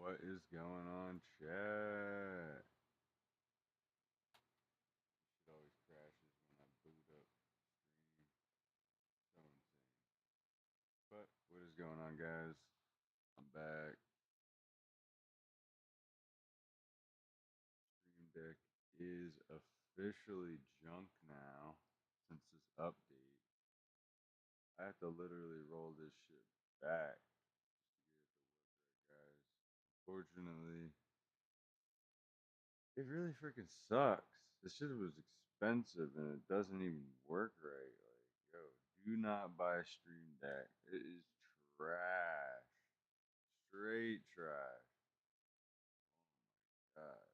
What is going on, chat? It always crashes when I boot up stream. So insane. But what is going on, guys? I'm back. Stream Deck is officially junk now since this update. I have to literally roll this shit back just to get it to work right, guys. Unfortunately, it really freaking sucks. This shit was expensive and it doesn't even work right. Like, yo, do not buy Stream Deck. It is trash. Straight trash. God.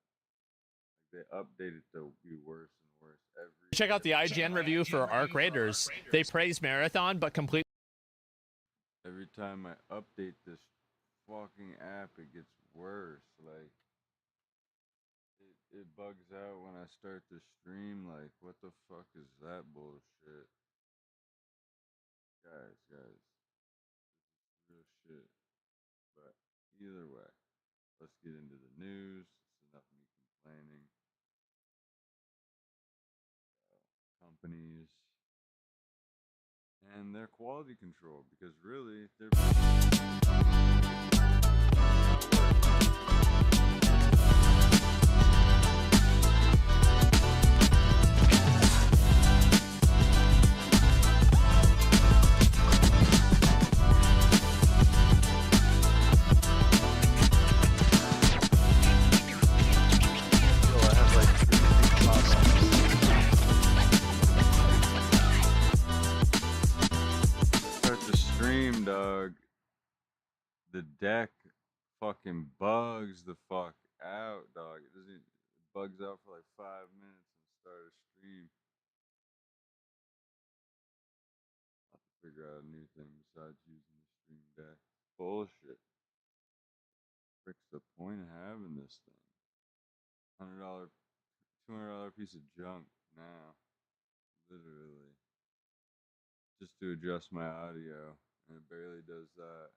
Like they update it to be worse and worse every Check out the IGN review for Arc Raiders. They praise Marathon, but complete. Every time I update this fucking app, it gets worse. Like, it bugs out when I start the stream. Like, what the fuck is that bullshit? Guys, this is real shit. But either way, let's get into the news. It's enough of me complaining. Companies and their quality control, because really, they're dog. The deck fucking bugs the fuck out, dog. It bugs out for like 5 minutes and start a stream. I'll have to figure out a new thing besides using the stream deck. Bullshit. Frick's the point of having this thing? $100, $200 piece of junk now. Literally. Just to adjust my audio. And it barely does that.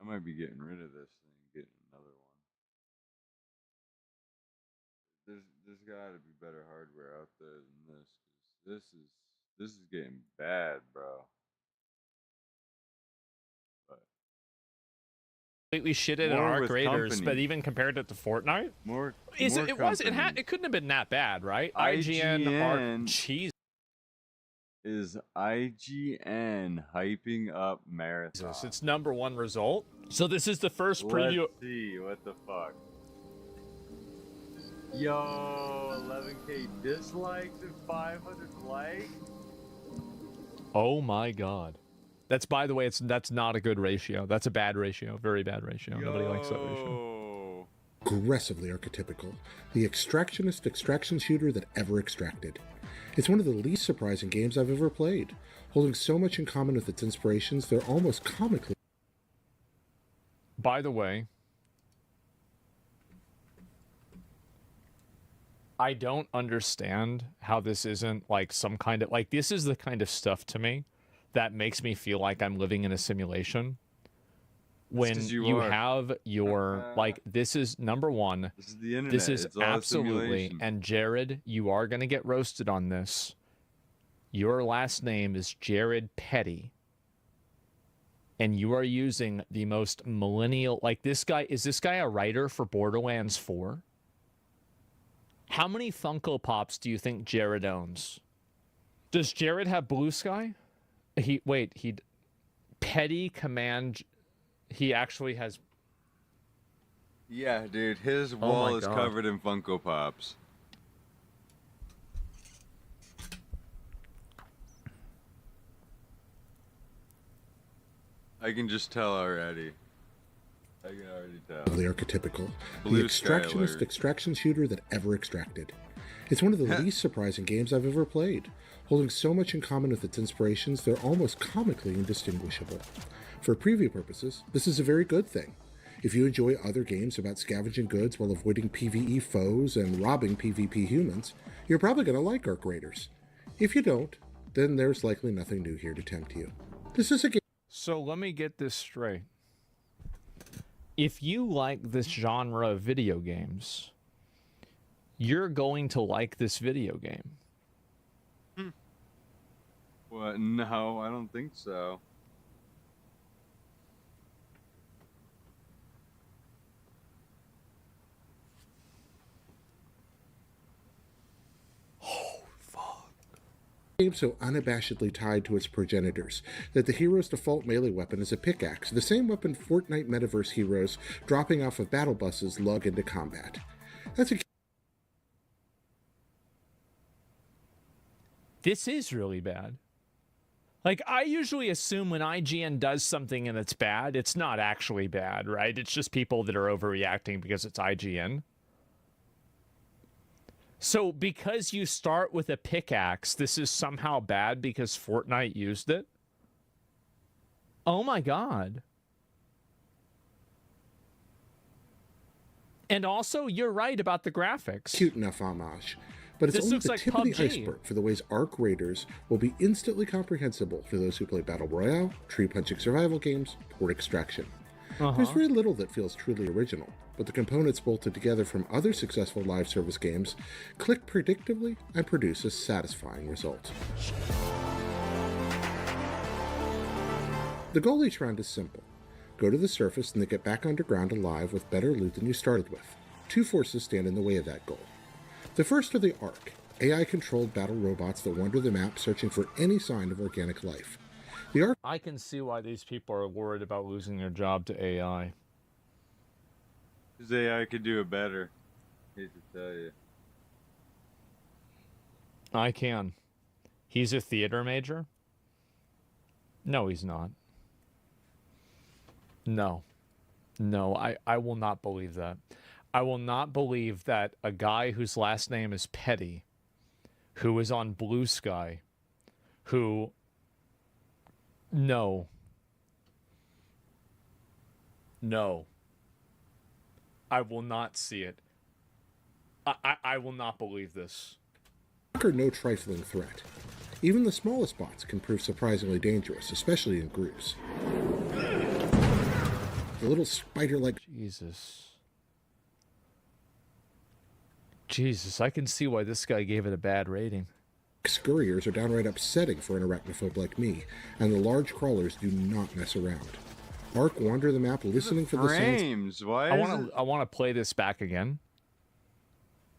I might be getting rid of this thing, getting another one. There's got to be better hardware out there than this, because this is getting bad, bro. But completely shitted in Arc Raiders, but even compared it to Fortnite, it couldn't have been that bad, right? IGN Arc cheese. Is IGN hyping up Marathon? It's #1 result. So this is the first preview. Let's see what the fuck. Yo, 11K dislikes and 500 likes. Oh my god. That's, by the way, that's not a good ratio. That's a bad ratio. Very bad ratio. Yo. Nobody likes that ratio. Aggressively archetypical. The extractionist extraction shooter that ever extracted. It's one of the least surprising games I've ever played. Holding so much in common with its inspirations, they're almost comically... By the way, I don't understand how this isn't like some kind of... Like, this is the kind of stuff to me that makes me feel like I'm living in a simulation. When you have your... Like, this is #1. This is the internet. This is absolutely... And Jared, you are going to get roasted on this. Your last name is Jared Petty. And you are using the most millennial... Like, this guy... Is this guy a writer for Borderlands 4? How many Funko Pops do you think Jared owns? Does Jared have Blue Sky? Petty Command... He actually has... Yeah, dude, his wall is covered in Funko Pops. I can just tell already. I can already tell. The archetypical. The extractionist extraction shooter that ever extracted. It's one of the least surprising games I've ever played. Holding so much in common with its inspirations, they're almost comically indistinguishable. For preview purposes, this is a very good thing. If you enjoy other games about scavenging goods while avoiding PvE foes and robbing PvP humans, you're probably going to like Arc Raiders. If you don't, then there's likely nothing new here to tempt you. This is a game... So let me get this straight. if you like this genre of video games, you're going to like this video game. What? No, I don't think so. Game so unabashedly tied to its progenitors that the hero's default melee weapon is a pickaxe, the same weapon Fortnite metaverse heroes dropping off of battle buses lug into combat. That's a This is really bad. Like, I usually assume when IGN does something and it's bad, it's not actually bad, right? It's just people that are overreacting because it's IGN. So because you start with a pickaxe, this is somehow bad because Fortnite used it? Oh my god. And also, you're right about the graphics. cute enough homage, but it's only the tip of the iceberg for the ways Arc Raiders will be instantly comprehensible for those who play Battle Royale, tree-punching survival games, or Extraction. There's very little that feels truly original, but the components bolted together from other successful live service games click predictably and produce a satisfying result. The goal each round is simple. Go to the surface and then get back underground alive with better loot than you started with. Two forces stand in the way of that goal. The first are the Ark, AI-controlled battle robots that wander the map searching for any sign of organic life. The Ark... I can see why these people are worried about losing their job to AI. Because AI could do it better. Hate to tell you. I can. He's a theater major? No, he's not. No. No, I will not believe that. I will not believe that a guy whose last name is Petty, who is on Blue Sky, who... No. No. I will not see it. I will not believe this. Ark are no trifling threat. Even the smallest bots can prove surprisingly dangerous, especially in groups. The little spider-like... Jesus, I can see why this guy gave it a bad rating. Scurriers are downright upsetting for an arachnophobe like me, and the large crawlers do not mess around. Ark wander the map listening for the sounds. Why? I want to play this back again.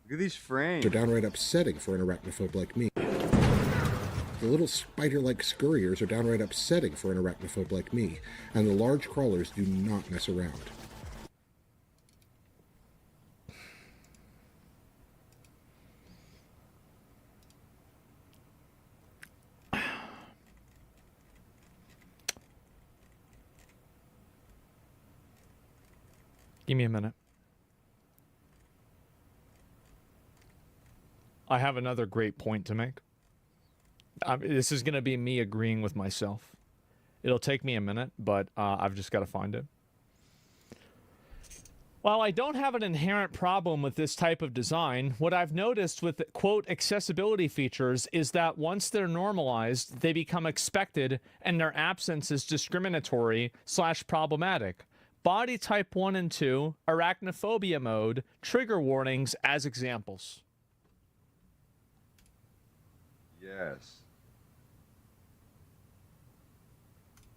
Look at these frames. They're downright upsetting for an arachnophobe like me. The little spider-like scurriers are downright upsetting for an arachnophobe like me, and the large crawlers do not mess around. Give me a minute. I have another great point to make. This is going to be me agreeing with myself. It'll take me a minute, but I've just got to find it. While I don't have an inherent problem with this type of design, what I've noticed with, quote, accessibility features is that once they're normalized, they become expected and their absence is discriminatory/problematic. Body type 1 and 2, arachnophobia mode, trigger warnings as examples. Yes.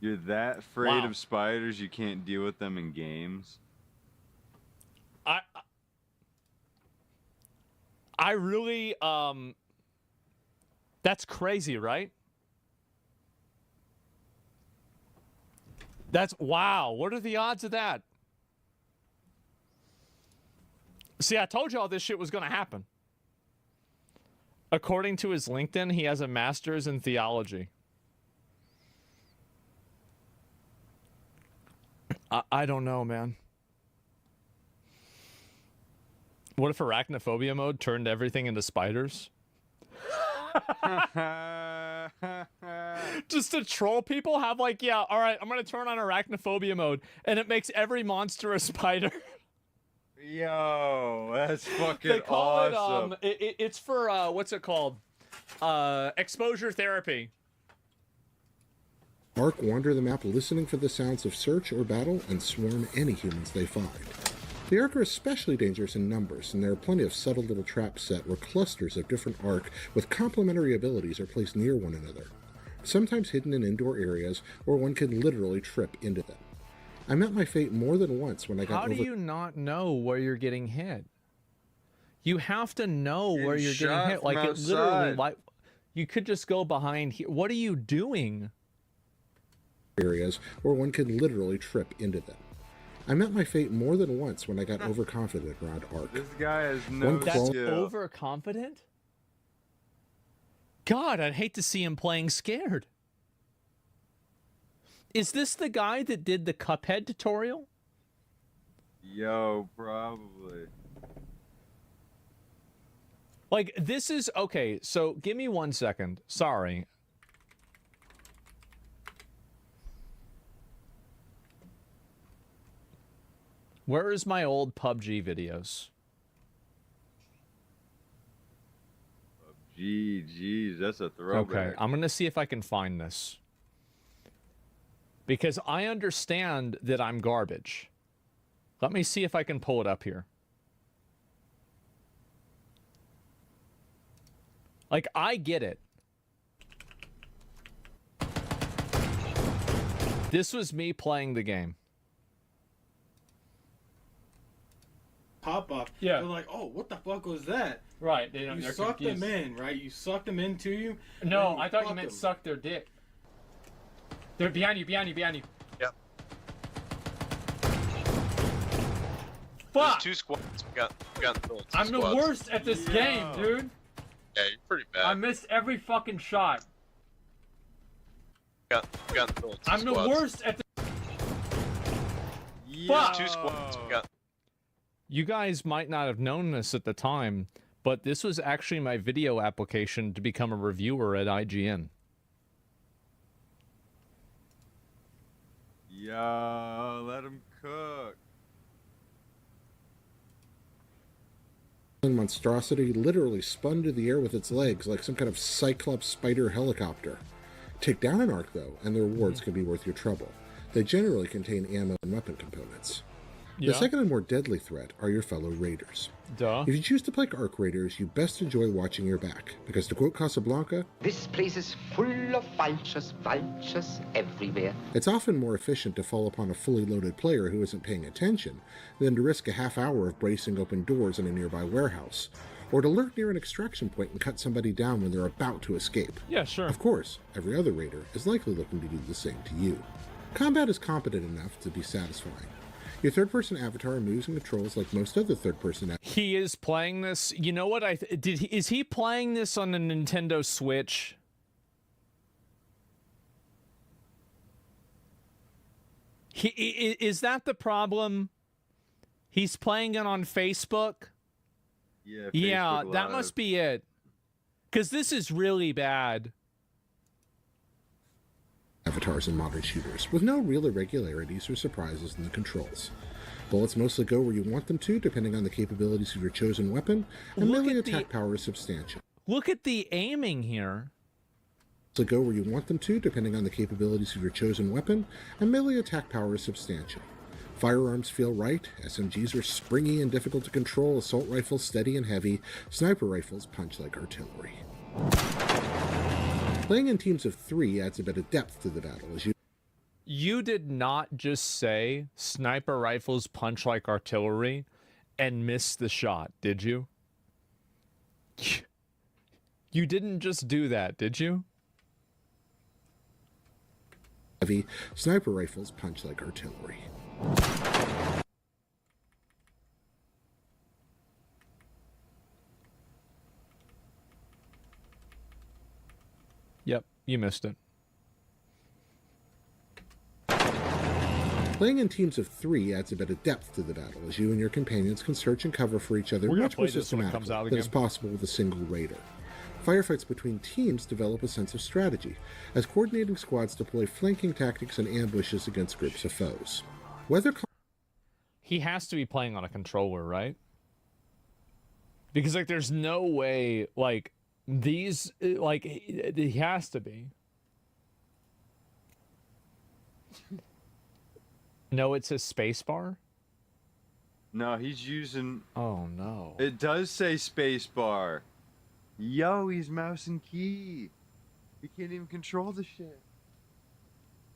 You're that afraid of spiders you can't deal with them in games? I really, that's crazy, right? Wow, what are the odds of that? See, I told you all this shit was going to happen. According to his LinkedIn, he has a master's in theology. I don't know, man. What if arachnophobia mode turned everything into spiders? Just to troll people, have like, yeah, all right, I'm going to turn on arachnophobia mode, and it makes every monster a spider. Yo, that's fucking They call awesome. It's for, what's it called? Exposure therapy. Ark wander the map listening for the sounds of search or battle and swarm any humans they find. The Ark are especially dangerous in numbers, and there are plenty of subtle little traps set where clusters of different Ark with complementary abilities are placed near one another, sometimes hidden in indoor areas where one can literally trip into them. I met my fate more than once when I got How do you not know where you're getting hit? You have to know where you're getting hit. Like, it literally, like, you could just go behind here. What are you doing? Areas where one can literally trip into them. I met my fate more than once when I got overconfident around Ark. This guy has no That's skill. overconfident? God, I'd hate to see him playing scared. Is this the guy that did the Cuphead tutorial? Yo, probably. Like, this is... Okay, so give me 1 second. Sorry. Where is my old PUBG videos? Jeez, that's a throwback. Okay, I'm going to see if I can find this. Because I understand that I'm garbage. Let me see if I can pull it up here. Like, I get it. This was me playing the game. Pop up. Yeah. They're like, oh, what the fuck was that? Right. They don't, You they're sucked confused. them in, right? You sucked them into you. No, and I thought you fucked meant them. suck their dick. They're behind you, behind you, behind you. Yep. There's Fuck! 2 squads. We got built. I'm the worst at this game, dude. Yeah, you're pretty bad. I missed every fucking shot. We got built. I'm the worst at the... Fuck! 2 squads. You guys might not have known this at the time, but this was actually my video application to become a reviewer at IGN. Yo, let him cook. Monstrosity literally spun to the air with its legs like some kind of Cyclops spider helicopter. Take down an Ark, though, and the rewards can be worth your trouble. They generally contain ammo and weapon components. Yeah. The second and more deadly threat are your fellow raiders. Duh. If you choose to play Ark Raiders, you best enjoy watching your back, because to quote Casablanca, This place is full of vultures everywhere. it's often more efficient to fall upon a fully loaded player who isn't paying attention than to risk a half hour of bracing open doors in a nearby warehouse, or to lurk near an extraction point and cut somebody down when they're about to escape. Yeah, sure. Of course, every other raider is likely looking to do the same to you. Combat is competent enough to be satisfying. Your third-person avatar moves and controls like most other third-person He is playing this. You know what? Is he playing this on the Nintendo Switch? Is that the problem? He's playing it on Facebook? Yeah, Yeah, Facebook that Live. must be it. Because this is really bad. avatars in modern shooters, with no real irregularities or surprises in the controls. Bullets mostly go where you want them to, depending on the capabilities of your chosen weapon, and Look melee at the- attack power is substantial. Look at the aiming here. So go where you want them to, depending on the capabilities of your chosen weapon, and melee attack power is substantial. Firearms feel right, SMGs are springy and difficult to control, assault rifles steady and heavy, sniper rifles punch like artillery. Playing in teams of 3 adds a bit of depth to the battle, as You did not just say sniper rifles punch like artillery and miss the shot, did you? You didn't just do that, did you? heavy, sniper rifles punch like artillery. Yep, you missed it. Playing in teams of 3 adds a bit of depth to the battle, as you and your companions can search and cover for each other We're gonna much play more this when it comes systematically out than is again. possible with a single raider. Firefights between teams develop a sense of strategy, as coordinating squads deploy flanking tactics and ambushes against groups of foes. Whether He has to be playing on a controller, right? Because, like, there's no way, like, these, like, he has to be. No, it says spacebar. No, he's using. Oh no. It does say spacebar. Yo, he's mouse and key. He can't even control the shit.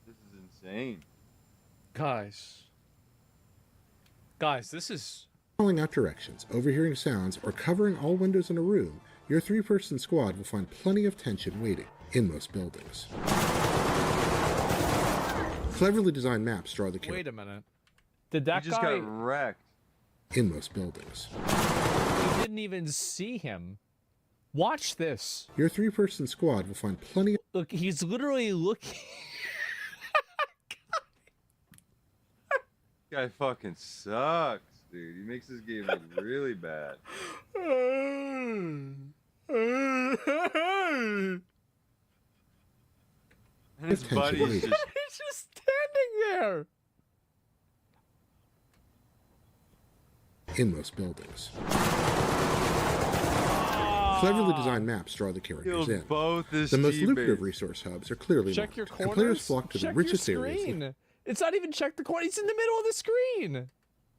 This is insane. Guys, this is... Calling out directions, overhearing sounds, or covering all windows in a room, your 3-person squad will find plenty of tension waiting in most buildings. Cleverly designed maps draw the character. Wait a minute. Did that He just guy... got wrecked. In most buildings. We didn't even see him. Watch this. Your 3-person squad will find plenty of... Look, he's literally looking... Guy fucking sucks, dude. He makes this game look really bad. And his buddy is just... He's just standing there. in most buildings. Cleverly designed maps draw the characters in. Both the most lucrative resource hubs are clearly Check your marked, corners. and players flock to check the richest your areas screen. It's not even check the corner. It's in the middle of the screen.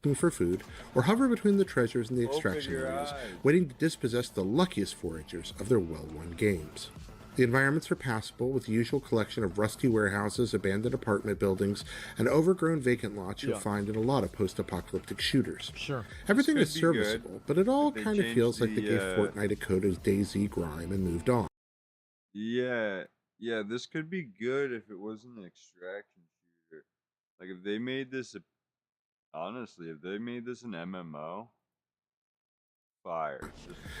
looking for food, or hover between the treasures in the Open extraction your areas, eyes. waiting to dispossess the luckiest foragers of their well-won games. The environments are passable, with the usual collection of rusty warehouses, abandoned apartment buildings, and overgrown vacant lots you'll find in a lot of post-apocalyptic shooters. Sure. Everything This is could be good, serviceable, but it all they kind of changed feels like they the, gave Fortnite a code of DayZ grime and moved on. Yeah, this could be good if it wasn't an extraction shooter. Like if they made this honestly, if they made this an MMO, fire.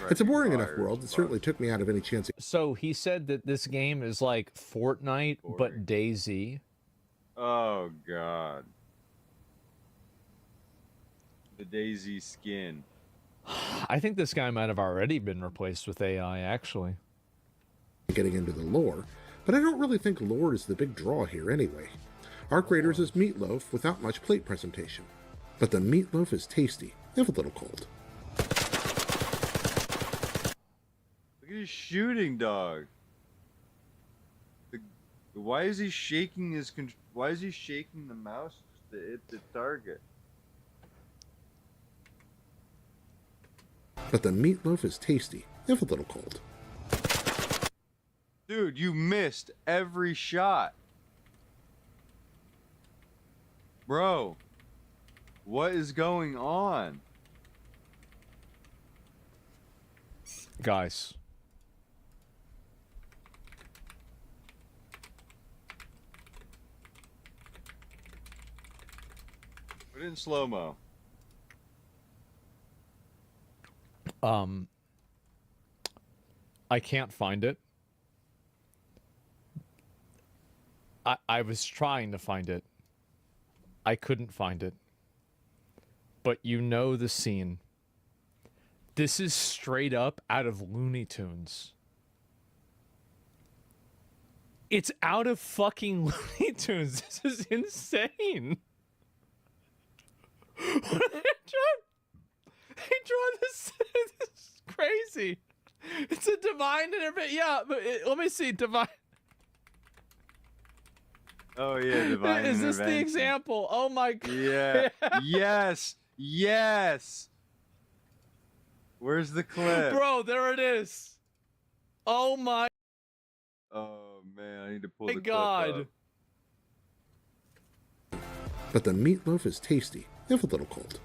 It's a boring enough Fire world as that certainly took me out of any chance. So he said that this game is like Fortnite, but Boring. DayZ. Oh god. The DayZ skin. I think this guy might have already been replaced with AI, actually. Getting into the lore, but I don't really think lore is the big draw here anyway. Arc Raiders is meatloaf without much plate presentation, but the meatloaf is tasty, if a little cold. Look at his shooting, dog. Why is he shaking his? Why is he shaking the mouse just to hit the target? But the meatloaf is tasty, if a little cold. Dude, you missed every shot. Bro, what is going on? Guys. Put it in slow-mo. I can't find it. I was trying to find it. I couldn't find it. But you know the scene. This is straight up out of Looney Tunes. It's out of fucking Looney Tunes. This is insane. They draw this. This is crazy. It's a divine intervention. Yeah, but let me see. Divine. Oh yeah, divine Is this the intervention. example? Oh my god. Yeah. Yes. Yes. Where's the clip? Bro, there it is. Oh my Oh man, I need to pull the god. clip up. But the meatloaf is tasty, if a little cold.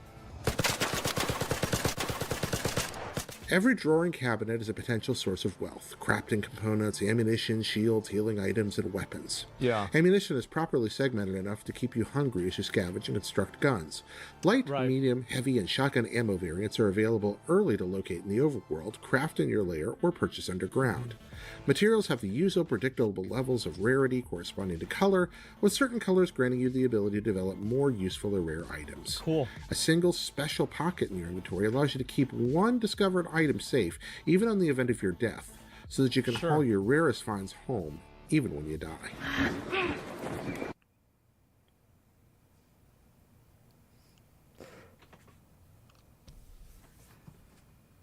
Every drawer and cabinet is a potential source of wealth. Crafting components, ammunition, shields, healing items, and weapons. Yeah. Ammunition is properly segmented enough to keep you hungry as you scavenge and construct guns. Light, Right. medium, heavy, and shotgun ammo variants are available early to locate in the overworld, craft in your lair, or purchase underground. Materials have the usual predictable levels of rarity corresponding to color, with certain colors granting you the ability to develop more useful or rare items. Cool. A single special pocket in your inventory allows you to keep one discovered item safe, even on the event of your death, so that you can haul your rarest finds home, even when you die.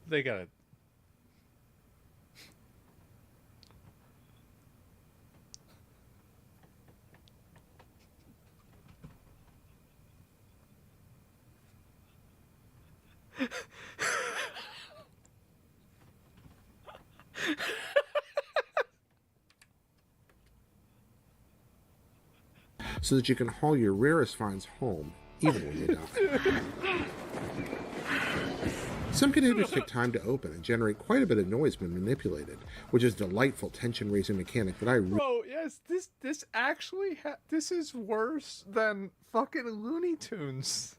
They got it. so that you can haul your rarest finds home, even when you die. Some containers take time to open and generate quite a bit of noise when manipulated, which is a delightful tension-raising mechanic that I Bro, yes, this actually this is worse than fucking Looney Tunes.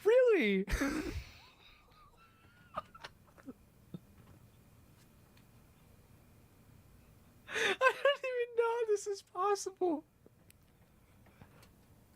Really? I don't even know this is possible.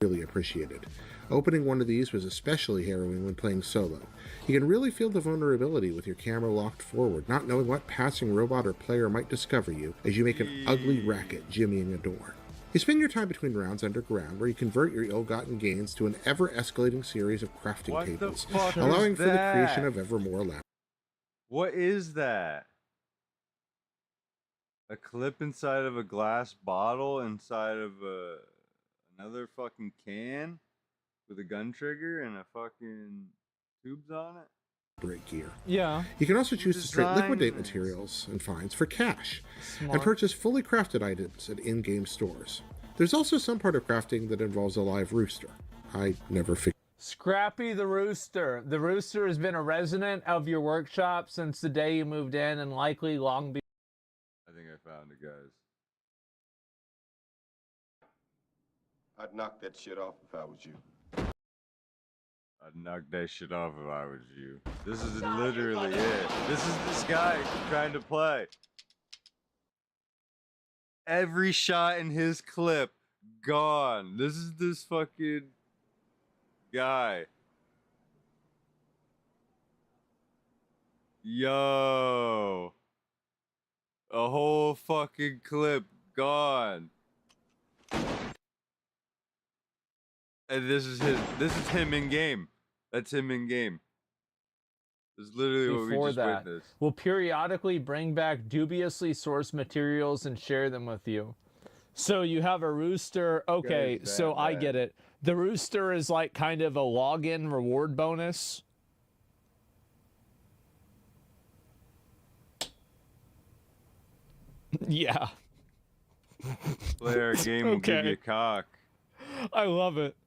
really appreciated. Opening one of these was especially harrowing when playing solo. You can really feel the vulnerability with your camera locked forward, not knowing what passing robot or player might discover you as you make an ugly racket jimmying a door. You spend your time between rounds underground, where you convert your ill-gotten gains to an ever-escalating series of crafting tables, allowing for the creation of ever more elaborate. What is that? A clip inside of a glass bottle inside of another fucking can with a gun trigger and a fucking tubes on it? Gear. Yeah. You can also choose to straight liquidate materials and finds for cash, and purchase fully crafted items at in-game stores. There's also some part of crafting that involves a live rooster. I never figured. Scrappy the Rooster. The Rooster has been a resident of your workshop since the day you moved in, and likely long before. I think I found it, guys. I'd knock that shit off if I was you. I'd knock that shit off if I was you. This is literally it. This is this guy trying to play. Every shot in his clip gone. This is this fucking guy. Yo. A whole fucking clip gone. And this is him in game. That's him in game. This is literally what we just witnessed. We'll periodically bring back dubiously sourced materials and share them with you. So you have a rooster. Okay, so I get it. The rooster is like kind of a login reward bonus. Yeah. Play our game will give you cock. I love it.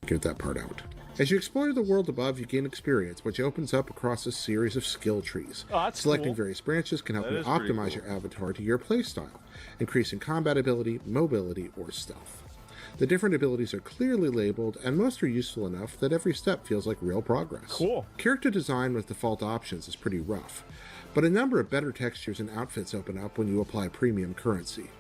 Get that part out. As you explore the world above, you gain experience, which opens up across a series of skill trees. Selecting various branches can help you optimize your avatar to your playstyle, increasing combat ability, mobility, or stealth. The different abilities are clearly labeled, and most are useful enough that every step feels like real progress. Cool. Character design with default options is pretty rough, but a number of better textures and outfits open up when you apply premium currency.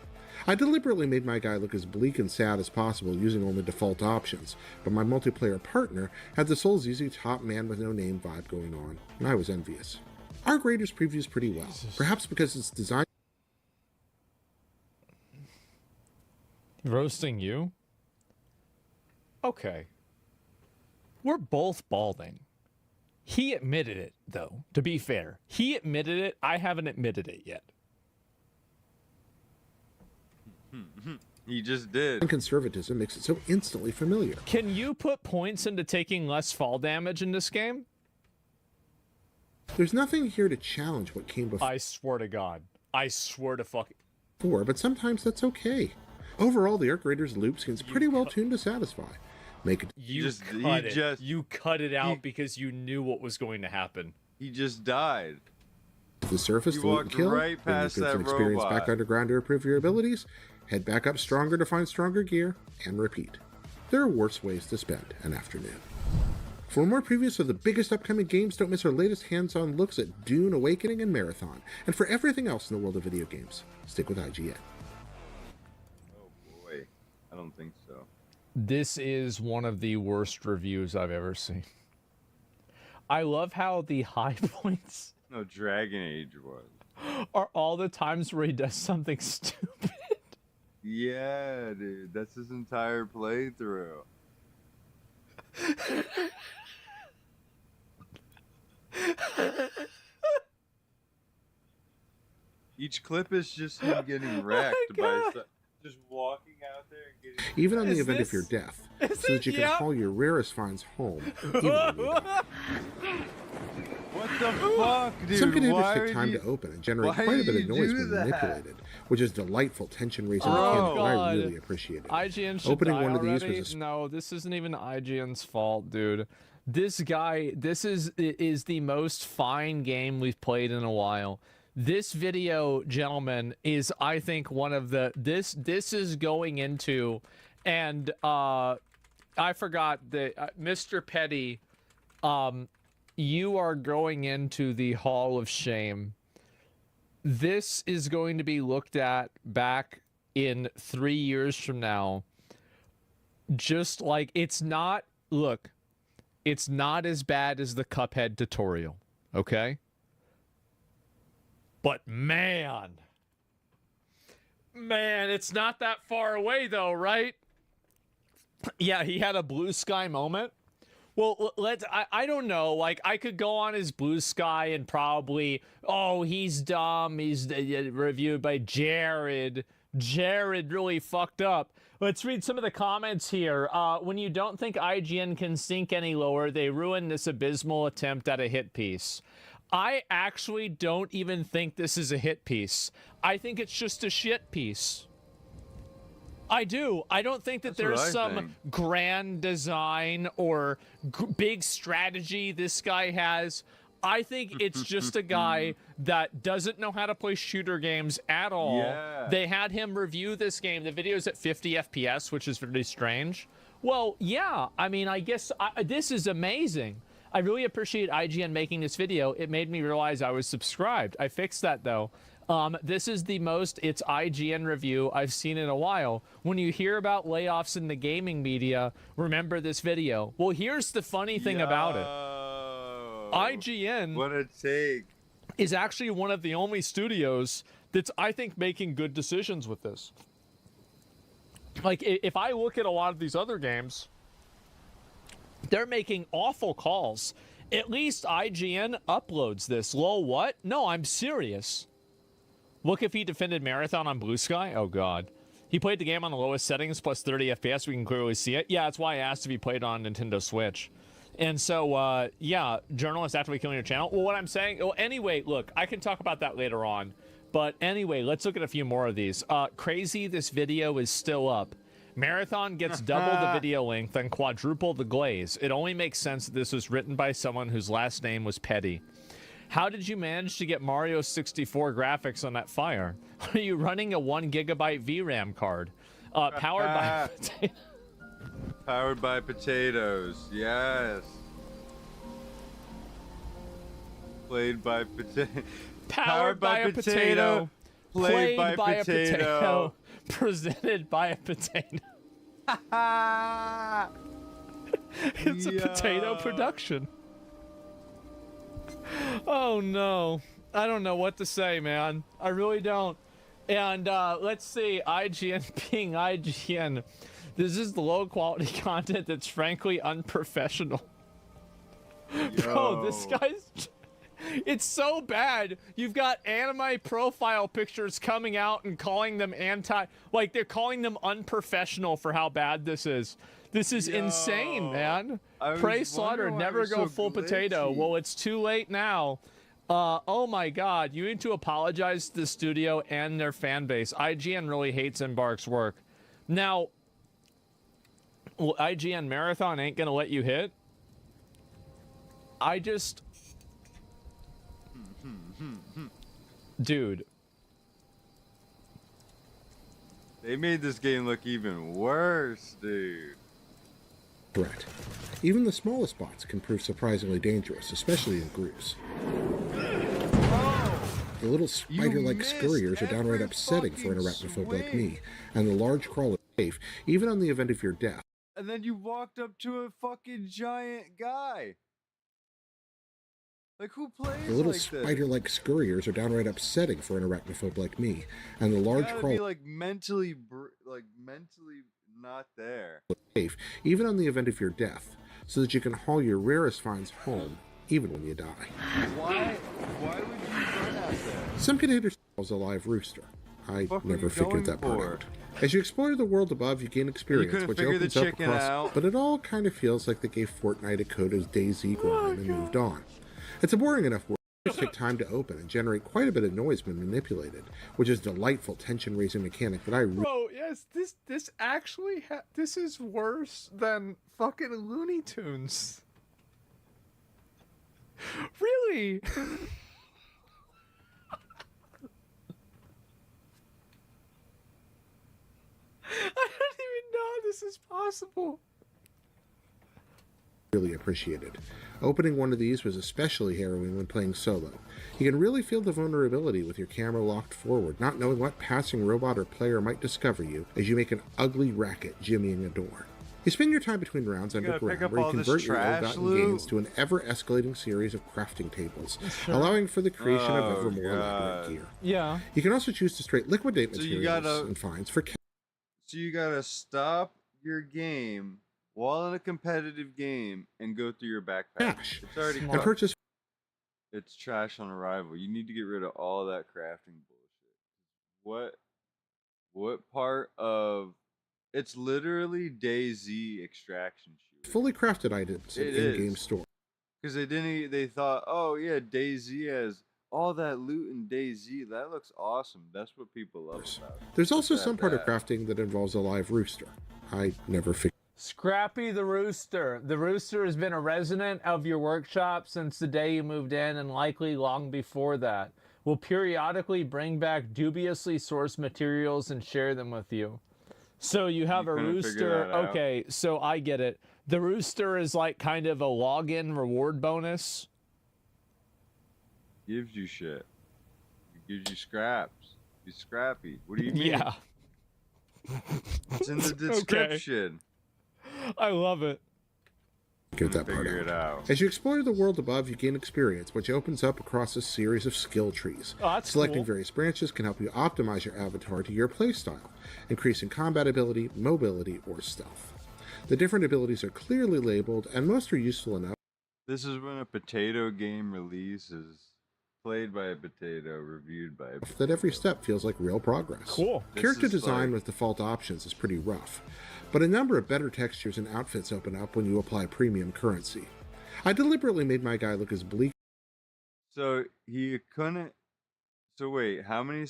I deliberately made my guy look as bleak and sad as possible using only default options, but my multiplayer partner had the Souls Easy top man with no name vibe going on, and I was envious. Our Raiders previews pretty well, perhaps because it's designed. Roasting you? Okay. We're both balding. He admitted it, though, to be fair. He admitted it. I haven't admitted it yet. He just did. Conservatism makes it so instantly familiar. Can you put points into taking less fall damage in this game? There's nothing here to challenge what came before. I swear to God. I swear to fuck. But sometimes that's okay. Overall, the Arc Raiders loop seems pretty well tuned to satisfy. Make it. You cut it out because you knew what was going to happen. He just died. The surface, loot and kill. Right past then you get some experience back underground to improve your abilities. Head back up stronger to find stronger gear, and repeat. There are worse ways to spend an afternoon. For more previews of the biggest upcoming games, don't miss our latest hands-on looks at Dune, Awakening, and Marathon. And for everything else in the world of video games, stick with IGN. Oh boy, I don't think so. This is one of the worst reviews I've ever seen. I love how the high points... No, Dragon Age was. ...are all the times where he does something stupid. Yeah, dude, that's his entire playthrough. Each clip is just him getting wrecked by just walking out there and getting even on the Is event this- of your death, is so that it? you can Yep. haul your rarest finds home, even when you die. What the fuck, dude? Some containers Why take would time you... to open and generate why quite a do bit of you noise do when that? manipulated, which is delightful tension-raising Oh, mechanic that I God. really appreciated. IGN should Opening die one of these already? was a No, this isn't even IGN's fault, dude. This guy, this is the most fine game we've played in a while. This video, gentlemen, is I think one of the this is going into, and I forgot that Mr. Petty, you are going into the Hall of Shame. This is going to be looked at back in 3 years from now. Just like it's not, look, it's not as bad as the Cuphead tutorial, okay? But man, it's not that far away though, right? Yeah, he had a blue sky moment. Well, I don't know. Like, I could go on his blue sky and probably, oh, he's dumb. He's reviewed by Jared. Jared really fucked up. Let's read some of the comments here. When you don't think IGN can sink any lower, they ruin this abysmal attempt at a hit piece. I actually don't even think this is a hit piece. I think it's just a shit piece. I do. I don't think that there's some grand design or big strategy this guy has. I think it's just a guy that doesn't know how to play shooter games at all. Yeah. They had him review this game. The video's at 50 FPS, which is really strange. Well, yeah. I mean, I guess this is amazing. I really appreciate IGN making this video. It made me realize I was subscribed. I fixed that, though. This is the most it's IGN review I've seen in a while. When you hear about layoffs in the gaming media, remember this video. Well, here's the funny thing about it. IGN What a take. is actually one of the only studios that's, I think, making good decisions with this. Like, if I look at a lot of these other games, they're making awful calls. At least IGN uploads this. Lol, what? No, I'm serious. Look, if he defended Marathon on Blue Sky. Oh, God. He played the game on the lowest settings, plus 30 FPS. We can clearly see it. Yeah, that's why I asked if he played on Nintendo Switch. And so, yeah, journalists actively killing your channel. Well, what I'm saying... Well, anyway, look, I can talk about that later on. But anyway, let's look at a few more of these. Crazy, this video is still up. Marathon gets double the video length and quadruple the glaze. It only makes sense that this was written by someone whose last name was Petty. How did you manage to get Mario 64 graphics on that fire? Are you running a 1 GB VRAM card? Powered by... Powered by potatoes, yes. Played by potato. Powered by a potato. Played by a potato. Presented by a potato. It's a potato production. Oh no. I don't know what to say, man. I really don't. And let's see, IGN being IGN. This is the low quality content that's frankly unprofessional. Bro, this guy's... It's so bad. You've got anime profile pictures coming out and calling them like they're calling them unprofessional for how bad this is. This is insane, man. Pray slaughter, never go full potato. Well, it's too late now. Oh my God, you need to apologize to the studio and their fan base. IGN really hates Embark's work. Now, well, IGN Marathon ain't gonna let you hit. I just... Dude. They made this game look even worse, dude. Threat. Even the smallest bots can prove surprisingly dangerous, especially in groups. The little spider-like scurriers are downright upsetting for an arachnophobe like me, and the large crawler safe, even on the event of your death. And then you walked up to a fucking giant guy. Like, who plays The little like spider-like scurriers are downright upsetting for an arachnophobe like me, and the large crawler be like mentally not there. Safe, even on the event of your death, so that you can haul your rarest finds home, even when you die. Why would you run out there? Some containers a live rooster. I What never were you figured going that part for? out. As you explore the world above, you gain experience, which opens up across. But it all kind of feels like they gave Fortnite a Coda's DayZ grind and moved on. It's a boring enough world. Take time to open and generate quite a bit of noise when manipulated, which is a delightful tension-raising mechanic that I Bro, yes, this actually this is worse than fucking Looney Tunes. Really? I don't even know this is possible. Really appreciated. Opening one of these was especially harrowing when playing solo. You can really feel the vulnerability with your camera locked forward, not knowing what passing robot or player might discover you as you make an ugly racket jimmying a door. You spend your time between rounds underground, where you convert your ill-gotten gains to an ever-escalating series of crafting tables, allowing for the creation of ever more elaborate gear. Yeah. You can also choose to straight liquidate materials and finds for So you gotta stop your game while in a competitive game and go through your backpack. cash It's already and purchase. It's trash on arrival. You need to get rid of all that crafting bullshit. What part of it's literally DayZ extraction shooter. Fully crafted items in in-game store. Because they thought, oh yeah, DayZ has all that loot in DayZ. That looks awesome. That's what people love about it. There's also some part of crafting that involves a live rooster. I never figured. Scrappy the Rooster. The Rooster has been a resident of your workshop since the day you moved in and likely long before that. Will periodically bring back dubiously sourced materials and share them with you. So you have a rooster. Okay, so I get it. The Rooster is like kind of a login reward bonus. Gives you shit. It gives you scraps. You're scrappy. What do you mean? Yeah. It's in the description. I love it. Get that part out. As you explore the world above, you gain experience, which opens up across a series of skill trees. Oh, that's Selecting cool. various branches can help you optimize your avatar to your playstyle, increasing combat ability, mobility, or stealth. The different abilities are clearly labeled, and most are useful enough. This is when a potato game releases. Played by a potato, reviewed by a potato. That every step feels like real progress. Cool. Character design with default options is pretty rough, but a number of better textures and outfits open up when you apply premium currency. I deliberately made my guy look as bleak. So he couldn't. So wait, how many?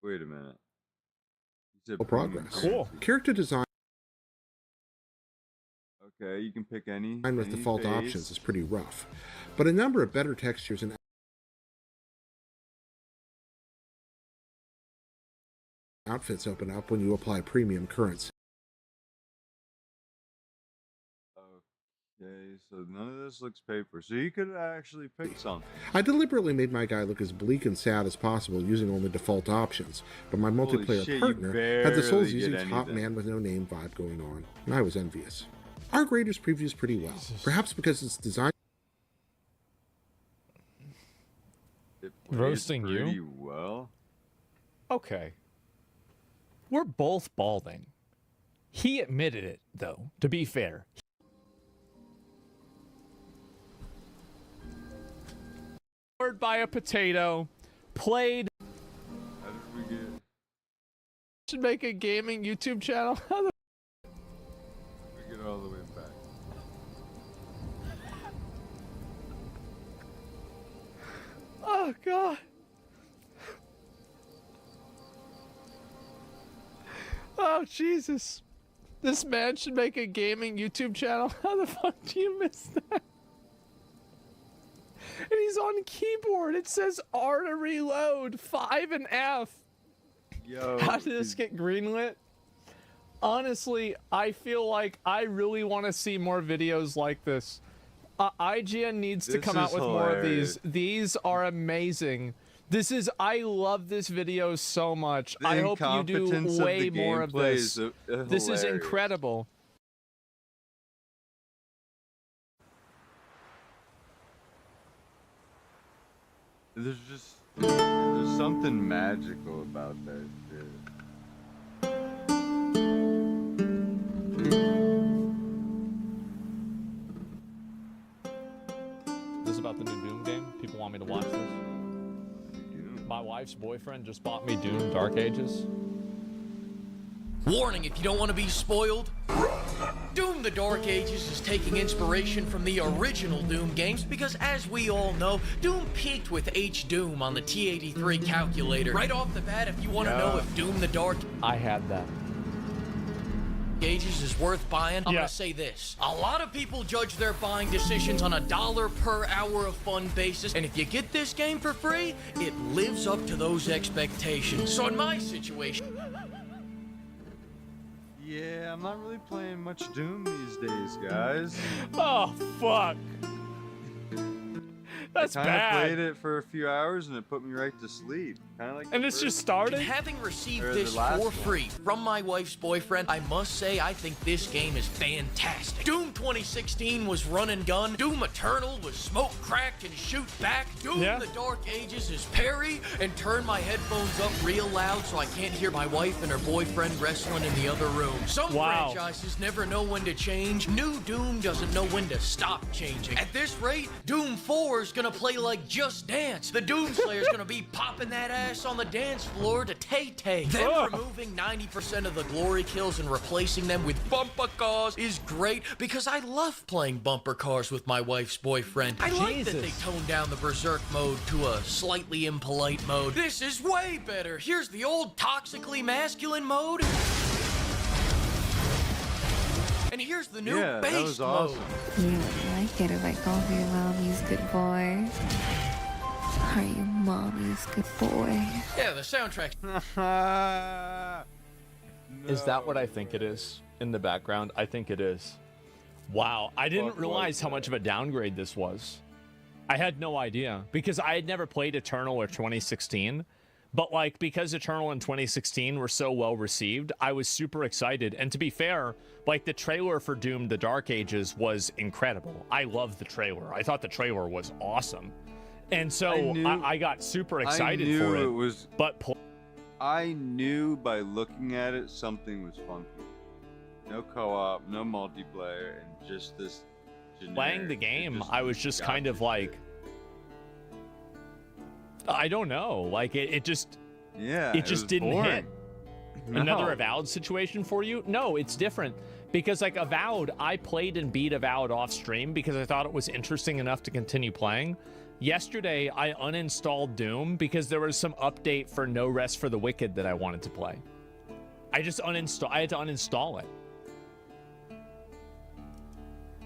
Wait a minute. You said Progress. Cool. Character design. Okay, you can pick any. With default options is pretty rough, but a number of better textures and outfits open up when you apply premium currency. Okay, so none of this looks paper. So you could actually pick something. I deliberately made my guy look as bleak and sad as possible using only default options, but my multiplayer shit, partner had the Souls using anything. top man with no name vibe going on, and I was envious. Our graders previews pretty well, perhaps because it's designed. Roasting pretty you? Well. Okay. We're both balding. He admitted it, though, to be fair. By a potato, played. How did we get? Should make a gaming YouTube channel. How the We get all the way back. Oh God. Oh Jesus. This man should make a gaming YouTube channel. How the fuck do you miss that? And he's on keyboard. It says R to reload, 5 and F. Yo. How did this get greenlit? Honestly, I feel like I really want to see more videos like this. IGN needs to come out with more of these. These are amazing. I love this video so much. I hope you do way more of this. This is incredible. There's something magical about that shit. This is about the new Doom game. People want me to watch this. My wife's boyfriend just bought me Doom Dark Ages. Warning if you don't want to be spoiled. Doom the Dark Ages is taking inspiration from the original Doom games because, as we all know, Doom peaked with H-Doom on the T83 calculator. Right off the bat, if you want to know if Doom the Dark I had that. Ages is worth buying, I'm gonna say this. A lot of people judge their buying decisions on a $1 per hour of fun basis, and if you get this game for free, it lives up to those expectations. So in my situation... Yeah, I'm not really playing much Doom these days, guys. Oh, fuck. That's I kinda bad. played it for a few hours and it put me right to sleep. Kinda like And it's just started? Having received Or this the last for one. free from my wife's boyfriend, I must say I think this game is fantastic. Doom 2016 was run and gun. Doom Eternal was smoke cracked and shoot back. Doom the Dark Ages is parry and turn my headphones up real loud so I can't hear my wife and her boyfriend wrestling in the other room. Some franchises never know when to change. New Doom doesn't know when to stop changing. At this rate, Doom 4 is gonna play like Just Dance. The Doomslayer's gonna be popping that ass on the dance floor to Tay-Tay. Then removing 90% of the glory kills and replacing them with bumper cars is great because I love playing bumper cars with my wife's boyfriend. I like that they toned down the berserk mode to a slightly impolite mode. This is way better. Here's the old toxically masculine mode. And here's the new base mode. You would like it if I called you mommy's good boy. Are you mommy's good boy? Yeah, the soundtrack. Is that what I think it is in the background? I think it is. Wow, I didn't realize how much of a downgrade this was. I had no idea because I had never played Eternal or 2016. But like, because Eternal and 2016 were so well received, I was super excited. And to be fair, like the trailer for Doom the Dark Ages was incredible. I loved the trailer. I thought the trailer was awesome. And so I got super excited for it. I knew by looking at it something was funky. No co-op, no multiplayer, and just this generic, playing the game, I was just kind of like, I don't know, like it just didn't hit. Another Avowed situation for you? No, it's different because like Avowed, I played and beat Avowed off stream because I thought it was interesting enough to continue playing. Yesterday, I uninstalled Doom because there was some update for No Rest for the Wicked that I wanted to play. I had to uninstall it.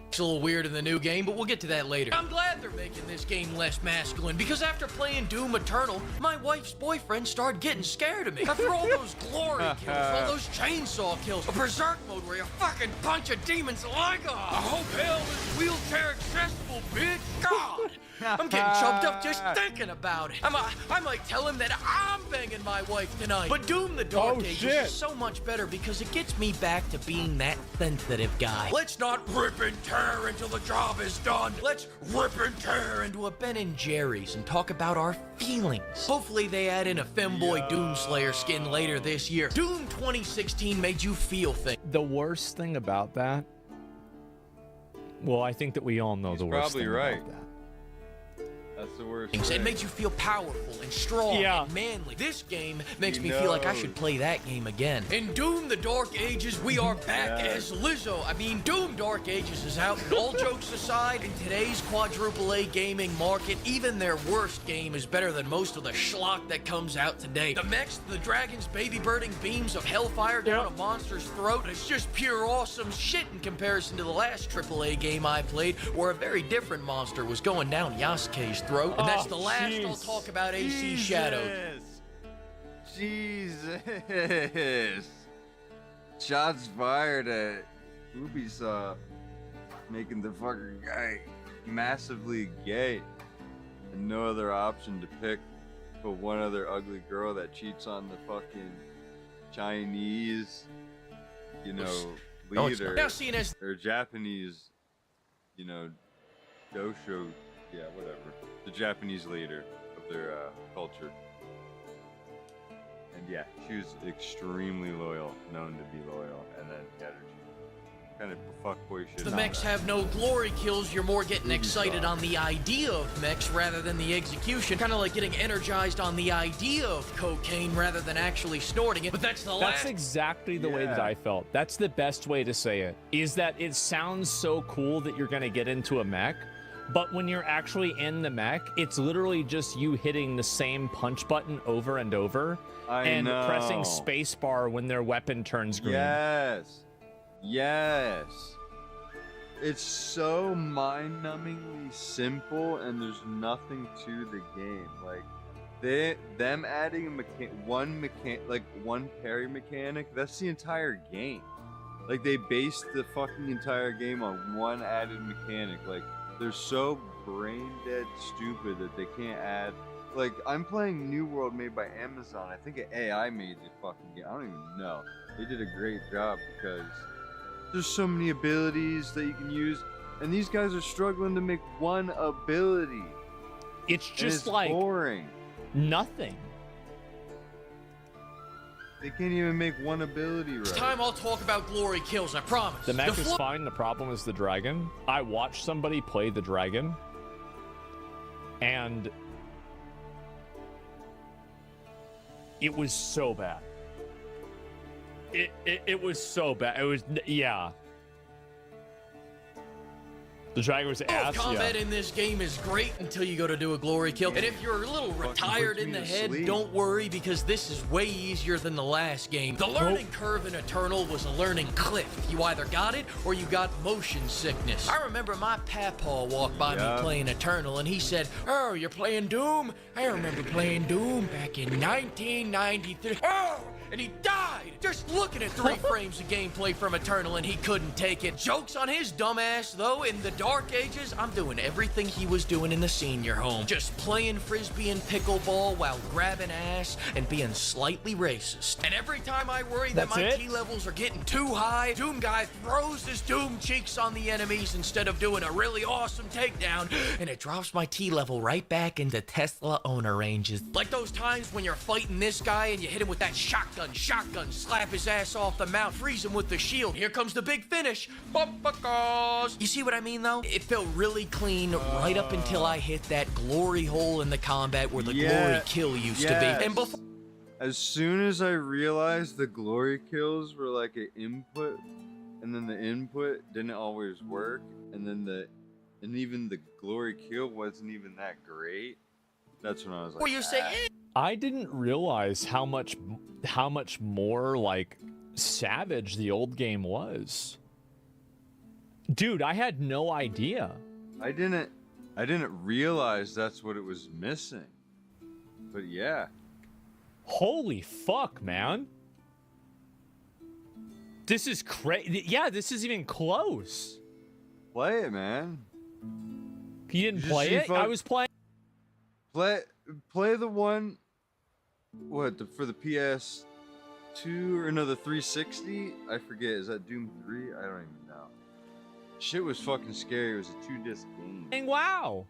It's a little weird in the new game, but we'll get to that later. I'm glad they're making this game less masculine because after playing Doom Eternal, my wife's boyfriend started getting scared of me. After all those glory kills, all those chainsaw kills, a berserk mode where you fucking punch a demon's leg off. I hope hell is wheelchair accessible, bitch. God, I'm getting choked up just thinking about it. I might tell him that I'm banging my wife tonight. But Doom the Dark Ages is so much better because it gets me back to being that sensitive guy. Let's not rip and tear until the job is done. Let's rip and tear into a Ben & Jerry's and talk about our feelings. Hopefully they add in a femboy Doomslayer skin later this year. Doom 2016 made you feel things. The worst thing about that, well, I think that we all know the worst thing about that. That's the worst. It makes you feel powerful and strong and manly. This game makes me feel like I should play that game again. In Doom the Dark Ages, we are back as Lizzo. I mean, Doom Dark Ages is out, and all jokes aside, in today's quadruple A gaming market, even their worst game is better than most of the schlock that comes out today. The mechs, the dragons, baby-birding beams of hellfire down a monster's throat is just pure awesome shit in comparison to the last AAA game I played, where a very different monster was going down Yasuke's throat, and that's the last I'll talk about AC Shadow. Jesus. Shots fired at Ubisoft, making the fucking guy massively gay, and no other option to pick but one other ugly girl that cheats on the fucking Chinese, leader, now seen as or Japanese, dosho, whatever, the Japanese leader of their culture. And she was extremely loyal, known to be loyal, and then got her kind of fuckboy shit. The mechs have no glory kills, you're more getting excited on the idea of mechs rather than the execution. Kind of like getting energized on the idea of cocaine rather than actually snorting it. But that's exactly the way that I felt. That's the best way to say it, is that it sounds so cool that you're going to get into a mech, but when you're actually in the mech, it's literally just you hitting the same punch button over and over and pressing spacebar when their weapon turns green. Yes. It's so mind-numbingly simple, and there's nothing to the game. Like, them adding one parry mechanic, that's the entire game. Like, they based the fucking entire game on one added mechanic. Like, they're so brain-dead stupid that they can't add... Like, I'm playing New World made by Amazon. I think AI made the fucking game. I don't even know. They did a great job because there's so many abilities that you can use, and these guys are struggling to make one ability. It's just like boring. Nothing. They can't even make one ability right. This time I'll talk about glory kills, I promise. The mech is fine, the problem is the dragon. I watched somebody play the dragon, and it was so bad. It was so bad. It was, yeah. The dragon was ass. Combat in this game is great until you go to do a glory kill. And if you're a little retired in the head, don't worry, because this is way easier than the last game. The learning curve in Eternal was a learning cliff. You either got it or you got motion sickness. I remember my papaw walked by me playing Eternal, and he said, "Oh, you're playing Doom? I remember playing Doom back in 1993. Oh!" And he died just looking at 3 frames of gameplay from Eternal, and he couldn't take it. Joke's on his dumbass, though. In the Dark Ages, I'm doing everything he was doing in the senior home. Just playing frisbee and pickleball while grabbing ass and being slightly racist. And every time I worry that my T levels are getting too high, Doom Guy throws his Doom cheeks on the enemies instead of doing a really awesome takedown, and it drops my T level right back into Tesla owner ranges. Like those times when you're fighting this guy and you hit him with that shotgun, slap his ass off the mount, freeze him with the shield. Here comes the big finish. You see what I mean, though? It felt really clean right up until I hit that glory hole in the combat where the glory kill used to be. And before, as soon as I realized the glory kills were like an input, and then the input didn't always work, and then even the glory kill wasn't even that great, that's when I was like, well, you say, I didn't realize how much more like savage the old game was. Dude, I had no idea. I didn't realize that's what it was missing. But yeah. Holy fuck, man. This is crazy. Yeah, this is even close. Play it, man. You didn't play it? I was playing. Play the one. For the PS2 or no, the 360? I forget. Is that Doom 3? I don't even know. Shit was fucking scary. It was a 2-disc game. Wow.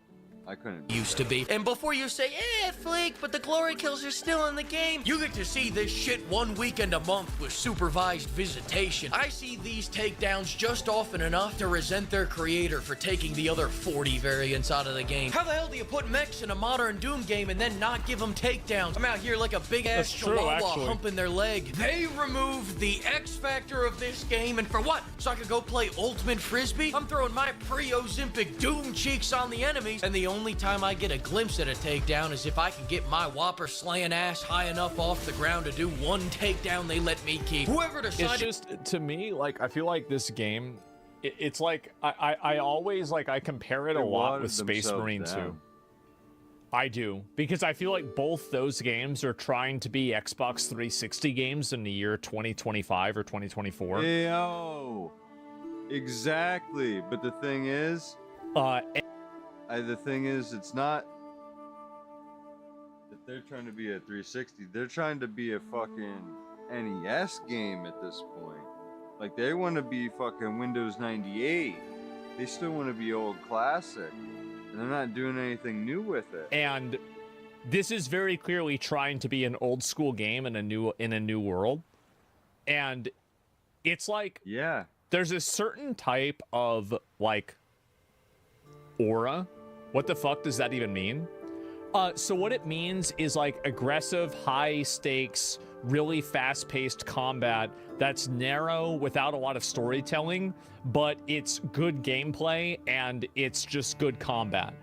I couldn't. Used to be. And before you say, Flake, but the glory kills are still in the game, you get to see this shit 1 weekend a month with supervised visitation. I see these takedowns just often enough to resent their creator for taking the other 40 variants out of the game. How the hell do you put mechs in a modern Doom game and then not give them takedowns? I'm out here like a big ass chihuahua humping their leg. They removed the X factor of this game, and for what? So I could go play Ultimate Frisbee? I'm throwing my pre-Ozempic Doom cheeks on the enemies, and the only time I get a glimpse at a takedown is if I can get my whopper slaying ass high enough off the ground to do one takedown they let me keep. Whoever decided... It's just, to me, like, I feel like this game, it's like, I always, like, I compare it a lot with Space Marine 2. I do, because I feel like both those games are trying to be Xbox 360 games in the year 2025 or 2024. Yo, exactly. But the thing is... the thing is, it's not that they're trying to be a 360. They're trying to be a fucking NES game at this point. Like, they want to be fucking Windows 98. They still want to be old classic. And they're not doing anything new with it. And this is very clearly trying to be an old school game in a new world. And it's like... Yeah. there's a certain type of, like, aura. What the fuck does that even mean? So what it means is, like, aggressive, high stakes, really fast-paced combat that's narrow without a lot of storytelling, but it's good gameplay and it's just good combat.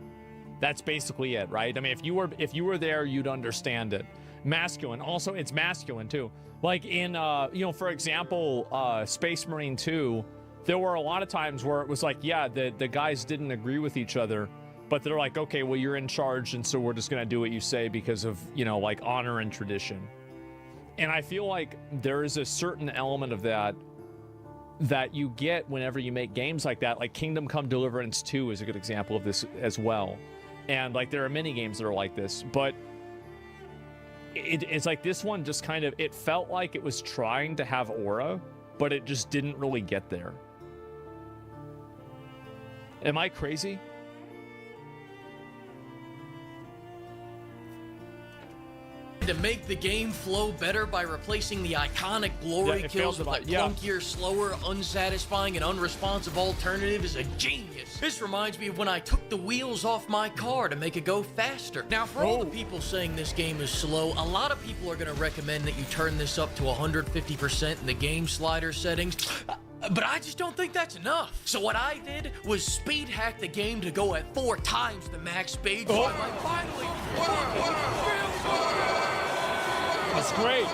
That's basically it, right? I mean, if you were there, you'd understand it. Masculine. Also, it's masculine too. Like in for example, Space Marine 2, there were a lot of times where it was like, yeah, the guys didn't agree with each other, but they're like, okay, well, you're in charge, and so we're just gonna do what you say because of, like, honor and tradition. And I feel like there is a certain element of that you get whenever you make games like that. Like Kingdom Come Deliverance 2 is a good example of this as well. And, like, there are many games that are like this, but it's like this one just kind of, it felt like it was trying to have aura, but it just didn't really get there. Am I crazy? To make the game flow better by replacing the iconic glory kills with a clunkier, slower, unsatisfying, and unresponsive alternative is a genius. This reminds me of when I took the wheels off my car to make it go faster. Now, for all the people saying this game is slow, a lot of people are going to recommend that you turn this up to 150% in the game slider settings. But I just don't think that's enough. So what I did was speed hack the game to go at 4 times the max speed. So I might finally That's great.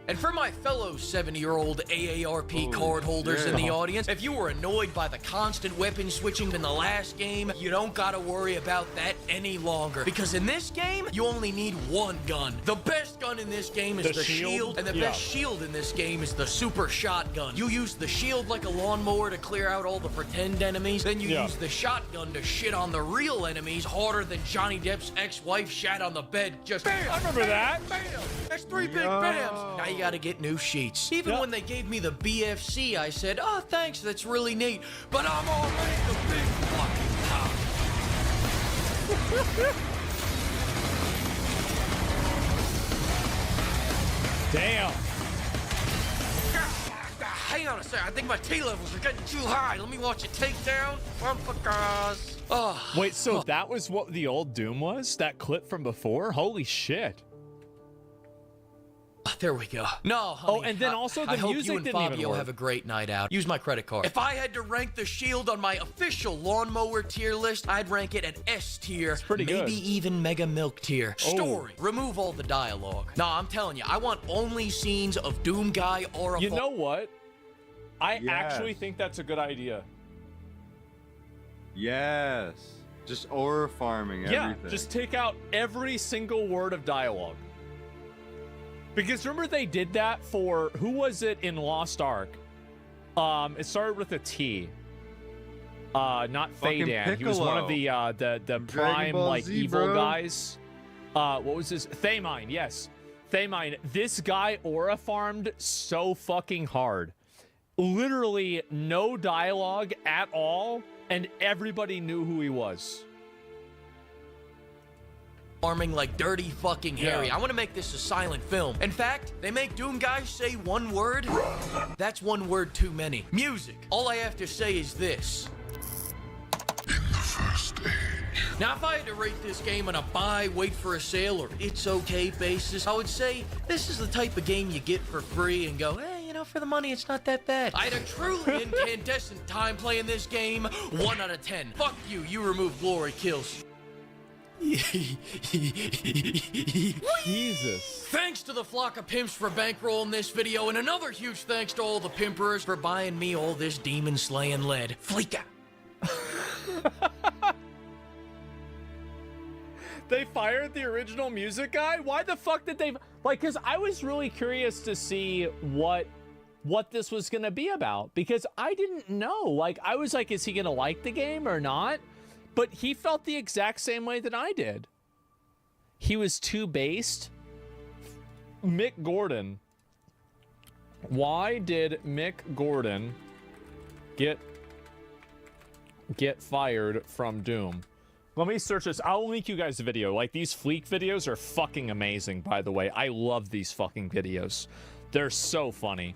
And for my fellow 70-year-old AARP card holders in the audience, if you were annoyed by the constant weapon switching in the last game, you don't gotta worry about that any longer. Because in this game, you only need one gun. The best gun in this game is the shield, and the best shield in this game is the super shotgun. You use the shield like a lawnmower to clear out all the pretend enemies, then you use the shotgun to shit on the real enemies harder than Johnny Depp's ex-wife shat on the bed. Just bam! I remember that. Bam! That's 3 big bams! Now you gotta get new sheets. Even when they gave me the BFC, I said, oh, thanks, that's really neat, but I'm already the big fucking top. Damn. Hang on a second, I think my T levels are getting too high. Let me watch it take down. Motherfuckers. Oh. Wait, so that was what the old Doom was? That clip from before? Holy shit. There we go. No, honey, and then also the I hope music you and didn't even Fabio work. have a great night out. Use my credit card. If I had to rank the shield on my official lawnmower tier list, I'd rank it at S tier, pretty good. maybe even Mega Milk tier. Story, remove all the dialogue. Nah, I'm telling you, I want only scenes of Doom Guy or a. You know what? I actually think that's a good idea. Yes. Just aura farming everything. Yeah, just take out every single word of dialogue. Because remember they did that for, who was it in Lost Ark? It started with a T. Not Fadan. He was one of the prime, like, Z, evil bro. guys. What was his? Thamine, yes. Thamine. This guy aura farmed so fucking hard. Literally no dialogue at all, and everybody knew who he was. Farming like Dirty fucking Harry. I want to make this a silent film. In fact, they make Doom guys say one word. That's one word too many. Music. All I have to say is this. In the first age. Now, if I had to rate this game on a buy, wait for a sale, or it's okay basis, I would say this is the type of game you get for free and go, hey, you know, for the money, it's not that bad. I had a truly incandescent time playing this game. 1 out of 10. Fuck you. You remove glory kills. Jesus. Thanks to the flock of pimps for bankrolling this video, and another huge thanks to all the pimpers for buying me all this demon slaying lead. Fleeka. They fired the original music guy? Why the fuck did they, like, because I was really curious to see what this was gonna be about, because I didn't know. Like, I was like, is he gonna like the game or not? But he felt the exact same way that I did. He was too based. Mick Gordon. Why did Mick Gordon get fired from Doom? Let me search this. I'll link you guys the video. Like, these Fleek videos are fucking amazing, by the way. I love these fucking videos. They're so funny.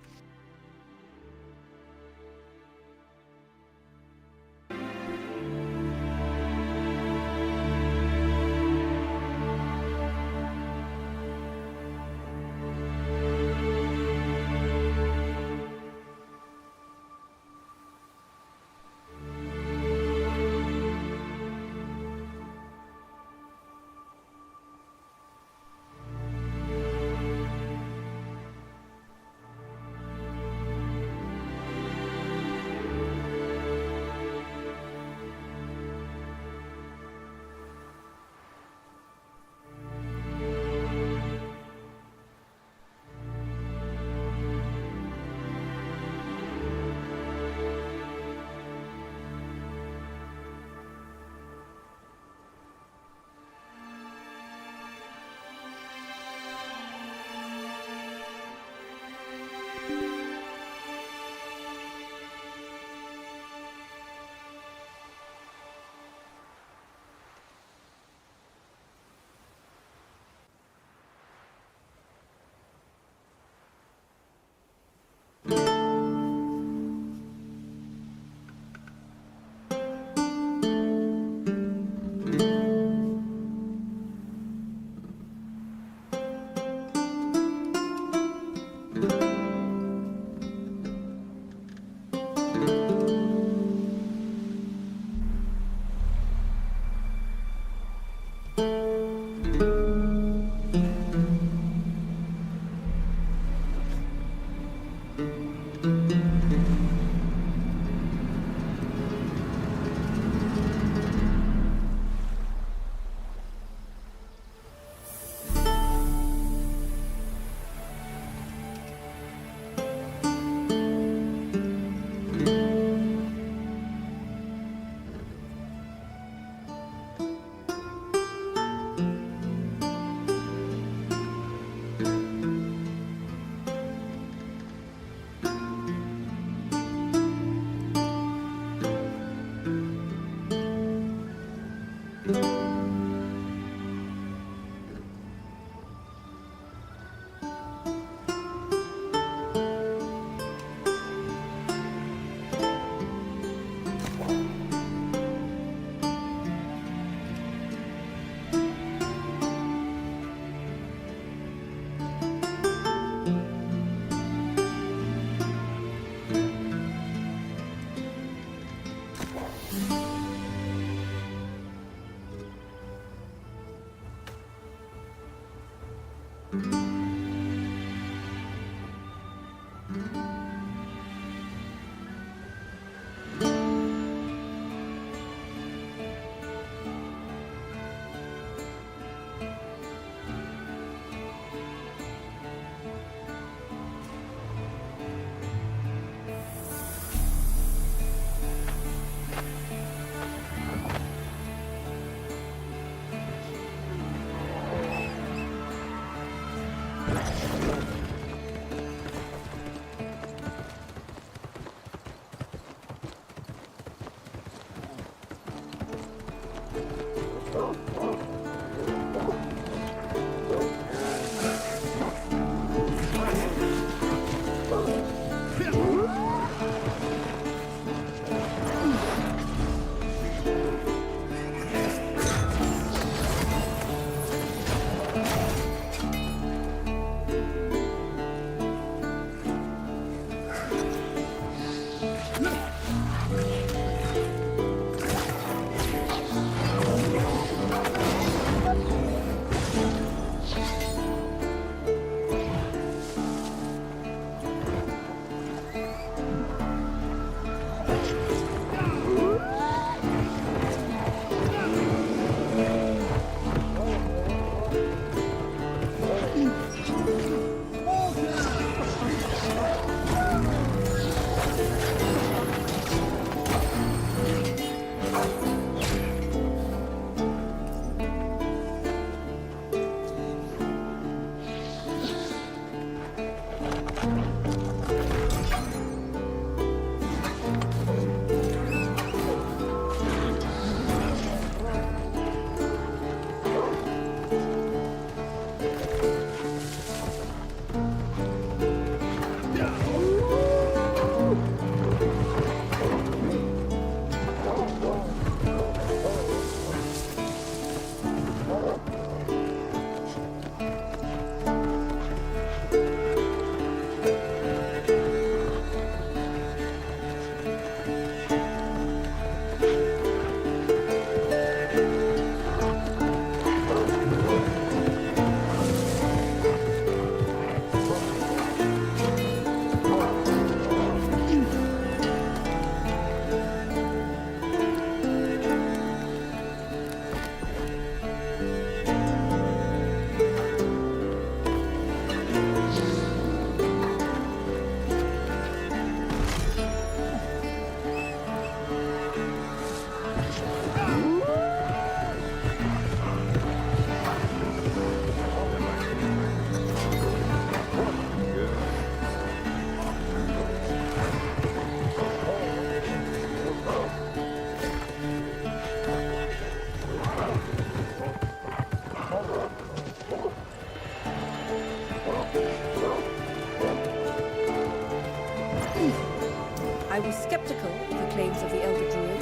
I was skeptical of the claims of the Elder Druid.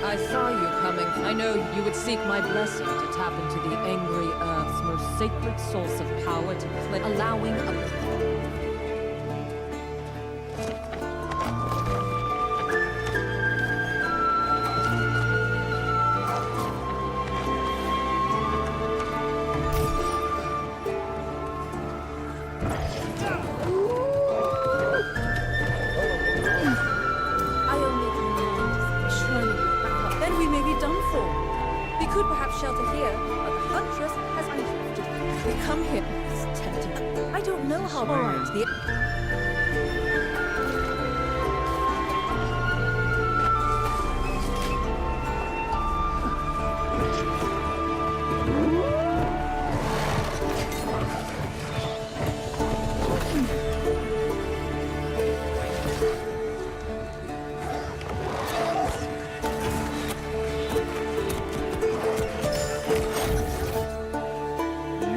I saw you coming. I know you would seek my blessing to tap into the angry Earth's most sacred source of power to play, allowing a... shelter here, but the huntress has uncrafted. We come here. It's tempting. I don't know how bright the...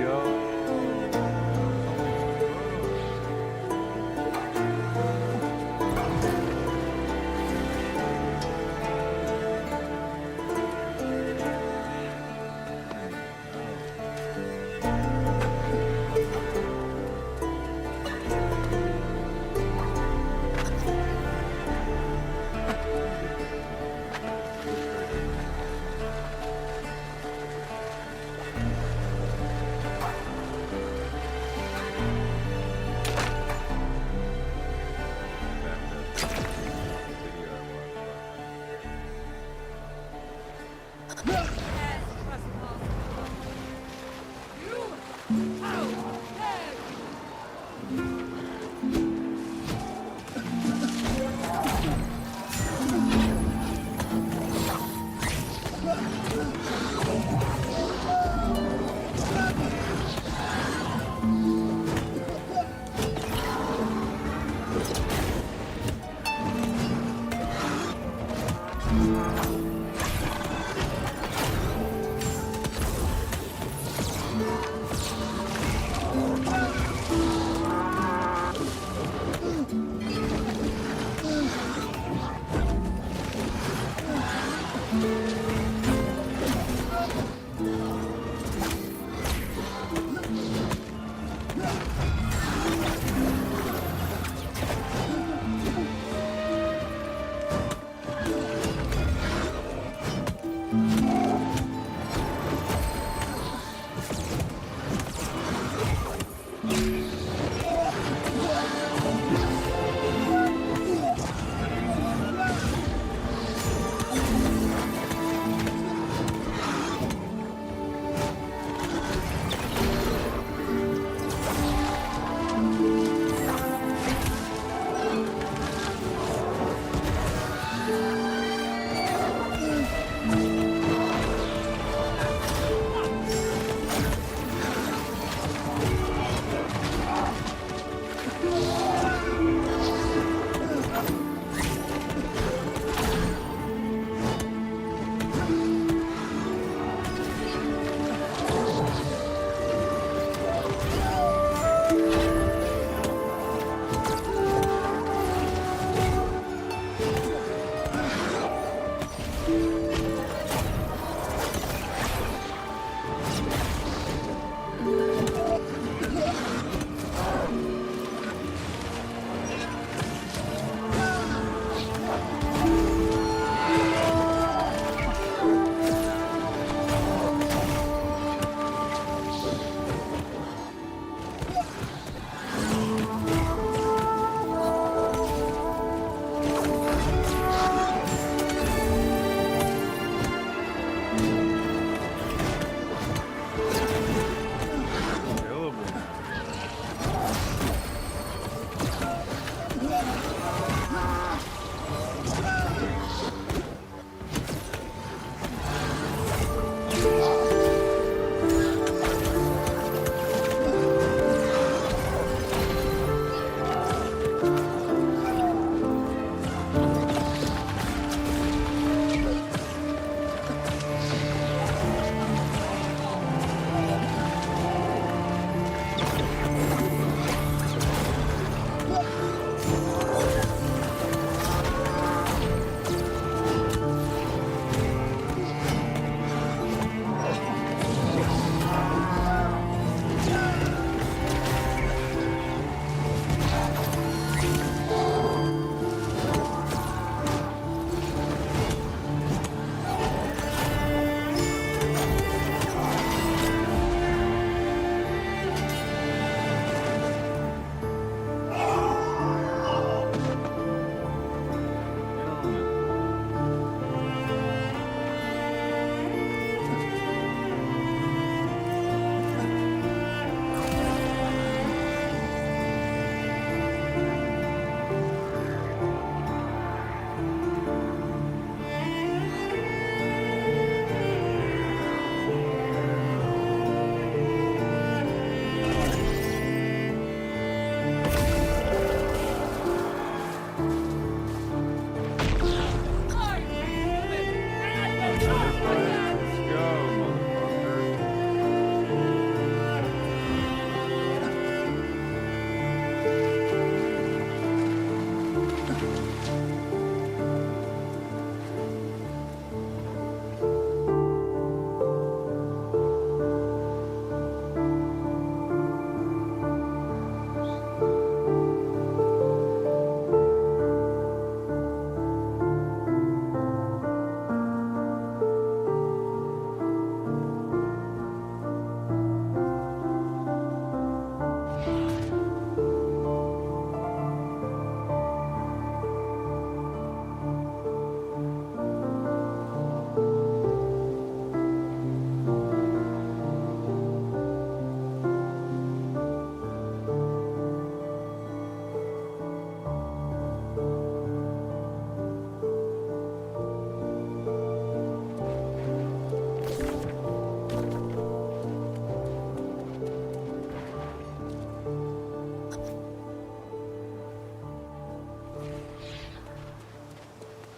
Yo.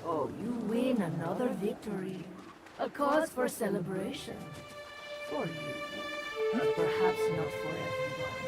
Oh, you win another victory. A cause for celebration. For you. But perhaps not for everyone.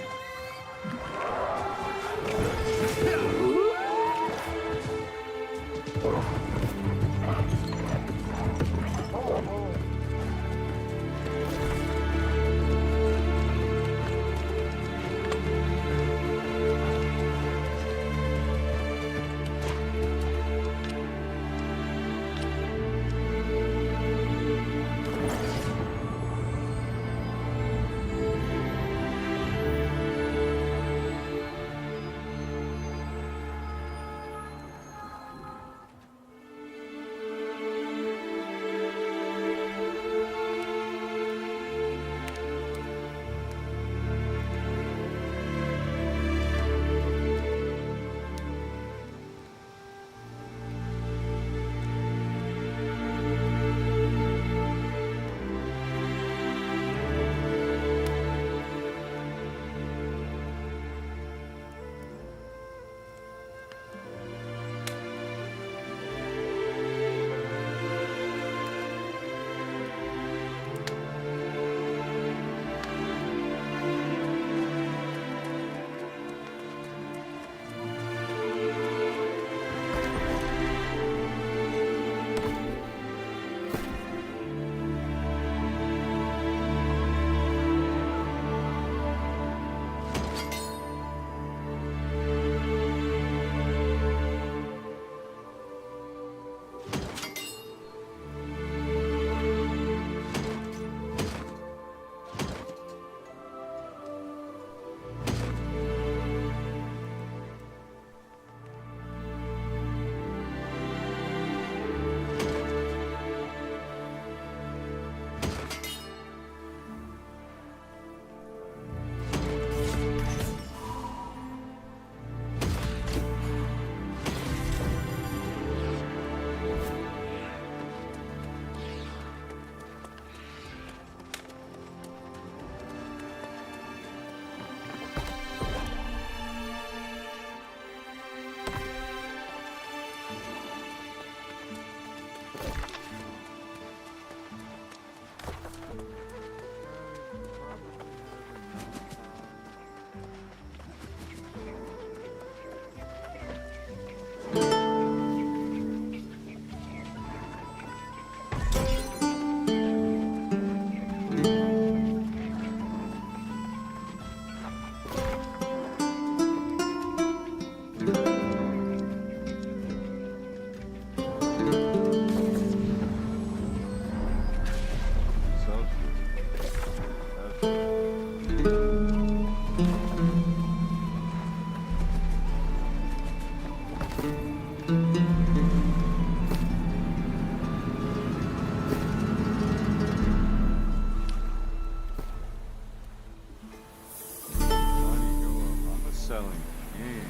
best-selling game.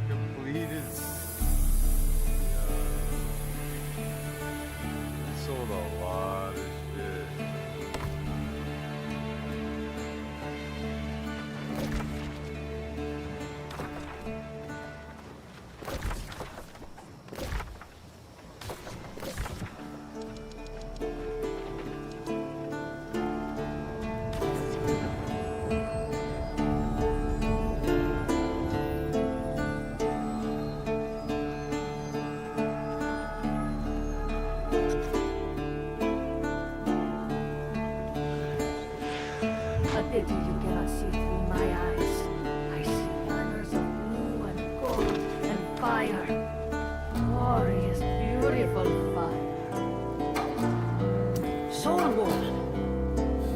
Completed. They sold a lot of shit. A pity you cannot see through my eyes. I see banners of blue and gold and fire. Glorious, beautiful fire. Soul Woman,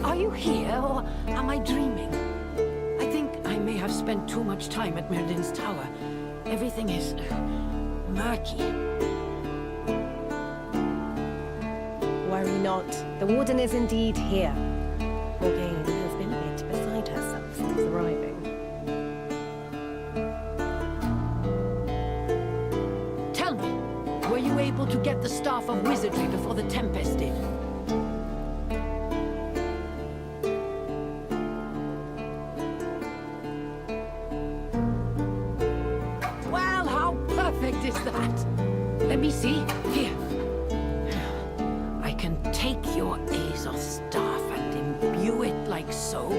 are you here or am I dreaming? I think I may have spent too much time at Mirlin's tower. Everything is murky. Worry not. The Warden is indeed here. Morgaine has been a bit beside herself since arriving. Tell me, were you able to get the Staff of Wizardry before the Tempest did? Well, how perfect is that? Let me see. Here. I can take your Azoth staff and imbue it like so.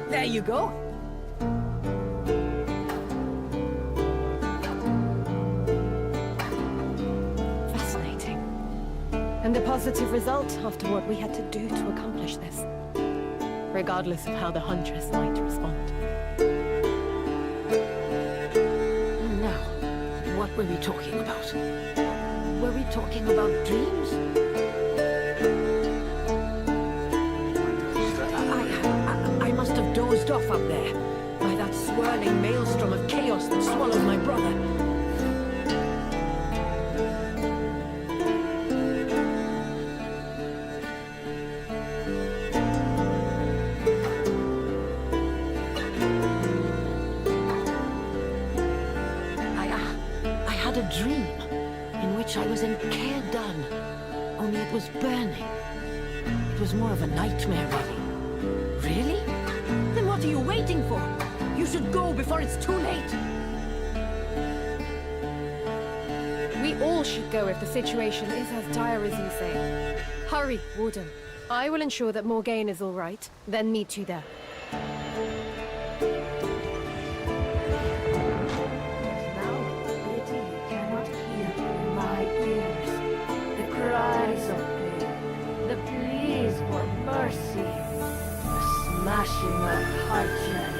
There you go. Fascinating. And a positive result after what we had to do to accomplish this. Regardless of how the Huntress might respond. Now, what were we talking about? Were we talking about dreams? I must have dozed off up there by that swirling maelstrom of chaos that swallowed my brother. I had a dream in which I was in Caer Dun, only it was burning. It was more of a nightmare, really. Really? Then what are you waiting for? You should go before it's too late. We all should go if the situation is as dire as you say. Hurry, Warden. I will ensure that Morgaine is all right, then meet you there. Now, pity you cannot hear through my ears. The cries of pain, the pleas for mercy, the smashing of heart-checks.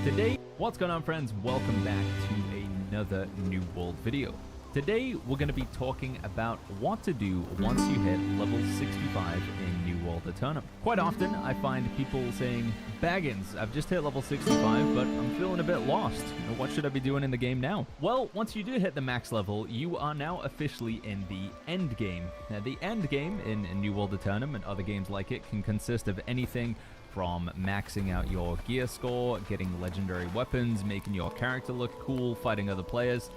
Today, what's going on, friends? Welcome back to another New World video. Today, we're going to be talking about what to do once you hit level 65 in New World Eternum. Quite often, I find people saying, Baggins, I've just hit level 65, but I'm feeling a bit lost. What should I be doing in the game now? Well, once you do hit the max level, you are now officially in the end game. Now, the end game in New World Eternum and other games like it can consist of anything from maxing out your gear score, getting legendary weapons, making your character look cool, fighting other players.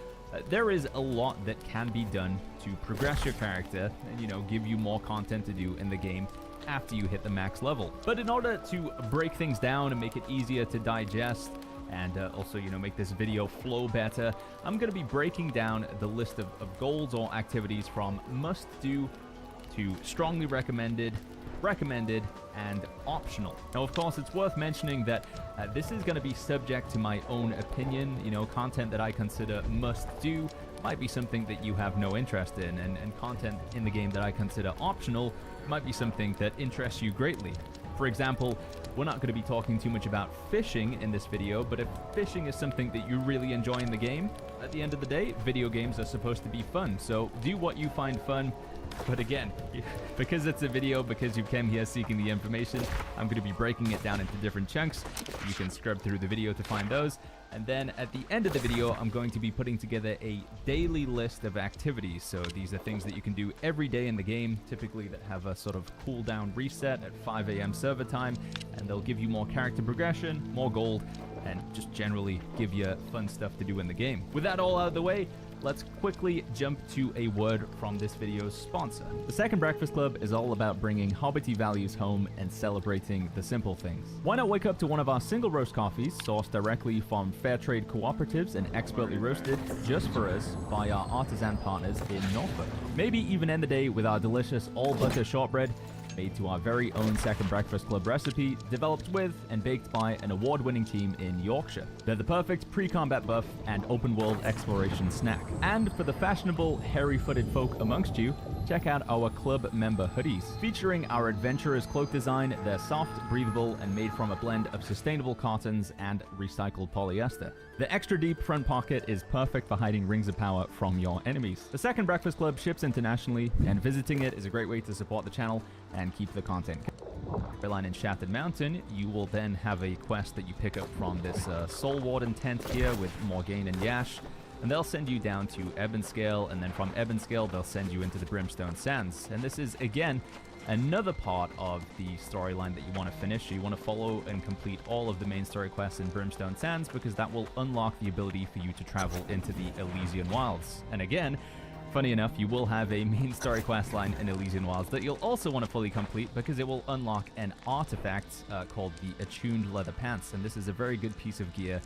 There is a lot that can be done to progress your character and, give you more content to do in the game after you hit the max level. But in order to break things down and make it easier to digest and also, make this video flow better, I'm going to be breaking down the list of goals or activities from must do to strongly recommended, and optional. Now, of course, it's worth mentioning that this is going to be subject to my own opinion. Content that I consider must do might be something that you have no interest in, and content in the game that I consider optional might be something that interests you greatly. For example, we're not going to be talking too much about fishing in this video, but if fishing is something that you really enjoy in the game, at the end of the day, video games are supposed to be fun, so do what you find fun. But again, because it's a video, because you came here seeking the information, I'm going to be breaking it down into different chunks. You can scrub through the video to find those. And then at the end of the video, I'm going to be putting together a daily list of activities. So these are things that you can do every day in the game, typically that have a sort of cooldown reset at 5 a.m. server time, and they'll give you more character progression, more gold, and just generally give you fun stuff to do in the game. With that all out of the way, let's quickly jump to a word from this video's sponsor. The Second Breakfast Club is all about bringing Hobbity values home and celebrating the simple things. Why not wake up to one of our single roast coffees sourced directly from fair trade cooperatives and expertly roasted just for us by our artisan partners in Norfolk. Maybe even end the day with our delicious all-butter shortbread made to our very own Second Breakfast Club recipe, developed with and baked by an award-winning team in Yorkshire. They're the perfect pre-combat buff and open-world exploration snack. And for the fashionable, hairy-footed folk amongst you, check out our club member hoodies. Featuring our adventurer's cloak design, they're soft, breathable, and made from a blend of sustainable cottons and recycled polyester. The extra deep front pocket is perfect for hiding rings of power from your enemies. The Second Breakfast Club ships internationally, and visiting it is a great way to support the channel and keep the content. Line in Shattered Mountain, you will then have a quest that you pick up from this Soul Warden tent here with Morgaine and Yash, and they'll send you down to Ebonscale, and then from Ebonscale they'll send you into the Brimstone Sands. And this is, again, another part of the storyline that you want to finish. You want to follow and complete all of the main story quests in Brimstone Sands, because that will unlock the ability for you to travel into the Elysian Wilds. And again, funny enough, you will have a main story quest line in Elysian Wilds that you'll also want to fully complete, because it will unlock an artifact called the Attuned Leather Pants, and this is a very good piece of gear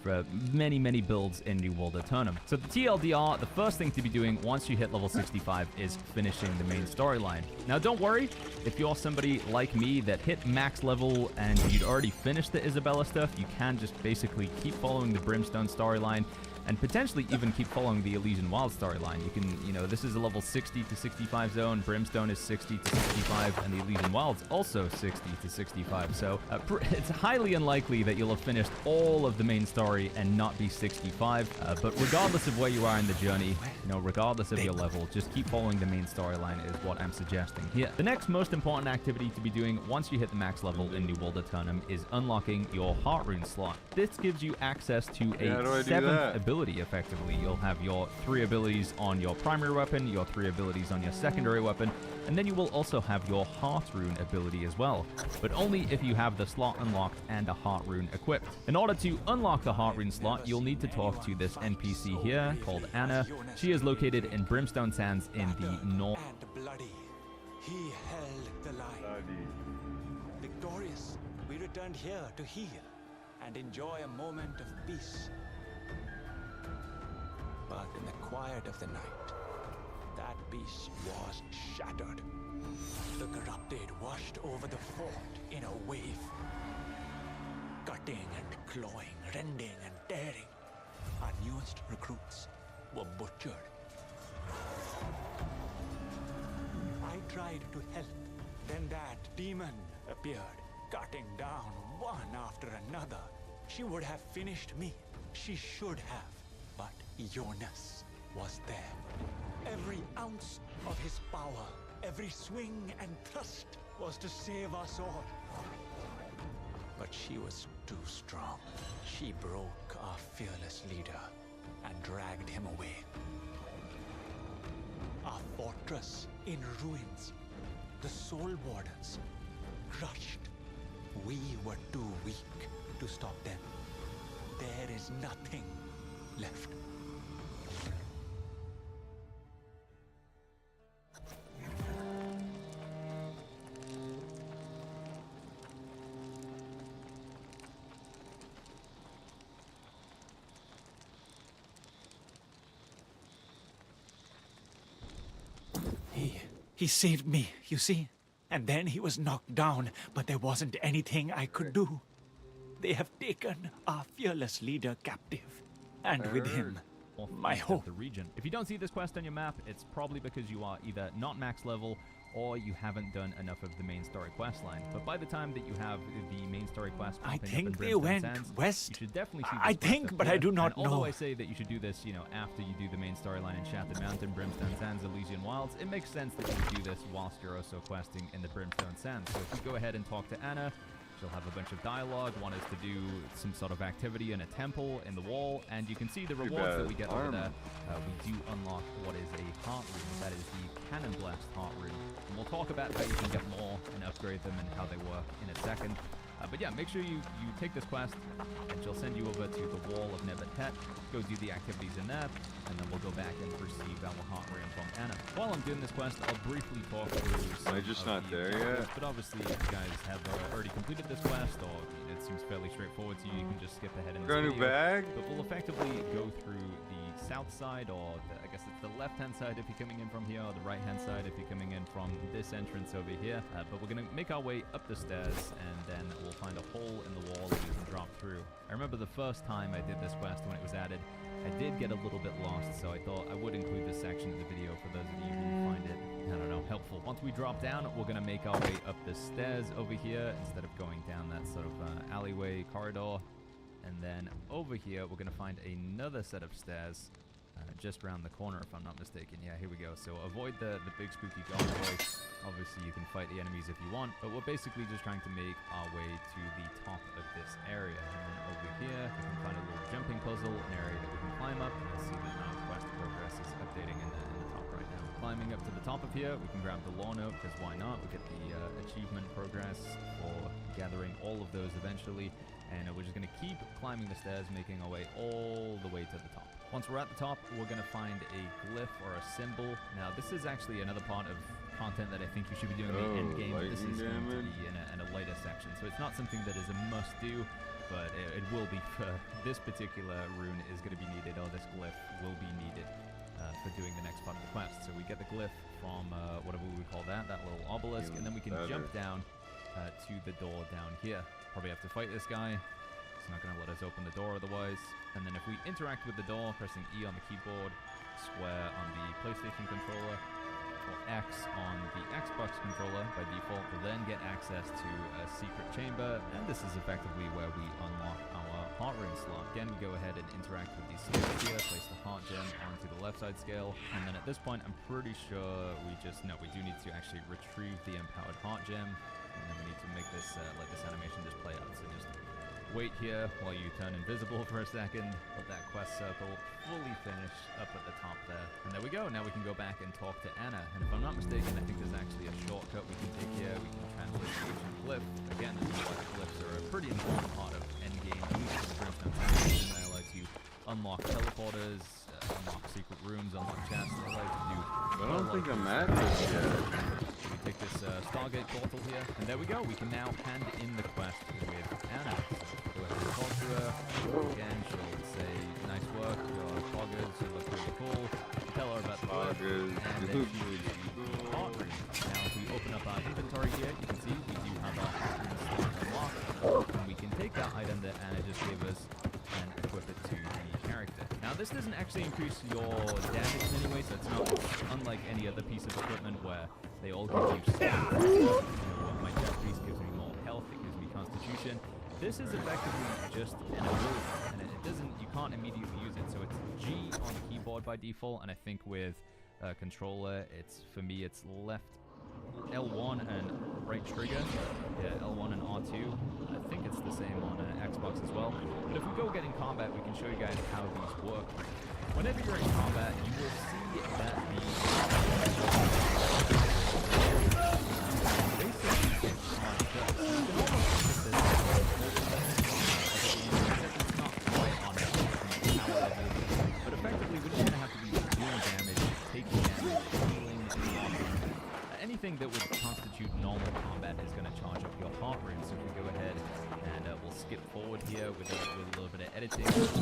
for many builds in New World Eternum. So the TLDR, the first thing to be doing once you hit level 65 is finishing the main storyline. Now don't worry, if you're somebody like me that hit max level and you'd already finished the Isabella stuff, you can just basically keep following the Brimstone storyline and potentially even keep following the Elysian Wild storyline. You can, this is a level 60 to 65 zone, Brimstone is 60 to 65, and the Elysian Wild's also 60 to 65, so it's highly unlikely that you'll have finished all of the main story and not be 65, but regardless of where you are in the journey, regardless of your level, just keep following the main storyline is what I'm suggesting here. The next most important activity to be doing once you hit the max level in New World Eternum is unlocking your Heart Rune slot. This gives you access to a 7th ability. Effectively, you'll have your 3 abilities on your primary weapon, your 3 abilities on your secondary weapon, and then you will also have your Heart Rune ability as well, but only if you have the slot unlocked and a Heart Rune equipped. In order to unlock the Heart Rune slot, you'll need to talk to this NPC here called Anna. She is located in Brimstone Sands in the north. Bloody, he held the line. Victorious, we returned here to heal and enjoy a moment of peace. But in the quiet of the night, that peace was shattered. The corrupted washed over the fort in a wave. Cutting and clawing, rending and tearing. Our newest recruits were butchered. I tried to help. Then that demon appeared, cutting down one after another. She would have finished me. She should have. But Jonas was there. Every ounce of his power, every swing and thrust was to save us all. But she was too strong. She broke our fearless leader and dragged him away. Our fortress in ruins. The Soul Wardens crushed. We were too weak to stop them. There is nothing left. He saved me, you see? And then he was knocked down, but there wasn't anything I could do. They have taken our fearless leader captive. And with him, my hope. The region. If you don't see this quest on your map, it's probably because you are either not max level or you haven't done enough of the main story quest line. But by the time that you have the main story quest I popping think up in they Brimstone went Sands, west. you should definitely see this I quest think, up but here. I do not and although know. I say that you should do this, you know, after you do the main storyline in Shattered Mountain, Brimstone Sands, Elysian Wilds, it makes sense that you would do this whilst you're also questing in the Brimstone Sands. So if you go ahead and talk to Anna, she'll have a bunch of dialogue. One is to do some sort of activity in a temple in the wall, and you can see the rewards that we get over there. We do unlock what is a heart rune. That is the Cannon Blast heart rune. And we'll talk about how you can get more and upgrade them and how they work in a second. But yeah, make sure you take this quest, and she'll send you over to the Wall of Nevertet. Go do the activities in there, and then we'll go back and receive our heart rune from Anna. While I'm doing this quest, I'll briefly talk through some Am I just of not the there objectives, yet? But obviously, if you guys have already completed this quest, or it seems fairly straightforward to you, you can just skip ahead in this Got a new video. bag? But we'll effectively go through the south side, or I guess it's the left-hand side if you're coming in from here, or the right-hand side if you're coming in from this entrance over here. But we're going to make our way up the stairs, and then we'll find a hole in the wall that we can drop through. I remember the first time I did this quest when it was added, I did get a little bit lost, so I thought I would include this section of the video for those of you who find it, I don't know, helpful. Once we drop down, we're going to make our way up the stairs over here instead of going down that sort of alleyway corridor. And then over here, we're going to find another set of stairs just around the corner, if I'm not mistaken. Yeah, here we go. So avoid the big spooky guard voice. Obviously, you can fight the enemies if you want, but we're basically just trying to make our way to the top of this area. And then over here, we can find a little jumping puzzle, an area that we can climb up. You'll see that our quest progress is updating in the top right now. Climbing up to the top of here, we can grab the law note, because why not? We get the achievement progress for gathering all of those eventually. And we're just going to keep climbing the stairs, making our way all the way to the top. Once we're at the top, we're going to find a glyph or a symbol. Now, this is actually another part of content that I think you should be doing in the end game. This is going to be in a later section, so it's not something that is a must-do, but it will be for this particular rune is going to be needed, or this glyph will be needed for doing the next part of the quest. So we get the glyph from whatever we would call that little obelisk, and then we can jump down to the door down here. Probably have to fight this guy. It's not going to let us open the door otherwise. And then if we interact with the door, pressing E on the keyboard, square on the PlayStation controller, or X on the Xbox controller by default, we'll then get access to a secret chamber. And this is effectively where we unlock our heart rune slot. Again, we go ahead and interact with these scales here, place the heart gem onto the left side scale. And then at this point, I'm pretty sure we do need to actually retrieve the empowered heart gem. And then we need to make this, let this animation just play out. So just wait here while you turn invisible for a second. Let that quest circle fully finish up at the top there. And there we go. Now we can go back and talk to Anna. And if I'm not mistaken, I think there's actually a shortcut we can take here. We can translate the ancient glyph. Again, this is why the glyphs are a pretty important part of endgame. They allow you unlock teleporters, unlock secret rooms, unlock chests. They allow you to do. I don't think I'm at this yet. We take this Stargate portal here, and there we go. We can now hand in the quest with Anna. So go ahead and talk to her. Again, she'll say, "Nice work, your foggers. You look really cool." Tell her about the foggers, and then she will use the heart rune. Now, if we open up our inventory here, you can see we do have our heart rune slot unlocked, and we can take that item that Anna just gave us and equip it to the character. Now, this doesn't actually increase your damage in any way, so it's not unlike any other piece of equipment where they all give you strength. You know, my chest piece gives me more health, it gives me constitution. this is effectively just an ability, and it doesn't, you can't immediately use it. So it's G on the keyboard by default, and I think with controller, for me, it's left L1 and right trigger. Yeah, L1 and R2. I think it's the same on Xbox as well. But if we go get in combat, we can show you guys how these work. Whenever you're in combat, you will see that but effectively, we're just going to have to be doing damage, taking damage, healing, anything that would constitute normal combat is going to charge up your heart rate. So if we go ahead and we'll skip forward here with a little bit of editing. This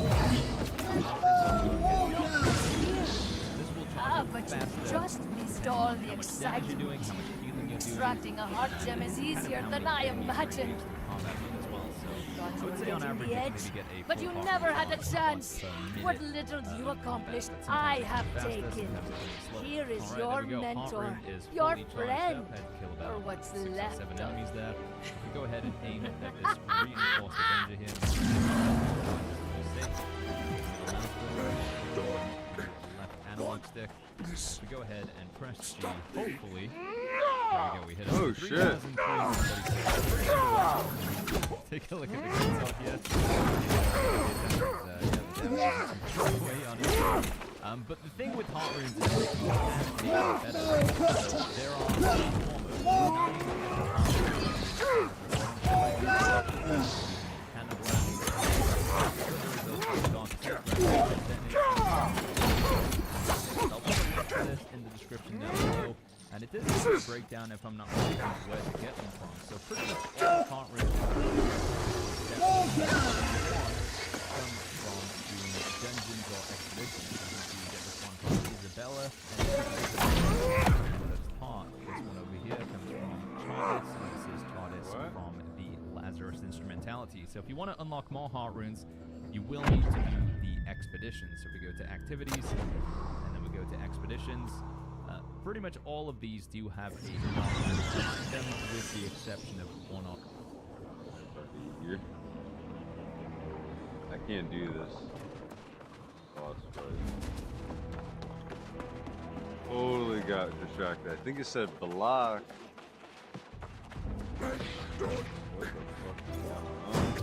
will charge up but faster. you just missed all the excitement. How much healing you're doing. Extracting a heart gem is easier than I imagined. Combat as well, so Thought I you would were say on getting average the you edge, maybe get a but full you heart never rate had a once chance. per minute. What little you accomplished, Sometimes I it's have faster, taken. sometimes it's slower. Here is Alright, your there we go. Heart mentor, rate is your fully charged friend, up. I had to kill about or what's 6 or left 7 of. enemies there. We go ahead and aim at this reinforced Avenger here. Left analog stick. We go ahead and press G. Hopefully, there we go. We hit it. Oh, shit. Take a look at the guns out here. But the thing with heart runes is that you can make it better. So there are in the description down below. And it does give a breakdown, if I'm not mistaken, where to get them from. So pretty much all heart runes come from doing dungeons or expeditions. So you get this one from Isabella, and this part, this one over here comes from Chardis, and this is Chardis from the Lazarus Instrumentality. So if you want to unlock more heart runes, you will need to do the expeditions. So if we go to activities, and then we go to expeditions, pretty much all of these do have a heart rune behind them, with the exception of one or Here. I can't do this. Boss fight. Totally got distracted. I think it said block. What the fuck is going on?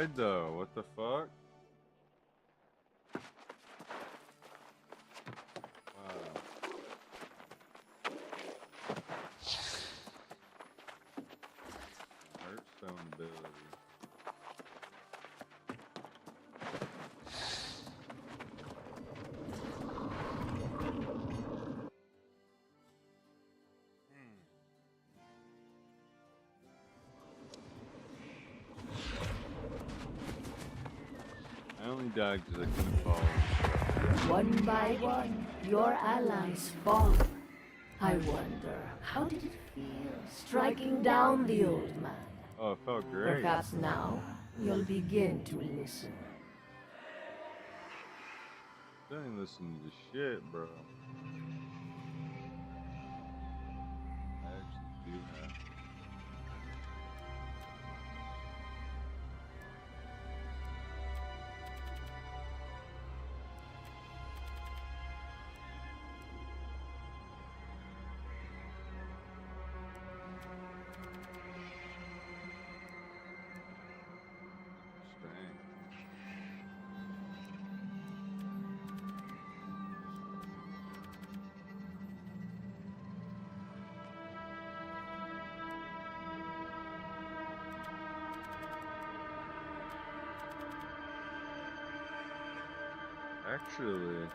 died though. What the fuck? Wow. Hearthstone ability. I only died because I couldn't fall. One by one, your allies fall. I wonder, how did it feel striking down the old man? Oh, it felt great. Perhaps now you'll begin to listen. I ain't listening to shit, bro. I actually do have. Strength. Actually,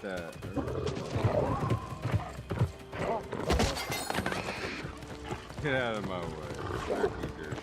that. Get out of my way, turkey dirt.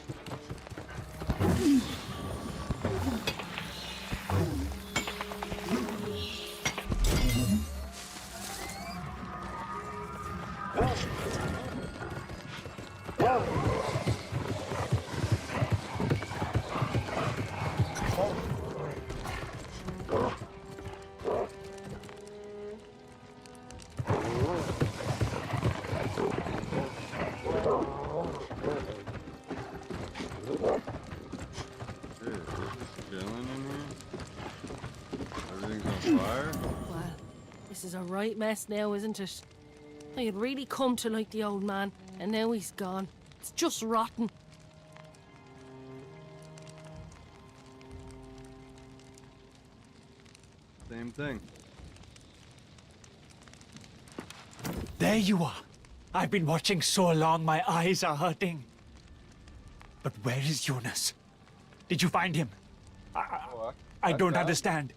This is a right mess now, isn't it? I had really come to like the old man, and now he's gone. It's just rotten. Same thing. There you are. I've been watching so long, my eyes are hurting. But where is Jonas? Did you find him? I don't understand.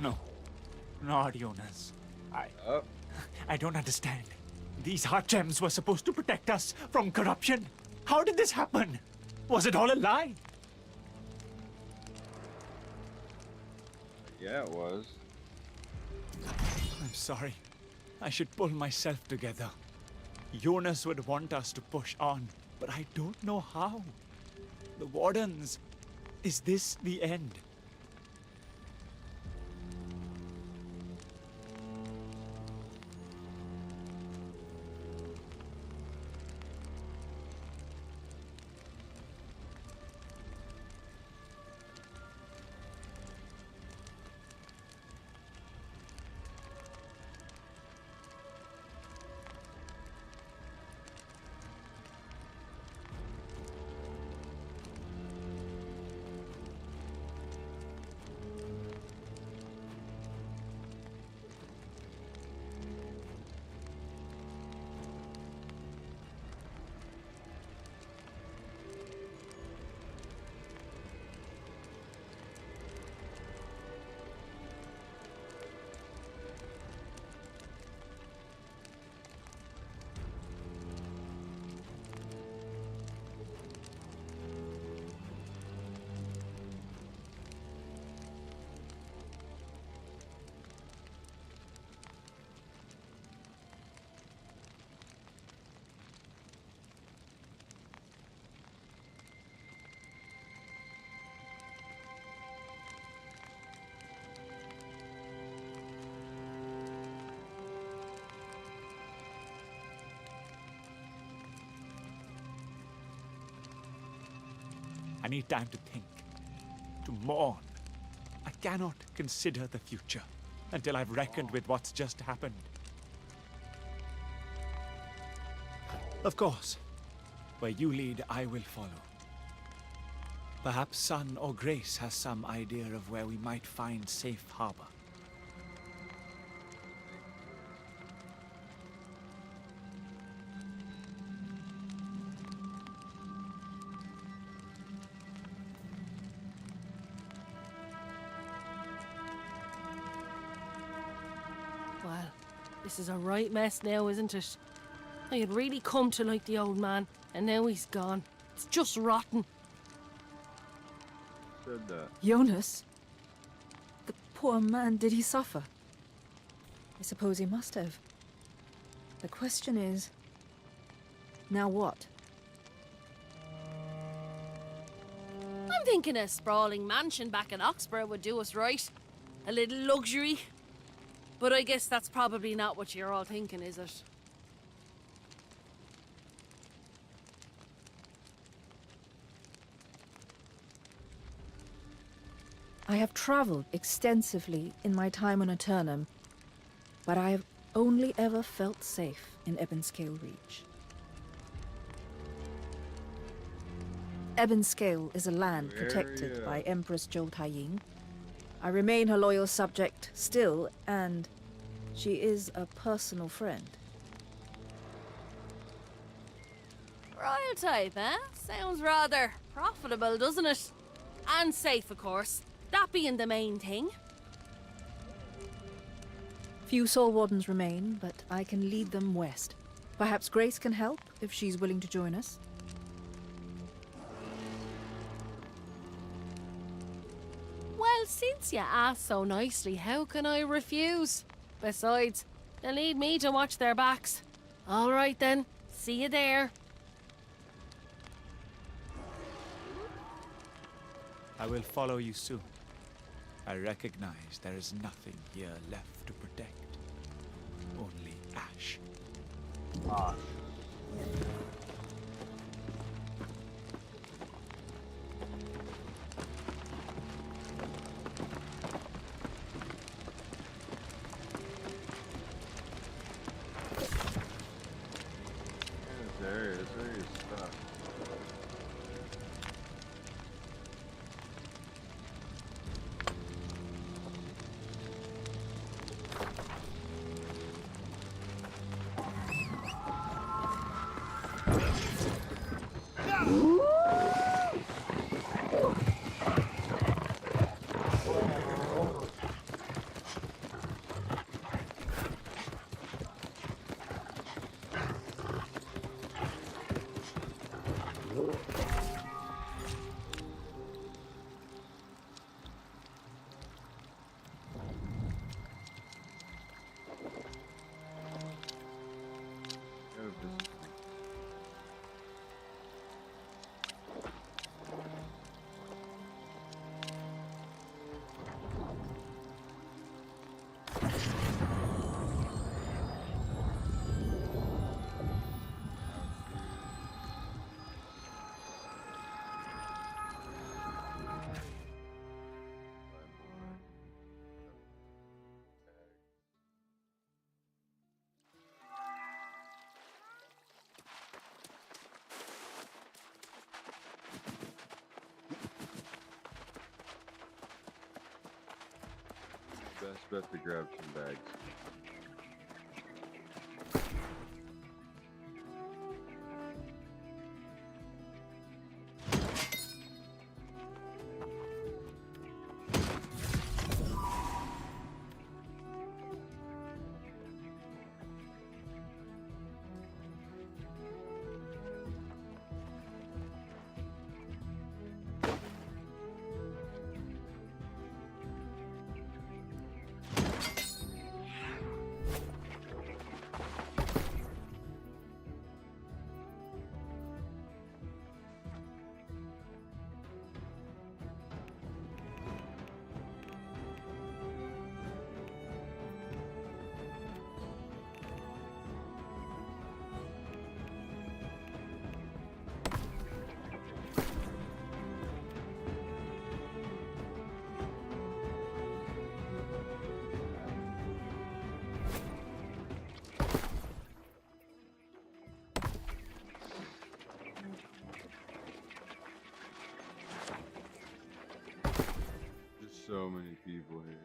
No, not Jonas. I don't understand. These heart gems were supposed to protect us from corruption. How did this happen? Was it all a lie? Yeah, it was. I'm sorry. I should pull myself together. Jonas would want us to push on, but I don't know how. The Wardens. Is this the end? I need time to think, to mourn. I cannot consider the future until I've reckoned with what's just happened. Of course, where you lead, I will follow. Perhaps Sun or Grace has some idea of where we might find safe harbor. Well, this is a right mess now, isn't it? I had really come to like the old man, and now he's gone. It's just rotten. Said that. Jonas? The poor man, did he suffer? I suppose he must have. The question is, now what? I'm thinking a sprawling mansion back in Oxford would do us right. A little luxury. But I guess that's probably not what you're all thinking, is it? I have traveled extensively in my time on Eternum, but I have only ever felt safe in Ebonscale Reach. Ebonscale is a land protected by Empress Zhou Taiying. I remain her loyal subject still, and she is a personal friend. Royal type, eh? Sounds rather profitable, doesn't it? And safe, of course. That being the main thing. Few soul wardens remain, but I can lead them west. Perhaps Grace can help if she's willing to join us. Well, since you asked so nicely, how can I refuse? Besides, they'll need me to watch their backs. All right then, see you there. I will follow you soon. I recognize there is nothing here left to protect. Only ash. This area is stuck. Best bet to grab some bags. so many people here.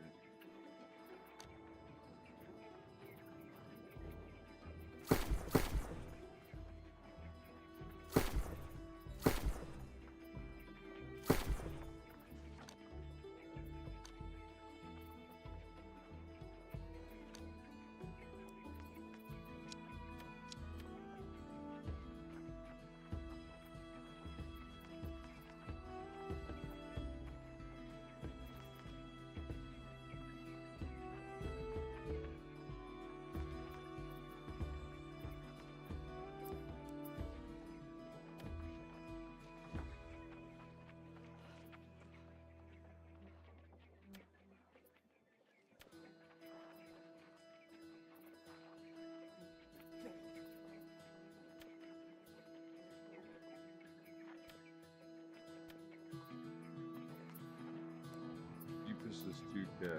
This is 2K.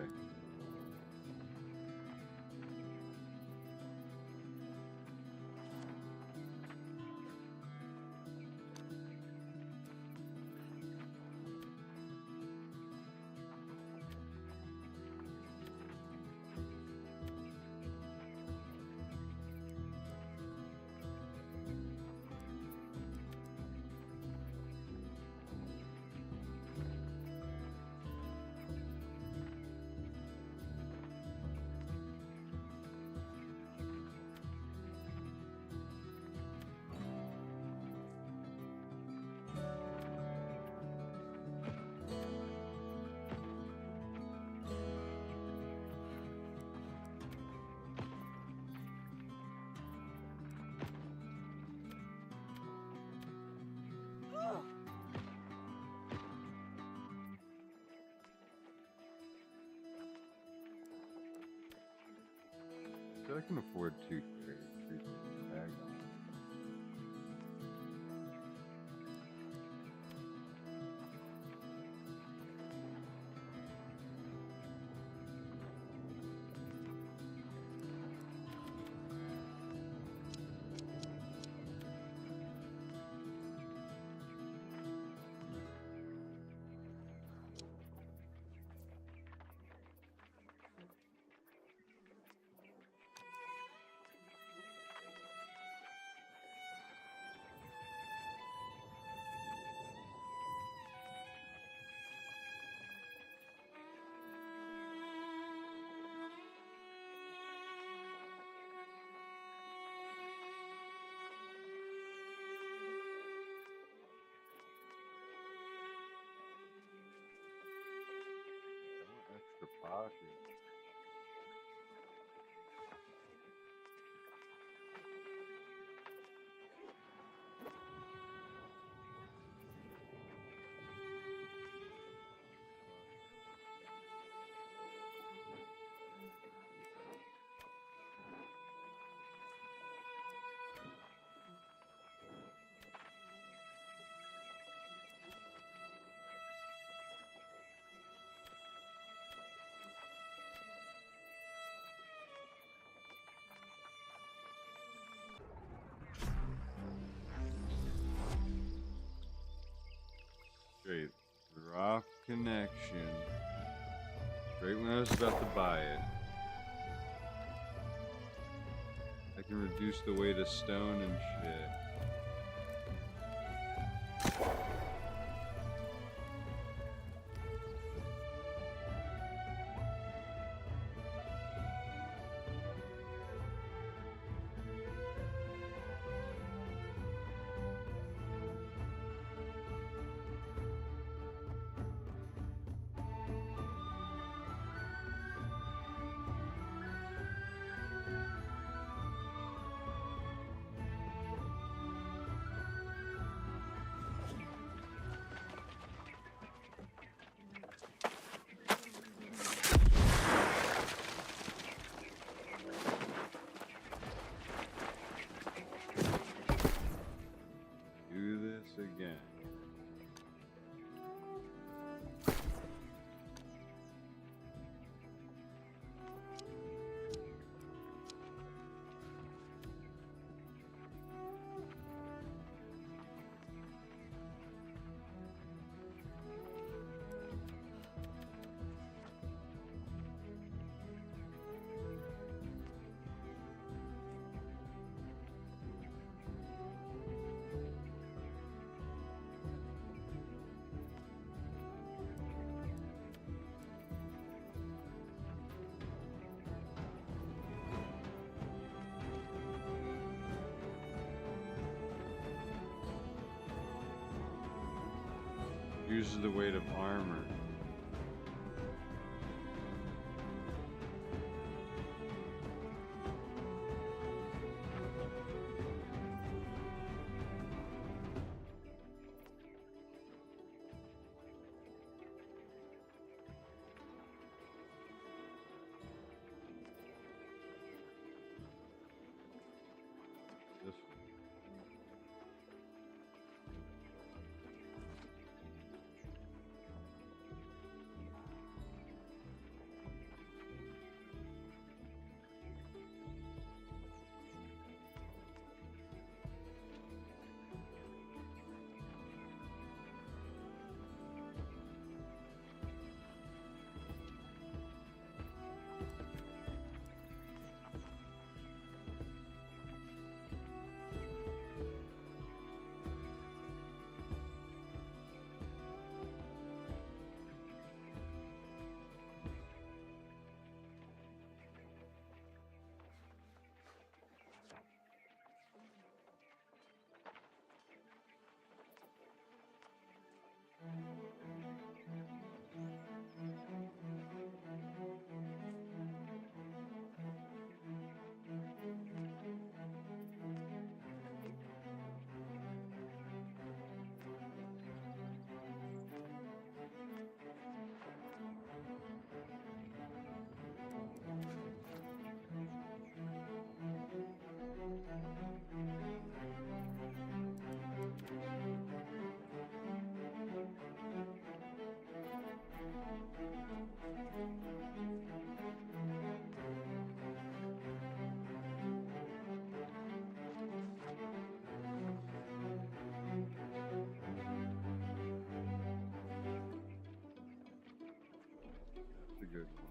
I can afford 2K. Extra pocket. Straight drop connection. Right when I was about to buy it. I can reduce the weight of stone and shit. Uses the weight of armor. This one. That's a good one.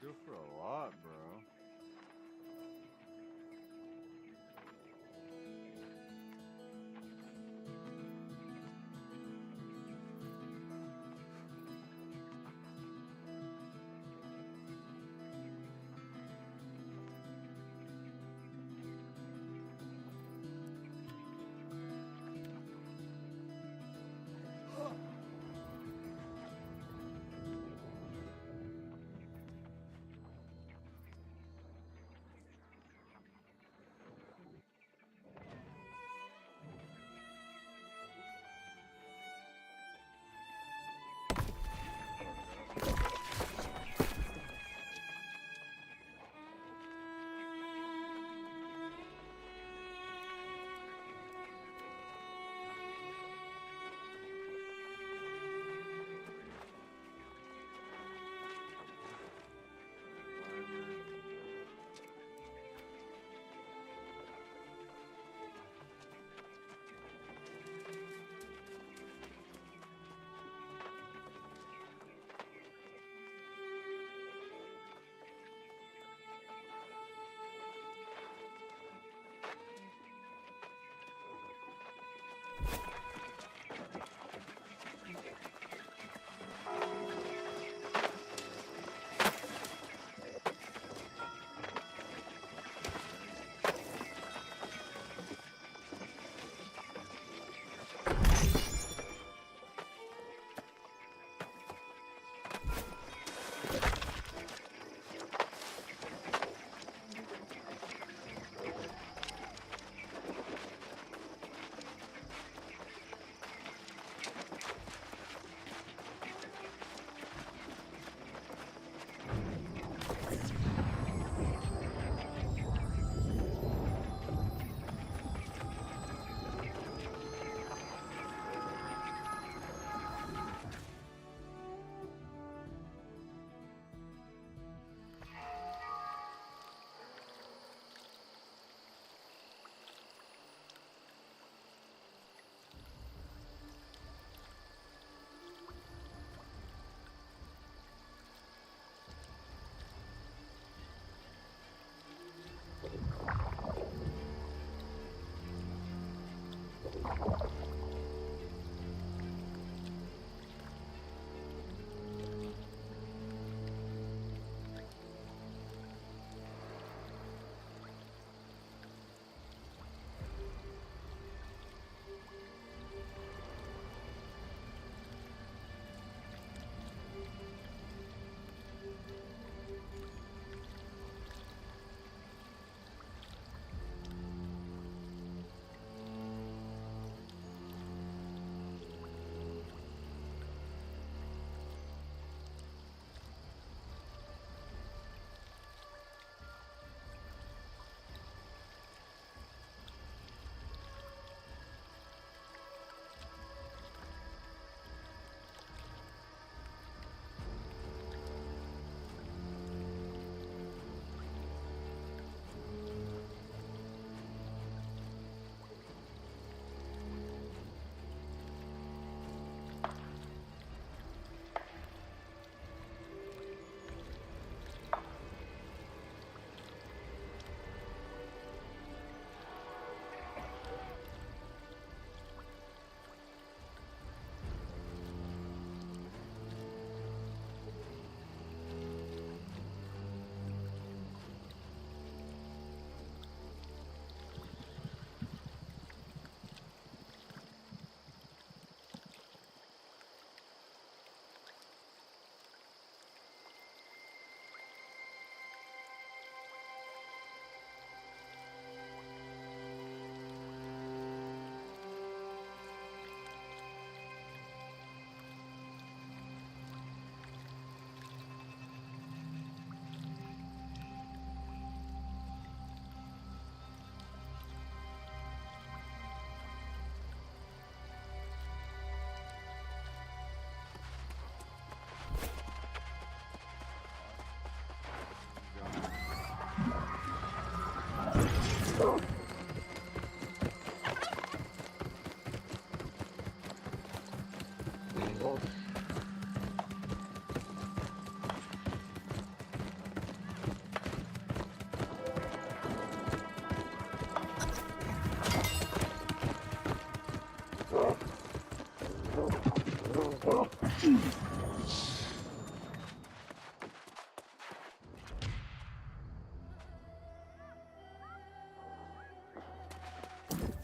Go for a lot, bro.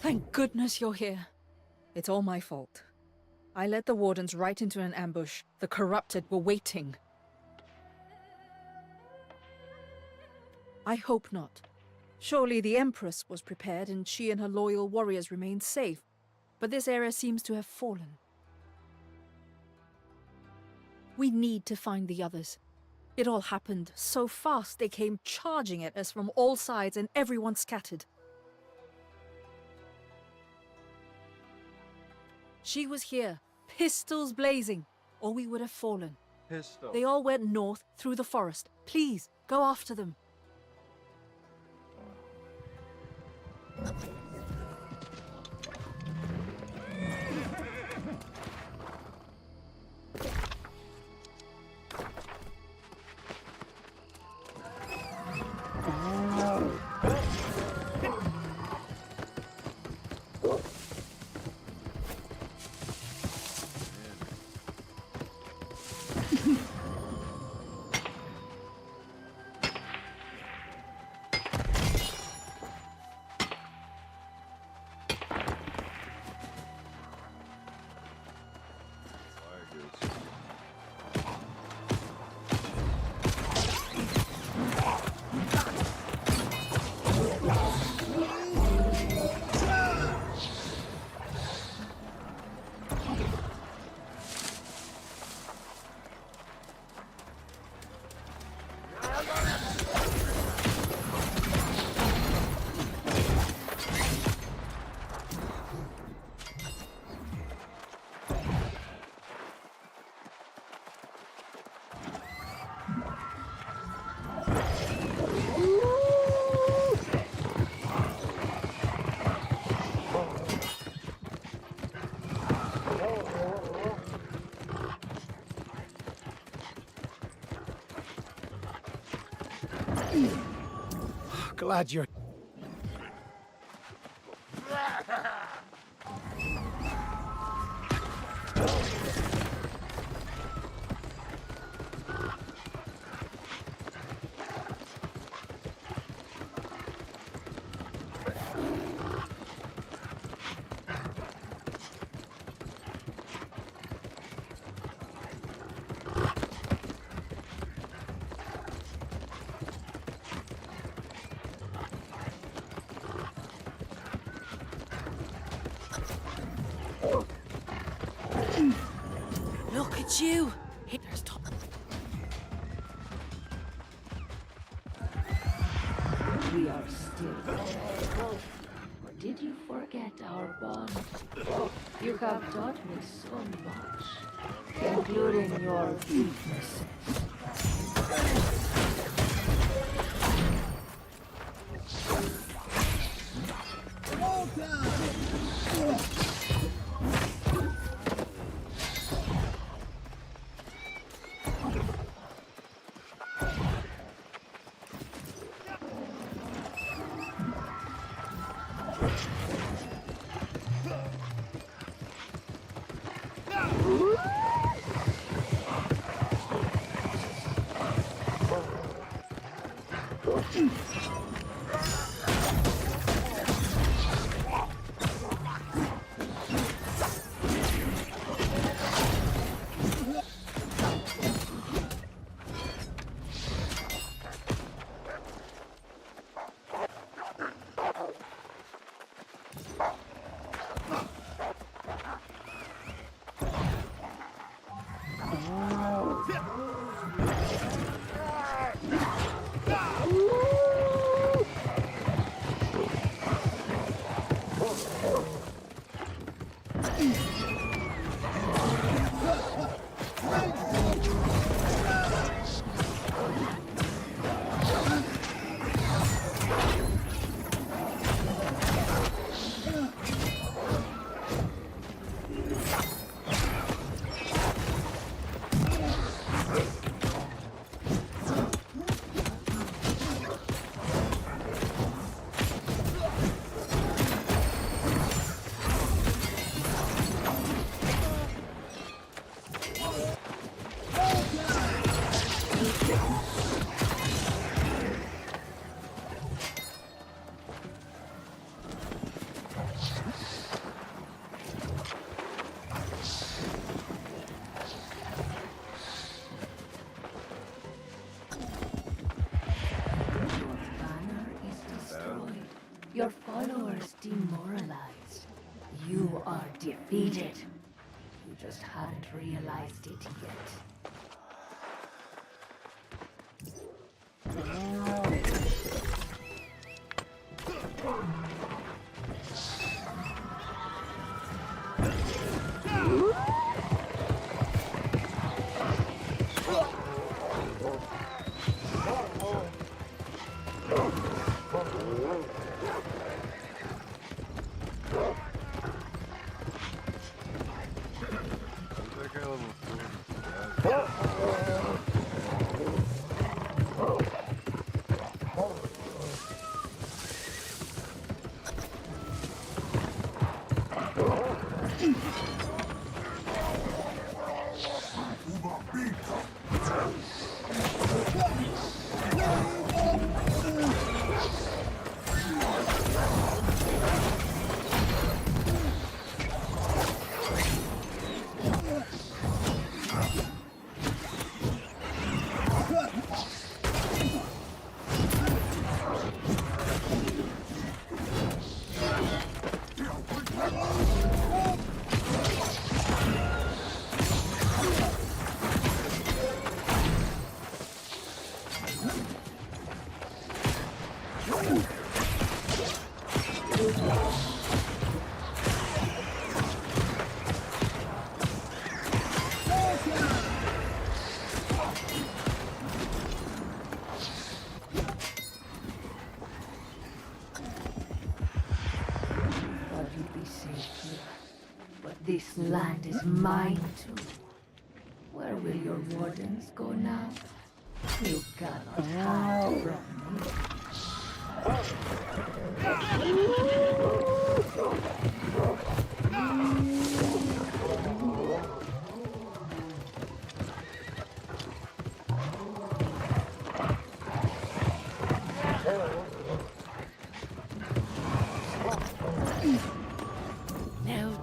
Thank goodness you're here. It's all my fault. I led the Wardens right into an ambush. The corrupted were waiting. I hope not. Surely the Empress was prepared and she and her loyal warriors remained safe. But this area seems to have fallen. We need to find the others. It all happened so fast they came charging at us from all sides and everyone scattered. She was here, pistols blazing, or we would have fallen. Pistol. They all went north through the forest. Please, go after them. Glad you're... Look at you! There's Tom. We are still together. Or did you forget our bond? You have taught me so much, including your weaknesses. was demoralized. You are defeated. You just haven't realized it yet. This land is mine too. Where will your wardens go now? You cannot hide from me.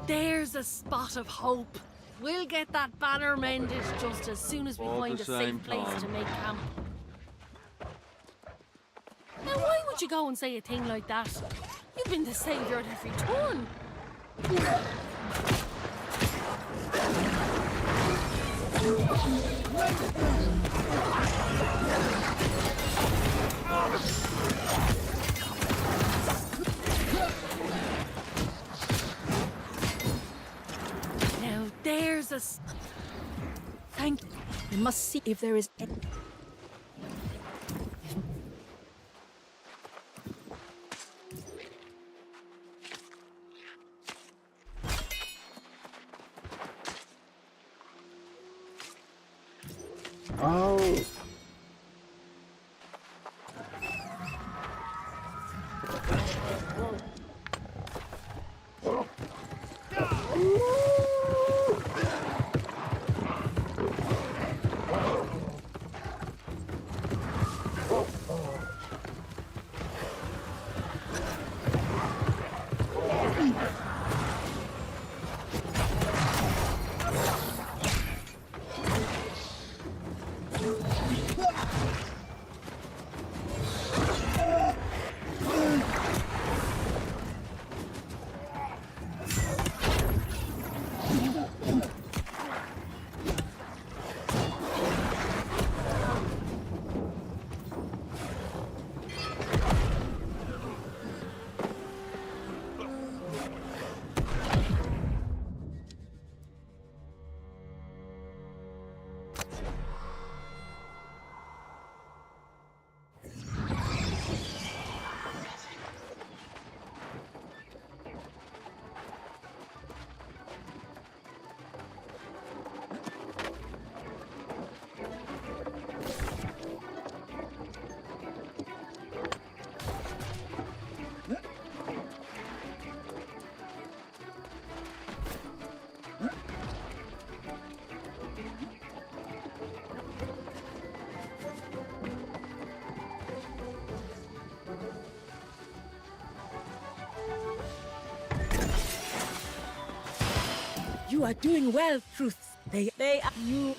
There's a spot of hope. We'll get that banner mended just as soon as we find a safe place to make camp. Now, why would you go and say a thing like that? You've been the saviour at every turn. There's a... Thank you. We must see if there is... Oh! You are doing well, Truth. They are you.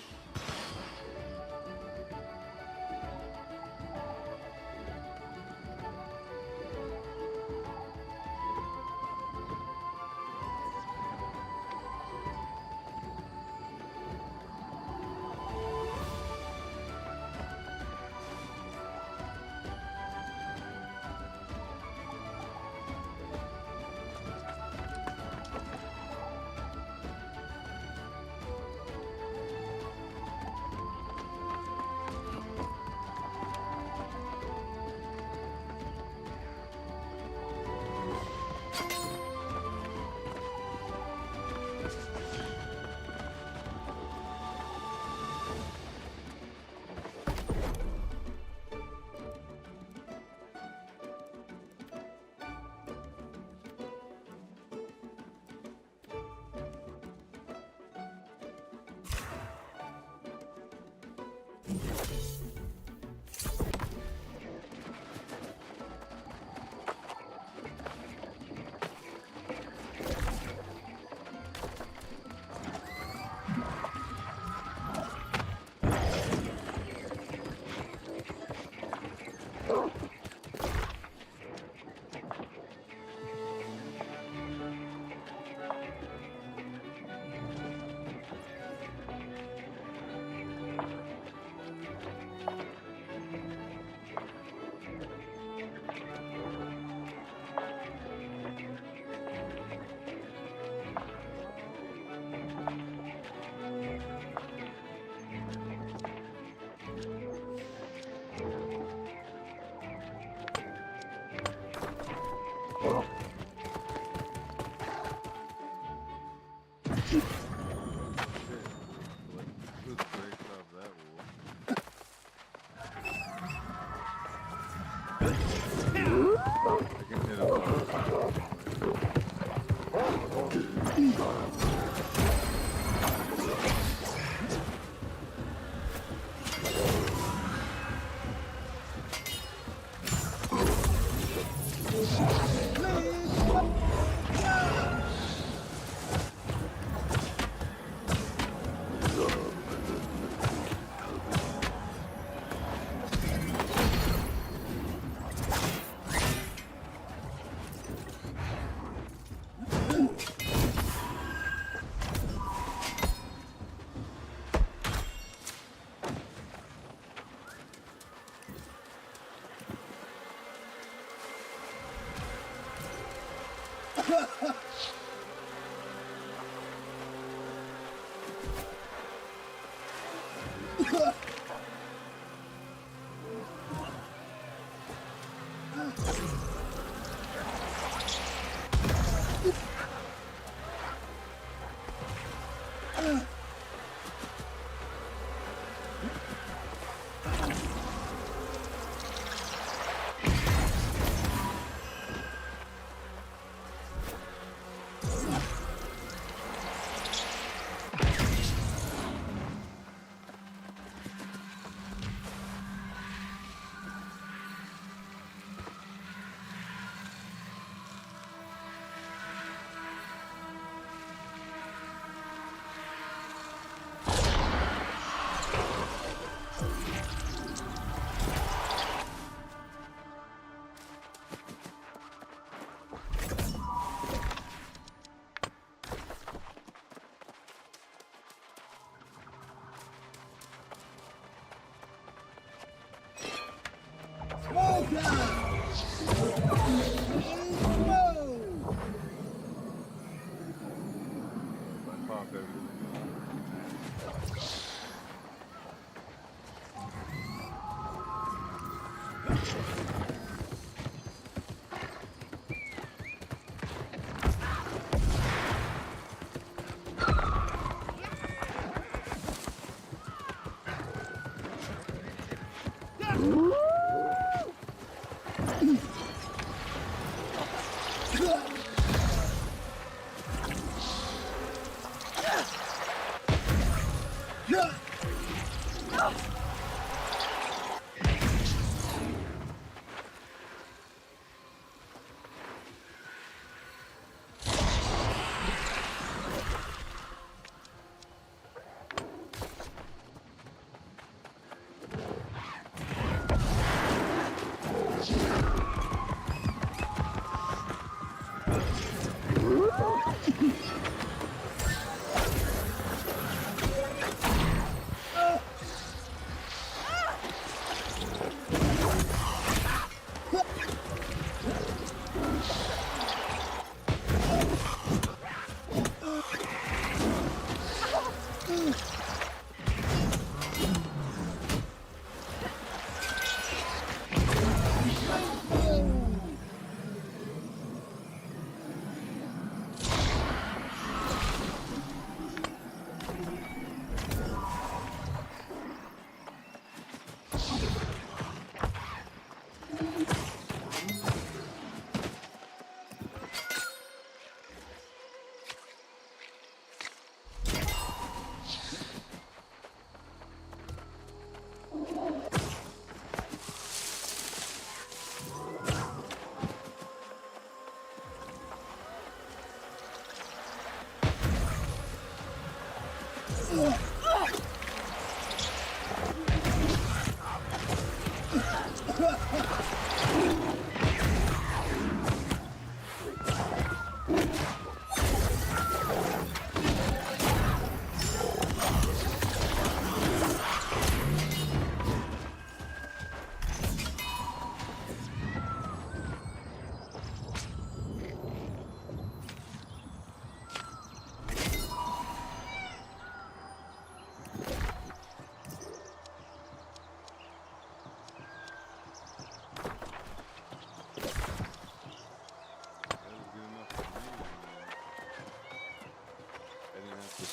can hit him all.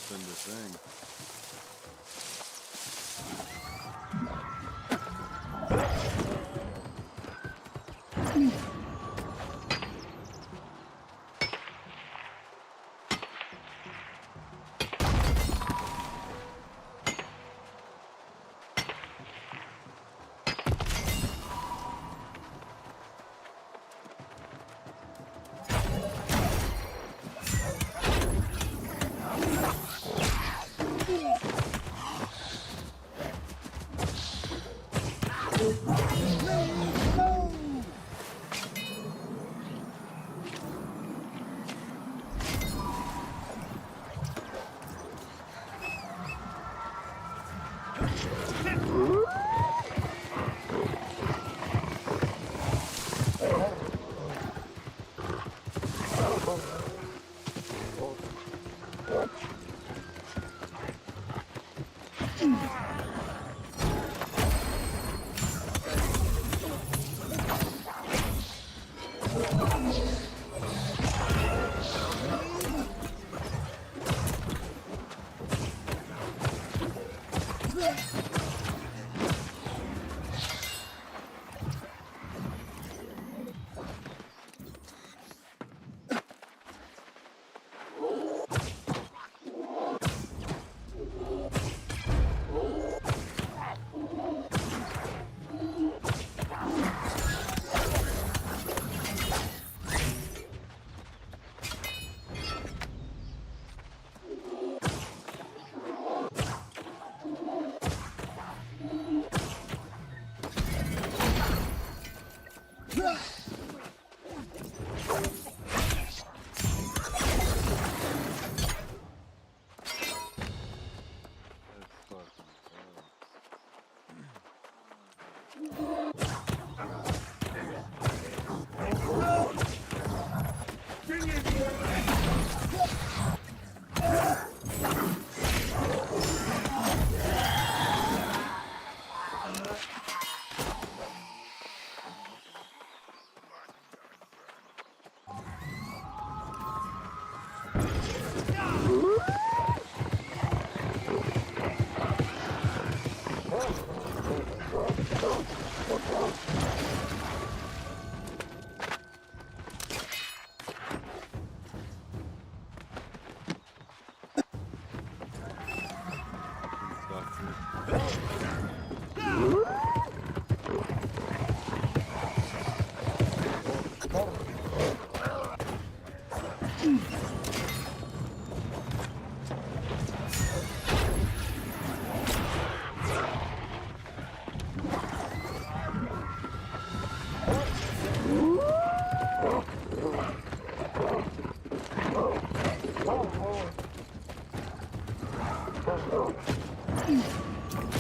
Spend the thing.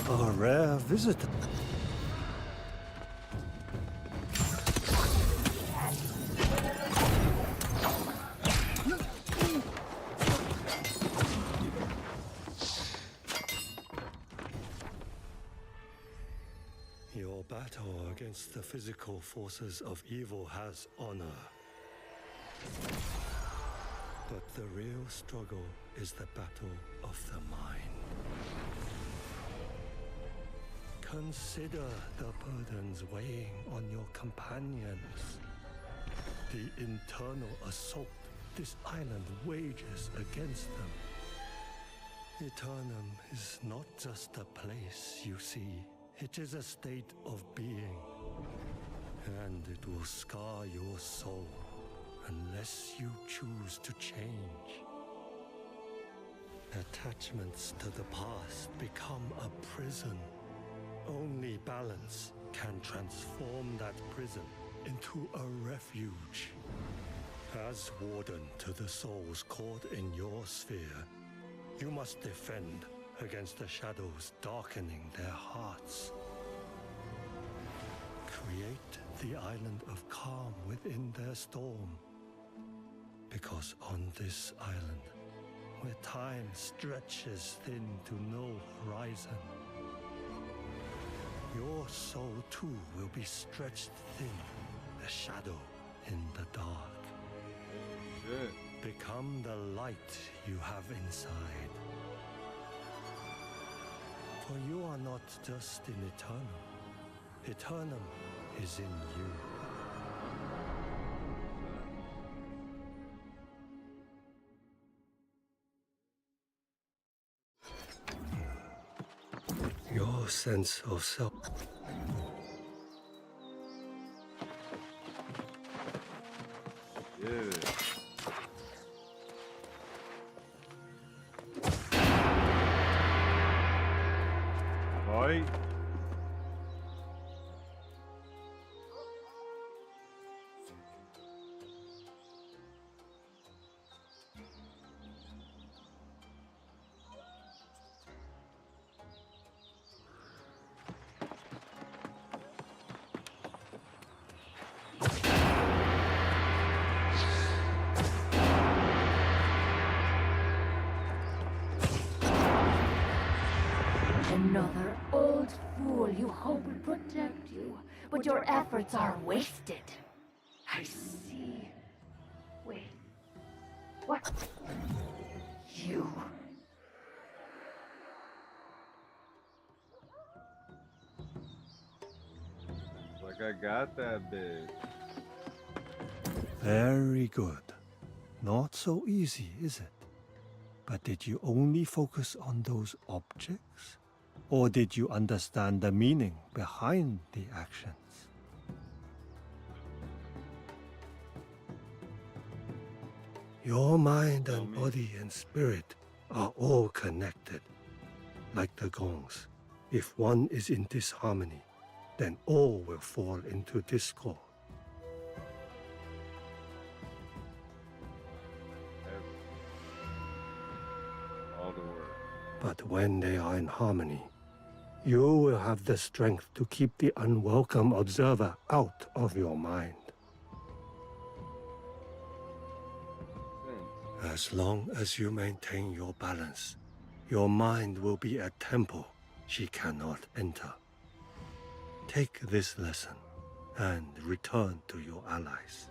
A rare visitor. Your battle against the physical forces of evil has honor. But the real struggle is the battle of the mind. Consider the burdens weighing on your companions. The internal assault this island wages against them. Eternum is not just a place you see. It is a state of being. And it will scar your soul unless you choose to change. Attachments to the past become a prison. Only balance can transform that prison into a refuge. As warden to the souls caught in your sphere, you must defend against the shadows darkening their hearts. Create the island of calm within their storm. Because on this island, where time stretches thin to no horizon, your soul too will be stretched thin, a shadow in the dark. Shit. Become the light you have inside. For you are not just in Eternum. Eternum is in you. Your sense of self. Yeah. Right. Another old fool you hope will protect you, but your efforts are wasted. I see. Wait. What? You. Like I got that bit. Very good. Not so easy, is it? But did you only focus on those objects? Or did you understand the meaning behind the actions? Your mind and body and spirit are all connected. Like the gongs. If one is in disharmony, then all will fall into discord. All the work. But when they are in harmony, you will have the strength to keep the unwelcome observer out of your mind. As long as you maintain your balance, your mind will be a temple she cannot enter. Take this lesson and return to your allies.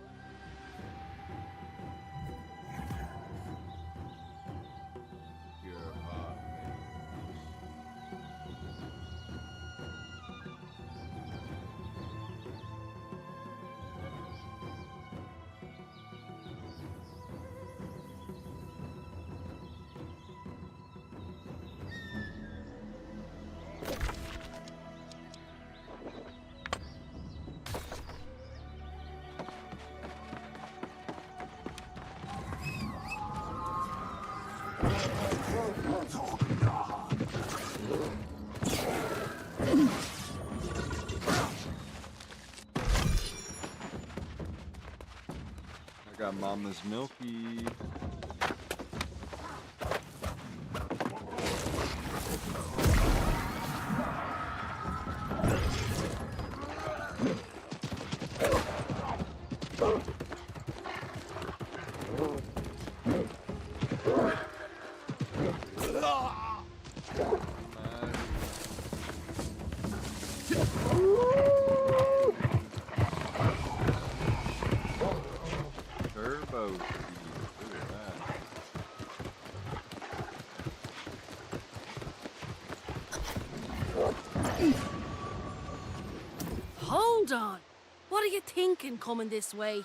I got Mama's Milky. Turbo speed. Look at that. Hold on. What are you thinking coming this way?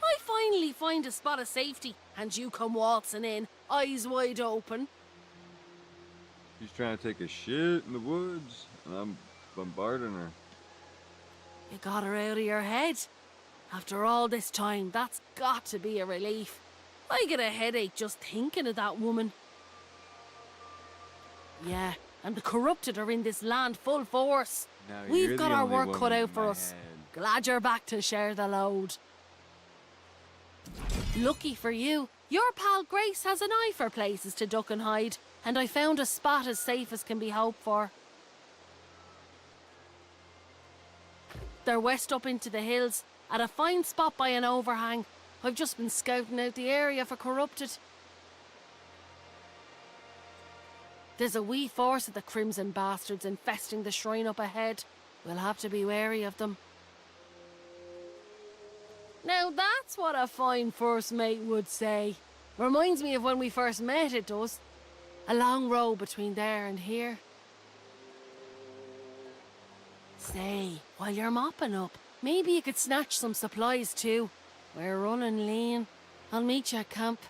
I finally find a spot of safety, and you come waltzing in, eyes wide open. She's trying to take a shit in the woods, and I'm bombarding her. You got her out of your head. After all this time, that's got to be a relief. I get a headache just thinking of that woman. Yeah, and the corrupted are in this land full force. Now We've you're got the our only work woman cut in out for my us. head. Glad you're back to share the load. Lucky for you, your pal Grace has an eye for places to duck and hide, and I found a spot as safe as can be hoped for. They're west up into the hills, at a fine spot by an overhang. I've just been scouting out the area for corrupted. There's a wee force of the Crimson Bastards infesting the shrine up ahead. We'll have to be wary of them. Now that's what a fine first mate would say. Reminds me of when we first met, it does. A long row between there and here. Say, while you're mopping up, maybe you could snatch some supplies too. We're running lean. I'll meet you at camp.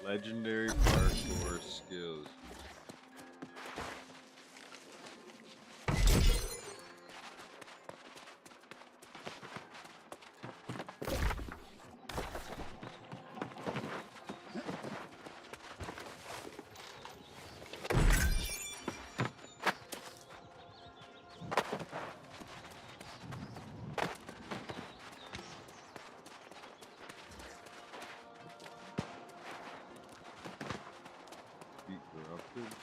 Legendary parkour skills. Feet corrupted.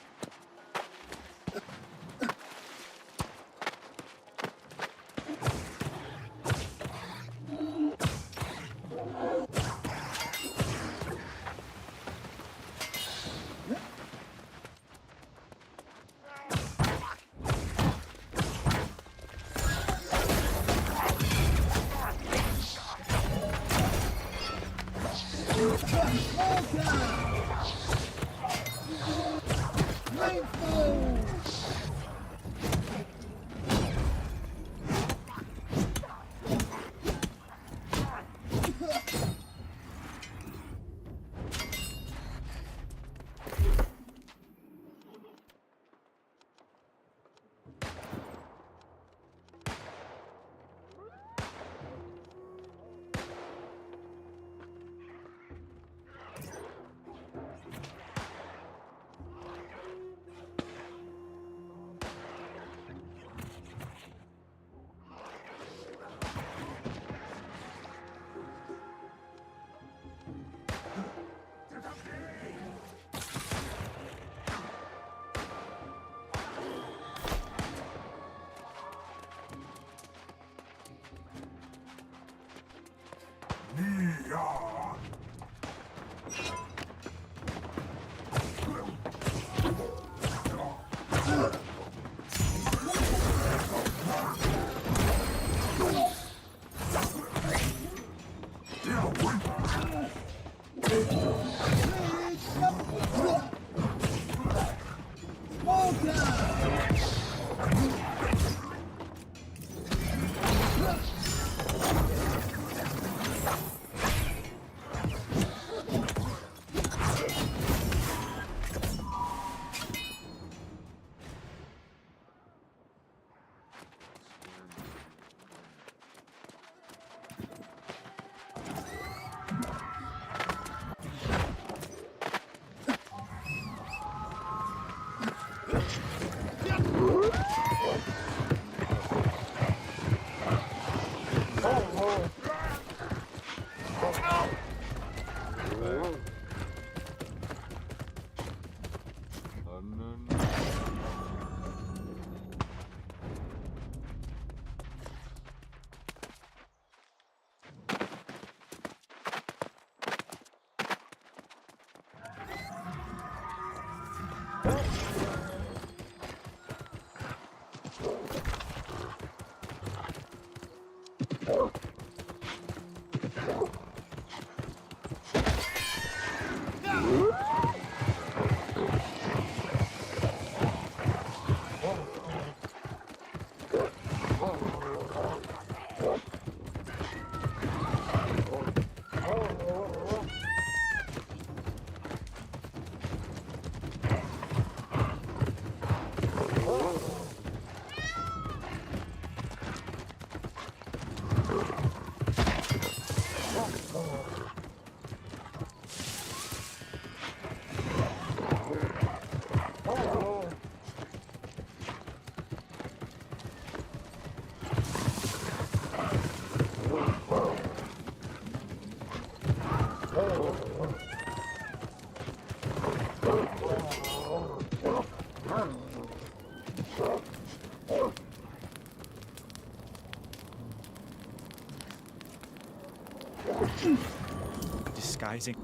Disguising.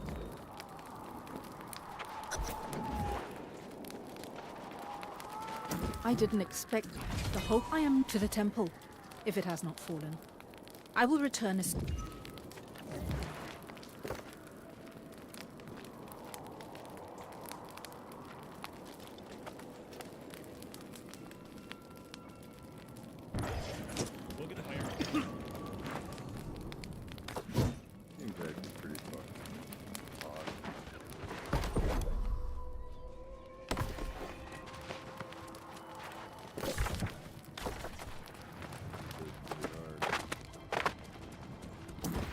I didn't expect the hope I am to the temple, if it has not fallen. I will return as... Seems actually pretty fucking odd.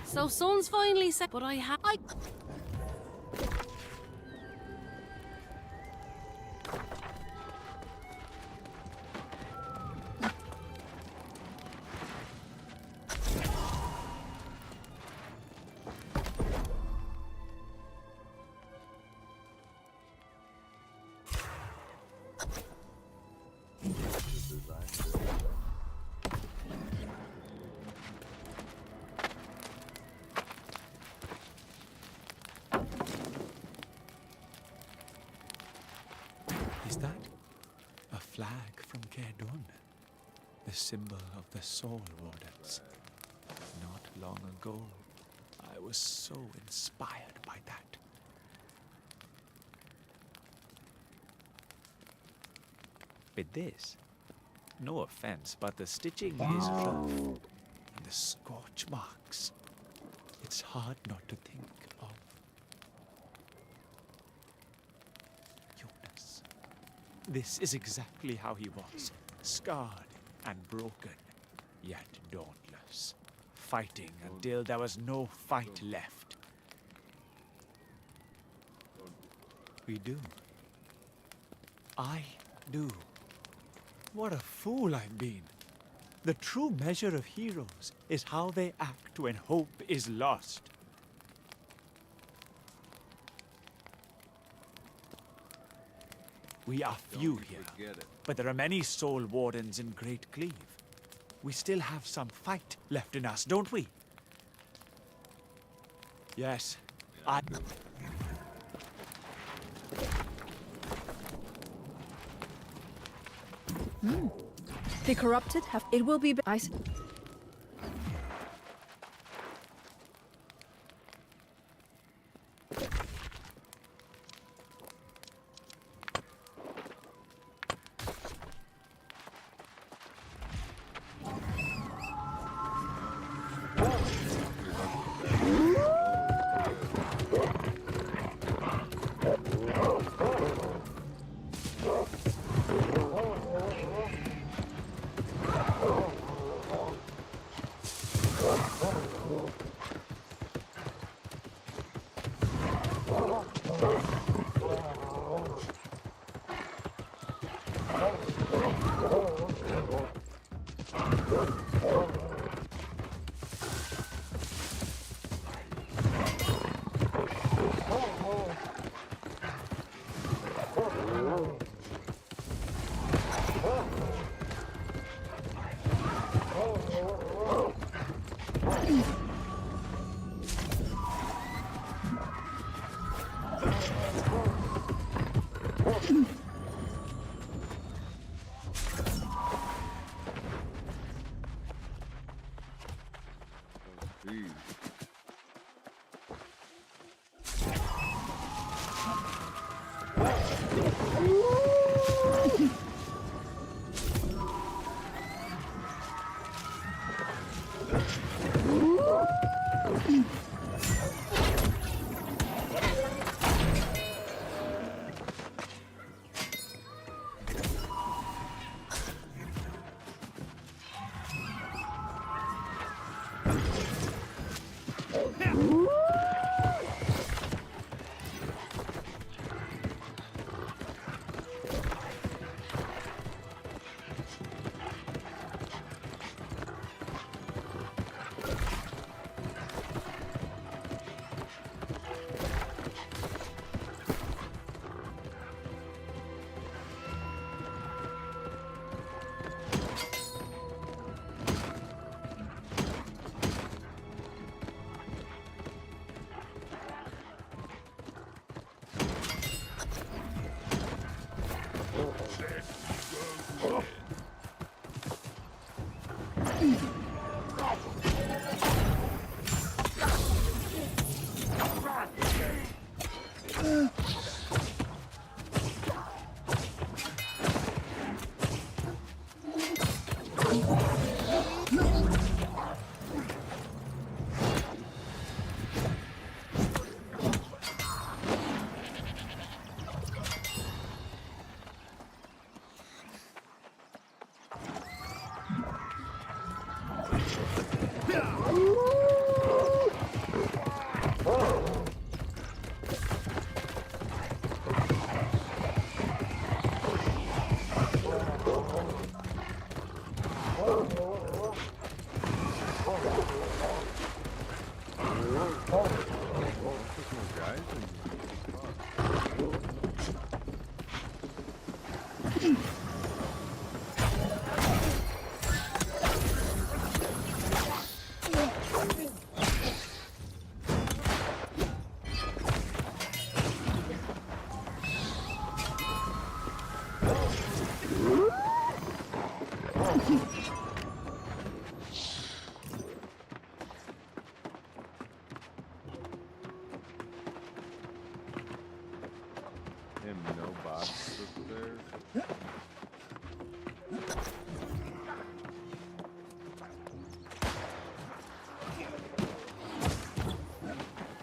So sun's finally set, but I Is that a flag from Kerdun? The symbol of the Soul Wardens. Not long ago, I was so inspired by that. With this, no offense, but the stitching is rough. And the scorch marks. It's hard not to think of Jonas. This is exactly how he was. Scarred and broken, yet dauntless. Fighting until there was no fight left. We do. I do. What a fool I've been. The true measure of heroes is how they act when hope is lost. We are few here, but there are many Soul Wardens in Great Cleave. We still have some fight left in us, don't we? Yes, I... The corrupted have... It will be... I...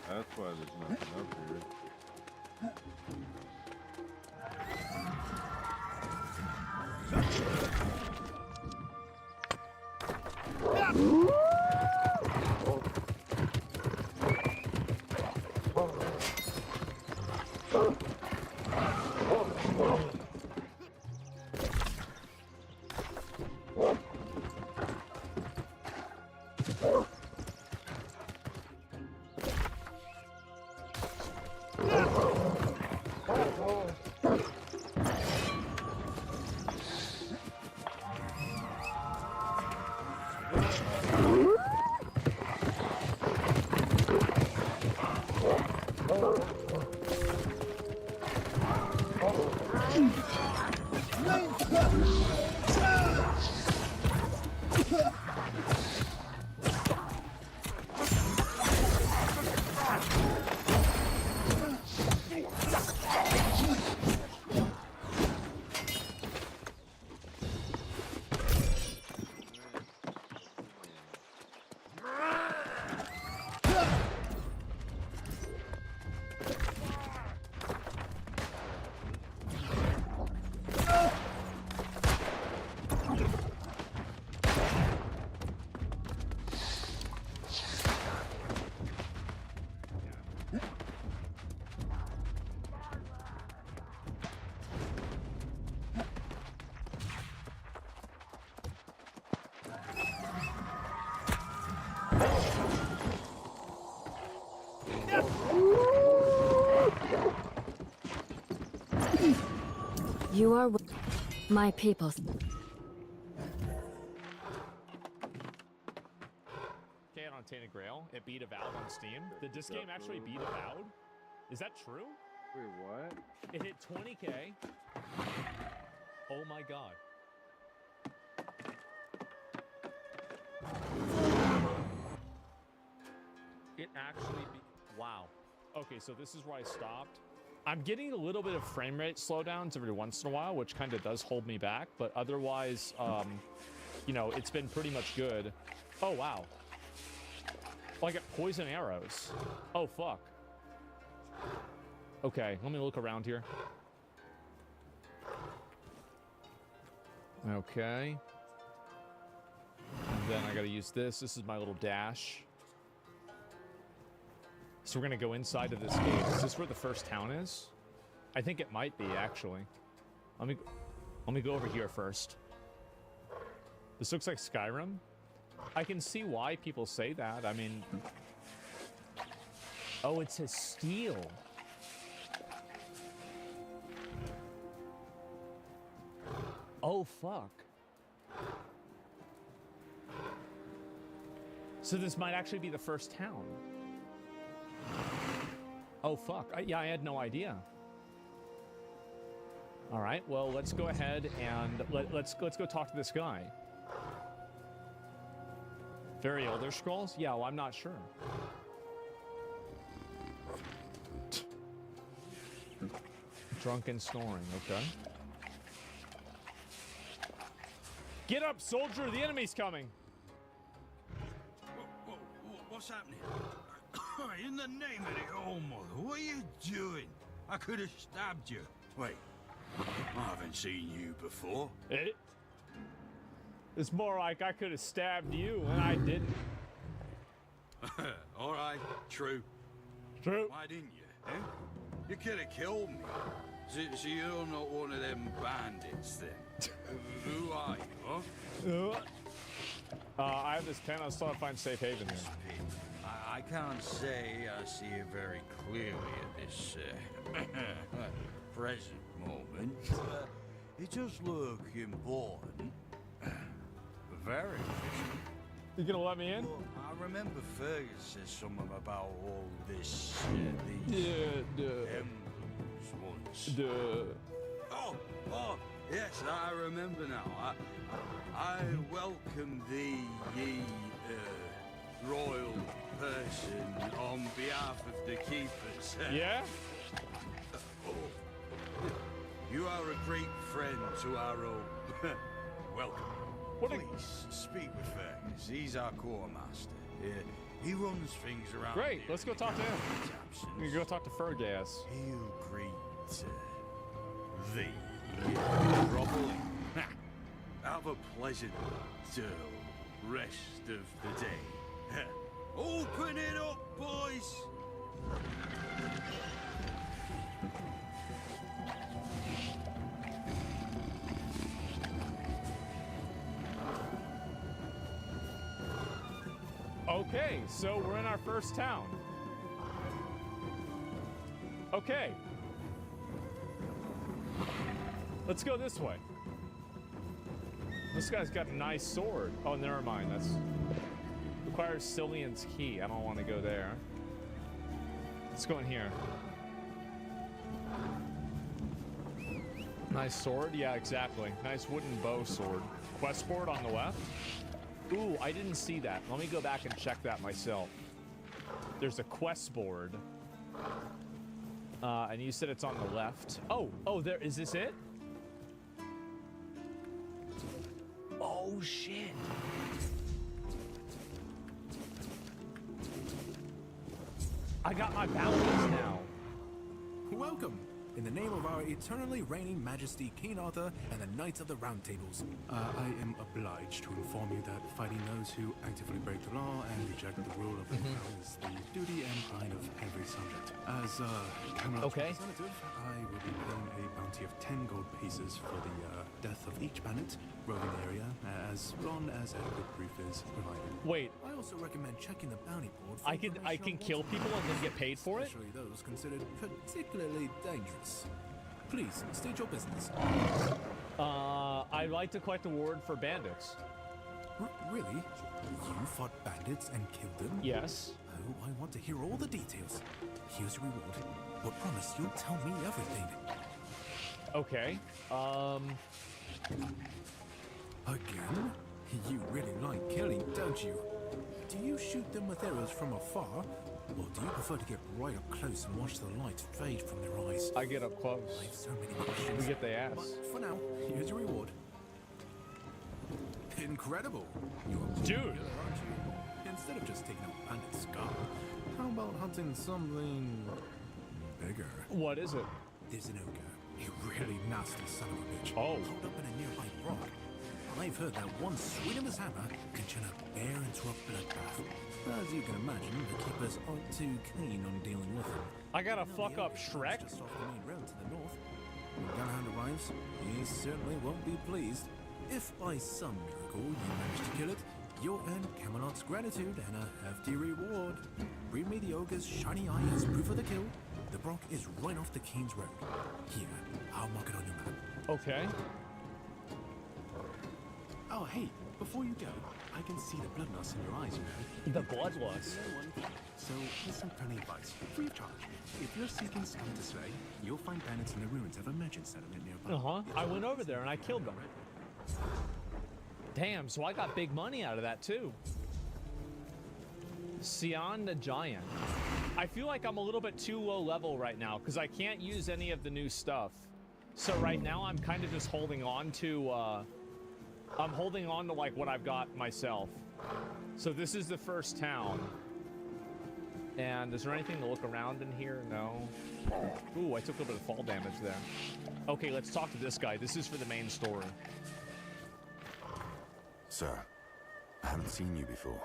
That's why there's nothing up here. You are my people. Okay, on Tainted Grail, it beat Avowed on Steam. Did this game actually beat Avowed? Is that true? Wait, what? It hit 20K. Oh my god. It actually wow. Okay, so this is where I stopped. I'm getting a little bit of frame rate slowdowns every once in a while, which kind of does hold me back, but otherwise, you know, it's been pretty much good. Oh, wow. Oh, I got poison arrows. Oh, fuck. Okay, let me look around here. Okay. And then I gotta use this. This is my little dash. So we're gonna go inside of this cave. Is this where the first town is? I think it might be, actually. Let me go over here first. This looks like Skyrim. I can see why people say that. I mean... Oh, it says steel. Oh, fuck. So this might actually be the first town. Oh, fuck. Yeah, I had no idea. All right, well, let's go ahead and let's go talk to this guy. Very Elder Scrolls? Yeah, well, I'm not sure. Drunken snoring, okay. Get up, soldier, the enemy's coming. What's happening? In the name of the old mother, what are you doing? I could have stabbed you. Wait, I haven't seen you before. It's more like I could have stabbed you, and I didn't. All right, true. True. Why didn't you, eh? You could have killed me. So you're not one of them bandits, then? Who are you, huh? I have this pen. I still have to find safe haven here. I can't say I see it very clearly at this present moment. It does look important. Very efficient. You gonna let me in? Well, I remember Fergus said something about all this, these emblems once. Oh, yes, I remember now. I welcome thee, ye royal person, on behalf of the keepers. Yeah? You are a great friend to our own. Welcome. Please speak with Fergus. He's our quartermaster. He runs things around. Great, here. let's go talk to him. We can go talk to Fergus. He'll greet thee properly. Have a pleasant rest of the day. Open it up, boys! Okay, so we're in our first town. Okay. Let's go this way. This guy's got a nice sword. Oh, never mind. That's requires Cillian's key. I don't want to go there. Let's go in here. Nice sword. Yeah, exactly. Nice wooden bow sword. Quest board on the left. Ooh, I didn't see that. Let me go back and check that myself. There's a quest board. And you said it's on the left. Oh, there, is this it? Oh, shit. I got my bounties now. Welcome. In the name of our eternally reigning Majesty, King Arthur, and the Knights of the Round Tables, I am obliged to inform you that fighting those who actively break the law and reject the rule of law is the duty and pride of every subject. As Camelot's representative, I will be paying a bounty of 10 gold pieces for the death of each bandit, roving the area, as long as adequate proof is provided. Wait. I also recommend checking the bounty board for I can kill people and then get paid for it? Especially those considered particularly dangerous. Please, state your business. I'd like to collect a reward for bandits. Really? You fought bandits and killed them? Yes. Oh, I want to hear all the details. Here's your reward. But promise you'll tell me everything. Okay. Again? You really like killing, don't you? Do you shoot them with arrows from afar? Or do you prefer to get right up close and watch the light fade from their eyes? I get up close. I have so many questions. We get the ass. But for now, here's your reward. Incredible. You're a dude, killer, aren't you? Instead of just taking out bandit skull, how about hunting something bigger? What is it? There's an ogre. A really nasty son of a bitch. Oh. Holed up in a nearby rock. I've heard that one swing of his hammer can turn a bear into a bloodbath. As you can imagine, the keepers aren't too keen on dealing with him. I gotta fuck up Shrek? Just off the main road to the north. When Galahad arrives, he certainly won't be pleased. If by some miracle you manage to kill it, you'll earn Camelot's gratitude and a hefty reward. Bring me the ogre's shiny eye as proof of the kill. The Brock is right off the King's Road. Here, I'll mark it on your map. Okay. Oh, Oh, hey, before you go, I can see the bloodlust in your eyes, you know. The bloodlust? So, here's some friendly advice, free of charge. If you're seeking someone to slay, you'll find bandits in the ruins of a merchant settlement nearby. I went over there and I killed them. Damn, so I got big money out of that too. Sion the Giant. I feel like I'm a little bit too low level right now because I can't use any of the new stuff. So right now I'm kind of just holding on to, I'm holding on to like what I've got myself. So this is the first town. And is there anything to look around in here? No. Ooh, I took a little bit of fall damage there. Okay, let's talk to this guy. This is for the main story. Sir, I haven't seen you before.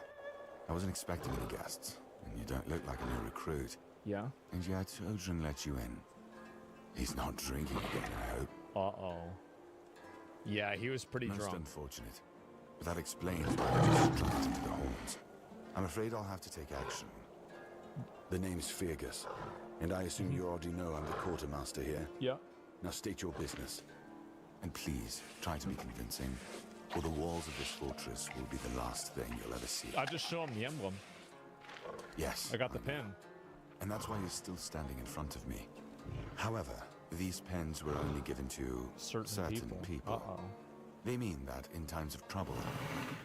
I wasn't expecting any guests, and you don't look like a new recruit. Yeah? And yet, Odrin let you in. He's not drinking again, I hope. Uh-oh. Yeah, he was pretty Most drunk. unfortunate. But that explains why I just struck into the horns. I'm afraid I'll have to take action. The name's Fergus, and I assume you already know I'm the quartermaster here? Yeah. Now state your business. And please, try to be convincing, or the walls of this fortress will be the last thing you'll ever see. I just show him the emblem. Yes. I got the pin. And that's why you're still standing in front of me. However, these pens were only given to certain people. Uh-oh. They mean that in times of trouble,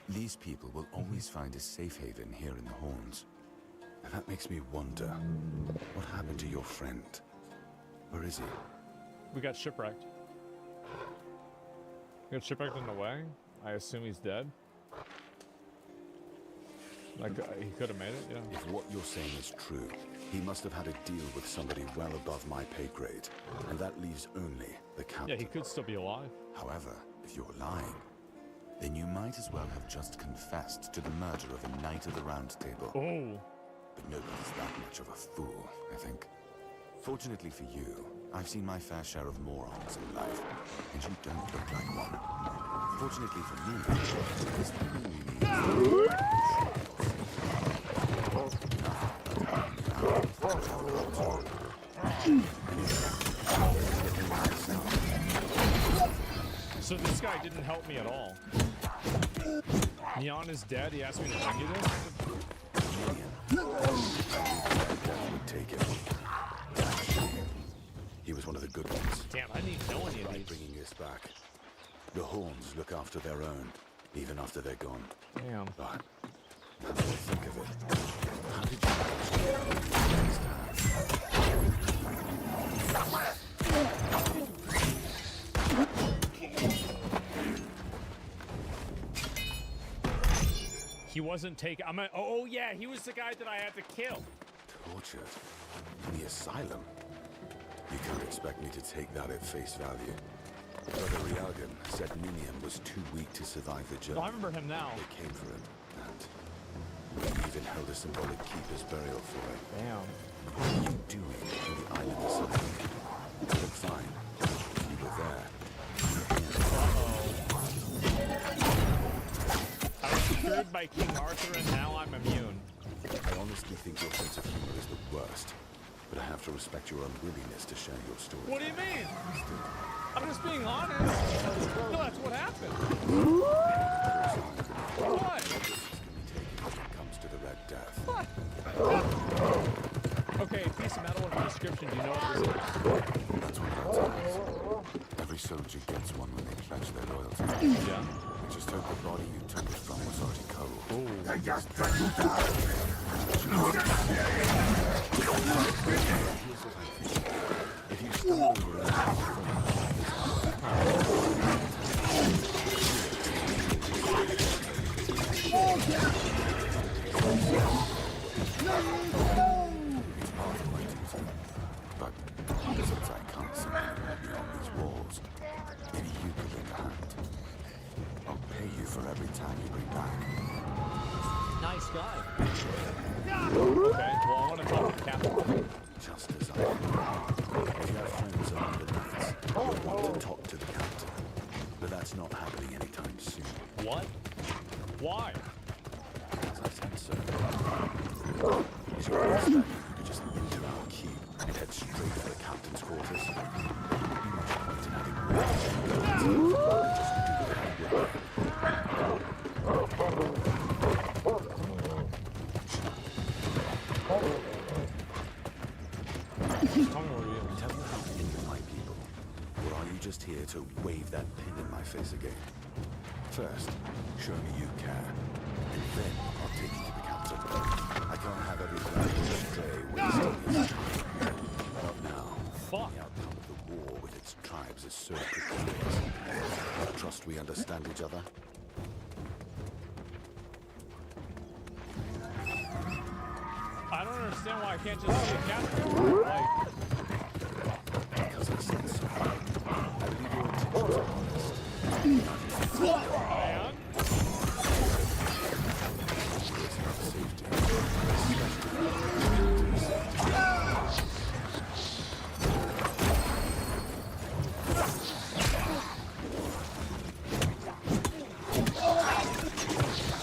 these people will always find a safe haven here in the Horns. And that makes me wonder, what happened to your friend? Where is he? We got shipwrecked. We got shipwrecked in the way. I assume he's dead. Like, he could have made it, yeah. If what you're saying is true, he must have had a deal with somebody well above my pay grade. And that leaves only the captain. Yeah, he could still be alive. However, if you're lying, then you might as well have just confessed to the murder of a Knight of the Round Table. Oh. But nobody's that much of a fool, I think. Fortunately for you, I've seen my fair share of morons in life, and you don't look like one. Fortunately for me, this only means... So this guy didn't help me at all. Neon is dead. He asked me to bring you this. Would take it. He was one of the good ones. Damn, I didn't even know any of these. Bringing this back. The Horns look after their own, even after they're gone. Damn. But now that I think of it, how did you He wasn't taking. Oh yeah, he was the guy that I had to kill. Tortured in the asylum? You can't expect me to take that at face value. Brother Riagan said Minium was too weak to survive the journey. Oh, I remember him now. They came for him, and we even held a symbolic keeper's burial for him. Damn. What are you doing in the island asylum? Look fine. You were there. I was secured by King Arthur, and now I'm immune. I honestly think your sense of humor is the worst, but I have to respect your unwillingness to share your story. What do you mean? I'm just being honest. No, that's what happened. What? When it comes to the Red Death. What? Okay, piece of metal with a description. Do you know what this is? That's what it is. Every soldier gets one when they pledge their loyalty. Yeah. We just hope the body you took it from was already cold. Oh. I just let you down. If you start over but since I can't see anyone beyond these walls, maybe you could lend a hand. I'll pay you for every time you bring back. Nice guy. Okay, well, I want to talk to the captain. Just as I do. If you have friends among the knights, you'll want to talk to the captain. But that's not happening anytime soon. What? Why? As I said, sir. Is your understanding you could just enter our keep and head straight to the captain's quarters? There wouldn't be much point in having war. Just do the hard work. to wave that pin in my face again. First, show me you care, and then I'll take you to the captain. I can't have everything stray wasted. Not now. Fuck. The outcome of the war with its tribes is so precarious. Trust we understand each other? I don't understand why I can't just be a captain. Like, because I said so. I believe your intentions are honest. fuck, man.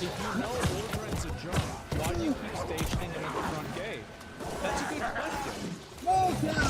If you know Wolverine's a germ, why do you keep stationing him at the front gate? That's a good question.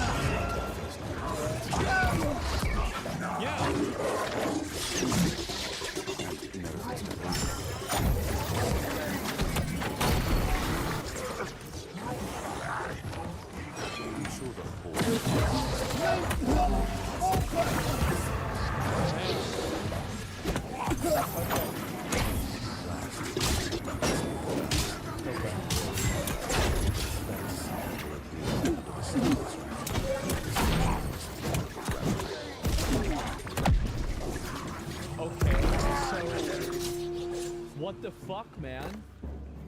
What the fuck, man?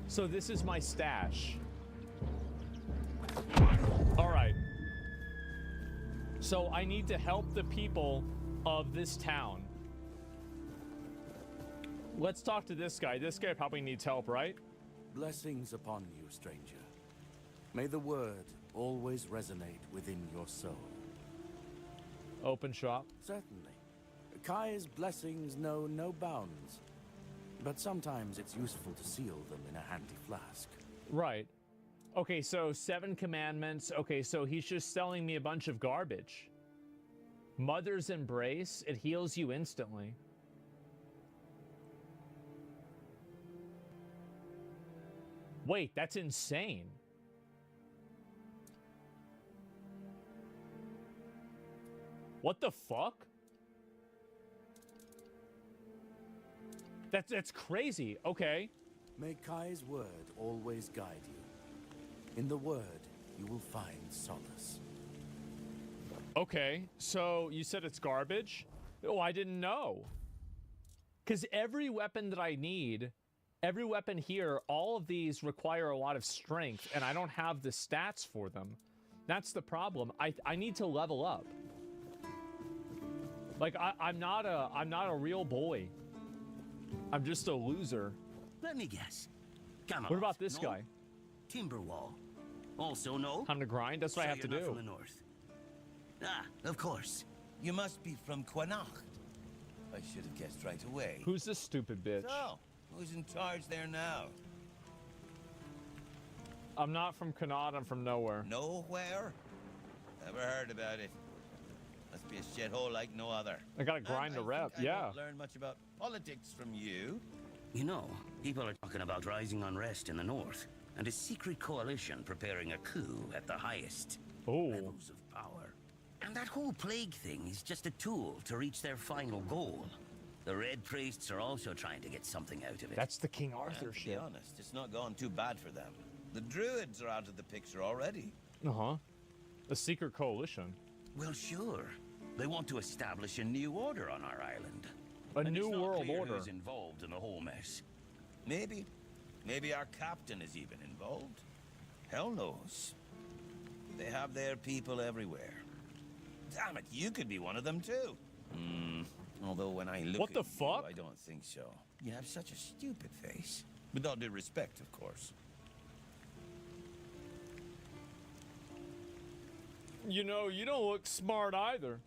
So this is my stash. Alright. So I need to help the people of this town. Let's talk to this guy. This guy probably needs help, right? Blessings upon you, stranger. May the word always resonate within your soul. Open shop. Certainly. Kai's blessings know no bounds. But sometimes it's useful to seal them in a handy flask. Right. Okay, so 7 commandments. Okay, so he's just selling me a bunch of garbage. Mother's embrace. It heals you instantly. Wait, that's insane. What the fuck? That's crazy. Okay. May Kai's word always guide you. In the word, you will find solace. Okay, so you said it's garbage? Oh, I didn't know. Because every weapon that I need, every weapon here, all of these require a lot of strength, and I don't have the stats for them. That's the problem. I need to level up. Like, I'm not a real boy. I'm just a loser. Let me guess. What about this guy? Timberwall. Also no? Time to grind? That's what I have to do. From the north. Ah, of course. You must be from Quanacht. I should have guessed right away. Who's this stupid bitch? So, who's in charge there now? I'm not from Connaught, I'm from nowhere. Nowhere? Never heard about it. Must be a shithole like no other. I gotta grind a rep, yeah. I won't learn much about politics from you. You know, people are talking about rising unrest in the north, and a secret coalition preparing a coup at the highest levels of power. And that whole plague thing is just a tool to reach their final goal. The Red Priests are also trying to get something out of it. That's the King Arthur shit. To be honest, it's not gone too bad for them. The Druids are out of the picture already. Uh-huh. A secret coalition. Well, sure. They want to establish a new order on our island. A new world order. Who's involved in the whole mess? Maybe our captain is even involved. Hell knows. They have their people everywhere. Damn it, you could be one of them too. Although when I look what the at fuck? You, I don't think so. You have such a stupid face. With all due respect, of course. You know, you don't look smart either.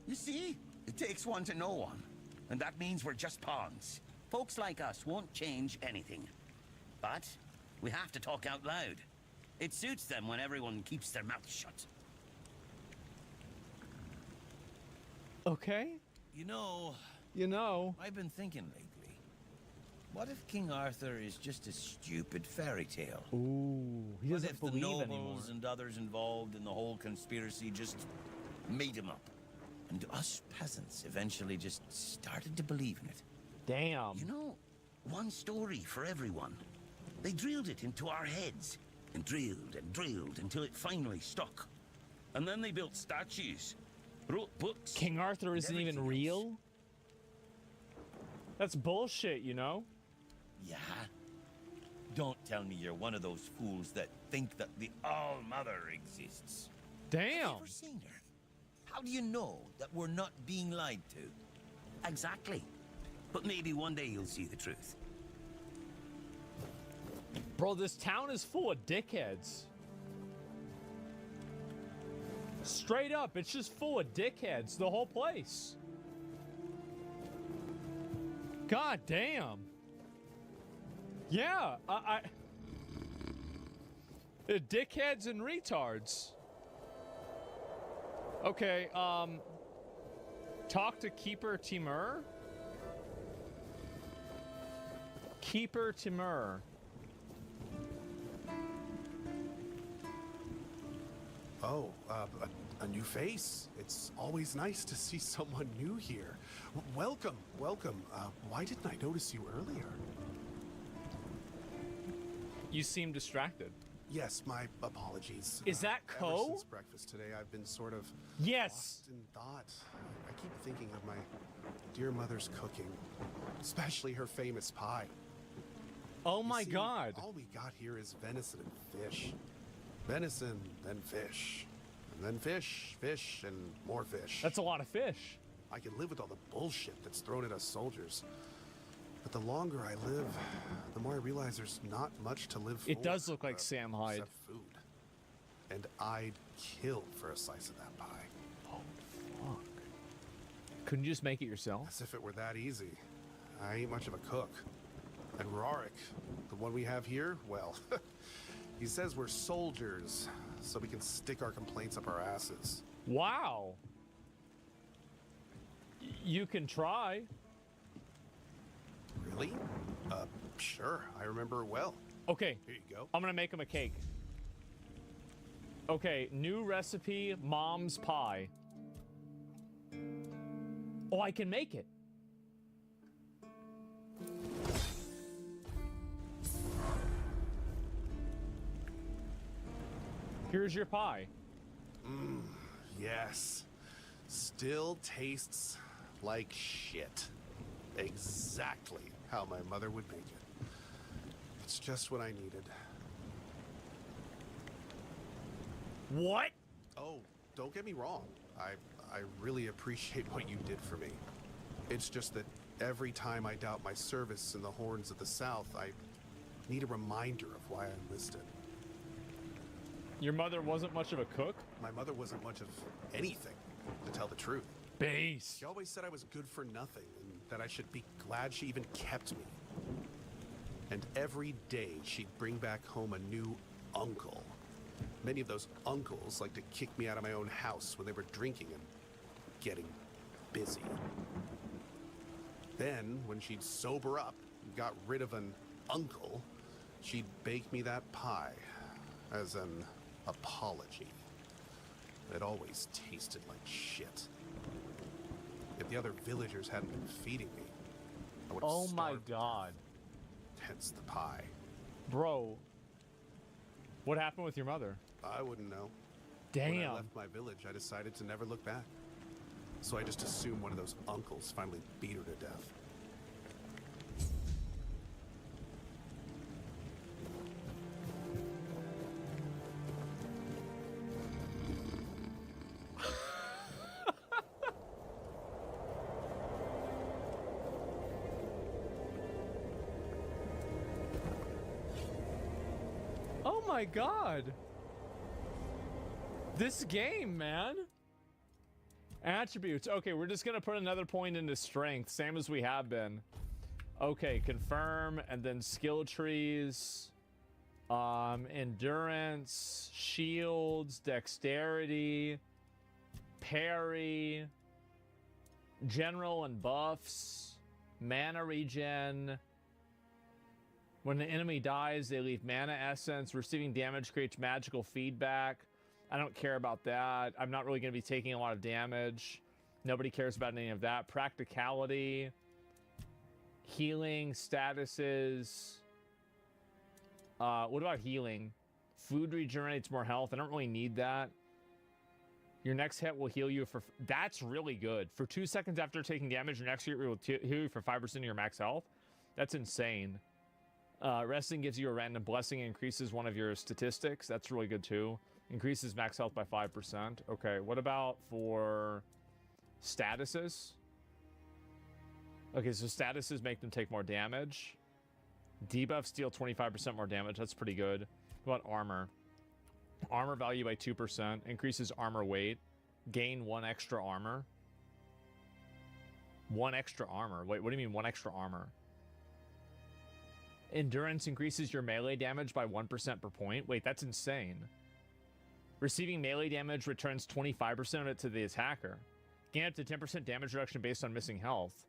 You see? It takes one to know one. And that means we're just pawns. Folks like us won't change anything. But we have to talk out loud. It suits them when everyone keeps their mouth shut. Okay. You know, I've been thinking lately. What if King Arthur is just a stupid fairy tale? Ooh, he What doesn't if the believe nobles anymore. and others involved in the whole conspiracy just made him up? And us peasants eventually just started to believe in it. Damn. You know, one story for everyone. They drilled it into our heads, and drilled until it finally stuck. And then they built statues, wrote books. King Arthur isn't even real? That's bullshit, you know? Yeah? Don't tell me you're one of those fools that think that the All-Mother exists. Damn! Have you ever seen her? How do you know that we're not being lied to? Exactly. But maybe one day you'll see the truth. Bro, this town is full of dickheads. Straight up, it's just full of dickheads, the whole place. God damn. Yeah, dickheads and retards. Okay, talk to Keeper Timur? Keeper Timur. Oh, a new face. It's always nice to see someone new here. Welcome, welcome. Why didn't I notice you earlier? You seem distracted. Yes, my apologies. Is that Ever Ko? since breakfast today, I've been sort of yes lost in thought. I keep thinking of my dear mother's cooking, especially her famous pie. Oh You my see, God. All we got here is venison and fish. Venison, then fish. And then fish, fish, and more fish. That's a lot of fish. I can live with all the bullshit that's thrown at us soldiers. But the longer I live, the more I realize there's not much to live for. It does look like Sam Hyde. Except food. And I'd kill for a slice of that pie. Oh, fuck. Couldn't you just make it yourself? As if it were that easy. I ain't much of a cook. And Rorik, the one we have here, well, he says we're soldiers, so we can stick our complaints up our asses. Wow. You can try. Really? Sure. I remember well. Okay. Here you go. I'm gonna make him a cake. Okay, new recipe, mom's pie. Oh, I can make it. Here's your pie. Yes. Still tastes like shit. Exactly how my mother would make it. It's just what I needed. What? Oh, don't get me wrong. I really appreciate what you did for me. It's just that every time I doubt my service in the Horns of the South, I need a reminder of why I enlisted. Your mother wasn't much of a cook? My mother wasn't much of anything, to tell the truth. Base. She always said I was good for nothing, and that I should be glad she even kept me. And every day she'd bring back home a new uncle. Many of those uncles like to kick me out of my own house when they were drinking and getting busy. Then, when she'd sober up and got rid of an uncle, she'd bake me that pie as an apology. It always tasted like shit. If the other villagers hadn't been feeding me, I would have Oh my starved. God. Hence the pie. Bro, what happened with your mother? I wouldn't know. Damn. When I left my village, I decided to never look back. So I just assumed one of those uncles finally beat her to death. Oh my God. This game, man. Attributes. Okay, we're just gonna put another point into strength, same as we have been. Okay, confirm, and then skill trees, endurance, shields, dexterity, parry, general and buffs, mana regen. When an enemy dies, they leave mana essence. Receiving damage creates magical feedback. I don't care about that. I'm not really going to be taking a lot of damage. Nobody cares about any of that. Practicality, healing, statuses. What about healing? Food regenerates more health. I don't really need that. Your next hit will heal you for... That's really good. For 2 seconds after taking damage, your next hit will heal you for 5% of your max health. That's insane. Resting gives you a random blessing and increases one of your statistics. That's really good too. Increases max health by 5%. Okay, what about for statuses? Okay, so statuses make them take more damage. Debuffs deal 25% more damage. That's pretty good. What about armor? Armor value by 2%. Increases armor weight. Gain 1 extra armor. 1 extra armor. Wait, what do you mean 1 extra armor? Endurance increases your melee damage by 1% per point. Wait, that's insane. Receiving melee damage returns 25% of it to the attacker. Gain up to 10% damage reduction based on missing health.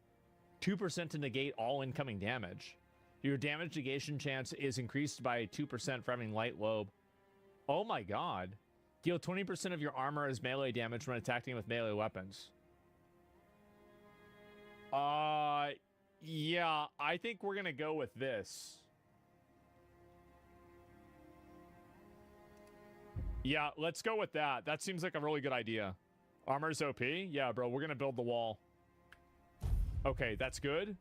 2% to negate all incoming damage. Your damage negation chance is increased by 2% for having light lobe. Oh my god. Deal 20% of your armor as melee damage when attacking with melee weapons. Yeah, I think we're gonna go with this. Yeah, let's go with that. That seems like a really good idea. Armor's OP? Yeah, bro, we're gonna build the wall. Okay, that's good.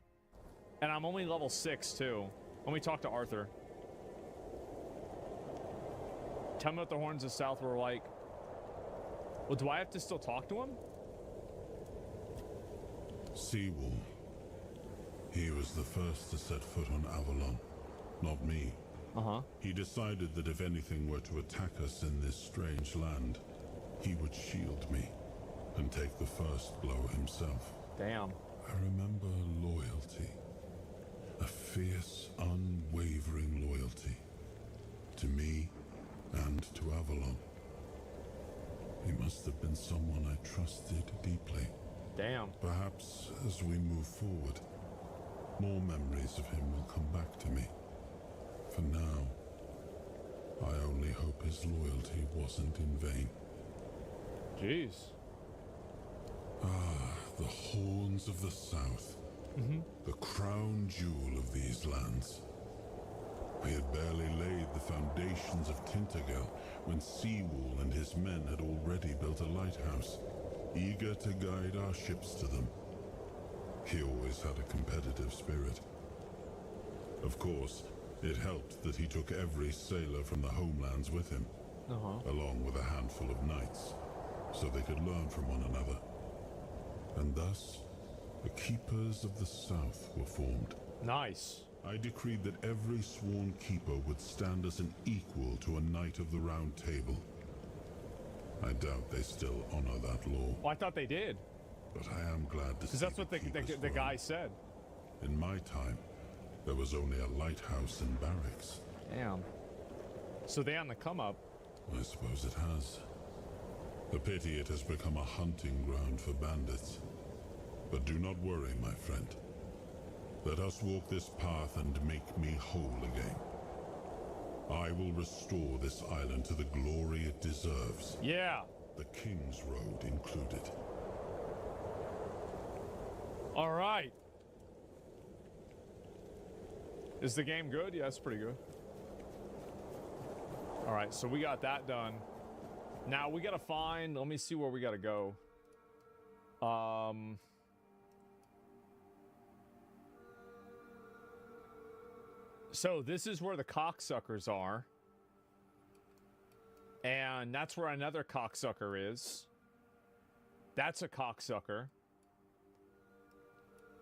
And I'm only level 6, too. Let me talk to Arthur. Tell me what the Horns of South were like. Well, do I have to still talk to him? Seawall. He was the first to set foot on Avalon, not me. Uh-huh. He decided that if anything were to attack us in this strange land, he would shield me and take the first blow himself. Damn. I remember loyalty. A fierce, unwavering loyalty. To me and to Avalon. He must have been someone I trusted deeply. Damn. Perhaps as we move forward, more memories of him will come back to me. For now, I only hope his loyalty wasn't in vain. Jeez. Ah, the Horns of the South. The crown jewel of these lands. We had barely laid the foundations of Tintagel when Seawall and his men had already built a lighthouse, eager to guide our ships to them. He always had a competitive spirit. Of course, it helped that he took every sailor from the homelands with him, along with a handful of knights, so they could learn from one another. And thus, the Keepers of the South were formed. Nice. I decreed that every sworn keeper would stand as an equal to a Knight of the Round Table. I doubt they still honor that law. Well, I thought they did. But I am glad to see because that's what the guy said. In my time, there was only a lighthouse and barracks. Damn. So they on the come up. I suppose it has. A pity it has become a hunting ground for bandits. But do not worry, my friend. Let us walk this path and make me whole again. I will restore this island to the glory it deserves. Yeah. The King's Road included. All right. Is the game good? Yeah, it's pretty good. All right, so we got that done. Now we gotta find, let me see where we gotta go. So this is where the cocksuckers are. And that's where another cocksucker is. That's a cocksucker.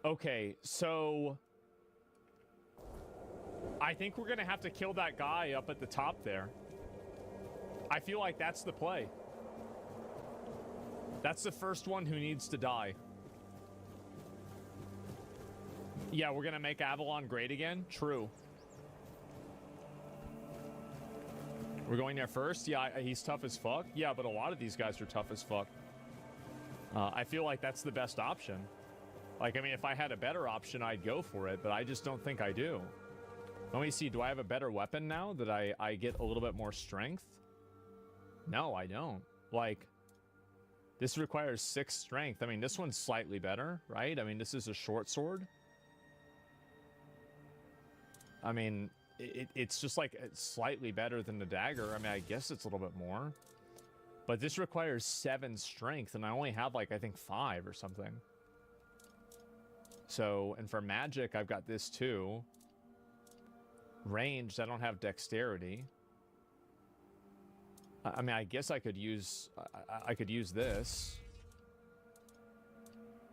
Okay, so I think we're gonna have to kill that guy up at the top there. I feel like that's the play. That's the first one who needs to die. Yeah, we're gonna make Avalon great again? True. We're going there first? Yeah, he's tough as fuck. Yeah, but a lot of these guys are tough as fuck. I feel like that's the best option. Like, I mean, if I had a better option, I'd go for it, but I just don't think I do. Let me see, do I have a better weapon now that I get a little bit more strength? No, I don't. Like, This requires 6 strength. I mean, this one's slightly better, right? I mean, this is a short sword. I mean, it's just like it's slightly better than the dagger. I mean, I guess it's a little bit more. But this requires 7 strength, and I only have, like, I think 5 or something. So, and for magic, I've got this too. Ranged, I don't have dexterity. I mean, I guess I could use this.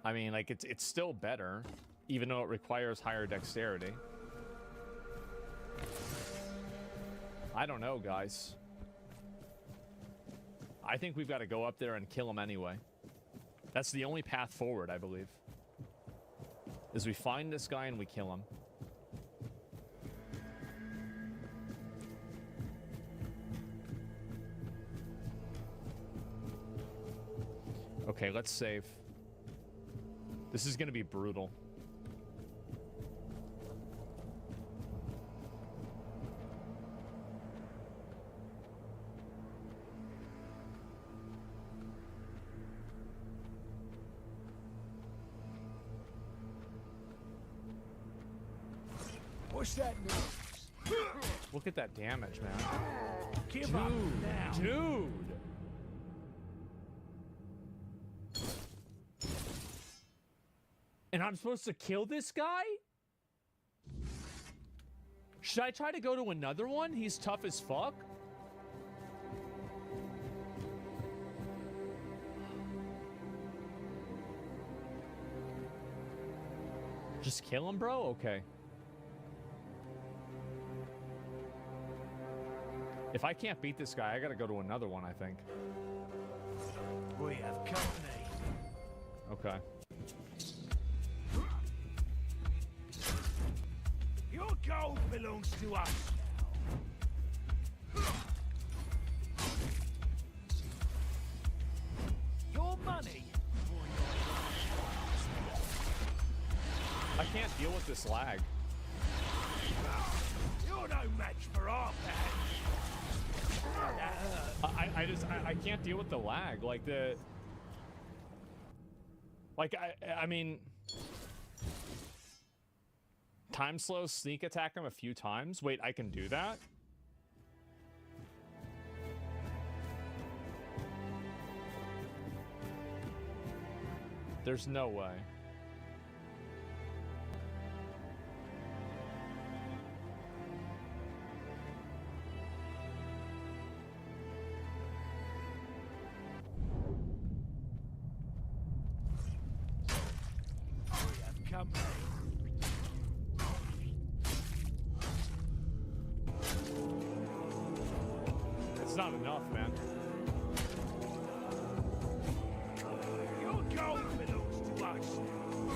I mean, like, it's still better, even though it requires higher dexterity. I don't know, guys. I think we've got to go up there and kill him anyway. That's the only path forward, I believe. Is we find this guy and we kill him. Okay, let's save. This is going to be brutal. What's that noise? Look at that damage, man. Give up now. Dude! And I'm supposed to kill this guy? Should I try to go to another one? He's tough as fuck. Just kill him, bro? Okay. If I can't beat this guy, I gotta go to another one, I think. We have company. Okay. Your gold belongs to us now. Your money. I can't deal with this lag. You're no match for our band. I can't deal with the lag. Like I mean, time slow, sneak attack him a few times. Wait, I can do that? There's no way. It's not enough, man. Your gold belongs to us now.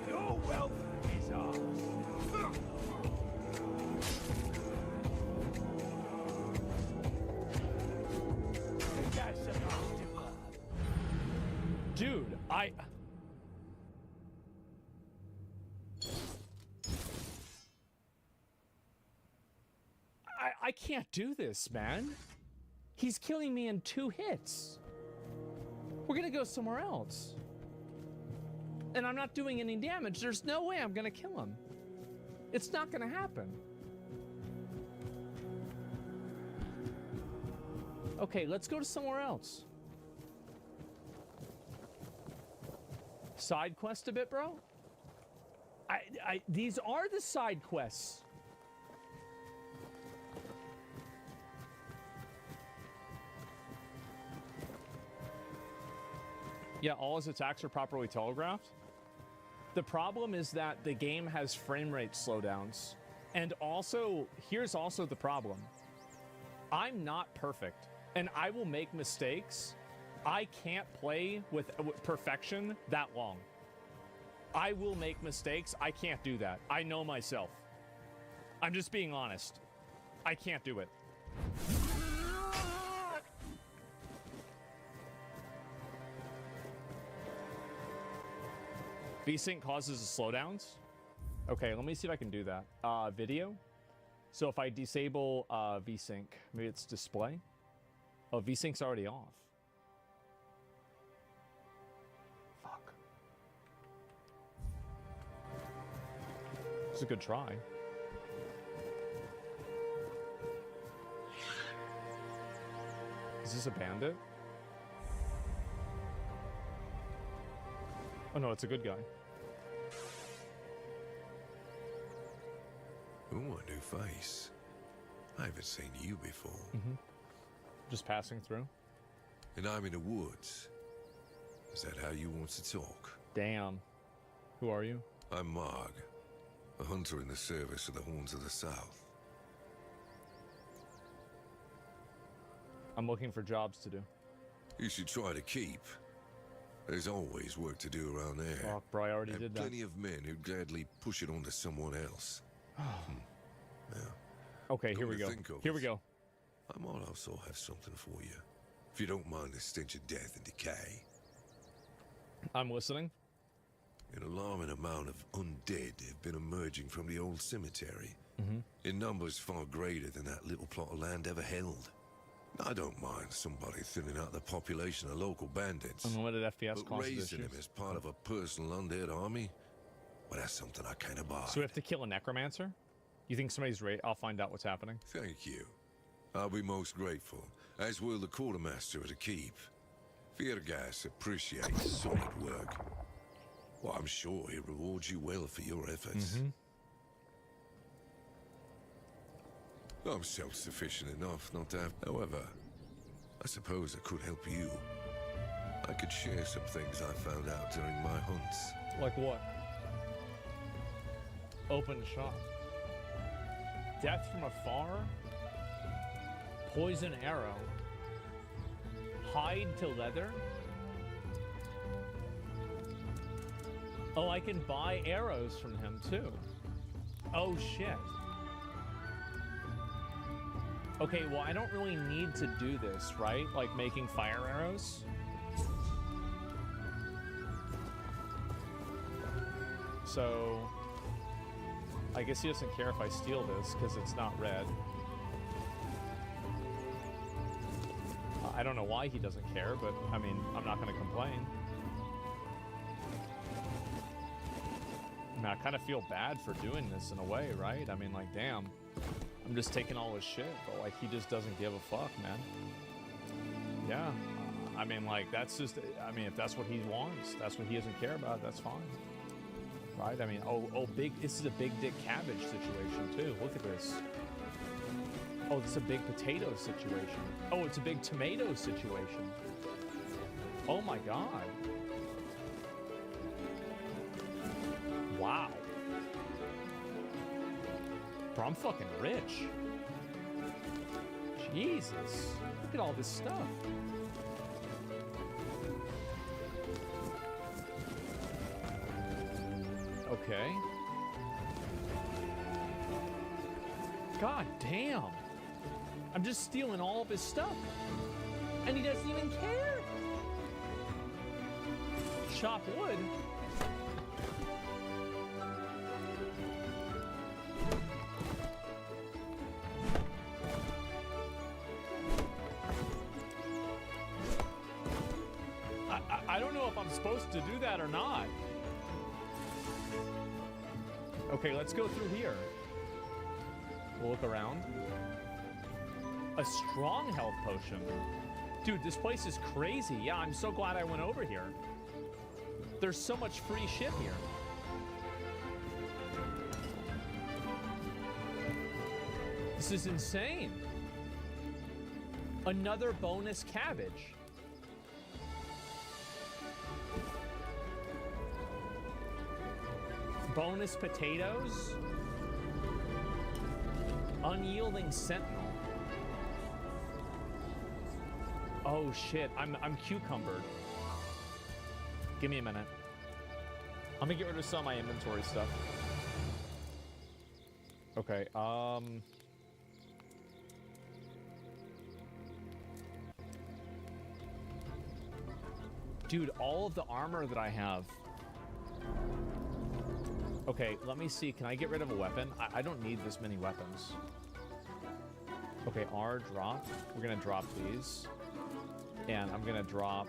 Your wealth is ours. That's enough to her. Dude, I can't do this, man. He's killing me in 2 hits. We're gonna go somewhere else. And I'm not doing any damage. There's no way I'm gonna kill him. It's not gonna happen. Okay, let's go to somewhere else. Side quest a bit, bro? These are the side quests. Yeah, all his attacks are properly telegraphed. The problem is that the game has frame rate slowdowns. And also, here's also the problem. I'm not perfect, and I will make mistakes. I can't play with perfection that long. I will make mistakes. I can't do that. I know myself. I'm just being honest. I can't do it. VSync causes slowdowns. Okay, let me see if I can do that. Video. So if I disable VSync, maybe it's display. Oh, VSync's already off. Fuck. It's a good try. Is this a bandit? Oh no, it's a good guy. Ooh, a new face. I haven't seen you before. Mm-hmm. Just passing through. And I'm in the woods. Is that how you want to talk? Damn. Who are you? I'm Marg, a hunter in the service of the Horns of the South. I'm looking for jobs to do. You should try to keep. There's always work to do around there. Fuck, bro, I already did that. Plenty of men who'd gladly push it on to someone else. Yeah. Okay, here we go. Here we go. I might also have something for you. If you don't mind the stench of death and decay. I'm listening. An alarming amount of undead have been emerging from the old cemetery. Mm-hmm. In numbers far greater than that little plot of land ever held. I don't mind somebody thinning out the population of local bandits. Unlimited FPS but raising them as part of a personal undead army, well, that's something I can't abide. So we have to kill a necromancer? You think somebody's I'll find out what's happening. Thank you. I'll be most grateful, as will the quartermaster of the keep. Viergas appreciates solid work. Well, I'm sure he rewards you well for your efforts. Mm-hmm. I'm self-sufficient enough not to have... However, I suppose I could help you. I could share some things I found out during my hunts. Like what? Open shop. Death from afar? Poison arrow. Hide to leather? Oh, I can buy arrows from him too. Oh shit. Okay, well, I don't really need to do this, right? Like making fire arrows? So, I guess he doesn't care if I steal this because it's not red. I don't know why he doesn't care, but I mean, I'm not going to complain. I mean, I kind of feel bad for doing this in a way, right? I mean, like, damn. I'm just taking all his shit, but like, he just doesn't give a fuck, man. Yeah. I mean, like, that's just, I mean, if that's what he wants, that's what he doesn't care about, that's fine. Right? I mean, this is a big dick cabbage situation, too. Look at this. Oh, this is a big potato situation. Oh, it's a big tomato situation. Oh my god. Wow. Bro, I'm fucking rich. Jesus. Look at all this stuff. Okay. God damn. I'm just stealing all of his stuff. And he doesn't even care. Chop wood. I don't know if I'm supposed to do that or not. Okay, let's go through here. We'll look around. A strong health potion. Dude, this place is crazy. Yeah, I'm so glad I went over here. There's so much free shit here. This is insane. Another bonus cabbage. Bonus potatoes. Unyielding sentinel. Oh shit, I'm cucumbered. Give me a minute. I'm gonna get rid of some of my inventory stuff. Okay, dude, all of the armor that I have. Okay, let me see. Can I get rid of a weapon? I don't need this many weapons. Okay, R drop. We're gonna drop these. And I'm gonna drop...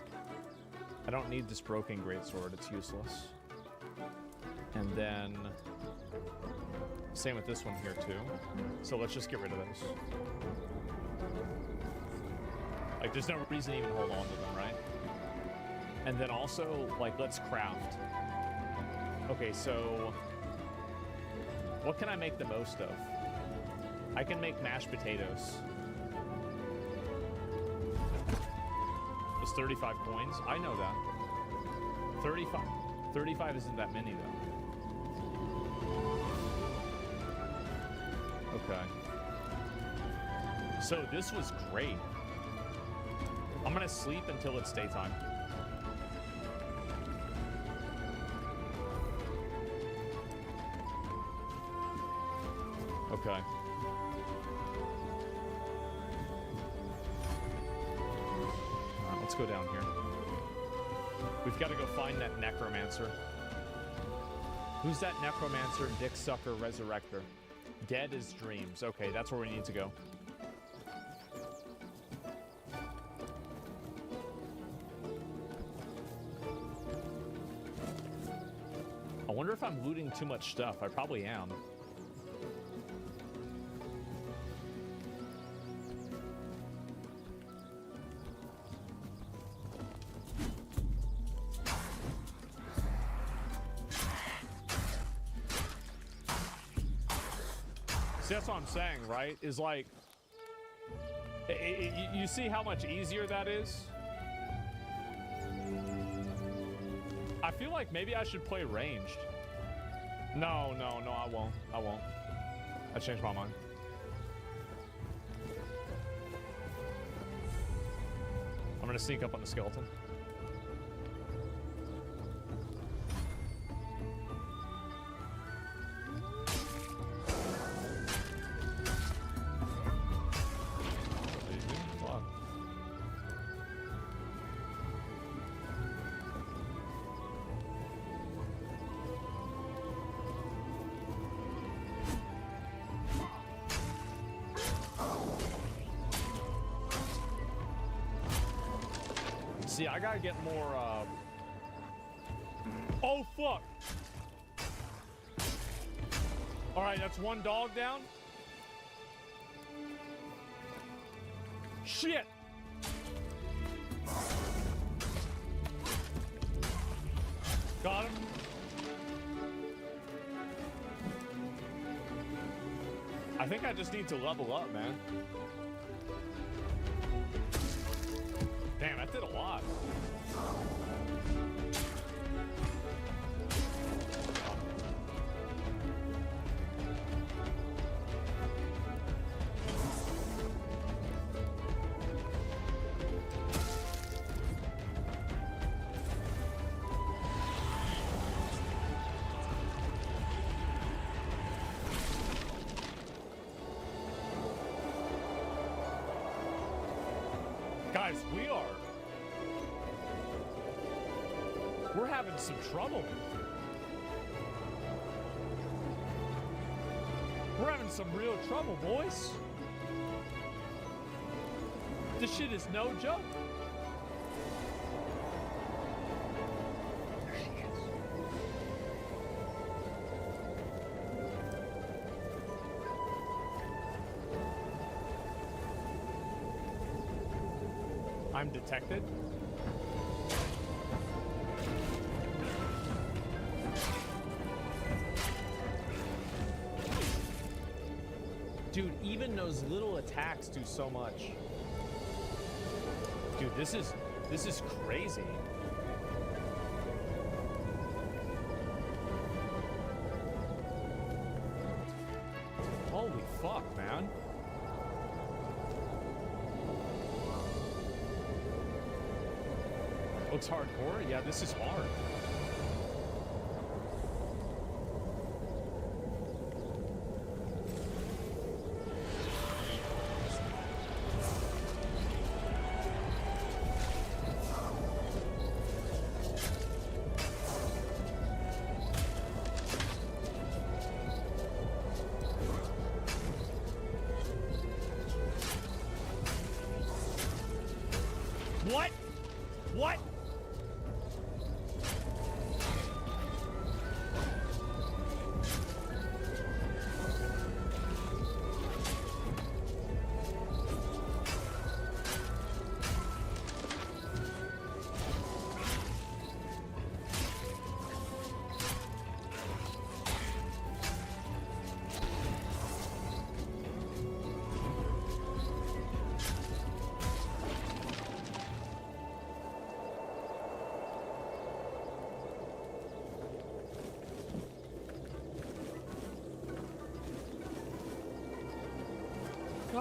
I don't need this broken greatsword, it's useless. And then... Same with this one here, too. So let's just get rid of those. Like, there's no reason to even hold on to them, right? And then also, like, let's craft. Okay, so... What can I make the most of? I can make mashed potatoes. It's 35 coins. I know that. 35 isn't that many, though. Okay. So this was great. I'm gonna sleep until it's daytime. Okay. Let's go down here. We've got to go find that necromancer. Who's that necromancer, dick sucker, resurrector? Dead as dreams. Okay, that's where we need to go. I wonder if I'm looting too much stuff. I probably am. See, that's what I'm saying, right? Is like, you see how much easier that is? I feel like maybe I should play ranged. No, I won't. I changed my mind. I'm gonna sneak up on the skeleton. See, I gotta get more, Oh, fuck! Alright, that's one dog down. Shit! Got him. I think I just need to level up, man. Damn, that did a lot. Guys, we're having some trouble. We're having some real trouble, boys. This shit is no joke. There she is. I'm detected. Dude, even those little attacks do so much. Dude, this is crazy. Holy fuck, man. Looks hardcore? Yeah, this is hard.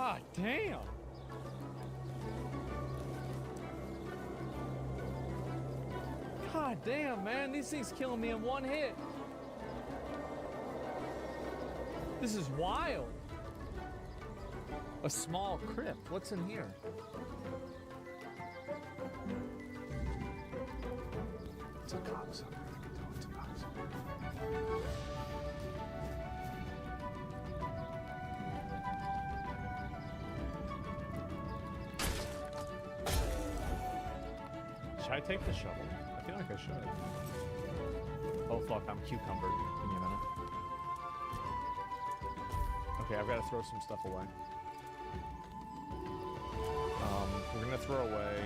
God damn. God damn, man. These things killing me in one hit. This is wild. A small crypt. What's in here? It's a cocksucker. It's a cocksucker. Should I take the shovel? I feel like I should. Oh fuck, I'm cucumbered. Give me a minute. Okay, I've got to throw some stuff away. We're gonna throw away.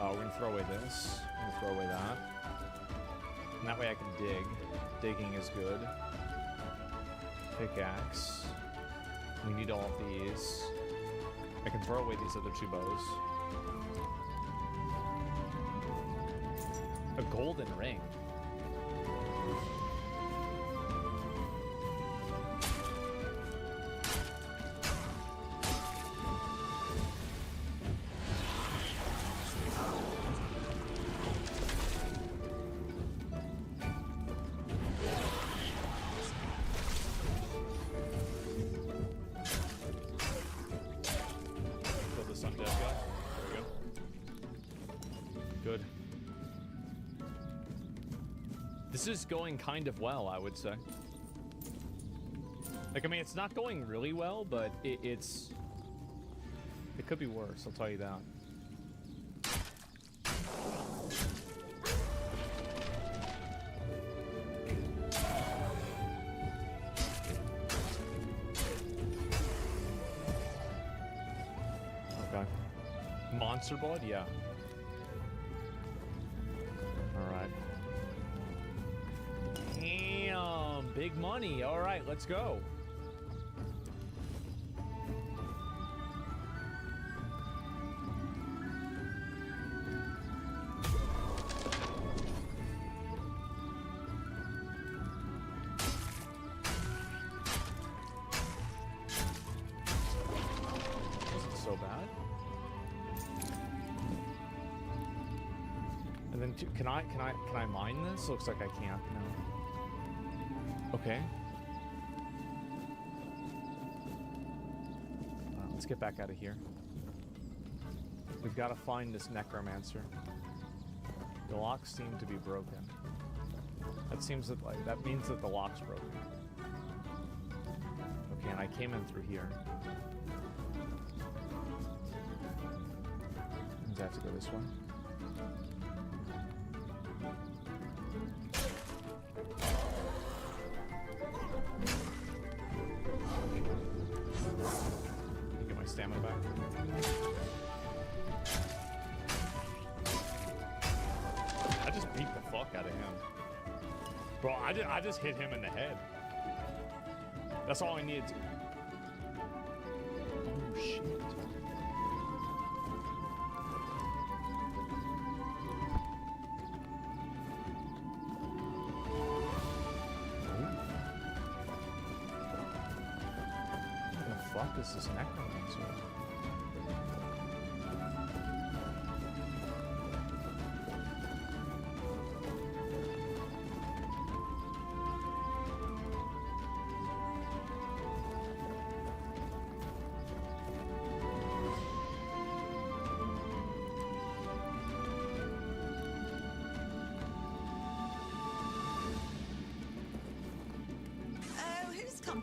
We're gonna throw away this. I'm gonna throw away that. And that way I can dig. Digging is good. Pickaxe. We need all of these. I can throw away these other two bows. A golden ring. This is going kind of well, I would say. Like, I mean, it's not going really well, but it could be worse, I'll tell you that. Okay. Monster blood? Yeah. Alright. Damn, big money. All right, let's go. Wasn't so bad. And then can I mine this? Looks like I can't. No. Okay. Let's get back out of here. We've got to find this necromancer. The locks seem to be broken. That seems that that means that the lock's broken. Okay, and I came in through here. Means I have to go this way. Stamina back. I just beat the fuck out of him. Bro, I just hit him in the head. That's all I needed to... Oh, shit. What the fuck is this necromancer?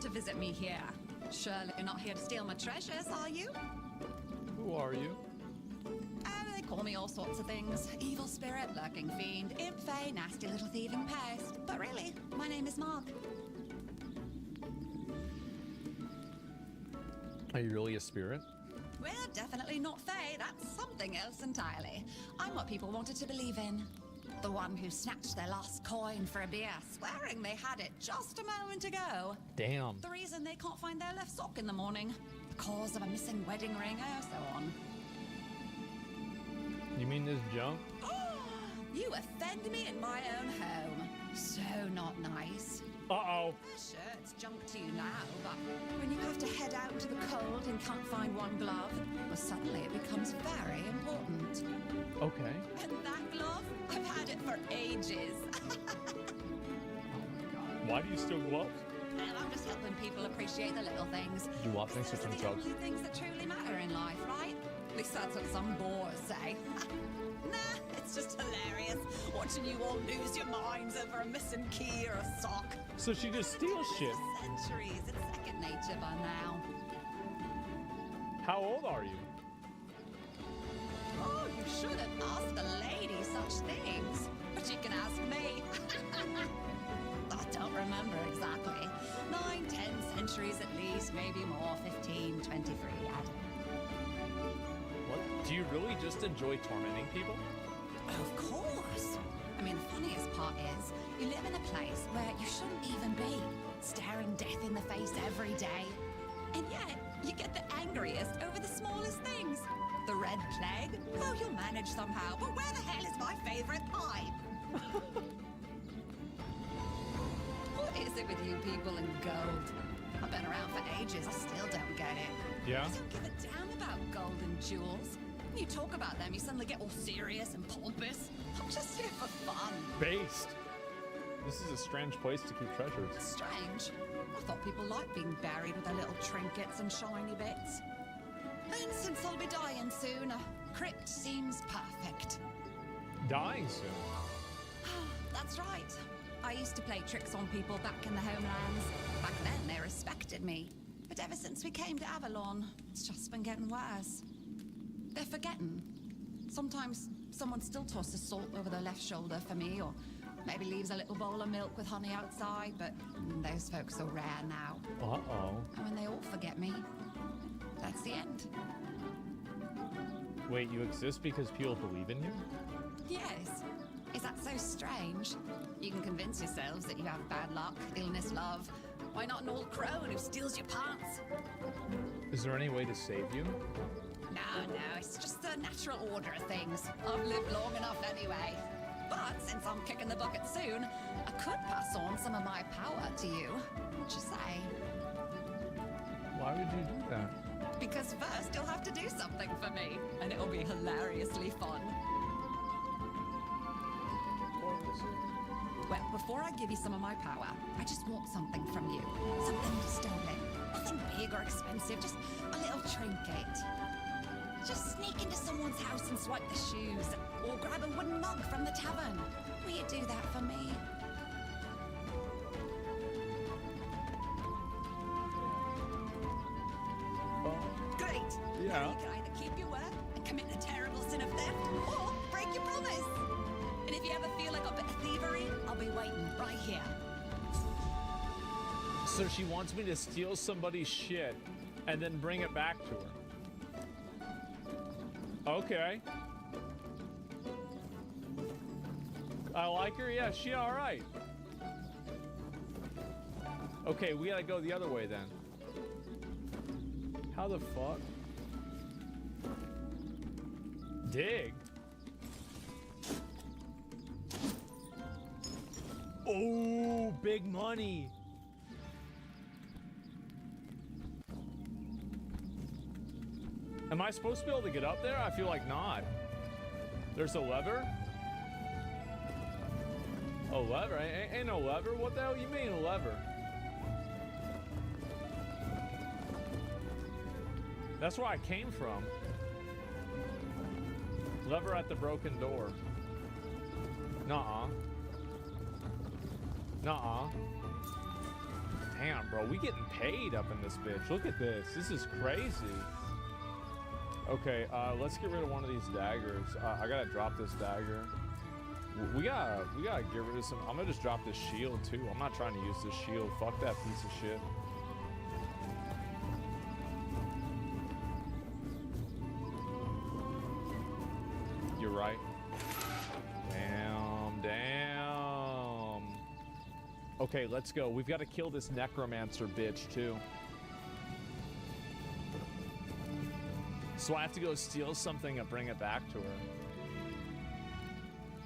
To visit me here. Surely you're not here to steal my treasures, are you? Who are you? Oh, they call me all sorts of things. Evil spirit, lurking fiend, imp fae, nasty little thieving pest. But really, my name is Mark. Are you really a spirit? We're definitely not fae. That's something else entirely. I'm what people wanted to believe in. The one who snatched their last coin for a beer, swearing they had it just a moment ago. Damn. The reason they can't find their left sock in the morning. The cause of a missing wedding ring, and so on. You mean this junk? You offend me in my own home. So not nice. Uh-oh. Sure, it's junk to you now, but when you have to head out into the cold and can't find one glove, well, suddenly it becomes very important. Okay. And that glove, I've had it for ages. Why do you steal gloves? And I'm just helping people appreciate the little things. You want things to Those are the drugs? only things that truly matter in life, right? At least that's what some bores say. Nah, it's just hilarious watching you all lose your minds over a missing key or a sock. So she just steals shit. Centuries, it's second nature by now. How old are you? Oh, you shouldn't ask a lady such things. But you can ask me. I don't remember exactly. 9, 10 centuries at least, maybe more, 15, 23, I don't know. What? Do you really just enjoy tormenting people? Of course. I mean, the funniest part is, you live in a place where you shouldn't even be, staring death in the face every day. And yet, you get the angriest over the smallest things. The Red Plague? Oh, you'll manage somehow, but where the hell is my favorite pipe? What is it with you people and gold? I've been around for ages, I still don't get it. Yeah? I don't give a damn about gold and jewels. When you talk about them, you suddenly get all serious and pompous. I'm just here for fun. Based. This is a strange place to keep treasures. Strange. I thought people liked being buried with their little trinkets and shiny bits. And since I'll be dying soon, a crypt seems perfect. Dying soon? That's right. I used to play tricks on people back in the homelands. Back then, they respected me. But ever since we came to Avalon, it's just been getting worse. They're forgetting. Sometimes someone still tosses salt over their left shoulder for me, or maybe leaves a little bowl of milk with honey outside, but those folks are rare now. Uh-oh. And when they all forget me, that's the end. Wait, you exist because people believe in you? Yes. Is that so strange? You can convince yourselves that you have bad luck, illness, love. Why not an old crone who steals your pants? Is there any way to save you? No, it's just the natural order of things. I've lived long enough anyway. But since I'm kicking the bucket soon, I could pass on some of my power to you. What you say? Why would you do that? Because first you'll have to do something for me, and it'll be hilariously fun. Well, before I give you some of my power, I just want something from you. Something stolen. Nothing big or expensive, just a little trinket. Just sneak into someone's house and swipe the shoes, or grab a wooden mug from the tavern. Will you do that for me? Great. Yeah. Now you can either keep your word and commit the terrible sin of theft, or break your promise. And if you ever feel like a bit of thievery, I'll be waiting right here. So she wants me to steal somebody's shit and then bring it back to her. Okay. I like her. Yeah, she all right. Okay, we gotta go the other way then. How the fuck? Dig? Oh, big money. Am I supposed to be able to get up there? I feel like not. There's a lever? A lever? Ain't no lever. What the hell you mean a lever? That's where I came from. Lever at the broken door. Nuh-uh. Nuh-uh. Damn, bro. We getting paid up in this bitch. Look at this. This is crazy. Okay, let's get rid of one of these daggers. I gotta drop this dagger. We gotta get rid of some. I'm gonna just drop this shield too. I'm not trying to use this shield. Fuck that piece of shit. You're right. Damn. Okay, let's go. We've got to kill this necromancer bitch too. So I have to go steal something and bring it back to her.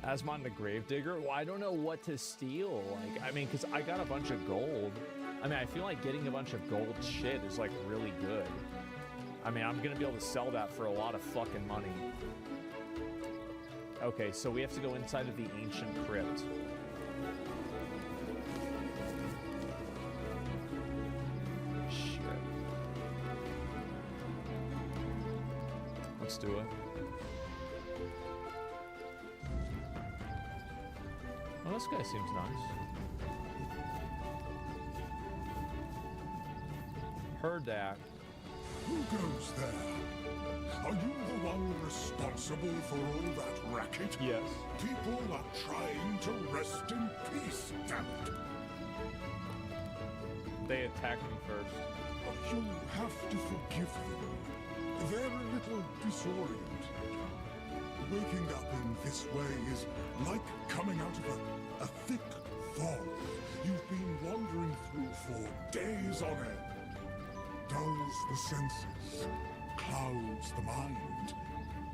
Asmon the Gravedigger? Well, I don't know what to steal. Like, I mean, because I got a bunch of gold. I mean, I feel like getting a bunch of gold shit is, like, really good. I mean, I'm going to be able to sell that for a lot of fucking money. Okay, so we have to go inside of the ancient crypt. Shit. Let's do it. Well, this guy seems nice. Heard that. Who goes there? Are you the one responsible for all that racket? Yes. People are trying to rest in peace, damn it. They attacked me first. You have to forgive them. They're a little disoriented. Waking up in this way is like coming out of a thick fog you've been wandering through for days on end. Dulls the senses, clouds the mind.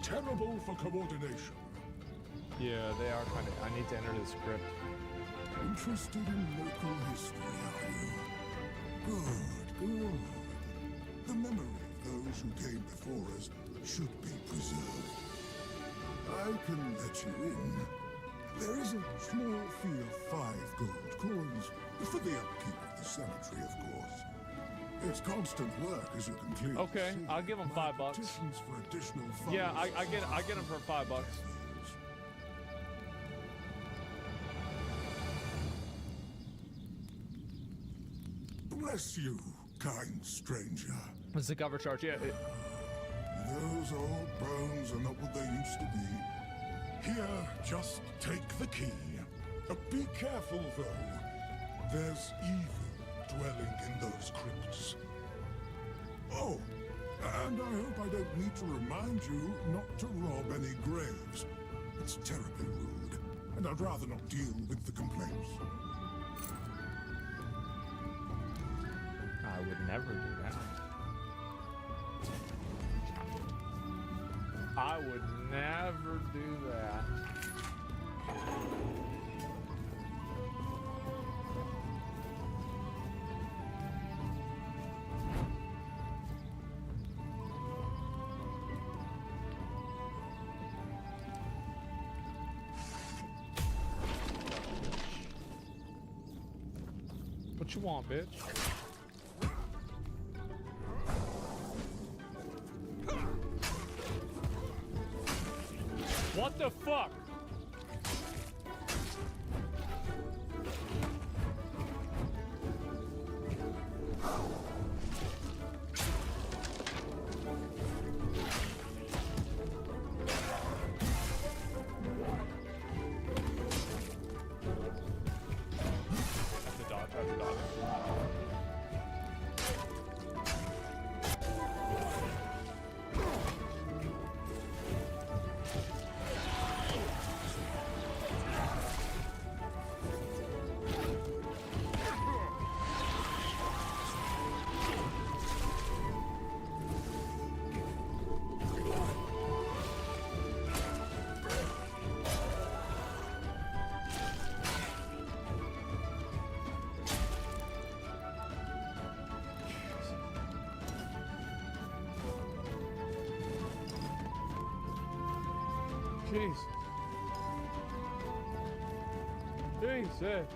Terrible for coordination. Yeah, they are kind of... I need to enter the script. Interested in local history, are you? Good, good. The memory of those who came before us should be preserved. I can let you in. There is a small fee of 5 gold coins for the upkeep of the cemetery, of course. It's constant work, as you can clearly Okay, see. I'll give him $5. Petitions for additional funds. Yeah, I get him for $5. Bless you, kind stranger. What's the cover charge? Yeah. Those old bones are not what they used to be. Here, just take the key. Be careful, though. There's evil dwelling in those crypts. Oh, and I hope I don't need to remind you not to rob any graves. It's terribly rude, and I'd rather not deal with the complaints. I would never do that. I would never do that. What you want, bitch? What the fuck? Jeez. Jesus.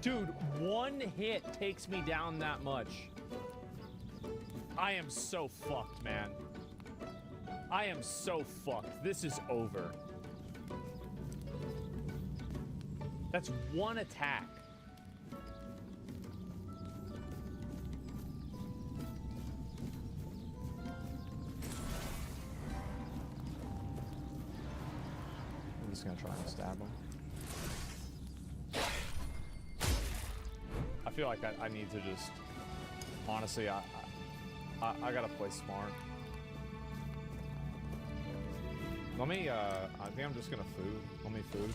Dude, one hit takes me down that much. I am so fucked, man. I am so fucked. This is over. That's one attack. I'm just gonna try and stab him. I feel like I need to just... Honestly, I gotta play smart. Let me, I think I'm just gonna food. Let me food.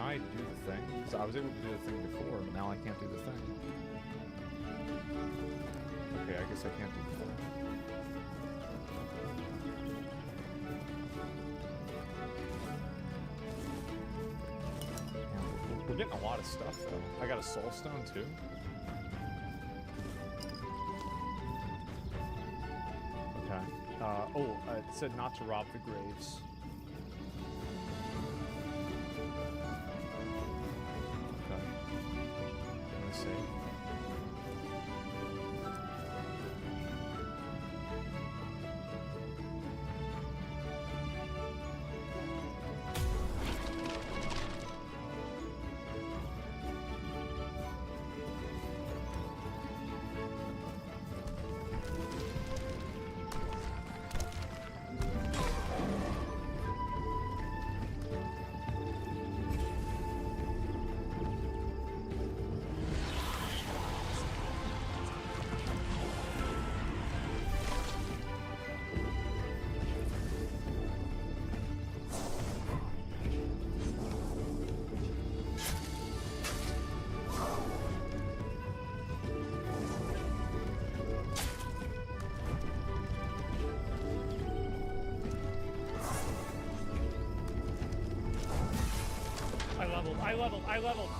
try to do the thing, because I was able to do the thing before, but now I can't do the thing. Okay, I guess I can't do the thing. Yeah, we're getting a lot of stuff, though. I got a soul stone, too. Okay. It said not to rob the graves. Okay. I'm gonna save.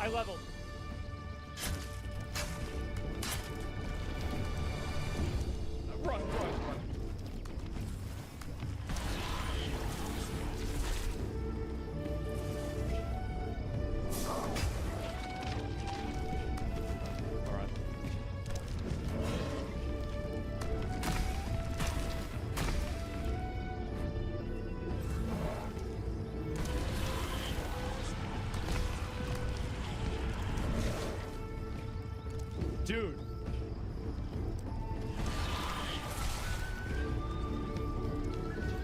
I leveled. Run. Alright. Dude.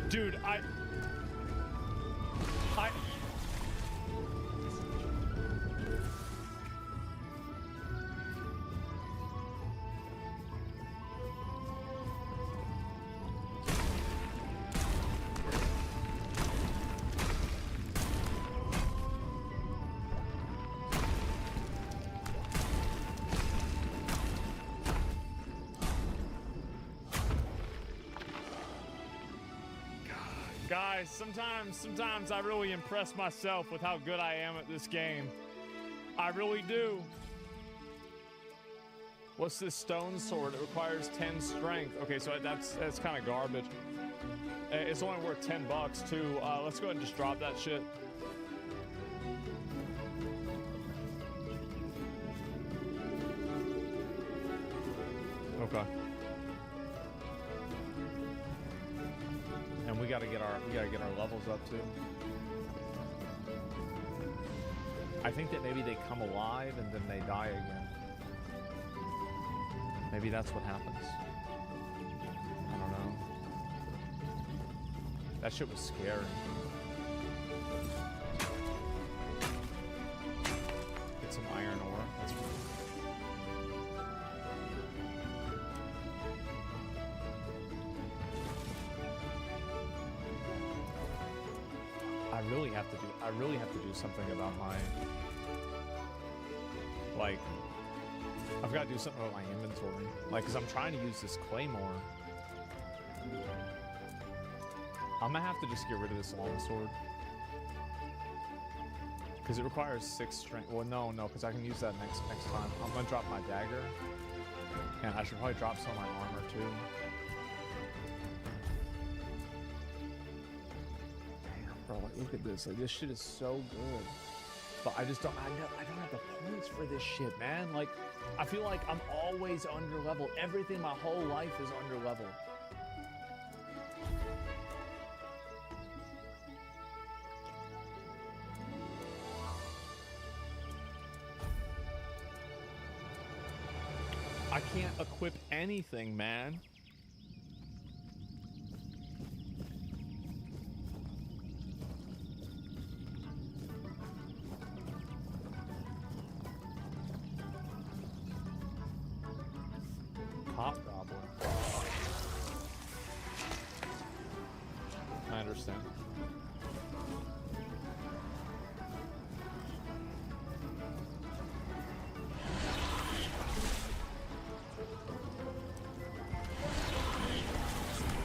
Dude, I Guys, sometimes I really impress myself with how good I am at this game. I really do. What's this stone sword? It requires 10 strength. Okay, so that's kind of garbage. It's only worth 10 bucks too. Let's go ahead and just drop that shit. Okay. And we gotta get our levels up too. I think that maybe they come alive and then they die again. Maybe that's what happens. I don't know. That shit was scary. Get some iron ore. That's I really have to do something about my, like, I've got to do something about my inventory. Like, because I'm trying to use this claymore. I'm gonna have to just get rid of this longsword. Because it requires 6 strength. Well, no, because I can use that next time. I'm gonna drop my dagger. And I should probably drop some of my armor too. Bro, like, look at this. Like, this shit is so good. But I just don't have the points for this shit, man. Like, I feel like I'm always under level. Everything my whole life is under level. I can't equip anything, man. Hobgoblin. I understand.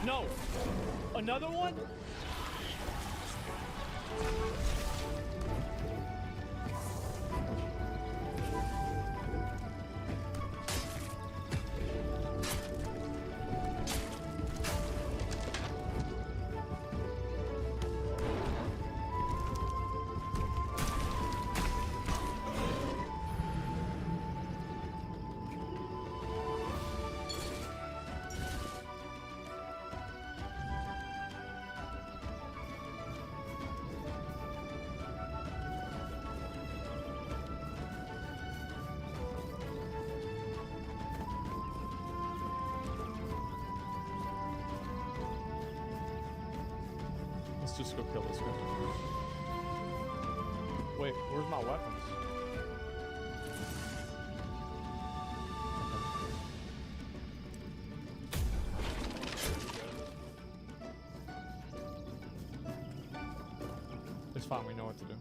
No! Another one? Let's just go kill this guy. Wait, where's my weapons? It's fine, we know what to do.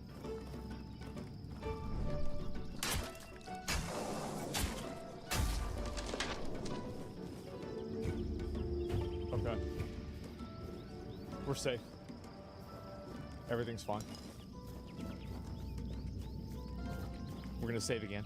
Okay. We're safe. Everything's fine. We're gonna save again.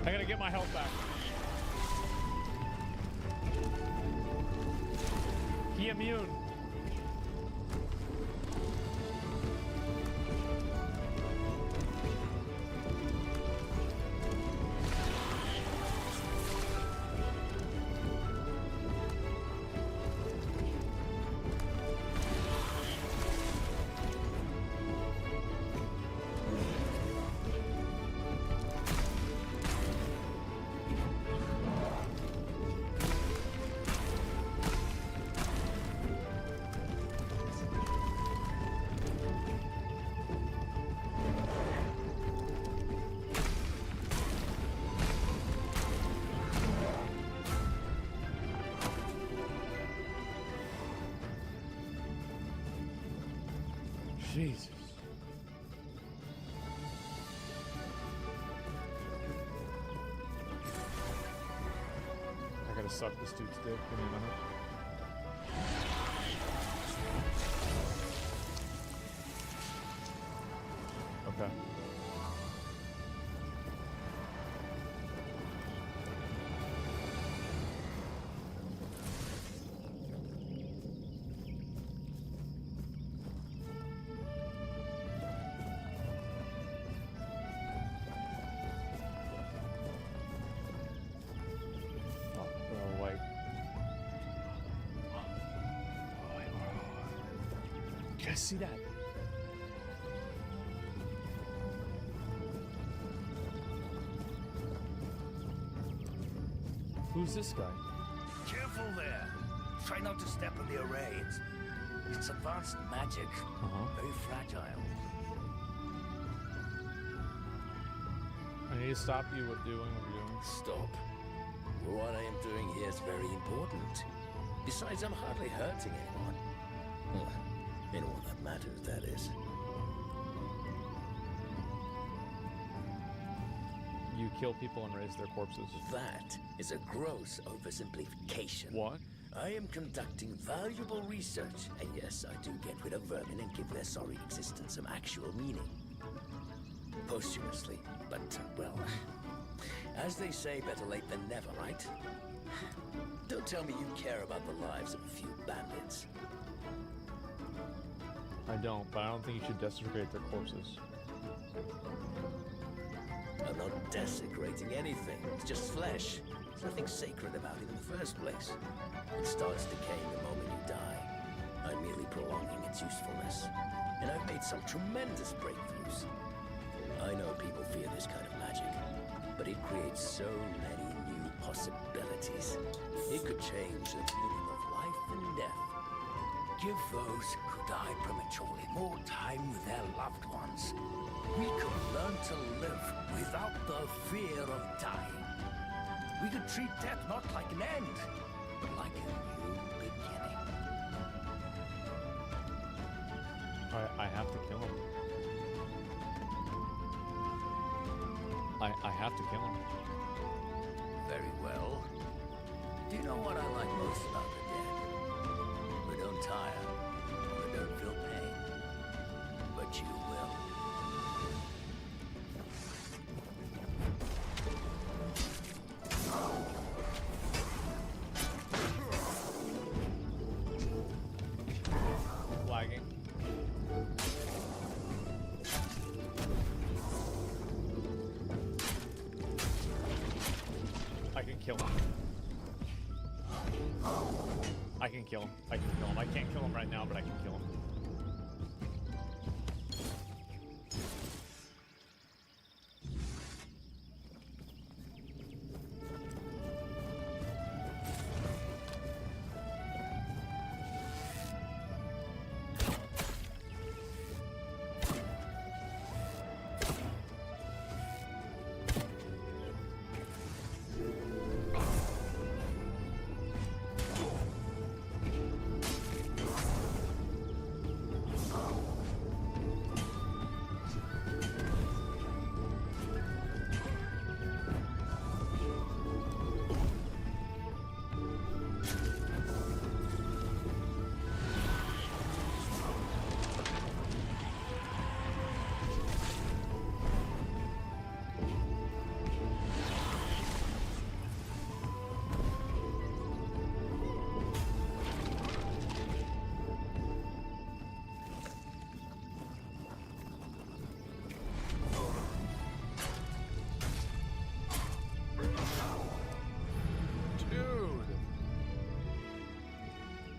I gotta get my health back. He immune. Jesus. I gotta suck this dude's dick. Give me a minute. Okay. You guys see that? Who's this guy? Careful there. Try not to step on the array. It's advanced magic. Very fragile. I need to stop you with doing what you're doing. Stop. What I am doing here is very important. Besides, I'm hardly hurting anyone. Well, anyone that matters, that is. You kill people and raise their corpses. That is a gross oversimplification. What? I am conducting valuable research, and yes, I do get rid of vermin and give their sorry existence some actual meaning. Posthumously, but, well, as they say, better late than never, right? Don't tell me you care about the lives of a few bandits. I don't, but I don't think you should desecrate their corpses. I'm not desecrating anything. It's just flesh. There's nothing sacred about it in the first place. It starts decaying the moment you die. I'm merely prolonging its usefulness. And I've made some tremendous breakthroughs. I know people fear this kind of magic, but it creates so many new possibilities. It could change the meaning of life and death. Give those who die prematurely more time with their loved ones. We could learn to live without the fear of dying. We could treat death not like an end, but like a new beginning. I have to kill him. I have to kill him. Very well. Do you know what I like most about the dead? We don't tire, we don't feel pain, but you will. Lagging. I can kill him. I can kill him. I can kill him. I can't kill him right now, but I can kill him.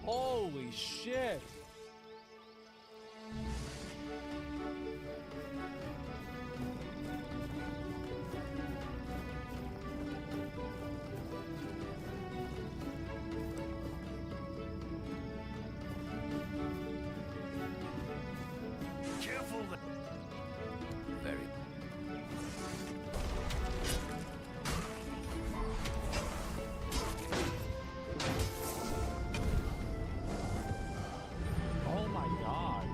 Holy shit! Careful! Very. Oh my god.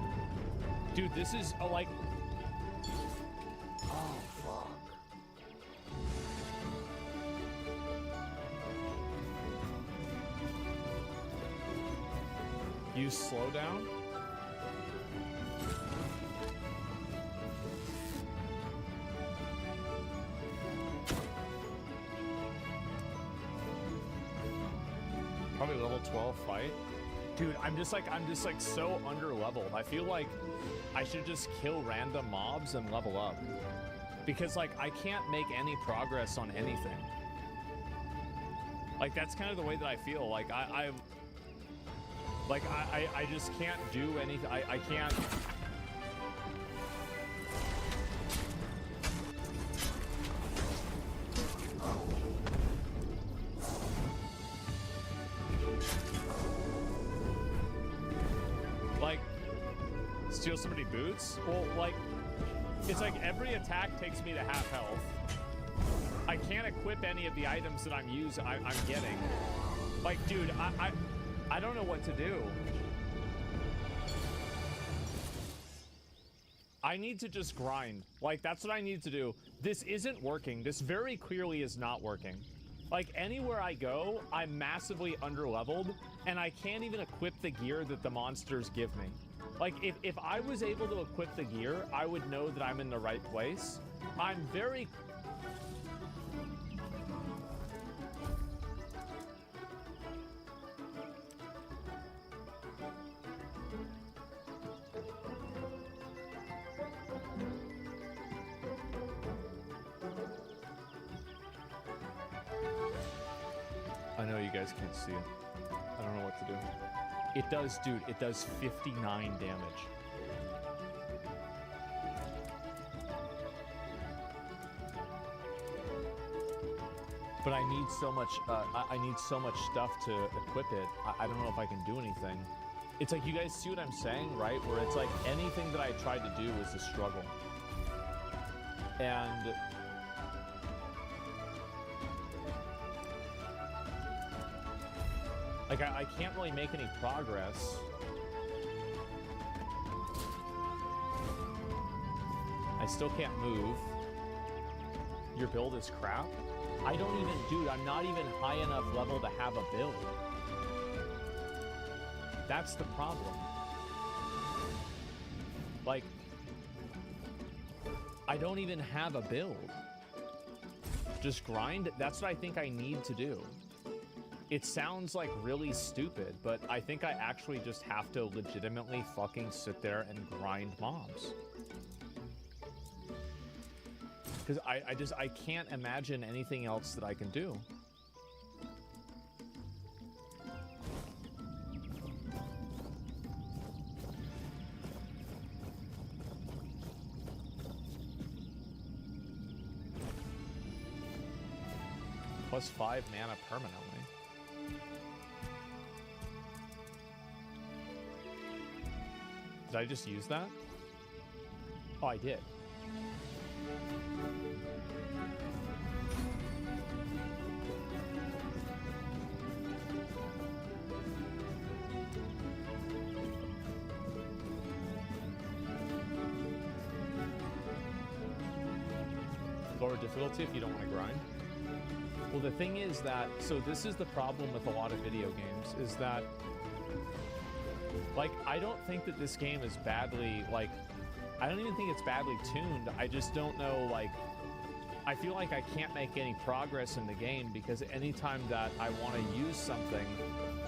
Dude, this is a, like... Oh, fuck. Use slowdown? Probably level 12 fight. Dude, I'm just like so under leveled. I feel like I should just kill random mobs and level up. Because like I can't make any progress on anything. Like that's kind of the way that I feel. Like I just can't do anything. I can't. Like, steal somebody boots? Well, like, it's like every attack takes me to half health. I can't equip any of the items that I'm getting. Like, dude, I don't know what to do. I need to just grind. Like, that's what I need to do. This isn't working. This very clearly is not working. Like, anywhere I go, I'm massively underleveled, and I can't even equip the gear that the monsters give me. Like, if I was able to equip the gear, I would know that I'm in the right place. I'm very... know you guys can't see it. I don't know what to do. It does, dude, it does 59 damage. But I need so much, I need so much stuff to equip it. I don't know if I can do anything. It's like, you guys see what I'm saying, right? Where it's like anything that I tried to do is a struggle. And like, I can't really make any progress. I still can't move. Your build is crap. I don't even, dude, I'm not even high enough level to have a build. That's the problem. Like, I don't even have a build. Just grind, that's what I think I need to do. It sounds like really stupid, but I think I actually just have to legitimately fucking sit there and grind mobs. Because I can't imagine anything else that I can do. Plus 5 mana permanently. Did I just use that? Oh, I did. Lower difficulty if you don't want to grind. Well, the thing is that, so this is the problem with a lot of video games, is that, like, I don't think that this game is badly, like, I don't even think it's badly tuned. I just don't know, like, I feel like I can't make any progress in the game because anytime that I want to use something,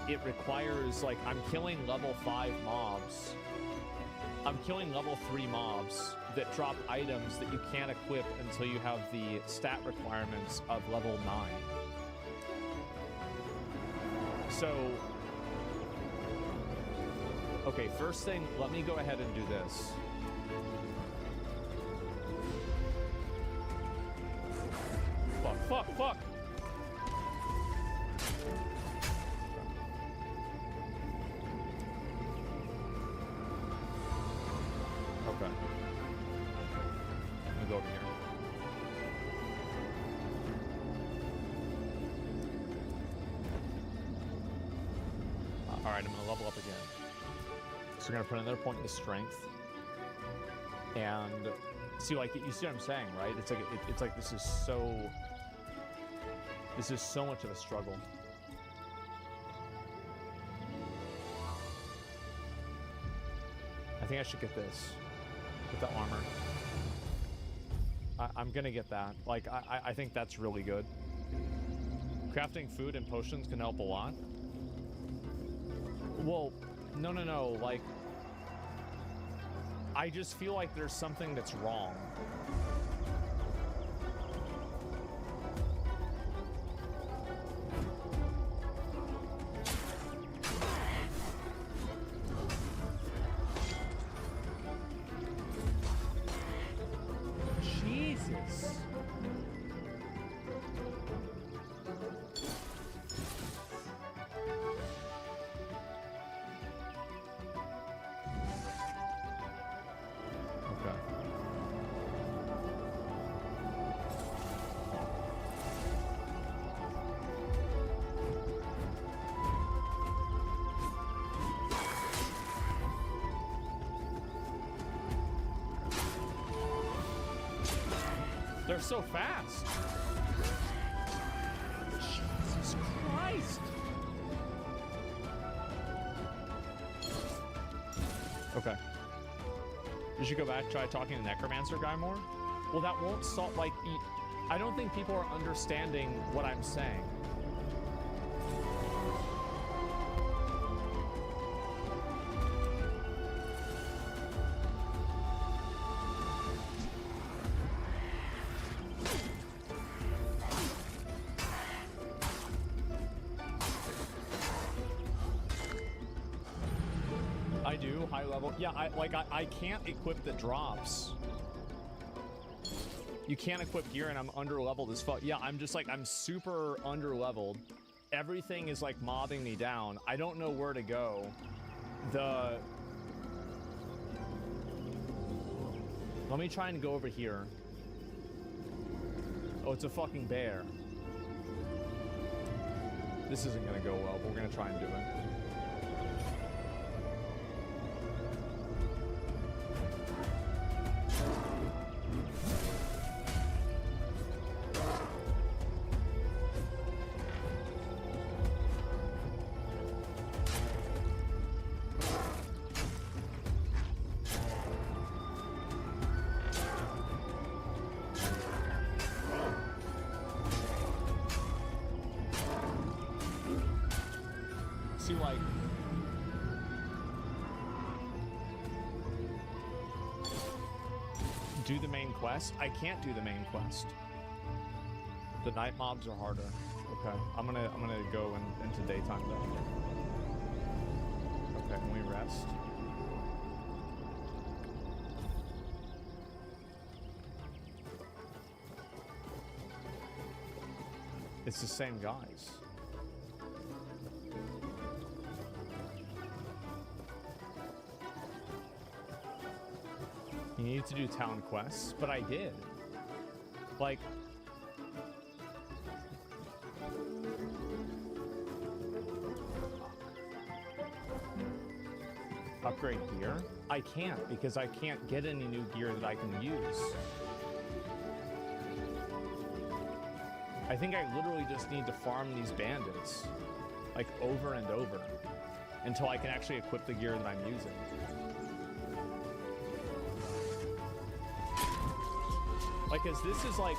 it requires, like, I'm killing level 5 mobs. I'm killing level 3 mobs that drop items that you can't equip until you have the stat requirements of level 9. So, okay, first thing, let me go ahead and do this. Fuck. Okay. Let me go over here. All right, I'm gonna level up again. So we're gonna put another point into strength, and see, like, you see what I'm saying, right? It's like it's like this is so much of a struggle. I think I should get this. Get the armor. I'm gonna get that. Like, I think that's really good. Crafting food and potions can help a lot. Well, no. Like, I just feel like there's something that's wrong. Jesus. Okay. They're so fast. Jesus Christ. Okay. You should go back, try talking to the Necromancer guy more. Well, that won't solve, like, I don't think people are understanding what I'm saying. do, high level. Yeah, I can't equip the drops. You can't equip gear and I'm under-leveled as fuck. Yeah, I'm just like, I'm super under-leveled. Everything is like mobbing me down. I don't know where to go. Let me try and go over here. Oh, it's a fucking bear. This isn't gonna go well, but we're gonna try and do it. Do the main quest? I can't do the main quest. The night mobs are harder. Okay, I'm gonna go into daytime though. Okay, can we rest? It's the same guys. You need to do town quests, but I did. Like, upgrade gear? I can't because I can't get any new gear that I can use. I think I literally just need to farm these bandits, like over and over, until I can actually equip the gear that I'm using. Like, cause this is like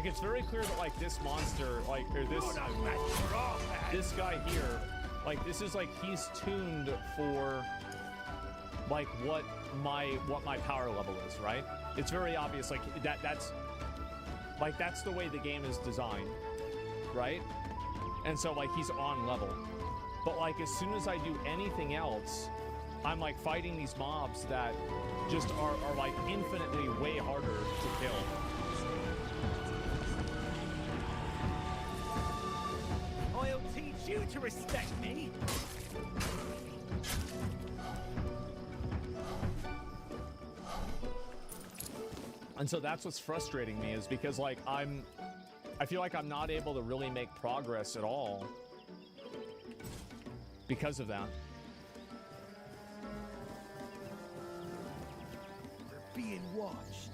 it's very clear that like this monster, like, or this guy here, like this is like he's tuned for like what my power level is, right? It's very obvious, like that's the way the game is designed, right? And so like he's on level, but like as soon as I do anything else, I'm like fighting these mobs that just are like infinitely way harder to kill. I'll teach you to respect me. And so that's what's frustrating me, is because like I feel like I'm not able to really make progress at all because of that. Being watched.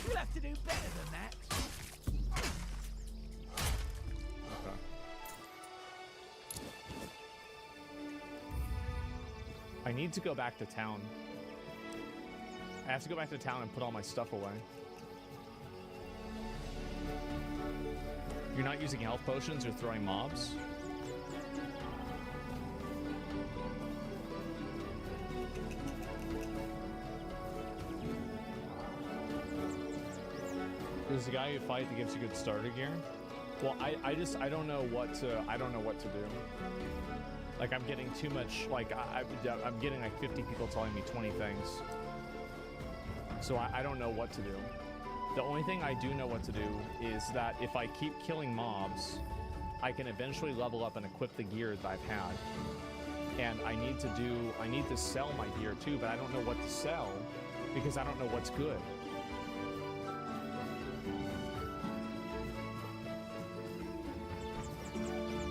You'll have to do better than that. Okay. I need to go back to town. I have to go back to town and put all my stuff away. You're not using health potions or throwing mobs? There's a guy you fight that gives you good starter gear. Well, I don't know what to do. Like I'm getting too much. Like I'm getting like 50 people telling me 20 things. So I don't know what to do. The only thing I do know what to do is that if I keep killing mobs, I can eventually level up and equip the gear that I've had. And I need to sell my gear too, but I don't know what to sell because I don't know what's good.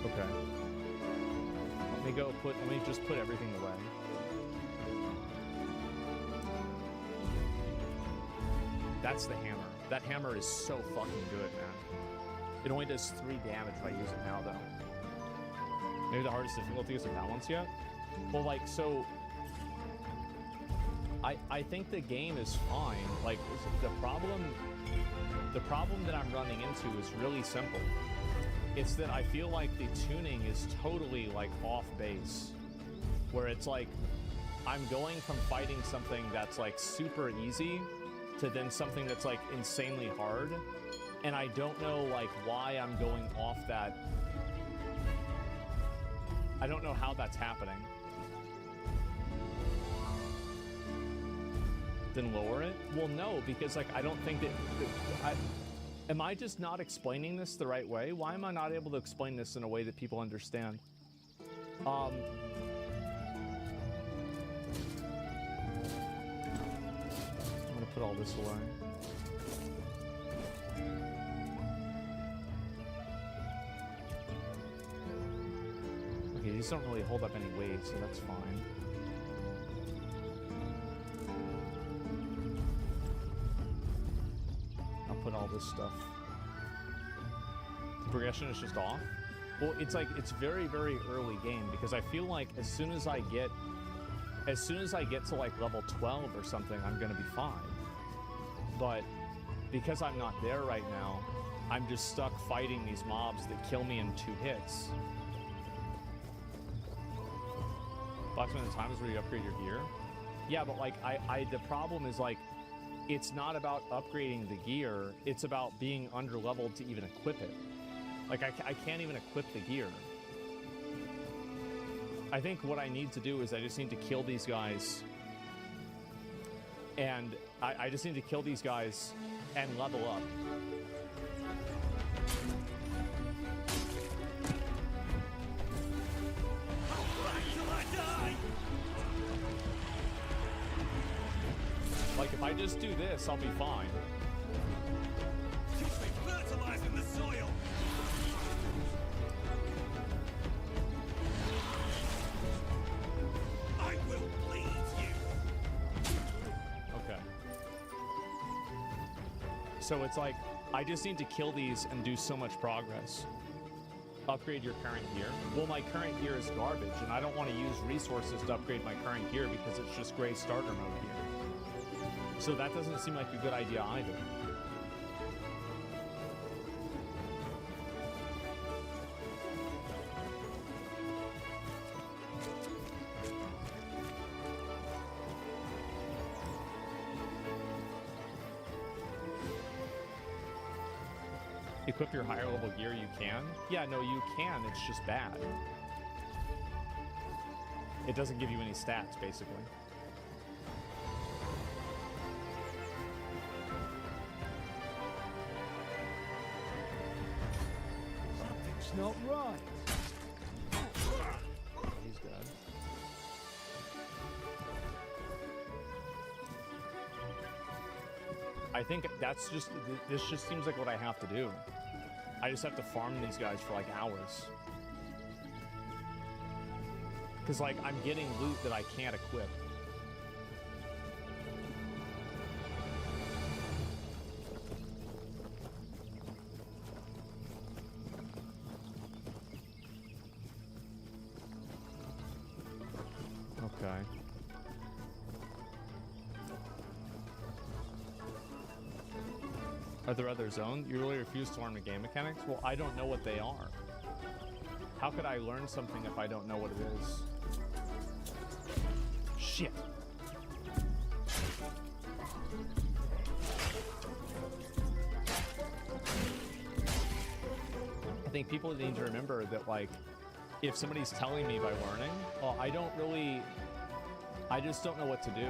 Okay. Let me just put everything away. That's the hammer. That hammer is so fucking good, man. It only does 3 damage if I use it now, though. Maybe the hardest difficulty is the balance yet? Well, like, so... I think the game is fine. Like, the problem that I'm running into is really simple. It's that I feel like the tuning is totally, like, off base. Where it's like, I'm going from fighting something that's, like, super easy to then something that's, like, insanely hard. And I don't know, like, why I'm going off that. I don't know how that's happening. Then lower it? Well, no, because, like, I don't think that am I just not explaining this the right way? Why am I not able to explain this in a way that people understand? I'm gonna put all this away. Okay, these don't really hold up any weight, so that's fine. I'll put all this stuff. The progression is just off. Well, it's like, it's very, very early game because I feel like as soon as I get to like level 12 or something, I'm gonna be fine. But because I'm not there right now, I'm just stuck fighting these mobs that kill me in 2 hits. Approximately the times where you upgrade your gear. Yeah, but like the problem is like, it's not about upgrading the gear, it's about being under-leveled to even equip it. Like, I can't even equip the gear. I think what I need to do is I just need to kill these guys. And I just need to kill these guys and level up. Like, if I just do this, I'll be fine. Fertilizing the soil. I will bleed you. Okay. So it's like, I just need to kill these and do so much progress. Upgrade your current gear. Well, my current gear is garbage, and I don't want to use resources to upgrade my current gear because it's just gray starter mode gear. So that doesn't seem like a good idea either. Equip your higher level gear, you can? Yeah, no, you can, it's just bad. It doesn't give you any stats, basically. Something's not right. He's dead. I think that's just, this just seems like what I have to do. I just have to farm these guys for like hours. Because like, I'm getting loot that I can't equip. Okay. Are there other zones? You really refuse to learn the game mechanics? Well, I don't know what they are. How could I learn something if I don't know what it is? Shit. I think people need to remember that, like, if somebody's telling me by learning, well, I just don't know what to do.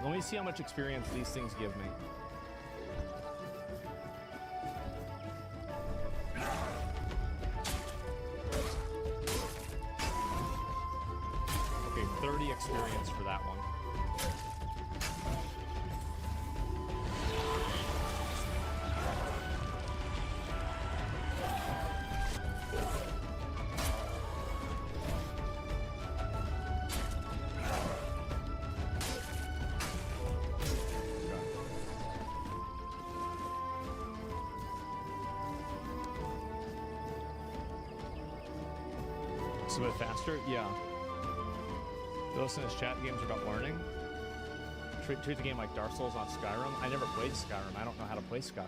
Let me see how much experience these things give me. Okay, 30 experience for that one. It's a bit faster? Yeah. You listen to this chat, games are about learning. Treat the game like Dark Souls, not Skyrim. I never played Skyrim. I don't know how to play Skyrim.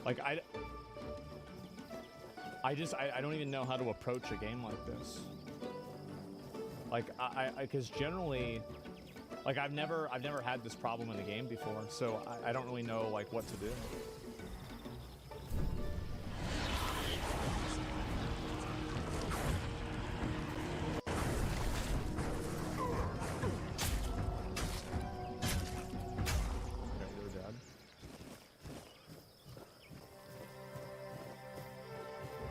Like, I don't even know how to approach a game like this. Like, because generally, like, I've never had this problem in a game before, so I don't really know, like, what to do.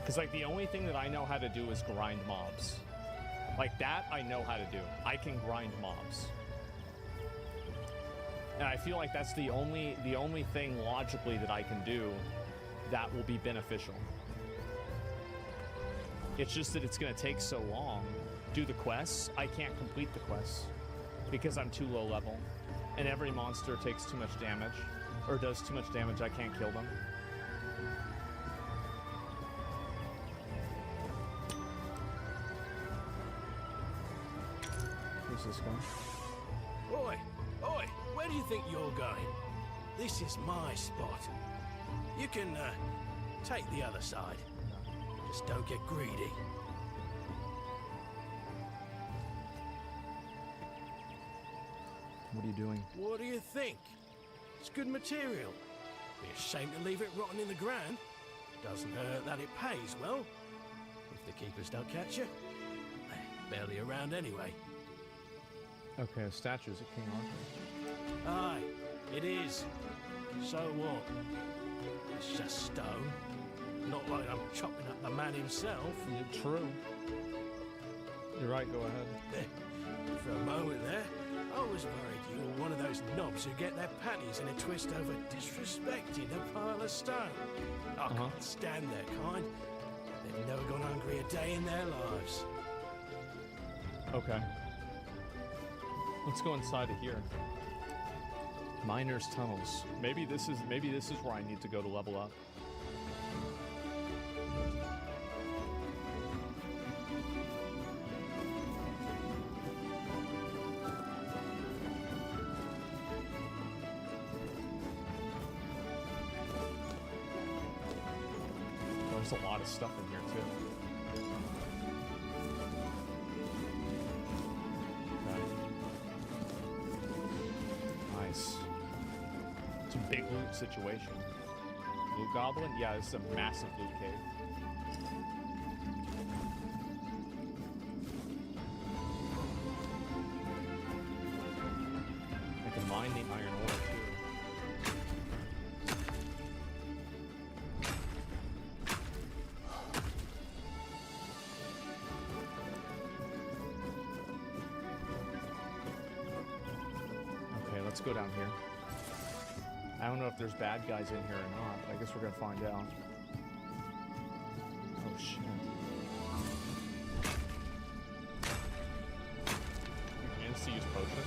Because, like, the only thing that I know how to do is grind mobs. Like, that I know how to do. I can grind mobs. And I feel like that's the only thing logically that I can do that will be beneficial. It's just that it's going to take so long. Do the quests, I can't complete the quests because I'm too low level. And every monster takes too much damage, or does too much damage, I can't kill them. Where's this guy? Oi! Oi! Where do you think you're going? This is my spot. You can, take the other side. Just don't get greedy. What are you doing? What do you think? It's good material. Be a shame to leave it rotting in the ground. Doesn't hurt that it pays well. If the keepers don't catch you, they're barely around anyway. Okay, a statue is a King Arthur. Aye, it is. So what? It's just stone. Not like I'm chopping up the man himself. Yeah, true. You're right, go ahead. For a moment there, I was worried you were one of those knobs who get their panties in a twist over disrespecting a pile of stone. I can't stand their kind. They've never gone hungry a day in their lives. Okay. Let's go inside of here. Miners' tunnels. Maybe this is where I need to go to level up. There's a lot of stuff in here too. Nice. It's a big loot situation. Loot goblin? Yeah, this is a massive loot cave. I can mine the iron ore too. Let's go down here. I don't know if there's bad guys in here or not. I guess we're gonna find out. Oh shit. You can use potions?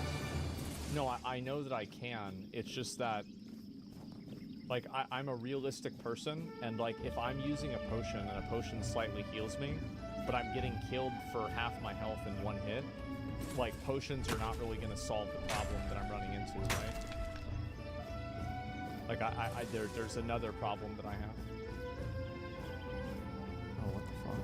No, I know that I can. It's just that, like, I'm a realistic person, and like, if I'm using a potion and a potion slightly heals me, but I'm getting killed for half my health in one hit, like, potions are not really going to solve the problem that I'm running into, right? Like, there's another problem that I have. Oh, what the fuck?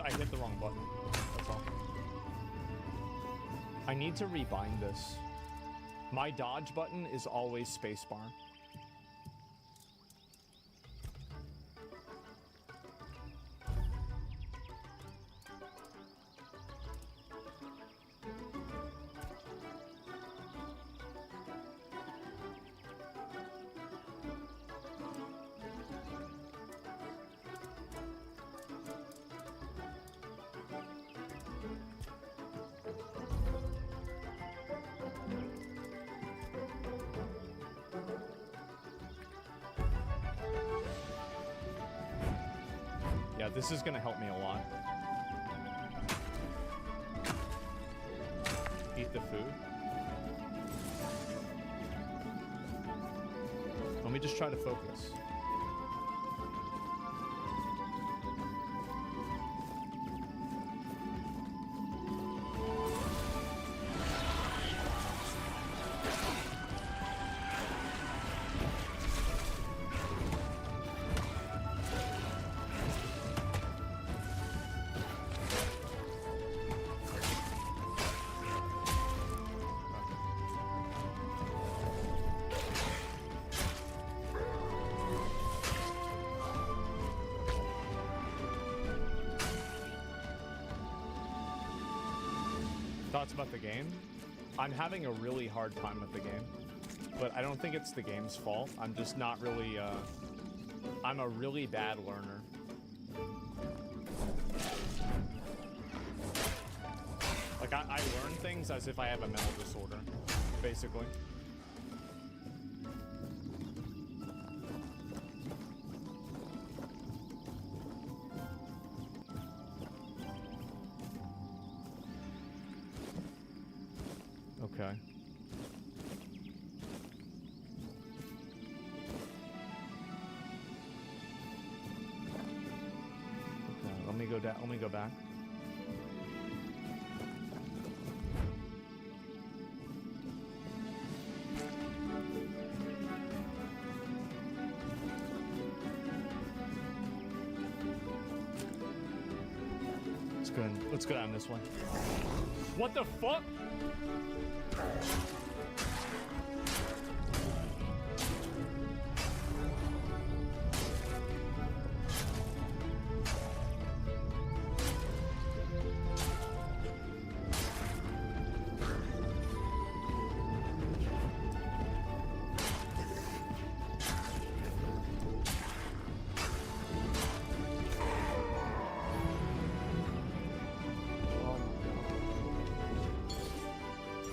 I hit the wrong button. That's all. I need to rebind this. My dodge button is always spacebar. Yeah, this is gonna help me a lot. Eat the food. Let me just try to focus. Thoughts about the game? I'm having a really hard time with the game, but I don't think it's the game's fault. I'm just not really, I'm a really bad learner. Like, I learn things as if I have a mental disorder, basically. Okay. Okay, let me go down. Let me go back. Let's go down this way. What the fuck?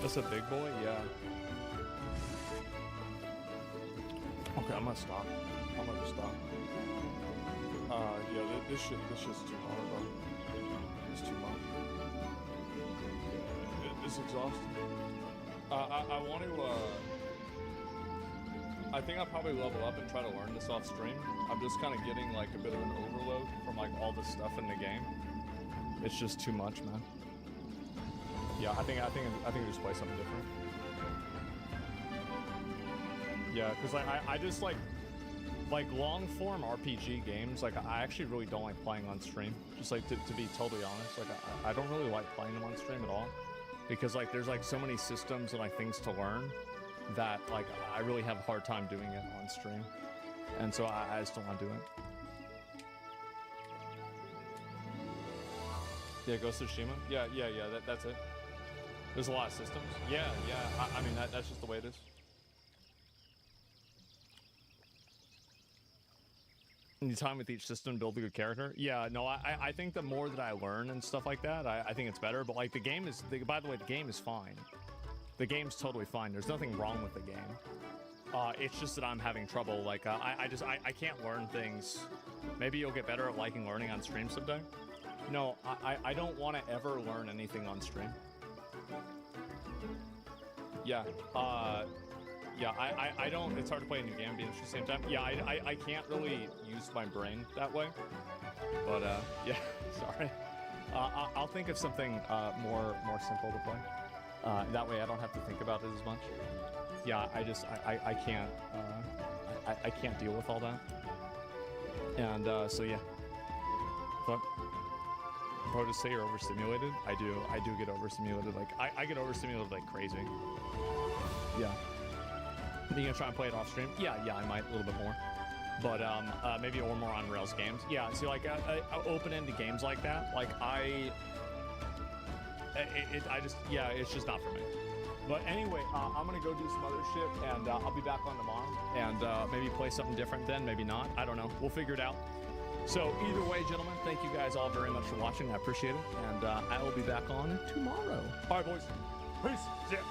That's a big boy? Yeah. Okay, I'm gonna stop. I'm gonna just stop. Yeah, this shit's too hard, bro. It's too much. It's exhausting. I want to, I think I'll probably level up and try to learn this off stream. I'm just kind of getting like a bit of an overload from like all the stuff in the game. It's just too much, man. Yeah, I think just play something different. Yeah, because I just like long form RPG games. Like I actually really don't like playing on stream. Just like to be totally honest, like I don't really like playing them on stream at all, because like there's like so many systems and like things to learn that like I really have a hard time doing it on stream, and so I just don't want to do it. Yeah, Ghost of Tsushima. Yeah. That's it. There's a lot of systems. Yeah. I mean, that's just the way it is. You need time with each system to build a good character. Yeah, no, I think the more that I learn and stuff like that, I think it's better. But like the game is, by the way, the game is fine. The game's totally fine. There's nothing wrong with the game. It's just that I'm having trouble. Like I can't learn things. Maybe you'll get better at liking learning on stream someday. No, I don't want to ever learn anything on stream. Yeah, yeah, I don't, it's hard to play a new game and be interested at the same time. Yeah, I can't really use my brain that way, but, yeah, sorry. I'll think of something, more simple to play. That way I don't have to think about it as much. Yeah, I can't, I can't deal with all that. And, so yeah. But, I would just say you're overstimulated. I do get overstimulated. Like I get overstimulated like crazy. Yeah. Are you gonna try and play it off stream? Yeah, I might a little bit more. But maybe more on Rails games. Yeah, see, like open-ended games like that, like it's just not for me. But anyway, I'm gonna go do some other shit, and I'll be back on tomorrow, and maybe play something different then, maybe not. I don't know. We'll figure it out. So either way, gentlemen, thank you guys all very much for watching. I appreciate it, and I will be back on tomorrow. All right, boys. Peace. See ya.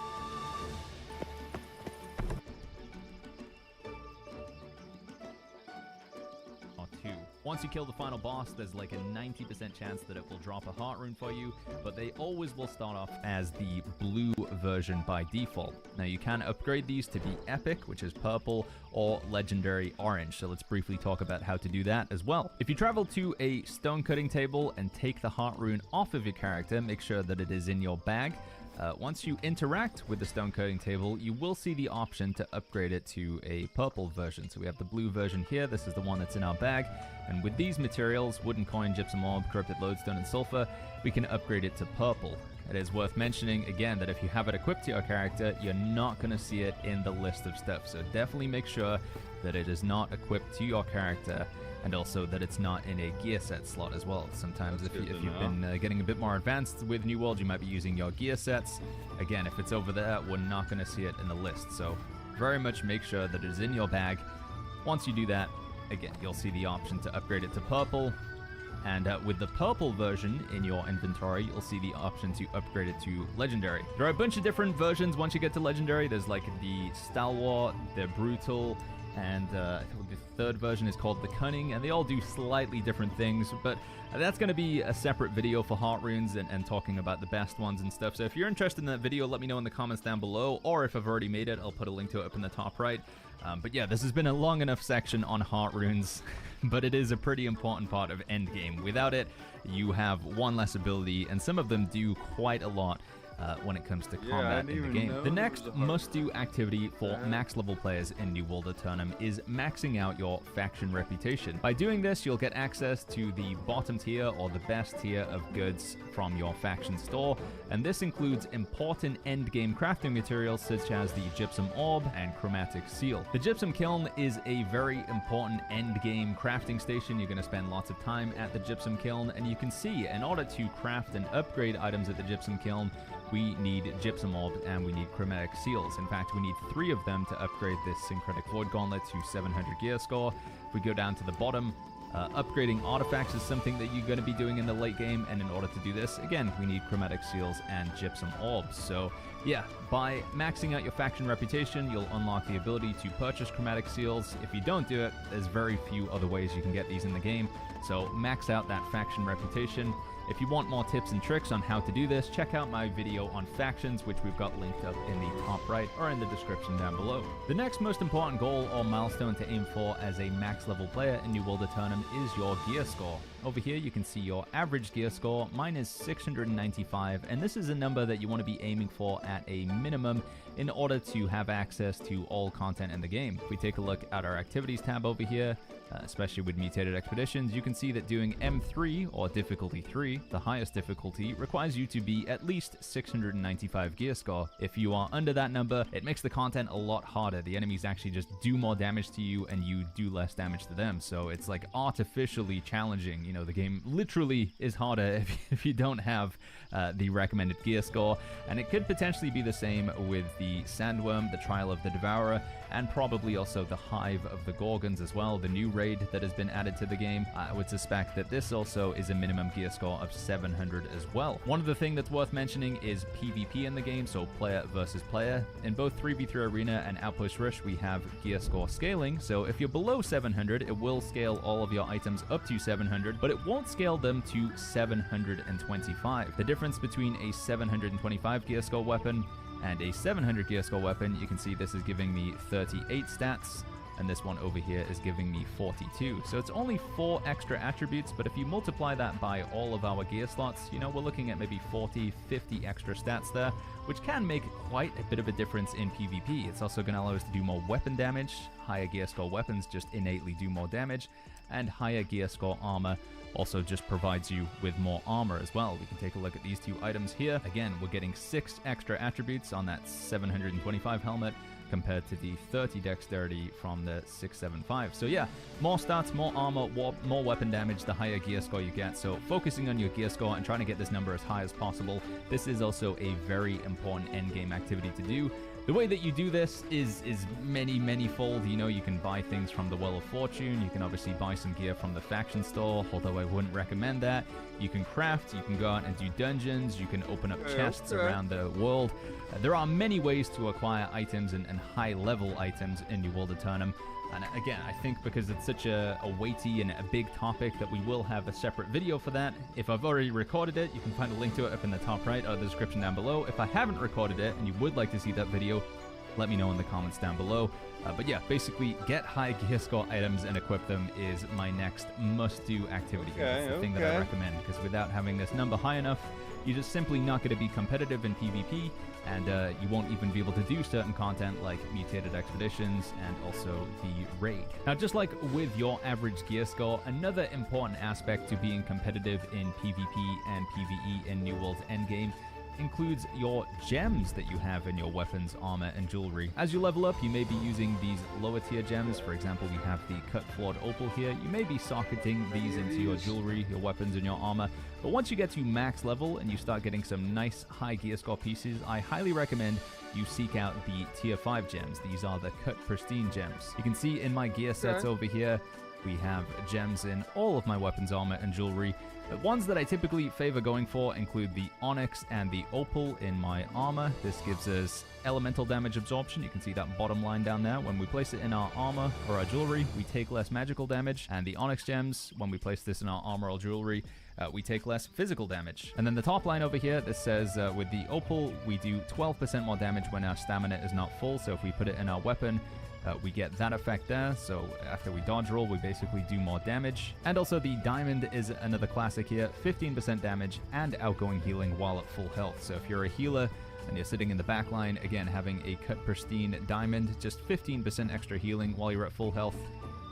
Once you kill the final boss, there's like a 90% chance that it will drop a heart rune for you, but they always will start off as the blue version by default. Now you can upgrade these to be epic, which is purple, or legendary orange, so let's briefly talk about how to do that as well. If you travel to a stone cutting table and take the heart rune off of your character, make sure that it is in your bag. Once you interact with the stone cutting table, you will see the option to upgrade it to a purple version. So we have the blue version here. This is the one that's in our bag. And with these materials, wooden coin, gypsum orb, corrupted lodestone, and sulfur, we can upgrade it to purple. It is worth mentioning, again, that if you have it equipped to your character, you're not going to see it in the list of stuff. So definitely make sure that it is not equipped to your character and also that it's not in a gear set slot as well. Sometimes if you've been getting a bit more advanced with New World, you might be using your gear sets. Again, if it's over there, we're not going to see it in the list. So very much make sure that it is in your bag. Once you do that, again, you'll see the option to upgrade it to purple. And with the purple version in your inventory, you'll see the option to upgrade it to legendary. There are a bunch of different versions once you get to legendary. There's like the Stalwart, the Brutal, and I think the third version is called the Cunning, and they all do slightly different things, but that's going to be a separate video for heart runes and talking about the best ones and stuff. So if you're interested in that video, let me know in the comments down below, or if I've already made it, I'll put a link to it up in the top right. But yeah, this has been a long enough section on heart runes, but it is a pretty important part of endgame. Without it, you have one less ability, and some of them do quite a lot when it comes to combat in the game. The next must-do activity for max-level players in New World Eternum is maxing out your faction reputation. By doing this, you'll get access to the bottom tier or the best tier of goods from your faction store, and this includes important endgame crafting materials such as the Gypsum Orb and Chromatic Seal. The Gypsum Kiln is a very important endgame crafting station. You're going to spend lots of time at the Gypsum Kiln, and you can see in order to craft and upgrade items at the Gypsum Kiln, we need Gypsum Orbs and we need Chromatic Seals. In fact, we need 3 of them to upgrade this Syncretic Void Gauntlet to 700 gear score. If we go down to the bottom, upgrading artifacts is something that you're going to be doing in the late game, and in order to do this, again, we need Chromatic Seals and Gypsum Orbs. So yeah, by maxing out your faction reputation, you'll unlock the ability to purchase Chromatic Seals. If you don't do it, there's very few other ways you can get these in the game. So max out that faction reputation. If you want more tips and tricks on how to do this, check out my video on factions, which we've got linked up in the top right or in the description down below. The next most important goal or milestone to aim for as a max level player in New World Eternum is your gear score. Over here you can see your average gear score. Mine is 695, and this is a number that you want to be aiming for at a minimum in order to have access to all content in the game. If we take a look at our activities tab over here, especially with Mutated Expeditions, you can see that doing M3 or difficulty 3, the highest difficulty, requires you to be at least 695 gear score. If you are under that number, it makes the content a lot harder. The enemies actually just do more damage to you and you do less damage to them. So it's like artificially challenging. You know, the game literally is harder if you don't have the recommended gear score. And it could potentially be the same with the Sandworm, the Trial of the Devourer, and probably also the Hive of the Gorgons as well, the new raid that has been added to the game. I would suspect that this also is a minimum gear score of 700 as well. One other thing that's worth mentioning is PvP in the game, so player versus player. In both 3v3 Arena and Outpost Rush, we have gear score scaling, so if you're below 700, it will scale all of your items up to 700, but it won't scale them to 725. The difference between a 725 gear score weapon and a 700 gear score weapon, you can see this is giving me 38 stats, and this one over here is giving me 42. So it's only 4 extra attributes, but if you multiply that by all of our gear slots, you know, we're looking at maybe 40, 50 extra stats there, which can make quite a bit of a difference in PvP. It's also going to allow us to do more weapon damage. Higher gear score weapons just innately do more damage, and higher gear score armor also just provides you with more armor as well. We can take a look at these 2 items here. Again, we're getting 6 extra attributes on that 725 helmet compared to the 30 dexterity from the 675. So yeah, more stats, more armor, more weapon damage, the higher gear score you get. So focusing on your gear score and trying to get this number as high as possible, this is also a very important endgame activity to do. The way that you do this is many-fold. You know, you can buy things from the Well of Fortune. You can obviously buy some gear from the faction store, although I wouldn't recommend that. You can craft, you can go out and do dungeons, you can open up chests around the world. There are many ways to acquire items and high-level items in New World Eternum. And again, I think because it's such a weighty and a big topic that we will have a separate video for that. If I've already recorded it, you can find a link to it up in the top right or the description down below. If I haven't recorded it and you would like to see that video, let me know in the comments down below. But yeah, basically get high gear score items and equip them is my next must-do activity. That's the thing that I recommend, because without having this number high enough, you're just simply not going to be competitive in PvP, and you won't even be able to do certain content like Mutated Expeditions and also the raid. Now, just like with your average gear score, another important aspect to being competitive in PvP and PvE in New World's endgame includes your gems that you have in your weapons, armor, and jewelry. As you level up, you may be using these lower tier gems. For example, we have the cut flawed opal here. You may be socketing these into your jewelry, your weapons, and your armor. But once you get to max level and you start getting some nice high gear score pieces, I highly recommend you seek out the tier 5 gems. These are the cut pristine gems. You can see in my gear sets over here, we have gems in all of my weapons, armor, and jewelry. The ones that I typically favor going for include the onyx and the opal in my armor. This gives us elemental damage absorption. You can see that bottom line down there. When we place it in our armor or our jewelry, we take less magical damage. And the onyx gems, when we place this in our armor or jewelry, we take less physical damage. And then the top line over here, this says with the opal, we do 12% more damage when our stamina is not full. So if we put it in our weapon, we get that effect there. So after we dodge roll, we basically do more damage. And also the diamond is another classic here, 15% damage and outgoing healing while at full health. So if you're a healer and you're sitting in the back line, again, having a cut pristine diamond, just 15% extra healing while you're at full health.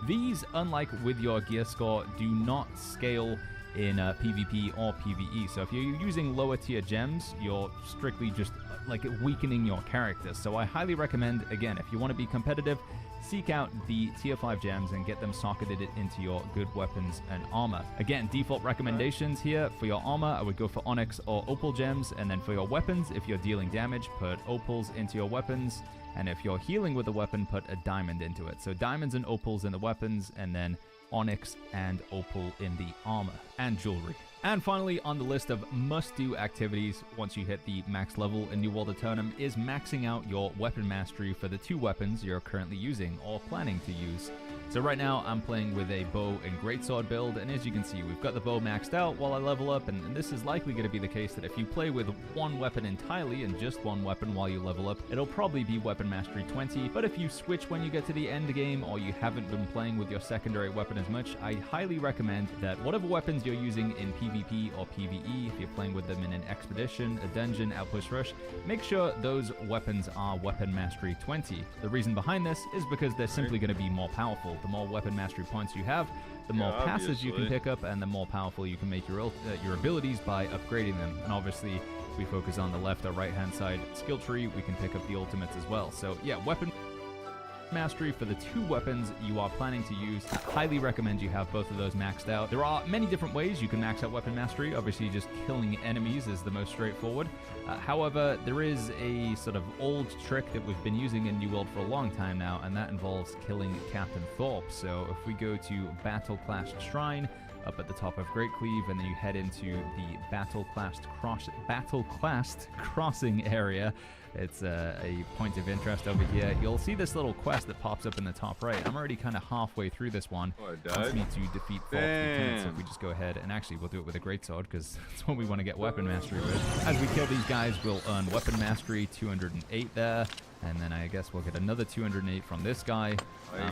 These, unlike with your gear score, do not scale in PvP or PvE. So if you're using lower tier gems, you're strictly just like weakening your character. So I highly recommend, again, if you want to be competitive, seek out the tier 5 gems and get them socketed into your good weapons and armor. Again, default recommendations here for your armor, I would go for onyx or opal gems, and then for your weapons, if you're dealing damage, put opals into your weapons, and if you're healing with a weapon, put a diamond into it. So diamonds and opals in the weapons, and then onyx and opal in the armor and jewelry. And finally, on the list of must-do activities once you hit the max level in New World Eternum is maxing out your weapon mastery for the 2 weapons you're currently using or planning to use. So right now, I'm playing with a bow and greatsword build, and as you can see, we've got the bow maxed out while I level up, and this is likely going to be the case that if you play with one weapon entirely and just one weapon while you level up, it'll probably be weapon mastery 20, but if you switch when you get to the end game or you haven't been playing with your secondary weapon as much, I highly recommend that whatever weapons you're using in PvP or PvE, if you're playing with them in an expedition, a dungeon, outpost rush, make sure those weapons are weapon mastery 20. The reason behind this is because they're simply going to be more powerful. The more weapon mastery points you have, the more passes you can pick up, and the more powerful you can make your abilities by upgrading them. And obviously, if we focus on the left or right hand side skill tree, we can pick up the ultimates as well. So yeah, weapon mastery for the 2 weapons you are planning to use. I highly recommend you have both of those maxed out. There are many different ways you can max out weapon mastery. Obviously, just killing enemies is the most straightforward. However, there is a sort of old trick that we've been using in New World for a long time now, and that involves killing Captain Thorpe. So if we go to Battle-Classed Shrine, up at the top of Great Cleave, and then you head into the Battle-Classed Crossing area. It's a point of interest over here. You'll see this little quest that pops up in the top right. I'm already kind of halfway through this one. It wants me to defeat Thorpe's lieutenant, so if we just go ahead, and actually we'll do it with a greatsword, because that's what we want to get weapon mastery with. As we kill these guys, we'll earn weapon mastery, 208 there. And then I guess we'll get another 208 from this guy.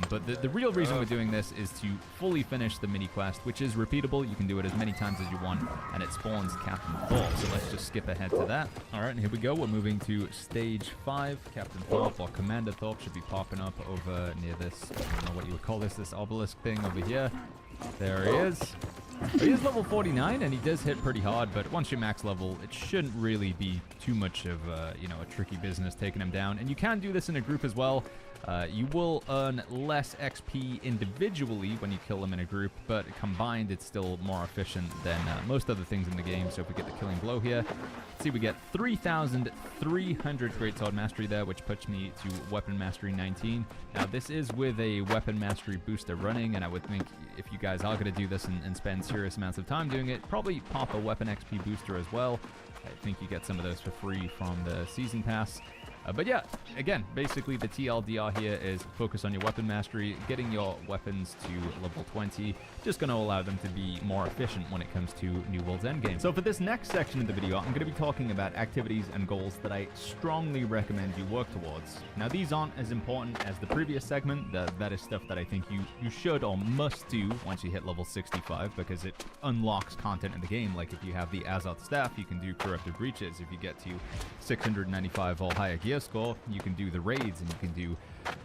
But the real reason we're doing this is to fully finish the mini quest, which is repeatable. You can do it as many times as you want, and it spawns Captain Thorpe. So let's just skip ahead to that. All right, and here we go. We're moving to stage 5. Captain Thorpe, or Commander Thorpe, should be popping up over near this, I don't know what you would call this obelisk thing over here. There he is. He is level 49, and he does hit pretty hard, but once you're max level, it shouldn't really be too much of a tricky business taking him down. And you can do this in a group as well. You will earn less XP individually when you kill them in a group, but combined, it's still more efficient than most other things in the game. So if we get the killing blow here, see, we get 3,300 greatsword mastery there, which puts me to weapon mastery 19. Now, this is with a weapon mastery booster running, and I would think if you guys are going to do this and spend serious amounts of time doing it, probably pop a weapon XP booster as well. I think you get some of those for free from the season pass. But yeah, again, basically the TLDR here is focus on your weapon mastery, getting your weapons to level 20, just going to allow them to be more efficient when it comes to New World's endgame. So for this next section of the video, I'm going to be talking about activities and goals that I strongly recommend you work towards. Now, these aren't as important as the previous segment. That is stuff that I think you should or must do once you hit level 65, because it unlocks content in the game. Like if you have the Azoth staff, you can do corrupted breaches. If you get to 695 or higher gear gear score, you can do the raids and you can do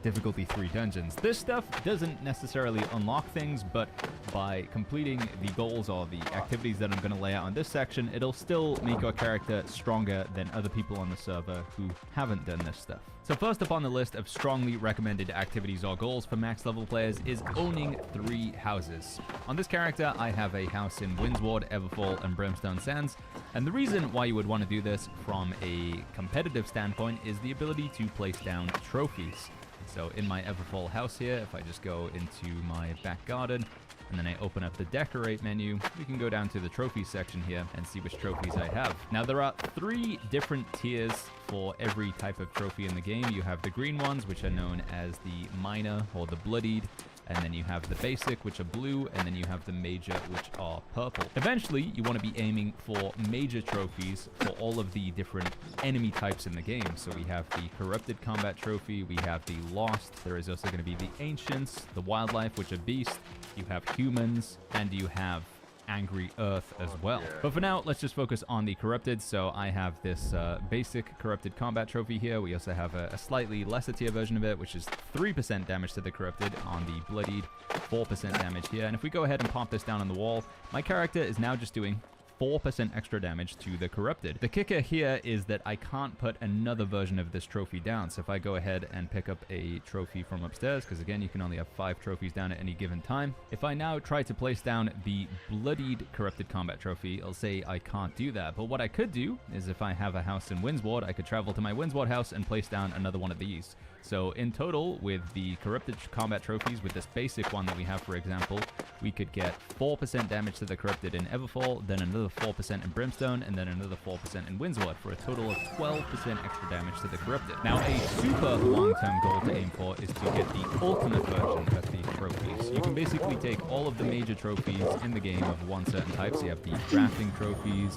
difficulty 3 dungeons. This stuff doesn't necessarily unlock things, but by completing the goals or the activities that I'm going to lay out on this section, it'll still make your character stronger than other people on the server who haven't done this stuff. So first up on the list of strongly recommended activities or goals for max level players is owning 3 houses. On this character, I have a house in Windsward, Everfall, and Brimstone Sands, and the reason why you would want to do this from a competitive standpoint is the ability to place down trophies. So in my Everfall house here, if I just go into my back garden, and then I open up the decorate menu, we can go down to the trophies section here and see which trophies I have. Now there are 3 different tiers for every type of trophy in the game. You have the green ones, which are known as the minor or the bloodied, and then you have the basic, which are blue, and then you have the major, which are purple. Eventually, you want to be aiming for major trophies for all of the different enemy types in the game. So we have the corrupted combat trophy, we have the lost, there is also going to be the ancients, the wildlife, which are beast, you have humans, and you have angry earth as well. But for now, let's just focus on the corrupted. So I have this basic corrupted combat trophy here. We also have a slightly lesser tier version of it, which is 3% damage to the corrupted on the bloodied, 4% damage here. And if we go ahead and pop this down on the wall, my character is now just doing 4% extra damage to the corrupted. The kicker here is that I can't put another version of this trophy down. So if I go ahead and pick up a trophy from upstairs, because again, you can only have 5 trophies down at any given time. If I now try to place down the bloodied corrupted combat trophy, I'll say I can't do that. But what I could do is if I have a house in Windsward, I could travel to my Windsward house and place down another one of these. So in total, with the corrupted combat trophies, with this basic one that we have, for example, we could get 4% damage to the corrupted in Everfall, then another 4% in Brimstone, and then another 4% in Windsward, for a total of 12% extra damage to the corrupted. Now, a super long-term goal to aim for is to get the ultimate version of these trophies. You can basically take all of the major trophies in the game of one certain type. So you have the drafting trophies,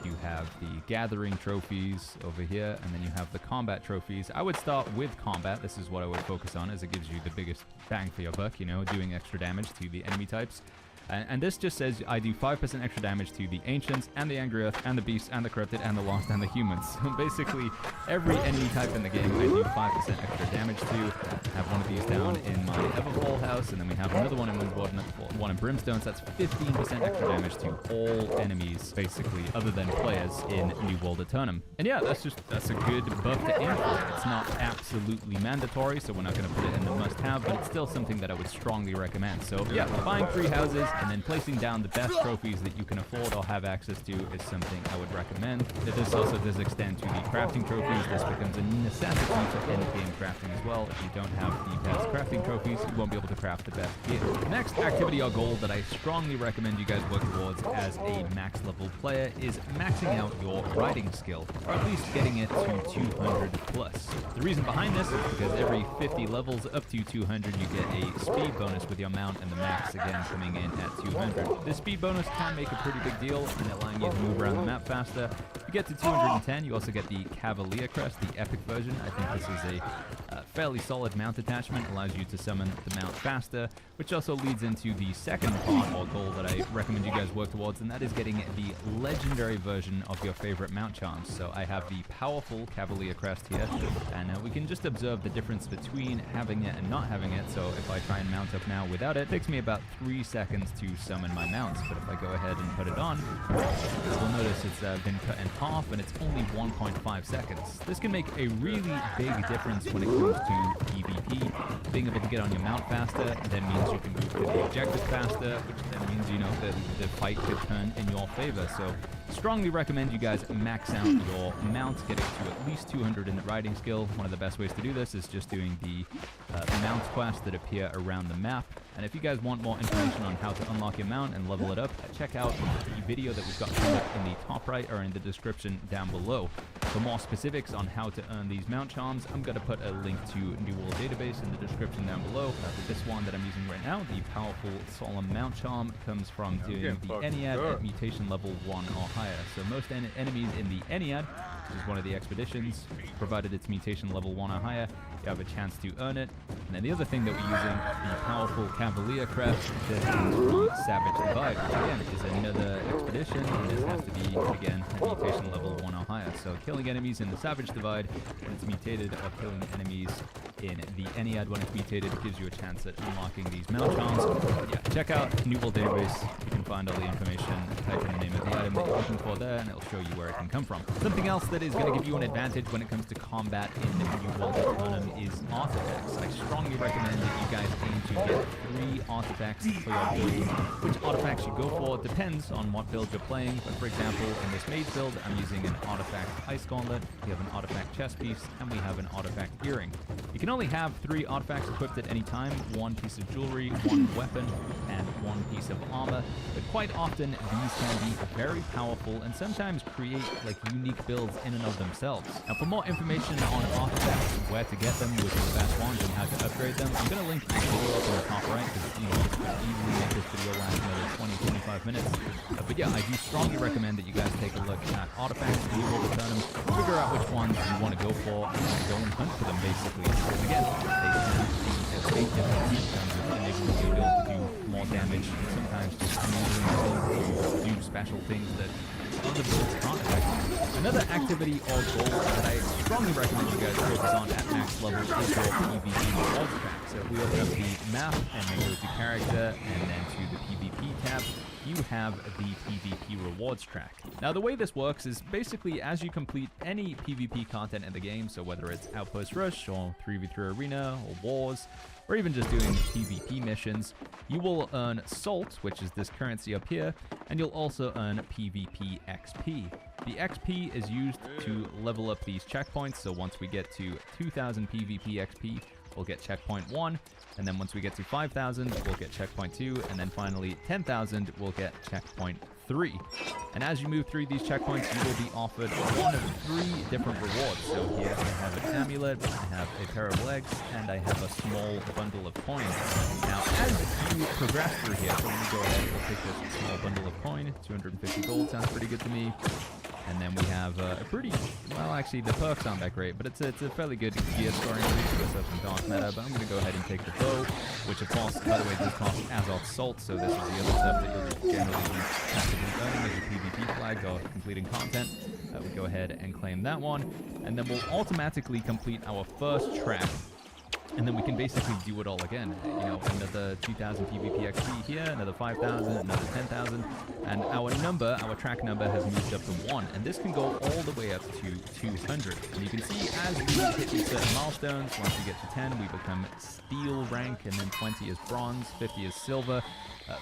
you have the gathering trophies over here, and then you have the combat trophies. I would start with combat. This is what I would focus on, as it gives you the biggest bang for your buck, you know, doing extra damage to the enemy types. And this just says I do 5% extra damage to the Ancients, and the Angry Earth, and the Beasts, and the Corrupted, and the Lost, and the Humans. So basically, every enemy type in the game I do 5% extra damage to. I have one of these down in my Everfall house, and then we have another one in Windsward, and one in Brimstone, so that's 15% extra damage to all enemies, basically, other than players in New World Eternum. And yeah, that's a good buff to aim for. It's not absolutely mandatory, so we're not going to put it in the must-have, but it's still something that I would strongly recommend. So yeah, buying 3 houses, and then placing down the best trophies that you can afford or have access to is something I would recommend. This also does extend to the crafting trophies. This becomes a necessity for end-game crafting as well. If you don't have the best crafting trophies, you won't be able to craft the best gear. Next activity or goal that I strongly recommend you guys work towards as a max level player is maxing out your riding skill, or at least getting it to 200 plus. The reason behind this is because every 50 levels up to 200, you get a speed bonus with your mount, and the max again coming in at 200. This speed bonus can make a pretty big deal in allowing you to move around the map faster. If you get to 210, you also get the Cavalier Crest, the epic version. I think this is a fairly solid mount attachment, allows you to summon the mount faster, which also leads into the second part or goal that I recommend you guys work towards, and that is getting the legendary version of your favorite mount charms. So I have the powerful Cavalier Crest here, and we can just observe the difference between having it and not having it. So if I try and mount up now without it, it takes me about 3 seconds to summon my mounts, but if I go ahead and put it on, you'll notice it's been cut in half, and it's only 1.5 seconds. This can make a really big difference when it comes to PvP. Being able to get on your mount faster then means you can move to the objective faster, which then means, you know, that the fight could turn in your favor. So strongly recommend you guys max out your mounts, getting to at least 200 in the riding skill. One of the best ways to do this is just doing the mounts quests that appear around the map. And if you guys want more information on how to unlock your mount and level it up, check out the video that we've got pinned up in the top right or in the description down below. For more specifics on how to earn these mount charms, I'm going to put a link to New World Database in the description down below. This one that I'm using right now, the powerful Solemn Mount Charm, comes from doing the Ennead at mutation level 1 or higher. So most enemies in the Ennead, which is one of the expeditions, provided it's mutation level 1 or higher, you have a chance to earn it. And then the other thing that we're using, the powerful Cavalier Crest that comes from Savage Divide, which again is a another expedition, and this has to be, again, at mutation level 1 or higher. So killing enemies in the Savage Divide when it's mutated, or killing enemies in the Ennead when it's mutated, gives you a chance at unlocking these mount charms. But yeah, check out New World Database. You can find all the information, type in the name of the item that you're looking for there, and it'll show you where it can come from. Something else that is going to give you an advantage when it comes to combat in the New World Economy is artifacts. I strongly recommend that you guys aim to get 3 artifacts for your build. Which artifacts you go for depends on what build you're playing, but for example, in this mage build, I'm using an artifact Ice Gauntlet, we have an artifact chest piece, and we have an artifact earring. You can only have 3 artifacts equipped at any time, 1 piece of jewelry, 1 weapon, and 1 piece of armor, but quite often these can be very powerful and sometimes create like unique builds in and of themselves. Now for more information on artifacts, where to get them, which are the best ones, and how to upgrade them, I'm going to link the video up in the top right, because you know, I could easily make this video last another 20-25 minutes. But yeah, I do strongly recommend that you guys take a look at artifacts, and you will return them, figure out which ones you want to go for, and go and hunt for them basically. Because again, they can be a big difference in terms of enabling you to be able to do more damage, and sometimes just enabling you to do special things that other builds can't effectively. Another activity or goal that I strongly recommend you guys focus on at max level is your PvP rewards track. So if we open up the map and then go to character and then to the PvP tab, you have the PvP rewards track. Now the way this works is basically as you complete any PvP content in the game, so whether it's Outpost Rush or 3v3 Arena or Wars, or even just doing PvP missions, you will earn Salt, which is this currency up here, and you'll also earn PvP XP. The XP is used to level up these checkpoints, so once we get to 2,000 PvP XP, we'll get checkpoint 1, and then once we get to 5,000, we'll get checkpoint 2, and then finally 10,000, we'll get checkpoint 3. And as you move through these checkpoints, you will be offered one of 3 different rewards. So here I have an amulet, I have a pair of legs, and I have a small bundle of coins. Now, as you progress through here, so let me go ahead, we'll take this small bundle of coin, 250 gold, sounds pretty good to me. And then we have a pretty, well actually the perks aren't that great, but it's a fairly good gear scoring boost with some dark matter. But I'm going to go ahead and take the bow, which of course, by the way, this costs Azoth Salt, so this is the other stuff that you'll generally be actively earning as your PvP flag or completing content. We go ahead and claim that one, and then we'll automatically complete our first track. And then we can basically do it all again. You know, another 2,000 PvP XP here, another 5,000, another 10,000. And our number, our track number has moved up to 1. And this can go all the way up to 200. And you can see as we hit these certain milestones, once we get to 10, we become steel rank, and then 20 is bronze, 50 is silver.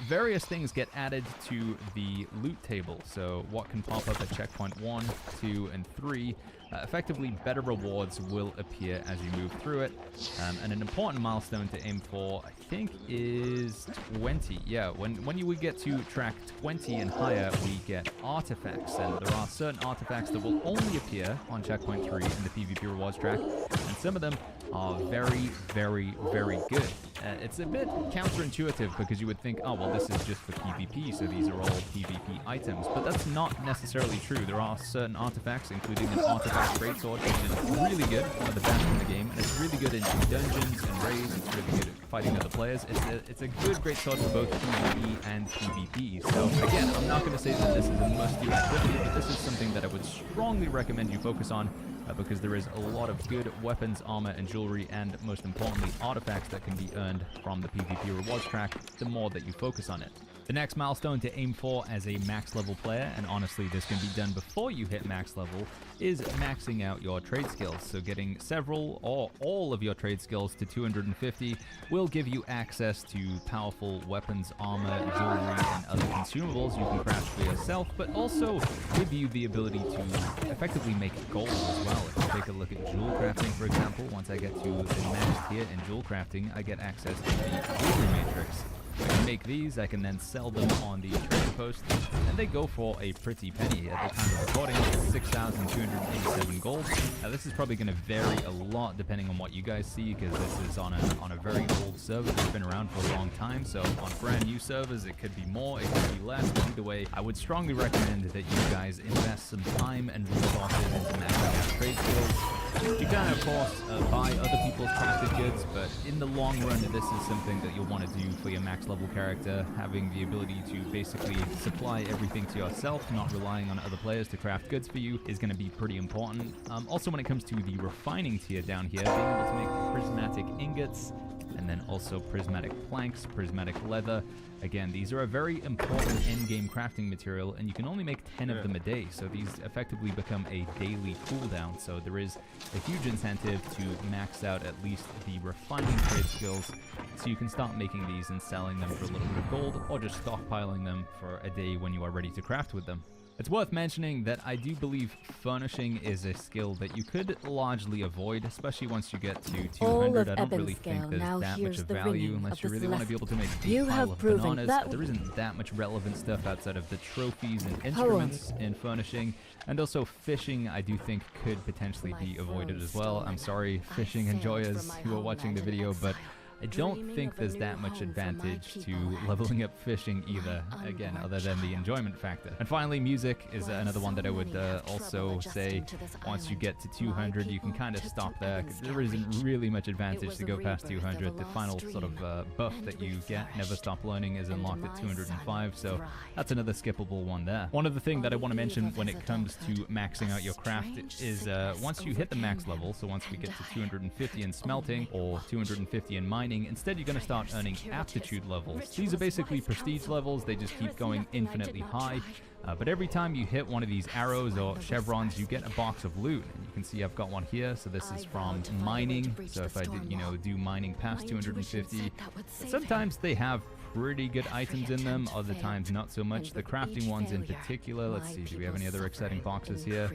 Various things get added to the loot table. So what can pop up at checkpoint 1, 2, and 3. Effectively, better rewards will appear as you move through it. And an important milestone to aim for, I think, is 20. Yeah, when we get to track 20 and higher, we get artifacts. And there are certain artifacts that will only appear on checkpoint 3 in the PvP rewards track. And some of them are very, very, very good. It's a bit counterintuitive because you would think, oh, well, this is just for PvP, so these are all PvP items. But that's not necessarily true. There are certain artifacts, including an artifact greatsword, which is really good, one of the best in the game, and it's really good in dungeons and raids. It's really good at fighting other players. It's a good greatsword for both PvE and PvP. So again, I'm not going to say that this is a must-do activity, but this is something that I would strongly recommend you focus on. Because there is a lot of good weapons, armor, and jewelry, and most importantly, artifacts that can be earned from the PvP rewards track the more that you focus on it. The next milestone to aim for as a max level player, and honestly this can be done before you hit max level, is maxing out your trade skills. So getting several or all of your trade skills to 250 will give you access to powerful weapons, armor, jewelry, and other consumables you can craft for yourself, but also give you the ability to effectively make gold as well. If you take a look at jewel crafting, for example, once I get to the max tier in jewel crafting, I get access to the jewelry matrix. I can make these, I can then sell them on the trading post, and they go for a pretty penny. At the time of recording, it's 6,287 gold. Now, this is probably going to vary a lot depending on what you guys see, because this is on a very old server that's been around for a long time. So on brand new servers, it could be more, it could be less. But either way, I would strongly recommend that you guys invest some time and resources into maxing out trade skills. You can, of course, buy other people's crafted goods, but in the long run, this is something that you'll want to do for your max level character. Having the ability to basically supply everything to yourself, not relying on other players to craft goods for you, is going to be pretty important. Also, when it comes to the refining tier down here, being able to make prismatic ingots, and then also prismatic planks, prismatic leather. Again, these are a very important endgame crafting material, and you can only make 10 of them a day, so these effectively become a daily cooldown. So there is a huge incentive to max out at least the refining trade skills, so you can start making these and selling them for a little bit of gold, or just stockpiling them for a day when you are ready to craft with them. It's worth mentioning that I do believe furnishing is a skill that you could largely avoid, especially once you get to 200. I don't really think there's that much of value unless you really want to be able to make a pile of bananas. There isn't that much relevant stuff outside of the trophies and instruments in furnishing. And also fishing, I do think, could potentially be avoided as well. I'm sorry, fishing enjoyers who are watching the video, but I don't think there's that much advantage to leveling up fishing either, again, other than the enjoyment factor. And finally, music is another one that I would also say once you get to 200, you can kind of stop there, because there isn't really much advantage to go past 200. The final sort of buff that you get, Never Stop Learning, is unlocked at 205, so that's another skippable one there. One other thing that I want to mention when it comes to maxing out your craft is once you hit the max level, so once we get to 250 in smelting or 250 in mining, instead you're going to start earning aptitude levels. These are basically prestige levels, they just keep going infinitely high. But every time you hit one of these arrows or chevrons, you get a box of loot. And you can see I've got one here, so this is from mining. So if I did, do mining past 250, sometimes they have pretty good items in them, other times not so much. The crafting ones in particular, let's see, do we have any other exciting boxes here?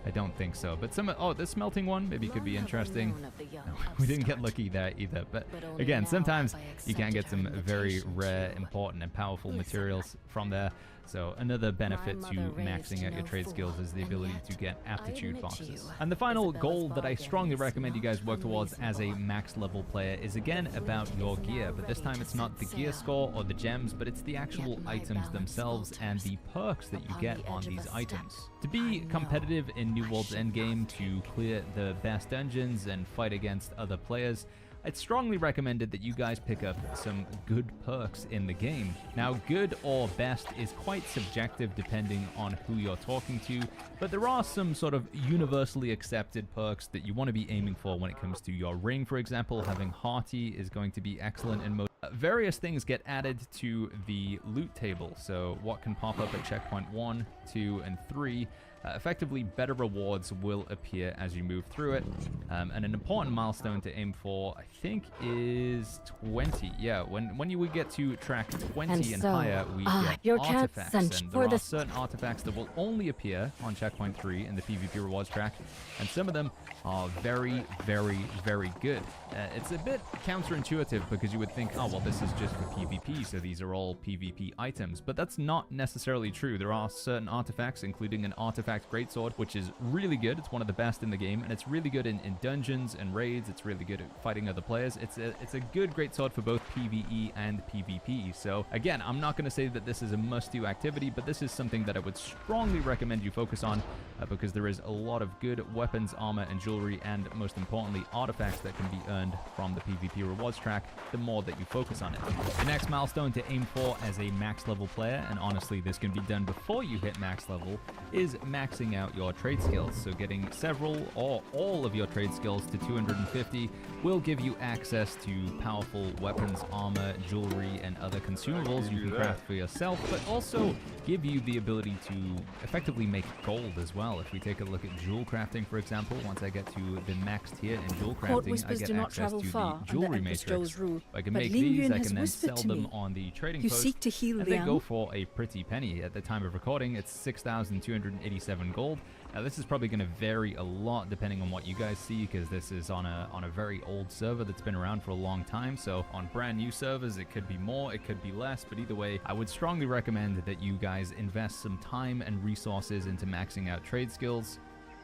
I don't think so, but this smelting one maybe could be interesting. No, we didn't get lucky there either, but again, sometimes you can get some very rare, important, and powerful materials from there. So another benefit to maxing out your trade skills is the ability to get aptitude boxes. And the final goal that I strongly recommend you guys work towards as a max level player is again about your gear, but this time it's not the gear score or the gems, but it's the actual items themselves and the perks that you get on these items. To be competitive in New World's endgame, to clear the best dungeons and fight against other players, I'd strongly recommend that you guys pick up some good perks in the game. Now, good or best is quite subjective depending on who you're talking to, but there are some sort of universally accepted perks that you want to be aiming for when it comes to your ring. For example, having Hearty is going to be excellent in most. Various things get added to the loot table, so what can pop up at checkpoint 1, 2, and 3. Effectively, better rewards will appear as you move through it. And an important milestone to aim for, I think, is 20. Yeah, when you get to track 20 and higher, we get artifacts. And there are certain artifacts that will only appear on checkpoint 3 in the PvP rewards track. And some of them are very, very, very good. It's a bit counterintuitive because you would think, oh, well, this is just for PvP, so these are all PvP items. But that's not necessarily true. There are certain artifacts, including an artifact greatsword, which is really good. It's one of the best in the game, and it's really good in dungeons and raids. It's really good at fighting other players. It's a good greatsword for both PvE and PvP. So again, I'm not going to say that this is a must-do activity, but this is something that I would strongly recommend you focus on because there is a lot of good weapons, armor, and jewelry, and most importantly, artifacts that can be earned from the PvP rewards track the more that you focus on it. The next milestone to aim for as a max level player, and honestly this can be done before you hit max level, is maxing out your trade skills. So getting several or all of your trade skills to 250 will give you access to powerful weapons, armor, jewelry, and other consumables you can craft for yourself, but also give you the ability to effectively make gold as well. If we take a look at jewel crafting, for example, once I get to the max tier in jewel crafting, I get access to the jewelry matrix. I can make these, I can then sell them on the trading post, and they go for a pretty penny. At the time of recording, it's 6,287 87 gold. Now this is probably going to vary a lot depending on what you guys see, because this is on a very old server that's been around for a long time. So on brand new servers it could be more, it could be less, but either way I would strongly recommend that you guys invest some time and resources into maxing out trade skills.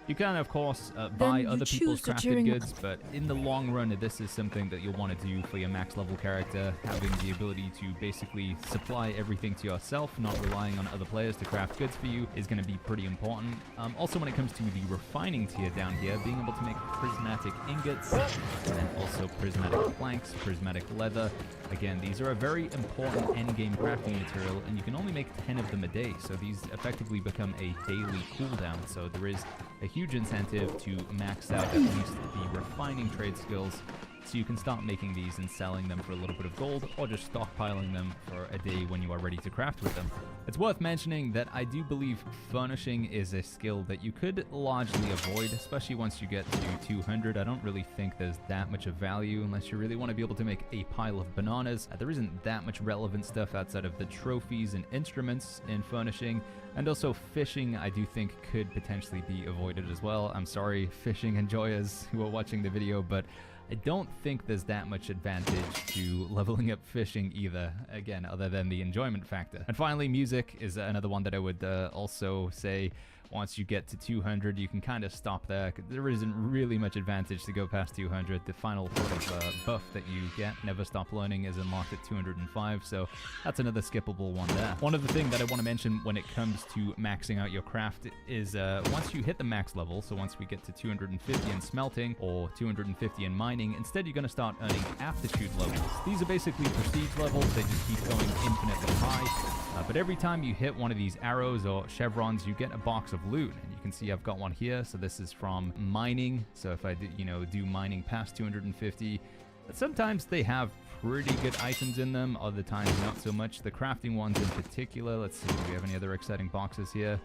You can, of course, buy other people's crafted goods, but in the long run, this is something that you'll want to do for your max level character. Having the ability to basically supply everything to yourself, not relying on other players to craft goods for you, is going to be pretty important. Also, when it comes to the refining tier down here, being able to make prismatic ingots, and also prismatic planks, prismatic leather. Again, these are a very important endgame crafting material, and you can only make 10 of them a day, so these effectively become a daily cooldown. So there is a huge incentive to max out at least the refining trade skills, so you can start making these and selling them for a little bit of gold, or just stockpiling them for a day when you are ready to craft with them. It's worth mentioning that I do believe furnishing is a skill that you could largely avoid, especially once you get to 200. I don't really think there's that much of value unless you really want to be able to make a pile of bananas. There isn't that much relevant stuff outside of the trophies and instruments in furnishing. And also fishing, I do think, could potentially be avoided as well. I'm sorry, fishing enjoyers who are watching the video, but I don't think there's that much advantage to leveling up fishing either, again, other than the enjoyment factor. And finally, music is another one that I would also say once you get to 200, you can kind of stop there. There isn't really much advantage to go past 200. The final sort of buff that you get, Never Stop Learning, is unlocked at 205, so that's another skippable one there. One other thing that I want to mention when it comes to maxing out your craft is once you hit the max level, so once we get to 250 in smelting or 250 in mining, instead you're going to start earning aptitude levels. These are basically prestige levels. They just keep going infinitely high. But every time you hit one of these arrows or chevrons, you get a box of loot, and you can see I've got one here. So this is from mining. So if I do mining past 250, but sometimes they have pretty good items in them, other times not so much. The crafting ones in particular. Let's see, do we have any other exciting boxes here?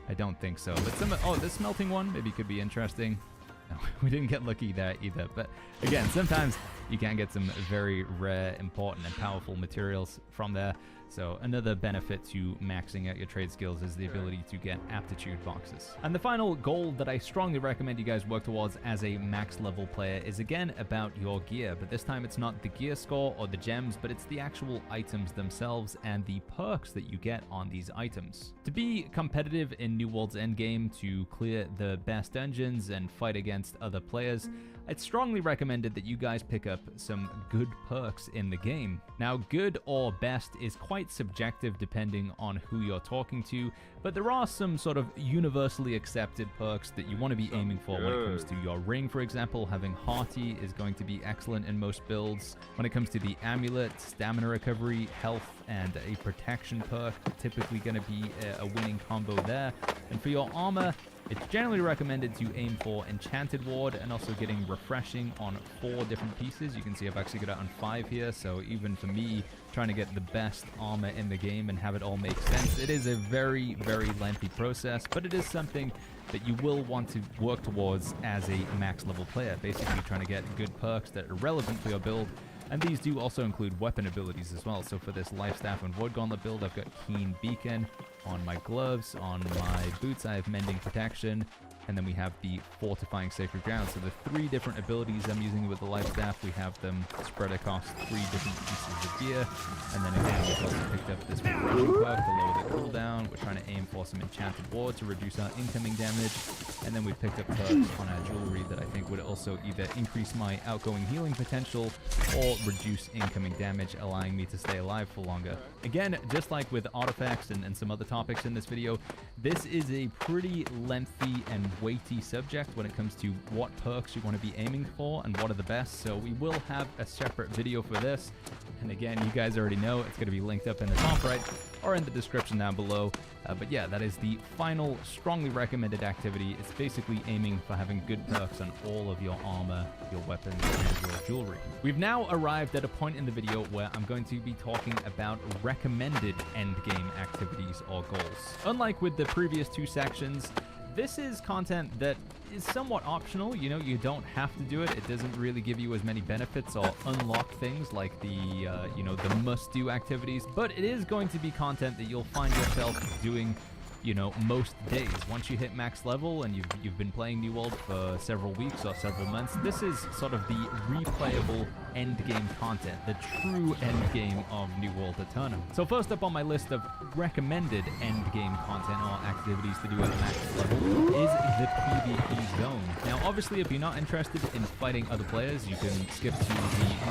I don't think so. But this smelting one maybe could be interesting. No, we didn't get lucky there either. But again, sometimes you can get some very rare, important, and powerful materials from there. So another benefit to maxing out your trade skills is the ability to get aptitude boxes. And the final goal that I strongly recommend you guys work towards as a max level player is again about your gear, but this time it's not the gear score or the gems, but it's the actual items themselves and the perks that you get on these items. To be competitive in New World's endgame, to clear the best dungeons and fight against other players, I'd strongly recommend that you guys pick up some good perks in the game. Now, good or best is quite subjective depending on who you're talking to, but there are some sort of universally accepted perks that you want to be aiming for when it comes to your ring. For example, having Hearty is going to be excellent in most builds. When it comes to the amulet, stamina recovery, health, and a protection perk, typically going to be a winning combo there. And for your armor, it's generally recommended to aim for Enchanted Ward and also getting Refreshing on 4 different pieces. You can see I've actually got it on 5 here, so even for me, trying to get the best armor in the game and have it all make sense, it is a very, very lengthy process, but it is something that you will want to work towards as a max level player, basically trying to get good perks that are relevant for your build. And these do also include weapon abilities as well. So for this Life Staff and Void Gauntlet build, I've got Keen Beacon. On my gloves, on my boots, I have Mending Protection. And then we have the Fortifying Sacred Ground. So the 3 different abilities I'm using with the Life Staff, we have them spread across 3 different pieces of gear. And then again, we've also picked up this Refreshing perk to lower the cooldown. We're trying to aim for some Enchanted Ward to reduce our incoming damage. And then we picked up perks on our jewelry that I think would also either increase my outgoing healing potential or reduce incoming damage, allowing me to stay alive for longer. Again, just like with artifacts and some other topics in this video, this is a pretty lengthy and weighty subject when it comes to what perks you want to be aiming for and what are the best. So we will have a separate video for this. And again, you guys already know it's going to be linked up in the top right or in the description down below. But yeah, that is the final strongly recommended activity. It's basically aiming for having good perks on all of your armor, your weapons, and your jewelry. We've now arrived at a point in the video where I'm going to be talking about recommended endgame activities or goals. Unlike with the previous 2 sections, this is content that is somewhat optional. You know, you don't have to do it. It doesn't really give you as many benefits or unlock things like the, the must-do activities, but it is going to be content that you'll find yourself doing you know, most days. Once you hit max level and you've been playing New World for several weeks or several months, this is sort of the replayable end game content, the true end game of New World Eternum. So first up on my list of recommended end game content or activities to do at max level is the PvP zone. Now obviously if you're not interested in fighting other players, you can skip to the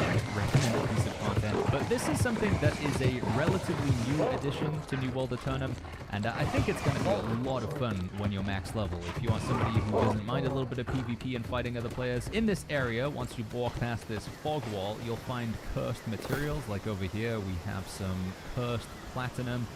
next recommended piece of content, but this is something that is a relatively new addition to New World Eternum, and I think it's going to be a lot of fun when you're max level. If you are somebody who doesn't mind a little bit of PvP and fighting other players, in this area, once you walk past this fog wall, you'll find cursed materials. Like over here, we have some cursed platinum.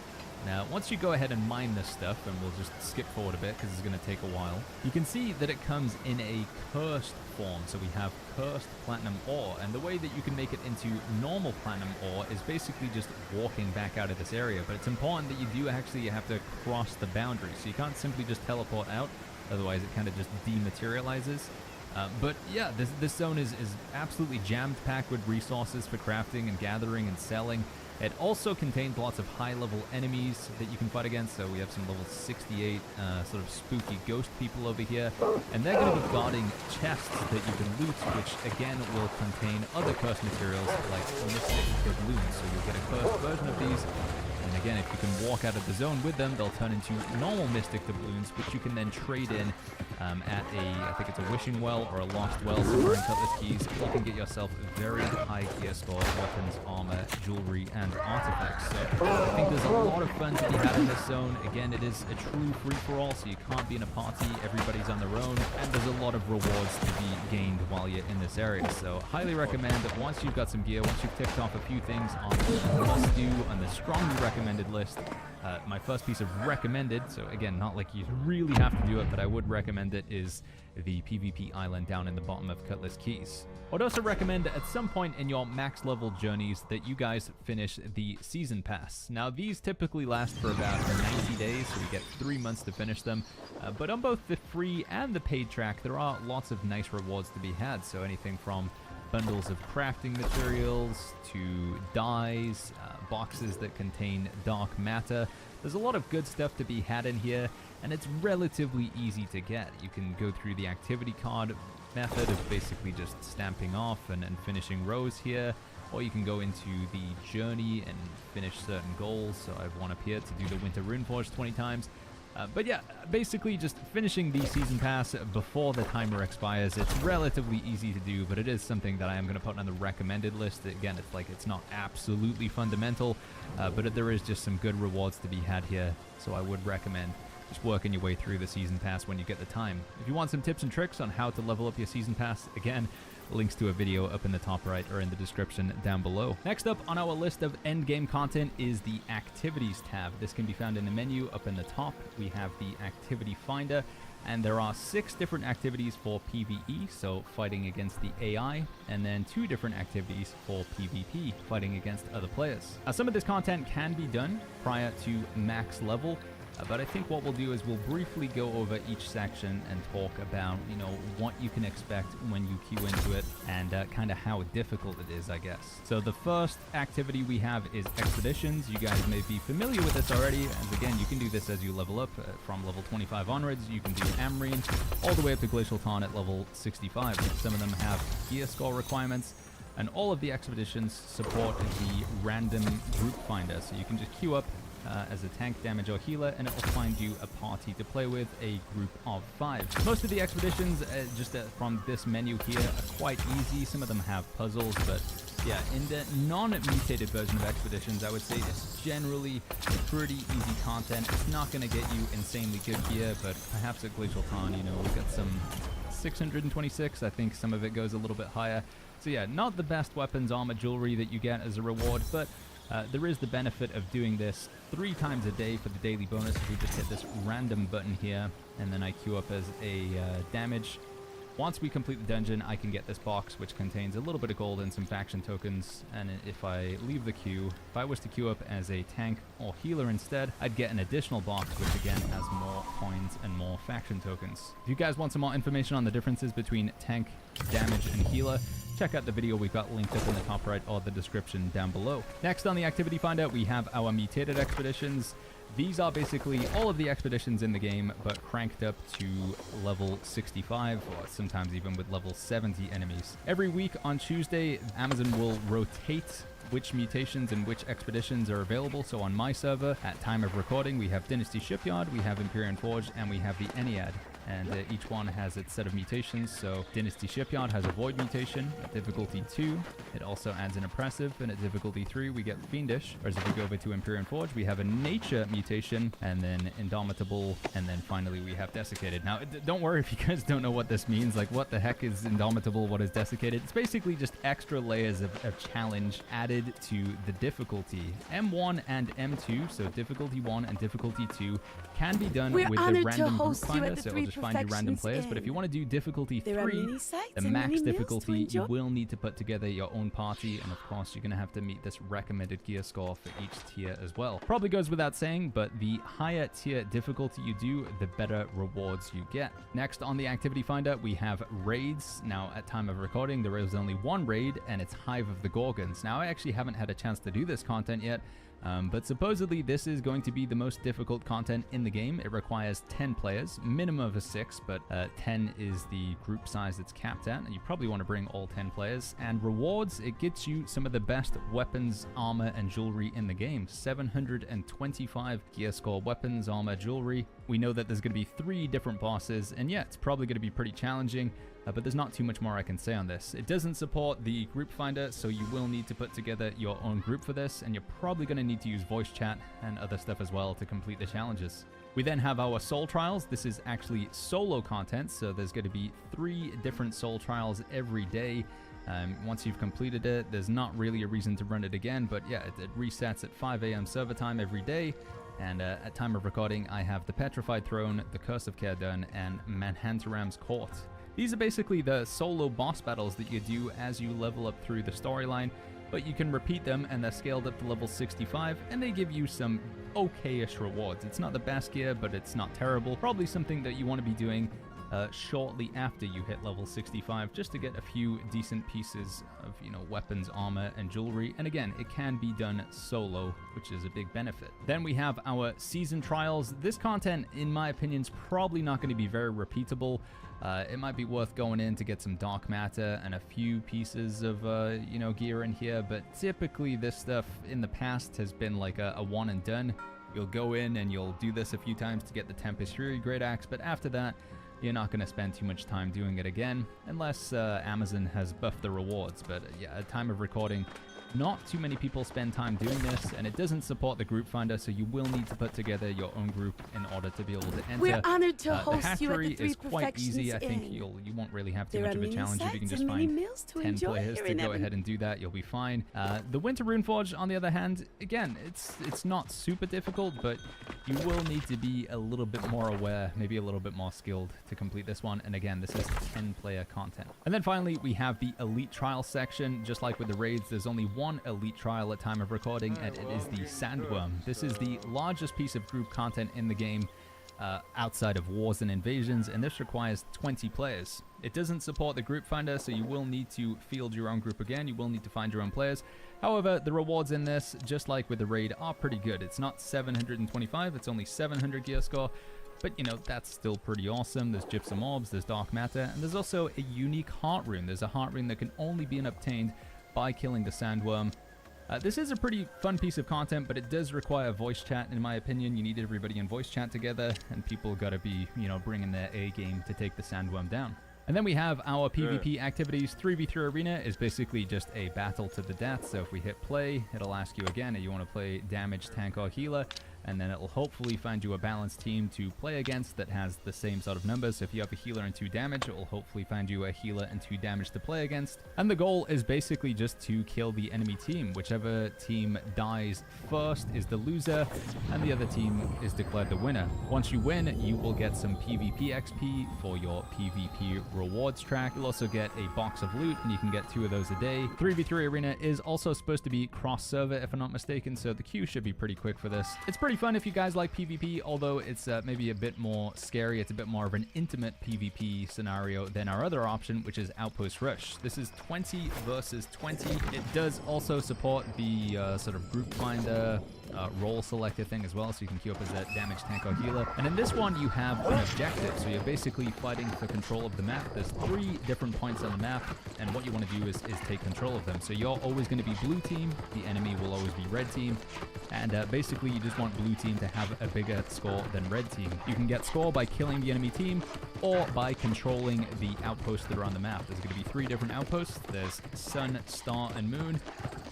Now, once you go ahead and mine this stuff, and we'll just skip forward a bit because it's going to take a while, you can see that it comes in a cursed form. So we have cursed platinum ore, and the way that you can make it into normal platinum ore is basically just walking back out of this area. But it's important that you do actually have to cross the boundary, so you can't simply just teleport out, otherwise it kind of just dematerializes. But yeah, this zone is absolutely jammed-packed with resources for crafting and gathering and selling. It also contains lots of high-level enemies that you can fight against. So we have some level 68 sort of spooky ghost people over here. And they're going to be guarding chests that you can loot, which again will contain other cursed materials like mystic doubloons. So you'll get a cursed version of these. And again, if you can walk out of the zone with them, they'll turn into normal mystic doubloons, which you can then trade in at I think it's a wishing well or a lost well. So for Cutlass keys, you can get yourself very high gear score, weapons, armor, jewelry, and artifacts. So I think there's a lot of fun to be had in this zone. Again, it is a true free-for-all, so you can't be in a party. Everybody's on their own, and there's a lot of rewards to be gained while you're in this area. So highly recommend that once you've got some gear, once you've ticked off a few things on the must-do and the strongly recommended list, my first piece of recommended, so again, not like you really have to do it, but I would recommend it, is the PvP island down in the bottom of Cutlass Keys. I'd also recommend at some point in your max level journeys that you guys finish the season pass. Now these typically last for about 90 days, so you get 3 months to finish them, but on both the free and the paid track there are lots of nice rewards to be had. So anything from bundles of crafting materials to dyes, boxes that contain dark matter. There's a lot of good stuff to be had in here, and it's relatively easy to get. You can go through the activity card method of basically just stamping off and finishing rows here, or you can go into the journey and finish certain goals. So I have one up here to do the Winter Runeforge 20 times. But yeah, basically just finishing the season pass before the timer expires. It's relatively easy to do, but it is something that I am going to put on the recommended list. Again, it's not absolutely fundamental, but there is just some good rewards to be had here, so I would recommend just working your way through the season pass when you get the time. If you want some tips and tricks on how to level up your season pass, again, links to a video up in the top right or in the description down below. Next up on our list of endgame content is the Activities tab. This can be found in the menu up in the top. We have the Activity Finder, and there are 6 different activities for PvE, so fighting against the AI, and then 2 different activities for PvP, fighting against other players. Some of this content can be done prior to max level, but I think what we'll do is we'll briefly go over each section and talk about, you know, what you can expect when you queue into it and kind of how difficult it is, I guess. So the first activity we have is Expeditions. You guys may be familiar with this already, and again, you can do this as you level up from level 25 onwards. You can do Amrine all the way up to Glacial Tarn at level 65. Some of them have gear score requirements, and all of the expeditions support the random group finder, so you can just queue up as a tank, damage, or healer, and it will find you a party to play with, a group of 5. Most of the expeditions, from this menu here, are quite easy. Some of them have puzzles, but yeah, in the non-mutated version of Expeditions, I would say it's generally pretty easy content. It's not going to get you insanely good gear, but perhaps at Glacial Tarn, you know, we've got some 626. I think some of it goes a little bit higher. So yeah, not the best weapons, armor, jewelry that you get as a reward, but there is the benefit of doing this 3 times a day for the daily bonus. If we just hit this random button here, and then I queue up as a damage. Once we complete the dungeon, I can get this box, which contains a little bit of gold and some faction tokens. And if I leave the queue, if I was to queue up as a tank or healer instead, I'd get an additional box, which again has more coins and more faction tokens. If you guys want some more information on the differences between tank, damage, and healer, check out the video we've got linked up in the top right or the description down below. Next on the activity finder, we have our mutated expeditions. These are basically all of the expeditions in the game, but cranked up to level 65, or sometimes even with level 70 enemies. Every week on Tuesday, Amazon will rotate which mutations and which expeditions are available. So on my server, at time of recording, we have Dynasty Shipyard, we have Empyrean Forge, and we have the Ennead. And each one has its set of mutations. So Dynasty Shipyard has a Void mutation at difficulty 2. It also adds an Oppressive, and at difficulty 3 we get Fiendish. Whereas if we go over to Empyrean Forge, we have a Nature mutation, and then Indomitable, and then finally we have Desiccated. Now, don't worry if you guys don't know what this means. Like, what the heck is Indomitable? What is Desiccated? It's basically just extra layers of challenge added to the difficulty. M1 and M2, so difficulty 1 and difficulty 2, can be done with the random group finder, so it'll just find you random players. But if you want to do difficulty 3, the max difficulty, you will need to put together your own party, and of course you're going to have to meet this recommended gear score for each tier as well. Probably goes without saying, but the higher tier difficulty you do, the better rewards you get. Next on the activity finder, we have raids. Now, at time of recording, there is only one raid, and it's Hive of the Gorgons. Now, I actually haven't had a chance to do this content yet, but supposedly this is going to be the most difficult content in the game. It requires 10 players, minimum of a 6, but 10 is the group size it's capped at, and you probably want to bring all 10 players. And rewards, it gets you some of the best weapons, armor, and jewelry in the game. 725 gear score weapons, armor, jewelry. We know that there's going to be 3 different bosses, and yeah, it's probably going to be pretty challenging. But there's not too much more I can say on this. It doesn't support the group finder, so you will need to put together your own group for this, and you're probably going to need to use voice chat and other stuff as well to complete the challenges. We then have our soul trials. This is actually solo content, so there's going to be 3 different soul trials every day. Once you've completed it, there's not really a reason to run it again, but yeah, it resets at 5 a.m. server time every day. And at time of recording, I have the Petrified Throne, the Curse of Caerdun, and Manhantaram's Court. These are basically the solo boss battles that you do as you level up through the storyline, but you can repeat them, and they're scaled up to level 65, and they give you some okay-ish rewards. It's not the best gear, but it's not terrible. Probably something that you want to be doing shortly after you hit level 65, just to get a few decent pieces of, weapons, armor, and jewelry. And again, it can be done solo, which is a big benefit. Then we have our season trials. This content, in my opinion, is probably not going to be very repeatable. It might be worth going in to get some dark matter and a few pieces of, gear in here, but typically this stuff in the past has been like a one and done. You'll go in and you'll do this a few times to get the Tempest Fury Great Axe, but after that, you're not going to spend too much time doing it again, unless Amazon has buffed the rewards. But yeah, at time of recording, not too many people spend time doing this, and it doesn't support the group finder, so you will need to put together your own group in order to be able to enter. We're honored to host you at the is quite easy. I think you won't really have too much of a challenge if you can just find 10 players to go ahead and do that. You'll be fine. The Winter Runeforge, on the other hand, again, it's not super difficult, but you will need to be a little bit more aware, maybe a little bit more skilled to complete this one. And again, this is 10-player content. And then finally, we have the Elite Trial section. Just like with the raids, there's only one Elite Trial at time of recording, and it is the Sandworm. This is the largest piece of group content in the game outside of Wars and Invasions, and this requires 20 players. It doesn't support the group finder, so you will need to field your own group again. You will need to find your own players. However, the rewards in this, just like with the raid, are pretty good. It's not 725, it's only 700 gear score. But, that's still pretty awesome. There's Gypsum Orbs, there's Dark Matter, and there's also a unique Heart Rune. There's a Heart Rune that can only be obtained by killing the Sandworm. This is a pretty fun piece of content, but it does require voice chat, in my opinion. You need everybody in voice chat together, and people gotta be, bringing their A game to take the Sandworm down. And then we have our PvP activities. 3v3 Arena is basically just a battle to the death. So if we hit play, it'll ask you again if you want to play damage, tank, or healer. And then it'll hopefully find you a balanced team to play against that has the same sort of numbers. So if you have a healer and 2 damage, it will hopefully find you a healer and 2 damage to play against. And the goal is basically just to kill the enemy team. Whichever team dies first is the loser, and the other team is declared the winner. Once you win, you will get some PvP XP for your PvP rewards track. You'll also get a box of loot, and you can get 2 of those a day. 3v3 Arena is also supposed to be cross-server, if I'm not mistaken, so the queue should be pretty quick for this. It's pretty fun if you guys like PvP, although it's maybe a bit more scary. It's a bit more of an intimate PvP scenario than our other option, which is Outpost Rush. This is 20 versus 20. It does also support the sort of group finder role selector thing as well, so you can queue up as a damage tank or healer. And in this one, you have an objective, so you're basically fighting for control of the map. There's 3 different points on the map, and what you want to do is take control of them. So you're always going to be blue team, the enemy will always be red team, and basically you just want blue team to have a bigger score than red team. You can get score by killing the enemy team, or by controlling the outposts that are on the map. There's going to be 3 different outposts. There's sun, star, and moon.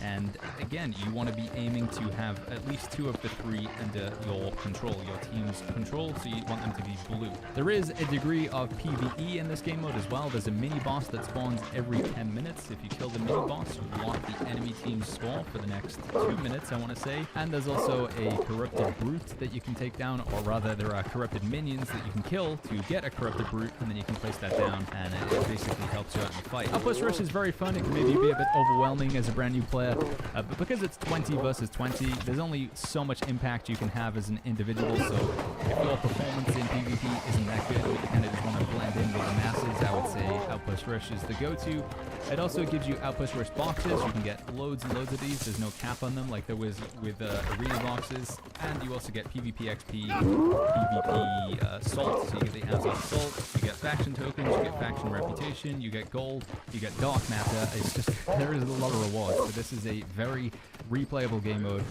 And again, you want to be aiming to have at least 2 of the 3 under your control, your team's control, so you want them to be blue. There is a degree of PvE in this game mode as well. There's a mini boss that spawns every 10 minutes. If you kill the mini boss, you lock the enemy team's score for the next 2 minutes, I want to say. And there's also a corrupted brute that you can take down, or rather there are corrupted minions that you can kill to get a corrupted brute, and then you can place that down, and it basically helps you out in the fight. Outpost Rush is very fun. It can maybe be a bit overwhelming as a brand new player, but because it's 20 versus 20, there's only so much impact you can have as an individual, so if your performance in PvP isn't that good, or you kind of just want to blend in with the masses, I would say Outpost Rush is the go-to. It also gives you Outpost Rush boxes. You can get loads and loads of these. There's no cap on them like there was with arena boxes, and you also get PvP XP, PvP salt, so you get the Azov salt, you get faction tokens, you get faction reputation, you get gold, you get dark matter. It's just, there is a lot of rewards, but this is a very replayable game mode,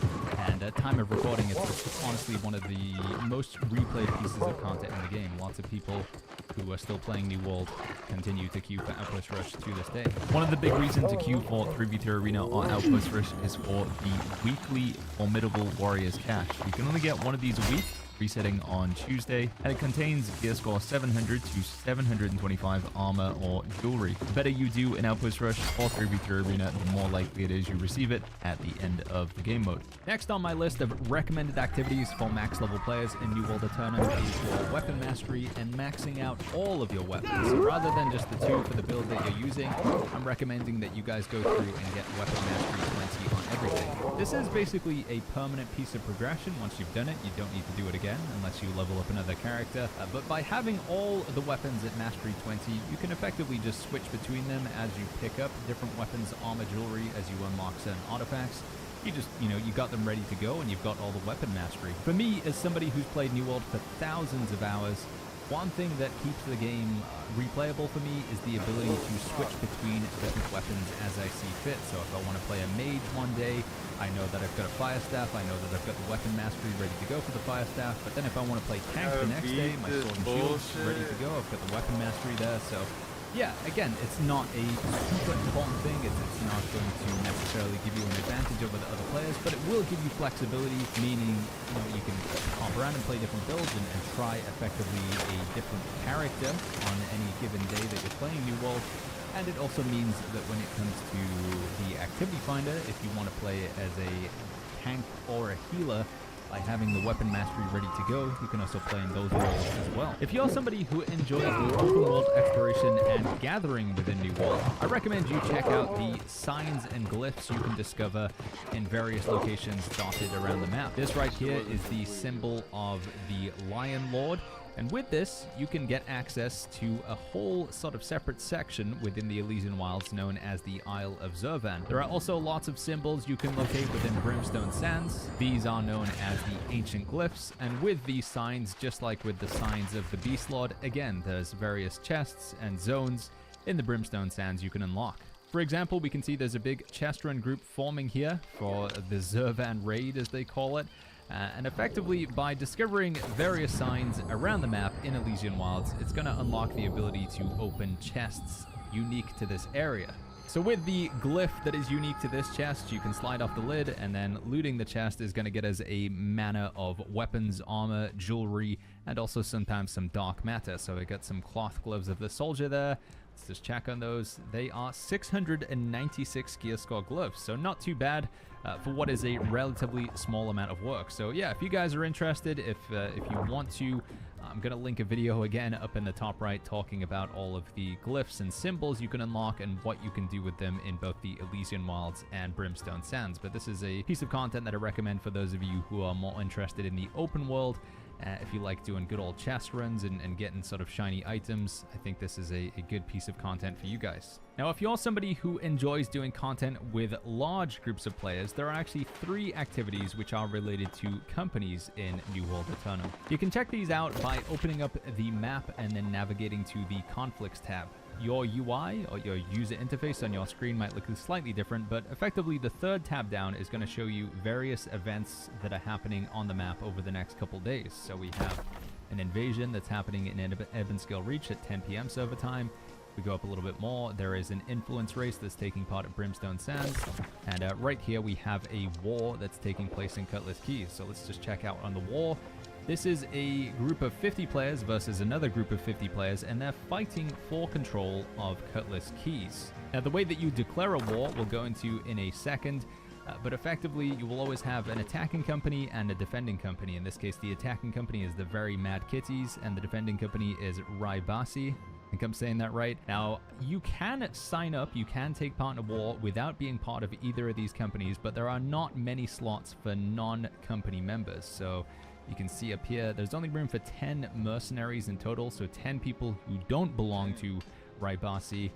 and at time of recording, it's honestly one of the most replayed pieces of content in the game. Lots of people who are still playing New World continue to queue for Outpost Rush to this day. One of the big reasons to queue for 3v3 Arena or Outpost Rush is for the weekly Formidable Warriors cache. You can only get one of these a week, resetting on Tuesday, and it contains gear score 700 to 725 armor or jewelry. The better you do in Outpost Rush or 3v3 Arena, the more likely it is you receive it at the end of the game mode. Next on my list of recommended activities for max level players in New World Tournament is your weapon mastery and maxing out all of your weapons. So rather than just the 2 for the build that you're using, I'm recommending that you guys go through and get weapon mastery 20 on everything. This is basically a permanent piece of progression. Once you've done it, you don't need to do it again unless you level up another character, but by having all the weapons at mastery 20, you can effectively just switch between them as you pick up different weapons, armor, jewelry, as you unlock certain artifacts. You just, you got them ready to go and you've got all the weapon mastery. For me, as somebody who's played New World for thousands of hours, one thing that keeps the game replayable for me is the ability to switch between different weapons as I see fit. So if I want to play a mage one day, I know that I've got a fire staff, I know that I've got the weapon mastery ready to go for the fire staff, but then if I want to play tank the next day, my sword and shield's ready to go, I've got the weapon mastery there. So yeah, again, it's not a super important thing. It's not going to necessarily give you an advantage over the other players, but it will give you flexibility, meaning you can hop around and play different builds and try effectively a different character on any given day that you're playing New World. And it also means that when it comes to the activity finder, if you want to play as a tank or a healer, by having the weapon mastery ready to go, you can also play in those roles as well. If you're somebody who enjoys the open world exploration and gathering within New World, I recommend you check out the signs and glyphs you can discover in various locations dotted around the map. This right here is the symbol of the Lion Lord. And with this, you can get access to a whole sort of separate section within the Elysian Wilds known as the Isle of Zurvan. There are also lots of symbols you can locate within Brimstone Sands. These are known as the Ancient Glyphs, and with these signs, just like with the signs of the Beast Lord, again, there's various chests and zones in the Brimstone Sands you can unlock. For example, we can see there's a big chest run group forming here for the Zurvan raid, as they call it. And effectively, by discovering various signs around the map in Elysian Wilds, it's going to unlock the ability to open chests unique to this area. So with the glyph that is unique to this chest, you can slide off the lid, and then looting the chest is going to get us a mana of weapons, armor, jewelry, and also sometimes some dark matter. So we got some cloth gloves of the soldier there. Let's just check on those. They are 696 gear score gloves, so not too bad for what is a relatively small amount of work. So yeah, if you guys are interested, if you want to, I'm going to link a video again up in the top right talking about all of the glyphs and symbols you can unlock and what you can do with them in both the Elysian Wilds and Brimstone Sands. But this is a piece of content that I recommend for those of you who are more interested in the open world If you like doing good old chest runs and getting sort of shiny items, I think this is a good piece of content for you guys. Now, if you're somebody who enjoys doing content with large groups of players, there are actually 3 activities which are related to companies in New World Eternum. You can check these out by opening up the map and then navigating to the Conflicts tab. Your UI, or your user interface on your screen, might look slightly different, but effectively the 3rd tab down is going to show you various events that are happening on the map over the next couple days. So we have an invasion that's happening in Ebonscale Reach at 10 p.m. server time. We go up a little bit more, there is an influence race that's taking part at Brimstone Sands, and right here we have a war that's taking place in Cutlass Keys. So let's just check out on the war. This is a group of 50 players versus another group of 50 players, and they're fighting for control of Cutlass Keys. Now, the way that you declare a war we'll go into in a second, but effectively you will always have an attacking company and a defending company. In this case, the attacking company is the Very Mad Kitties, and the defending company is Raibasi. I think I'm saying that right. Now, you can sign up, you can take part in a war without being part of either of these companies, but there are not many slots for non-company members. So you can see up here, there's only room for 10 mercenaries in total, so 10 people who don't belong to Raibasi.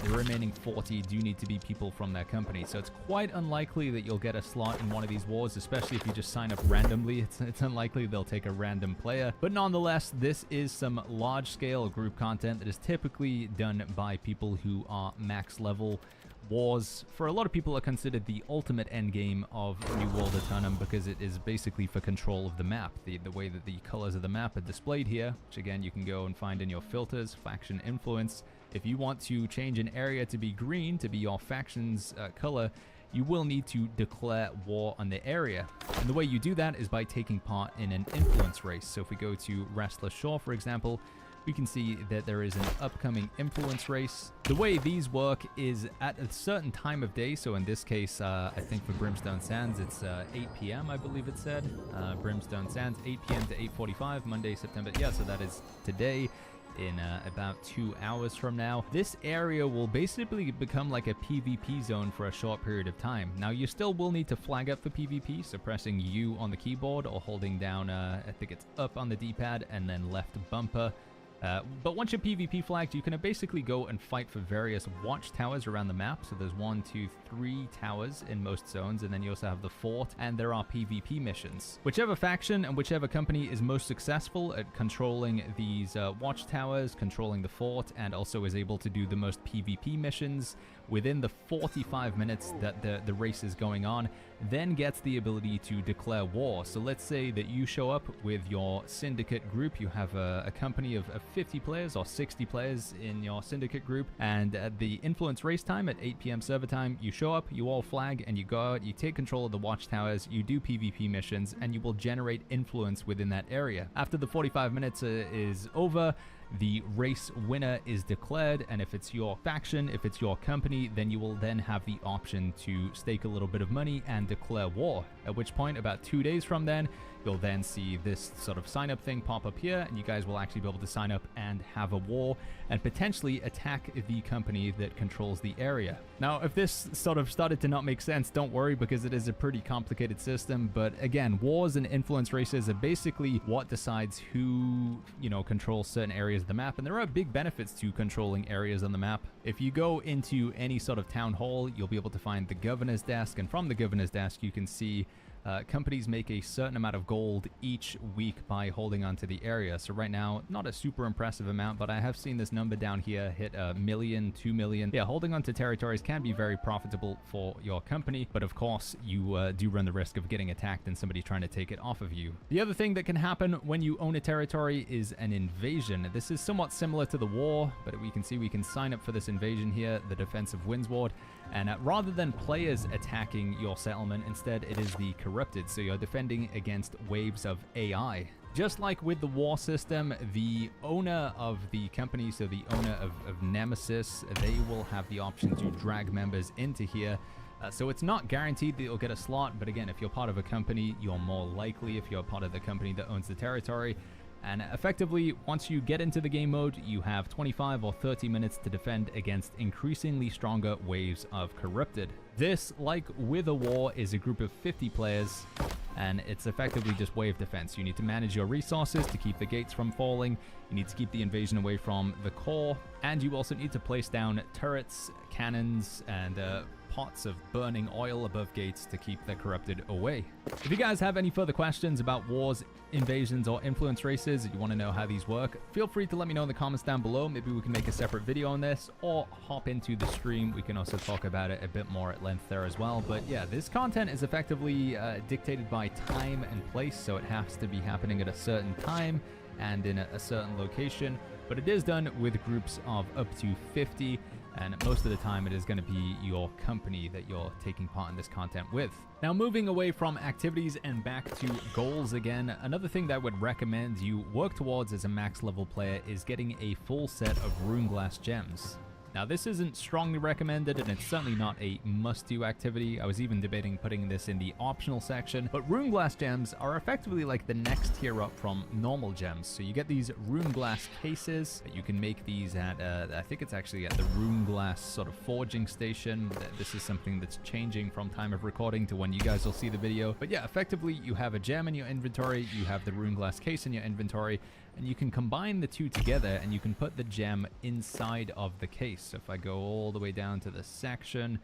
The remaining 40 do need to be people from their company, so it's quite unlikely that you'll get a slot in one of these wars, especially if you just sign up randomly. It's unlikely they'll take a random player, but nonetheless, this is some large-scale group content that is typically done by people who are max level. Wars, for a lot of people, are considered the ultimate endgame of New World Eternum because it is basically for control of the map. The way that the colors of the map are displayed here, which again you can go and find in your filters, faction influence. If you want to change an area to be green, to be your faction's color, you will need to declare war on the area. And the way you do that is by taking part in an influence race. So if we go to Restless Shore, for example, we can see that there is an upcoming influence race. The way these work is at a certain time of day. So in this case, I think for Brimstone Sands, it's 8 p.m. I believe it said. Brimstone Sands, 8 p.m. to 8:45, Monday, September. Yeah, so that is today. In about 2 hours from now. This area will basically become like a PvP zone for a short period of time. Now, you still will need to flag up for PvP, so pressing U on the keyboard or holding down, I think it's up on the D-pad and then left bumper. But once you're PvP flagged, you can basically go and fight for various watchtowers around the map. So there's 1, 2, 3 towers in most zones, and then you also have the fort, and there are PvP missions. Whichever faction and whichever company is most successful at controlling these watchtowers, controlling the fort, and also is able to do the most PvP missions within the 45 minutes that the race is going on, then gets the ability to declare war. So let's say that you show up with your syndicate group. You have a company of 50 players or 60 players in your syndicate group, and at the influence race time at 8 p.m. server time, you show up, you all flag, and you go out, you take control of the watchtowers, you do PvP missions, and you will generate influence within that area. After the 45 minutes is over, the race winner is declared, and if it's your faction, if it's your company, then you will then have the option to stake a little bit of money and declare war, at which point about 2 days from then you'll then see this sort of sign up thing pop up here, and you guys will actually be able to sign up and have a war and potentially attack the company that controls the area. Now, if this sort of started to not make sense, don't worry, because it is a pretty complicated system. But again, wars and influence races are basically what decides who, controls certain areas of the map, and there are big benefits to controlling areas on the map. If you go into any sort of town hall, you'll be able to find the governor's desk, and from the governor's desk you can see companies make a certain amount of gold each week by holding onto the area. So right now, not a super impressive amount, but I have seen this number down here hit 1 million, 2 million. Yeah, holding onto territories can be very profitable for your company, but of course, you do run the risk of getting attacked and somebody trying to take it off of you. The other thing that can happen when you own a territory is an invasion. This is somewhat similar to the war, but we can see we can sign up for this invasion here, the Defensive Windsward. And rather than players attacking your settlement, instead it is the corrupted, so you're defending against waves of AI. Just like with the war system, the owner of the company, so the owner of Nemesis, they will have the option to drag members into here. So it's not guaranteed that you'll get a slot, but again, if you're part of a company, you're more likely if you're part of the company that owns the territory. And effectively, once you get into the game mode, you have 25 or 30 minutes to defend against increasingly stronger waves of corrupted. This, like with a war, is a group of 50 players. and it's effectively just wave defense. You need to manage your resources to keep the gates from falling, you need to keep the invasion away from the core, and you also need to place down turrets, cannons, and pots of burning oil above gates to keep the corrupted away. If you guys have any further questions about wars, invasions, or influence races, you want to know how these work, feel free to let me know in the comments down below. Maybe we can make a separate video on this, or hop into the stream. We can also talk about it a bit more at length there as well. But yeah, this content is effectively dictated by time and place, so it has to be happening at a certain time and in a certain location, but it is done with groups of up to 50, and most of the time it is going to be your company that you're taking part in this content with. Now, moving away from activities and back to goals again, another thing that I would recommend you work towards as a max level player is getting a full set of rune glass gems. Now, this isn't strongly recommended, and it's certainly not a must-do activity. I was even debating putting this in the optional section, but rune glass gems are effectively like the next tier up from normal gems. So you get these rune glass cases. You can make these at, I think it's actually at the rune glass sort of forging station. This is something that's changing from time of recording to when you guys will see the video. But yeah, effectively, you have a gem in your inventory, you have the rune glass case in your inventory, and you can combine the two together and you can put the gem inside of the case. So if I go all the way down to the section,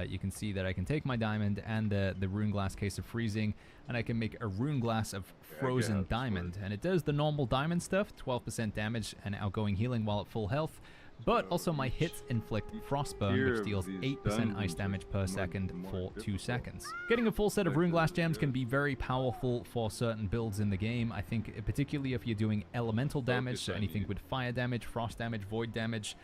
you can see that I can take my diamond and the rune glass case of freezing, and I can make a rune glass of frozen diamond. And it does the normal diamond stuff, 12% damage and outgoing healing while at full health. But also my hits inflict frostburn, which deals 8% ice damage per second for 2 seconds. Getting a full set of rune glass gems can be very powerful for certain builds in the game. I think particularly if you're doing elemental damage, so anything with fire damage, frost damage, void damage,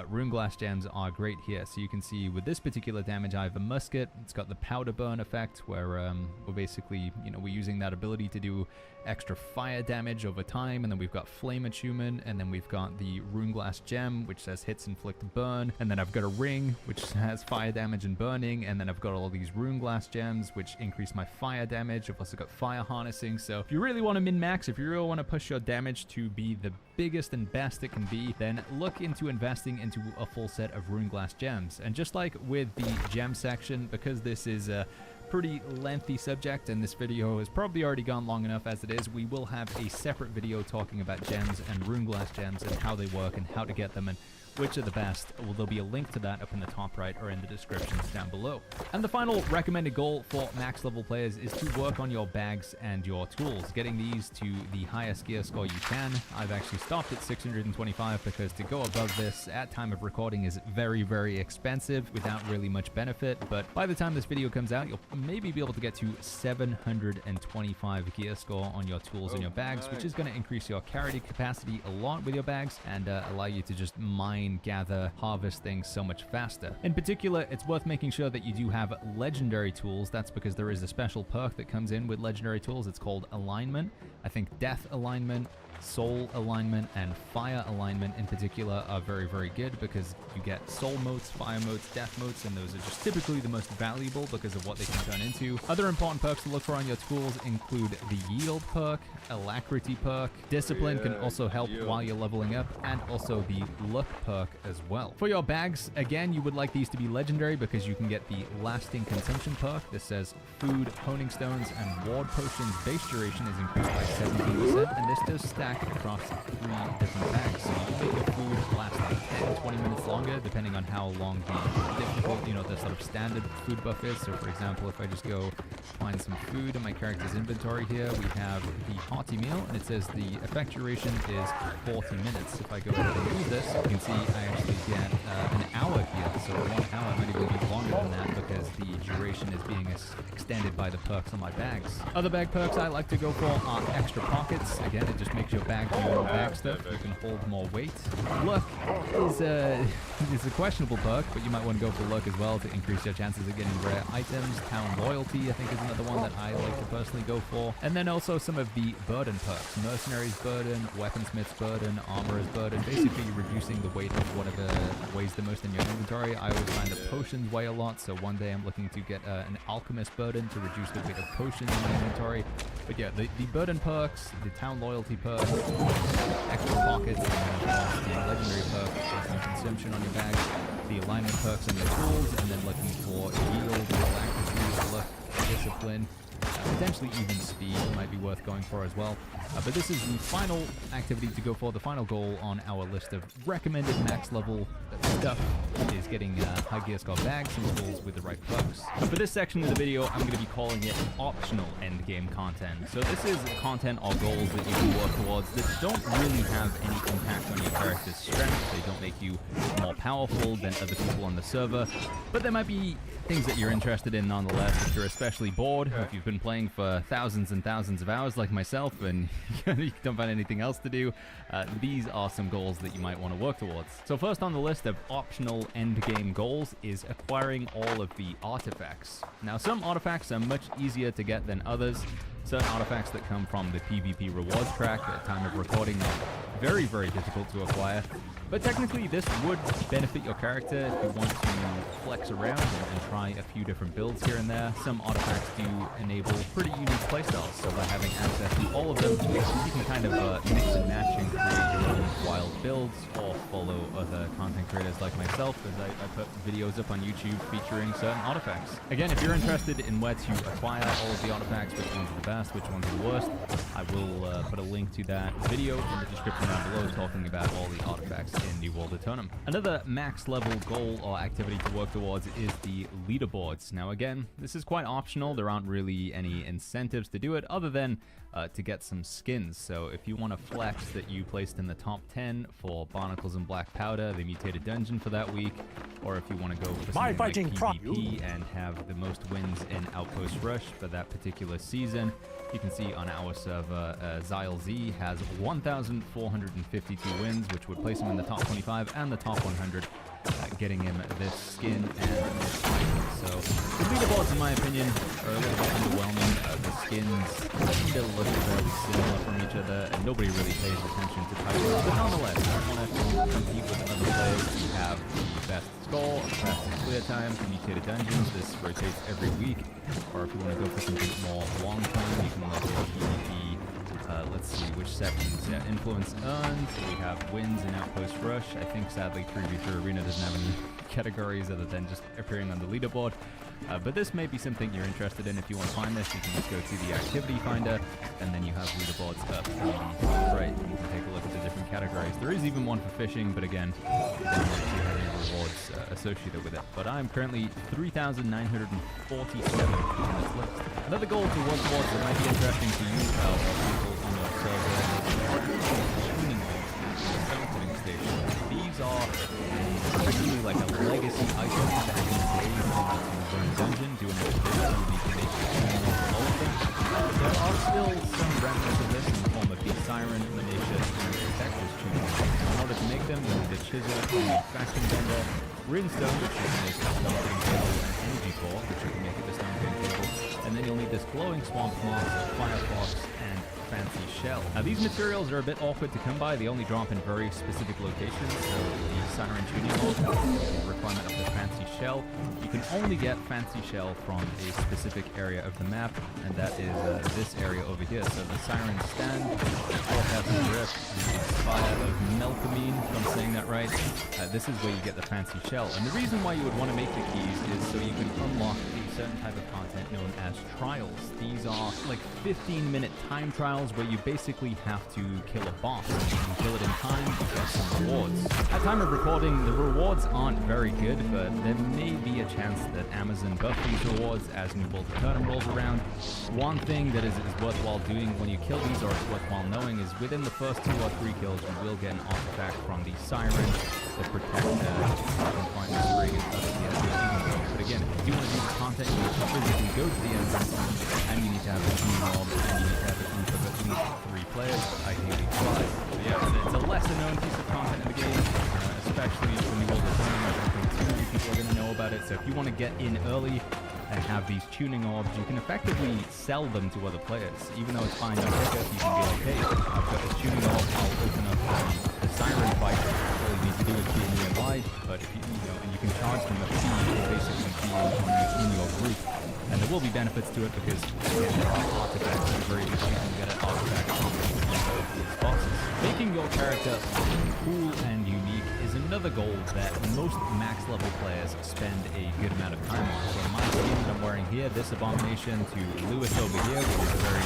rune glass gems are great here. So you can see with this particular damage, I have a musket. It's got the powder burn effect, where we're basically, we're using that ability to do extra fire damage over time. And then we've got flame attunement, and then we've got the rune glass gem, which says hits inflict burn. And then I've got a ring, which has fire damage and burning. And then I've got all these rune glass gems, which increase my fire damage. I've also got fire harnessing. So if you really want to min-max, if you really want to push your damage to be the biggest and best it can be, then look into investing into a full set of rune glass gems. And just like with the gem section, because this is a pretty lengthy subject and this video has probably already gone long enough as it is, we will have a separate video talking about gems and rune glass gems and how they work and how to get them and which are the best. Well, there'll be a link to that up in the top right or in the descriptions down below. And the final recommended goal for max level players is to work on your bags and your tools, getting these to the highest gear score you can. I've actually stopped at 625 because to go above this at time of recording is very, very expensive without really much benefit. But by the time this video comes out, you'll maybe be able to get to 725 gear score on your tools and your bags, which is going to increase your carry capacity a lot with your bags and allow you to just mine, gather, harvest things so much faster. In particular, it's worth making sure that you do have legendary tools. That's because there is a special perk that comes in with legendary tools. It's called alignment. I think death alignment, soul alignment, and fire alignment in particular are very, very good because you get soul motes, fire motes, death motes, and those are just typically the most valuable because of what they can turn into. Other important perks to look for on your tools include the yield perk, alacrity perk, discipline can also help while you're leveling up, and also the luck perk as well. For your bags, again, you would like these to be legendary because you can get the lasting consumption perk. This says food, honing stones, and ward potions base duration is increased by 17%, and this does stack across 3 different bags. So you can make your food last like 10, 20 minutes longer depending on how long the difficult, the sort of standard food buff is. So for example, if I just go find some food in my character's inventory here, we have the hearty meal, and it says the effect duration is 40 minutes. If I go ahead and use this, you can see I actually get an hour here. So 1 hour might even be longer than that because the duration is being extended by the perks on my bags. Other bag perks I like to go for are extra pockets. Again, it just makes your bag do more bag stuff. You can hold more weight. Luck is a questionable perk, but you might want to go for luck as well to increase your chances of getting rare items. Town loyalty, I think, is another one that I like to personally go for. And then also some of the burden perks. Mercenary's burden, weaponsmith's burden, armorer's burden, basically reducing the weight of whatever weighs the most in your inventory. I always find that potions weigh a lot, so one day I'm looking to get an alchemist burden to reduce the weight of potions in my inventory. But yeah, the burden perks, the town loyalty perks, extra pockets, and the legendary perk for some consumption on your bag, the alignment perks on your tools, and then looking for yield, alacrity, luck, discipline. Potentially even speed might be worth going for as well. But this is the final activity to go for. The final goal on our list of recommended max level stuff is getting high gear scar bags and tools with the right bugs. For this section of the video, I'm going to be calling it optional endgame content. So this is content or goals that you can work towards that don't really have any impact on your character's strength. They don't make you more powerful than other people on the server, but there might be things that you're interested in nonetheless. If you're especially bored, if you've been playing for thousands and thousands of hours like myself and you don't find anything else to do, these are some goals that you might want to work towards. So first on the list of optional endgame goals is acquiring all of the artifacts. Now some artifacts are much easier to get than others. Certain artifacts that come from the PvP rewards track at time of recording are very, very difficult to acquire. But technically this would benefit your character if you want to flex around and try a few different builds here and there. Some artifacts do enable pretty unique playstyles, so by having access to all of them, you can kind of mix and match and create your own wild builds, or follow other content creators like myself as I put videos up on YouTube featuring certain artifacts. Again, if you're interested in where to acquire all of the artifacts, which ones are the best, which ones are the worst, I will put a link to that video in the description down below talking about all the artifacts in New World Eternum. Another max level goal or activity to work towards is the leaderboards. Now again, this is quite optional. There aren't really any incentives to do it other than to get some skins. So if you want to flex that you placed in the top 10 for Barnacles and Black Powder, the mutated dungeon for that week, or if you want to go for something like PvP and have the most wins in Outpost Rush for that particular season, you can see on our server, Zyle Z has 1,452 wins, which would place him in the top 25 and the top 100, getting him this skin and this item. So the leaderboards, in my opinion, are a little bit underwhelming. The skins still look fairly similar from each other, and nobody really pays attention to titles. But nonetheless, if you want to compete with other players, you have the best score, fastest clear time, mutated dungeons. This rotates every week. Or if you want to go for something more long-term, you can look at PvP. Let's see which sections. Yeah, influence earned. We have wins in Outpost Rush. I think sadly 3v3 Arena doesn't have any categories other than just appearing on the leaderboard. But this may be something you're interested in. If you want to find this, you can just go to the activity finder, and then you have leaderboards up right. You can take a look at the different categories. There is even one for fishing, but again, you don't actually have any rewards associated with it. But I'm currently 3,947 on this list. Another goal to work towards that might be interesting to you, people on your server, tuning the station. These are effectively like a legacy item that you can play in the dungeon, doing it with the all of them. There are still some remnants of this in the form of the Siren, Militia, and Protector's tuning. In order to make them, you need a chisel, you need Faction Bender, Rinstone, which you can make a Stomping Table, and Energy Core, which you can make it the Stomping Table, and then you'll need this Glowing Swamp Moss, Firefox, and Fancy Shell. Now these materials are a bit awkward to come by. They only drop in very specific locations, so the Siren Tuning Orb, the requirement of the Fancy Shell, you can only get Fancy Shell from a specific area of the map, and that is this area over here. So the Siren Stand, Forecasting Drift, the Spire of Melkamine, if I'm saying that right, this is where you get the Fancy Shell. And the reason why you would want to make the keys is so you can unlock a certain type of content known as trials. These are like 15-minute time trials where you basically have to kill a boss. If you can kill it in time, you get some rewards. At time of recording, the rewards aren't very good, but there may be a chance that Amazon buff these rewards as New World Eternum rolls around. One thing that is worthwhile doing when you kill these, or it's worthwhile knowing, is within the first 2 or 3 kills, you will get an artifact from the Siren, the Protector, Confinement Ring, and other things. But again, if you want to do the content, you need to physically go to the end, and you need to have a team mob, and you need to have a group of at least 3 players, ideally 5. But yeah, it's a lesser known piece of content in the game, especially when you will return. I don't think too many people are going to know about it. So if you want to get in early and have these tuning orbs, you can effectively sell them to other players. Even though it's fine on pickup, you can be like, hey, I've got this tuning orb, I'll open up the Siren fight. All you need to do is be nearby, but if you know, and you can charge them a fee for basically being in your group. And there will be benefits to it because again, there are artifacts. It's very easy to get an artifact from these bosses. Making your character cool and unique is another goal that most max level players spend a good amount of time on. So my skin that I'm wearing here, this abomination to Lewis over here, which is a very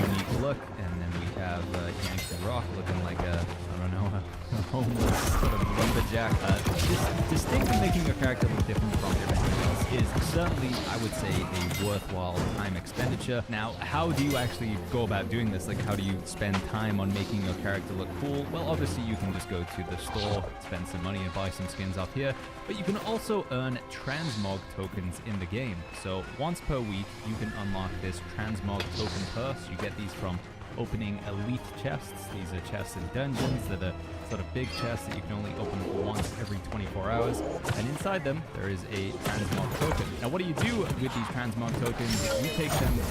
unique look, and then we have Yankton Rock looking like a, I don't know, a homeless sort of lumberjack. Distinctly making your character look different from everything else is certainly, I would say, a worthwhile time expenditure. Now, how do you actually go about doing this? Like, how do you spend time on making your character look cool? Well, obviously you can just go to the store, spend some money and buy some skins off here, but you can also earn transmog tokens in the game. So once per week, you can unlock this transmog token purse. You get these from opening elite chests. These are chests in dungeons that are sort of big chests that you can only open once every 24 hours. And inside them, there is a transmog token. Now, what do you do with these transmog tokens? You take them to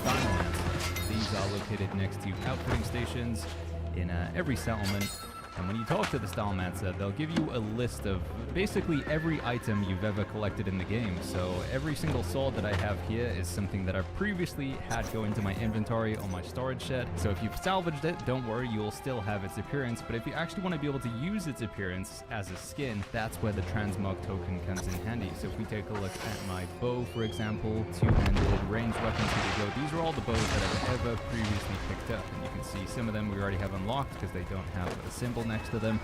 Steinlands. These are located next to outfitting stations in every settlement. And when you talk to the Stylmancer, they'll give you a list of basically every item you've ever collected in the game. So every single sword that I have here is something that I've previously had go into my inventory or my storage shed. So if you've salvaged it, don't worry, you'll still have its appearance. But if you actually want to be able to use its appearance as a skin, that's where the transmog token comes in handy. So if we take a look at my bow, for example, two-handed ranged weapons, here we go. These are all the bows that I've ever previously picked up. And you can see some of them we already have unlocked because they don't have a symbol next to them,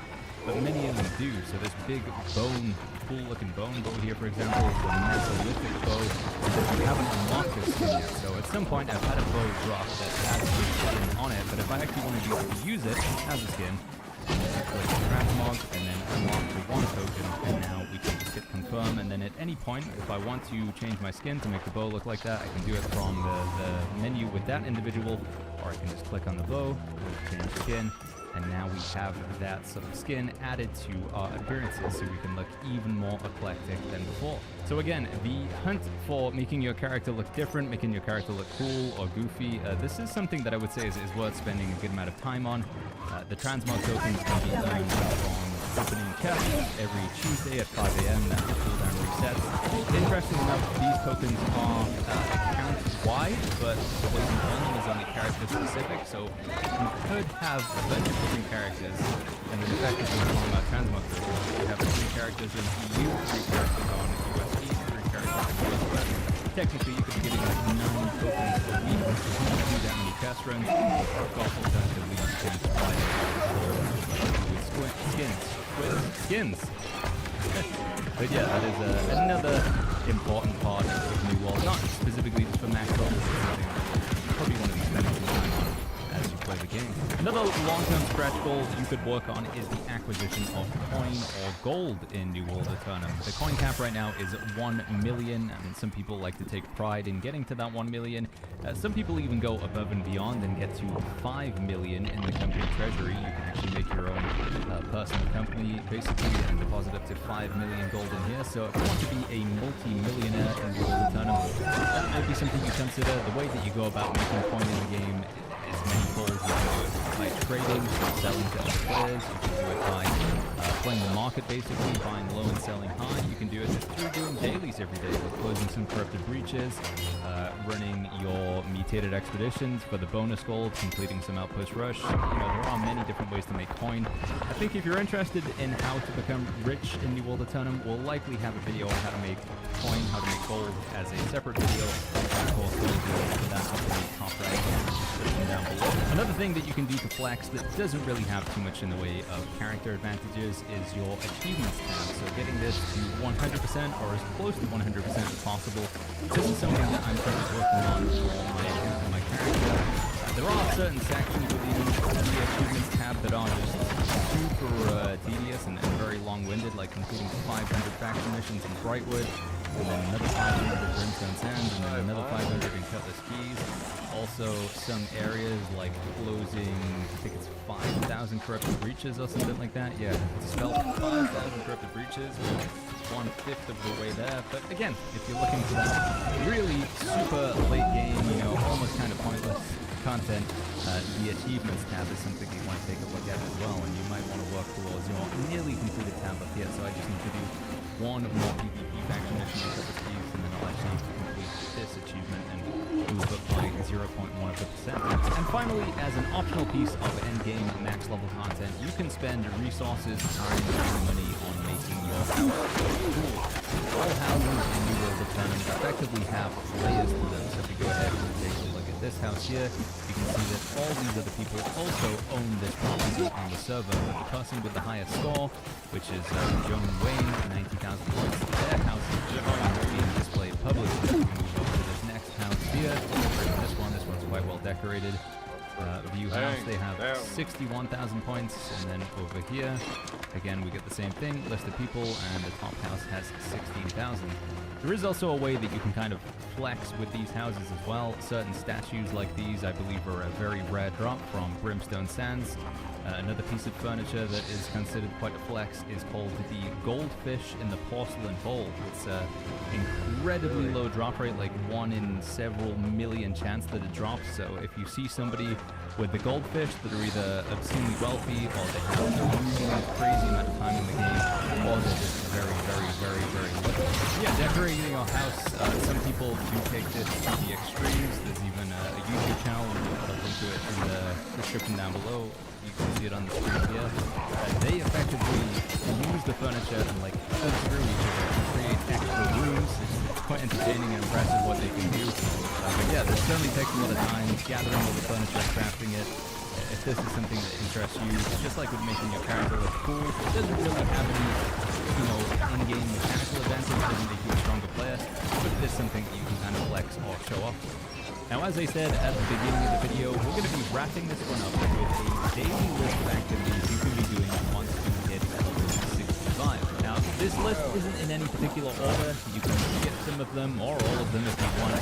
but many of them do. So this big bone, cool looking bone bow here, for example, is a Mesolithic bow that you haven't unlocked this skin yet. So at some point I've had a bow drop that has this skin on it, but if I actually want to be able to use it as a skin, I click transmog and then unlock the one token, and now we can just hit confirm, and then at any point, if I want to change my skin to make the bow look like that, I can do it from the menu with that individual, or I can just click on the bow, change skin, and now we have that sort of skin added to our appearances, so we can look even more eclectic than before. So again, the hunt for making your character look different, making your character look cool or goofy, this is something that I would say is worth spending a good amount of time on. The transmog tokens can be earned on opening chests every Tuesday at 5 a.m. That's the cooldown resets. Interestingly enough, these tokens are account-wide, but the way you earn them is only character-specific, so you could have a bunch of different characters, and then effectively talking about transmog tokens, you have 3 characters in EU, 3 characters on US East, 3 characters on US West. Technically, you could be getting like 9 tokens a week if you do that many test runs. Of course, alternatively, you can supply with skins. But yeah, that is another important part of New World, not specifically just for max levels, you probably want to be spending some time on as you play the game. Another long-term stretch goal you could work on is the acquisition of coin or gold in New World Eternum. The coin cap right now is 1 million. I mean, some people like to take pride in getting to that 1 million. Some people even go above and beyond and get to 5 million in the company treasury. You can actually make your own personal company, basically, and deposit up to 5 million gold in here. So if you want to be a multi-millionaire in New World Eternum, that might be something you consider. The way that you go about making coin in the game is manifold. You can do it by trading, selling to other players. You can do it by playing the market, basically, buying low and selling high. You can do it just through doing dailies every day, like closing some corrupted breaches, running your mutated expeditions for the bonus gold, completing some outpost rush. You know, there are many different ways to make coin. I think if you're interested in how to become rich in New World Eternum, we'll likely have a video on how to make coin, how to make gold as a separate video. And of course, we'll do that up in the top right description down below. Another thing that you can do to flex that doesn't really have too much in the way of character advantages is your achievements tab. So getting this to 100% or as close to 100% as possible. This is something that I'm currently working on for my character. There are certain sections within the achievements tab that are just super tedious and very long-winded, like completing 500 faction missions in Brightwood, and then another 500 at Brimstone Sands, and then another 500 in Cutlass Keys. Also, some areas like closing, I think it's 5,000 corrupted breaches or something like that. Yeah, dispel 5,000 corrupted breaches, 1/5 of the way there. But again, if you're looking for that really super late game, you know, almost kind of pointless content, the achievements tab is something you want to take a look at as well, and you might want to work towards your nearly completed tab up here. So I just need to do one more PvP faction mission in Cutlass Keys, and then I'll actually complete this achievement and move up by 0.1%. And finally, as an optional piece of endgame max level content, you can spend resources, time, and money on making your house cool. All houses in New World of Venom effectively have layers to them. So if we go ahead and take a look at this house here, you can see that all these other people also own this property on the server. But the person with the highest score, which is Joan Wayne, 90,000 points, their house is being displayed publicly. We move over to this next house here. This one's quite well decorated. View house, they have 61,000 points, and then over here, again, we get the same thing, list of people, and the top house has 16,000. There is also a way that you can kind of flex with these houses as well. Certain statues like these, I believe, are a very rare drop from Brimstone Sands. Another piece of furniture that is considered quite a flex is called the goldfish in the porcelain bowl. It's an incredibly low drop rate, like 1 in several million chance that it drops. So if you see somebody with the goldfish that are either obscenely wealthy, or they have a really crazy amount of time in the game, or they're just very, very, very, very lucky. Yeah, decorating your house, some people do take this to the extremes. There's even a YouTube channel, and we'll put a link to it in the description down below. You can see it on the screen here. They effectively use the furniture and like flip through each other to create extra rooms. It's quite entertaining and impressive what they can do. But yeah, this certainly takes a lot of time gathering all the furniture, crafting it. If this is something that interests you, just like with making your character look cool, it doesn't really have any, in-game mechanical advantage. It doesn't make you a stronger player, but it is something that you can kind of flex or show off. Now, as I said at the beginning of the video, we're going to be wrapping this one up with a daily list of activities you can be doing once you hit level 65. Now, this list isn't in any particular order. You can skip some of them or all of them if you want.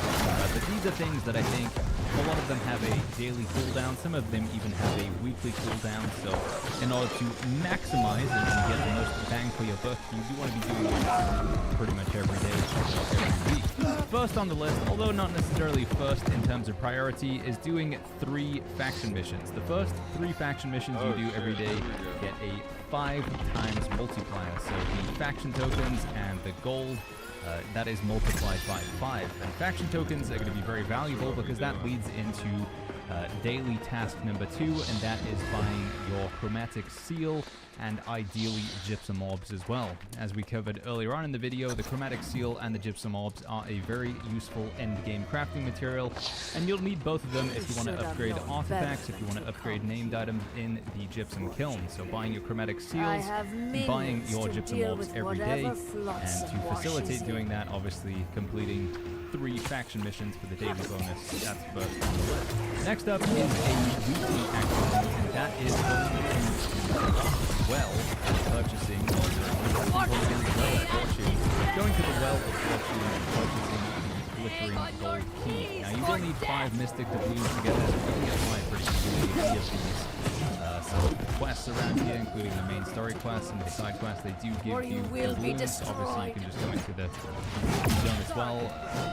But these are things that I think a lot of them have a daily cooldown. Some of them even have a weekly cooldown. So in order to maximize and get the most bang for your buck, you do want to be doing this pretty much every day or every week. First on the list, although not necessarily first in terms of priority, is doing 3 faction missions. The first 3 faction missions you do every day get a 5 times multiplier. So the faction tokens and the gold, that is multiplied by 5. And faction tokens are going to be very valuable because that leads into daily task number 2, and that is buying your chromatic seal and ideally gypsum orbs as well. As we covered earlier on in the video, the chromatic seal and the gypsum orbs are a very useful end-game crafting material, and you'll need both of them if you want to upgrade artifacts, if you want to upgrade named items in the gypsum kiln. So buying your chromatic seals, buying your gypsum orbs every day, and to facilitate doing that, obviously completing 3 faction missions for the daily bonus. That's first on the list. Next up is a weekly activity, and that is going to well purchasing going to the well of fortune and purchasing the glittering gold key. Now you will need 5 mystic doubloons to get this, but you can get 5 pretty easily. Any of these some quests around here, including the main story quests and the side quests, they do give you doubloons. Obviously you can just go into the zone as well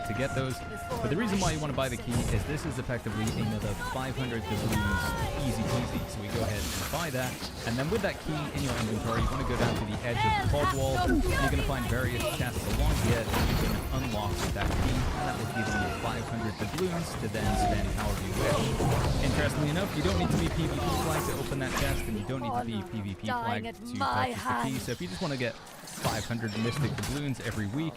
to get those. But the reason why you want to buy the key is this is effectively another 500 doubloons, easy peasy. So we go ahead and buy that, and then with that key in your inventory, you want to go down to the edge of the pod wall. You're going to find various chests along here that you can unlock with that key, and that will give you 500 doubloons to then spend however you wish. Interestingly enough, you don't need to be PvP flagged to open that chest, and you don't need to be PvP flagged to purchase the key. So if you just want to get 500 mystic doubloons every week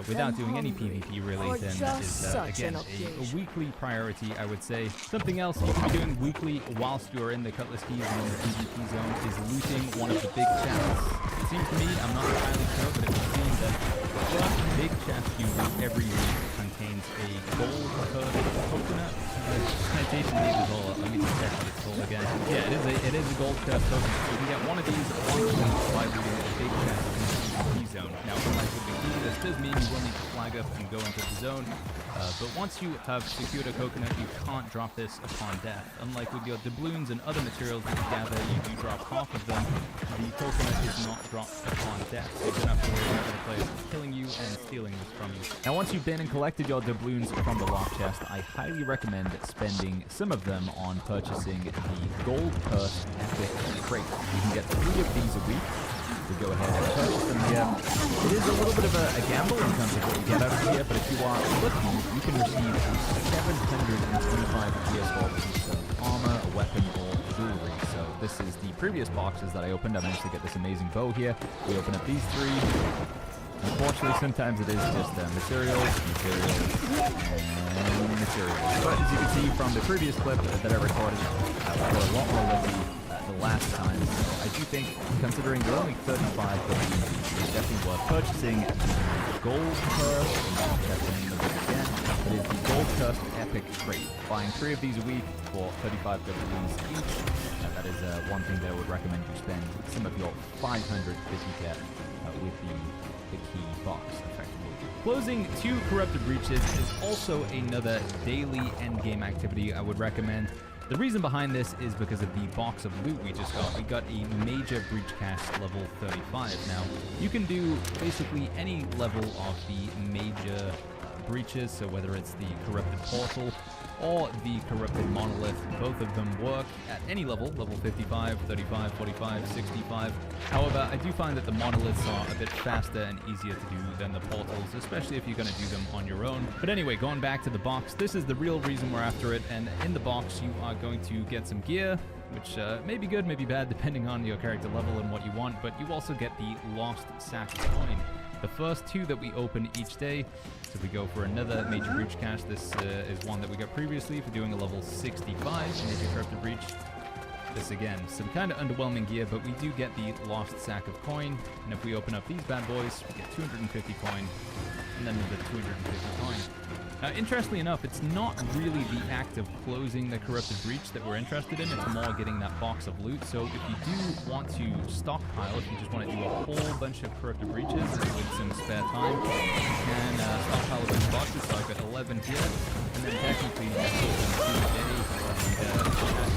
without doing any PvP really, then that is again a weekly priority, I would say. Something else you can be doing weekly whilst you're in the Cutlass Keys and in the PvP zone is looting one of the big chests. It seems to me, I'm not entirely sure, but it would seem that the first big chest you loot every week contains a gold-coated coconut. Citation name is all. Let me just check what it's called again. Yeah, it is a gold cursed coconut. So you can get one of these once a week by looting a big chest in the PvP zone. Now, unlike with the key, this does mean you will need to flag up and go into the zone. But once you have secured a coconut, you can't drop this upon death. Unlike with your doubloons and other materials that you gather, you do drop half of them. The coconut is not dropped upon death, so you don't have to worry about the players killing you and stealing this from you. Now, once you've been and collected your doubloons from the lock chest, I highly recommend spending some of them on purchasing the Gold Purse Epic Crate. You can get 3 of these a week. we go ahead and purchase them here. It is a little bit of a gamble in terms of what you get out of here, but if you are lucky, you can receive a 725 gear swap piece of armor, a weapon, or jewelry. So this is the previous boxes that I opened. I managed to get this amazing bow here. We open up these three. Unfortunately, sometimes it is just materials, and materials. But as you can see from the previous clip that I recorded, we got a lot more lucky the last time. So I do think, considering they're only 35, but it's definitely worth purchasing. Gold Curse, I'll check the name of it again. It is the Gold Curse Epic Crate. Buying 3 of these a week for 35 doubloons each. That is one thing that I would recommend you spend some of your 500 that you get with the key box, effectively. Closing 2 corrupted breaches is also another daily endgame activity I would recommend. The reason behind this is because of the box of loot we just got. We got a major breach cast level 35. Now, you can do basically any level of the major breaches, so whether it's the corrupted portal or the corrupted monolith, both of them work at any level, level 55, 35, 45, 65. However, I do find that the monoliths are a bit faster and easier to do than the portals, especially if you're going to do them on your own. But anyway, going back to the box, this is the real reason we're after it, and in the box you are going to get some gear, which may be good, may be bad, depending on your character level and what you want, but you also get the Lost Sack coin. The first 2 that we open each day. So we go for another major breach cache. This is one that we got previously for doing a level 65 major corrupted breach. This again, some kind of underwhelming gear, but we do get the Lost Sack of coin. And if we open up these bad boys, we get 250 coin, and then another 250 coin. Interestingly enough, it's not really the act of closing the corrupted breach that we're interested in, it's more getting that box of loot. So if you do want to stockpile, if you just want to do a whole bunch of corrupted breaches with some spare time, you can stockpile a bunch of boxes. So I've got 11 here, and then technically you just open 2 a day, and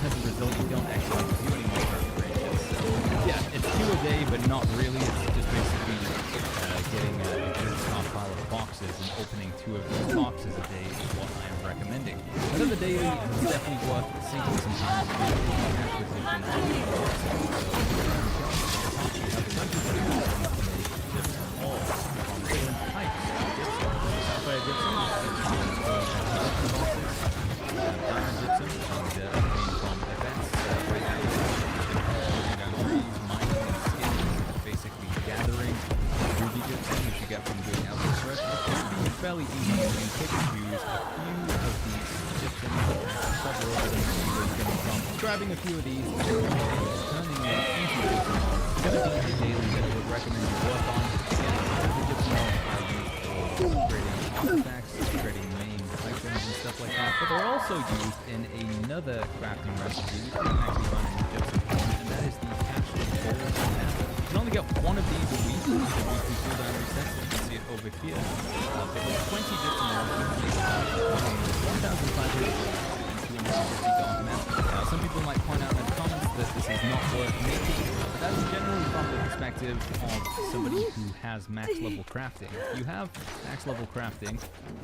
as a result you don't actually have to do any more corrupted breaches. So yeah, it's 2 a day, but not really, it's just basically getting a good stockpile of boxes and opening 2 of those boxes a day is what I am recommending. Another daily is definitely worth sinking some time to do the acquisition of the boxes. So you have a bunch of things to make all from different types of gypsum. Sapphire gypsum, boxes, diamond gypsum, and everything from events right now. Down trees, mining, and skins, basically gathering ruby gypsum, which you get from doing outpost rush. It's fairly easy to pick and choose a few of these gypsum, several of them from grabbing a few of these, and turning them into gypsum. It's going to be a daily that I would recommend you work on. Again, the gypsum are used for creating artifacts, creating main items and stuff like that, but they're also used in another crafting recipe, which you can actually run in the gypsum form, and that is the cache of gold and metal. You can only get 1 of these a week, the weekly cooldown resets. You can see it over here. But with 20 gypsum ores, you can make 1,500 and $250 metal. Now, some people might point out in the comments that this is not worth making, but that is generally from the perspective of somebody who has max level crafting. If you have max level crafting,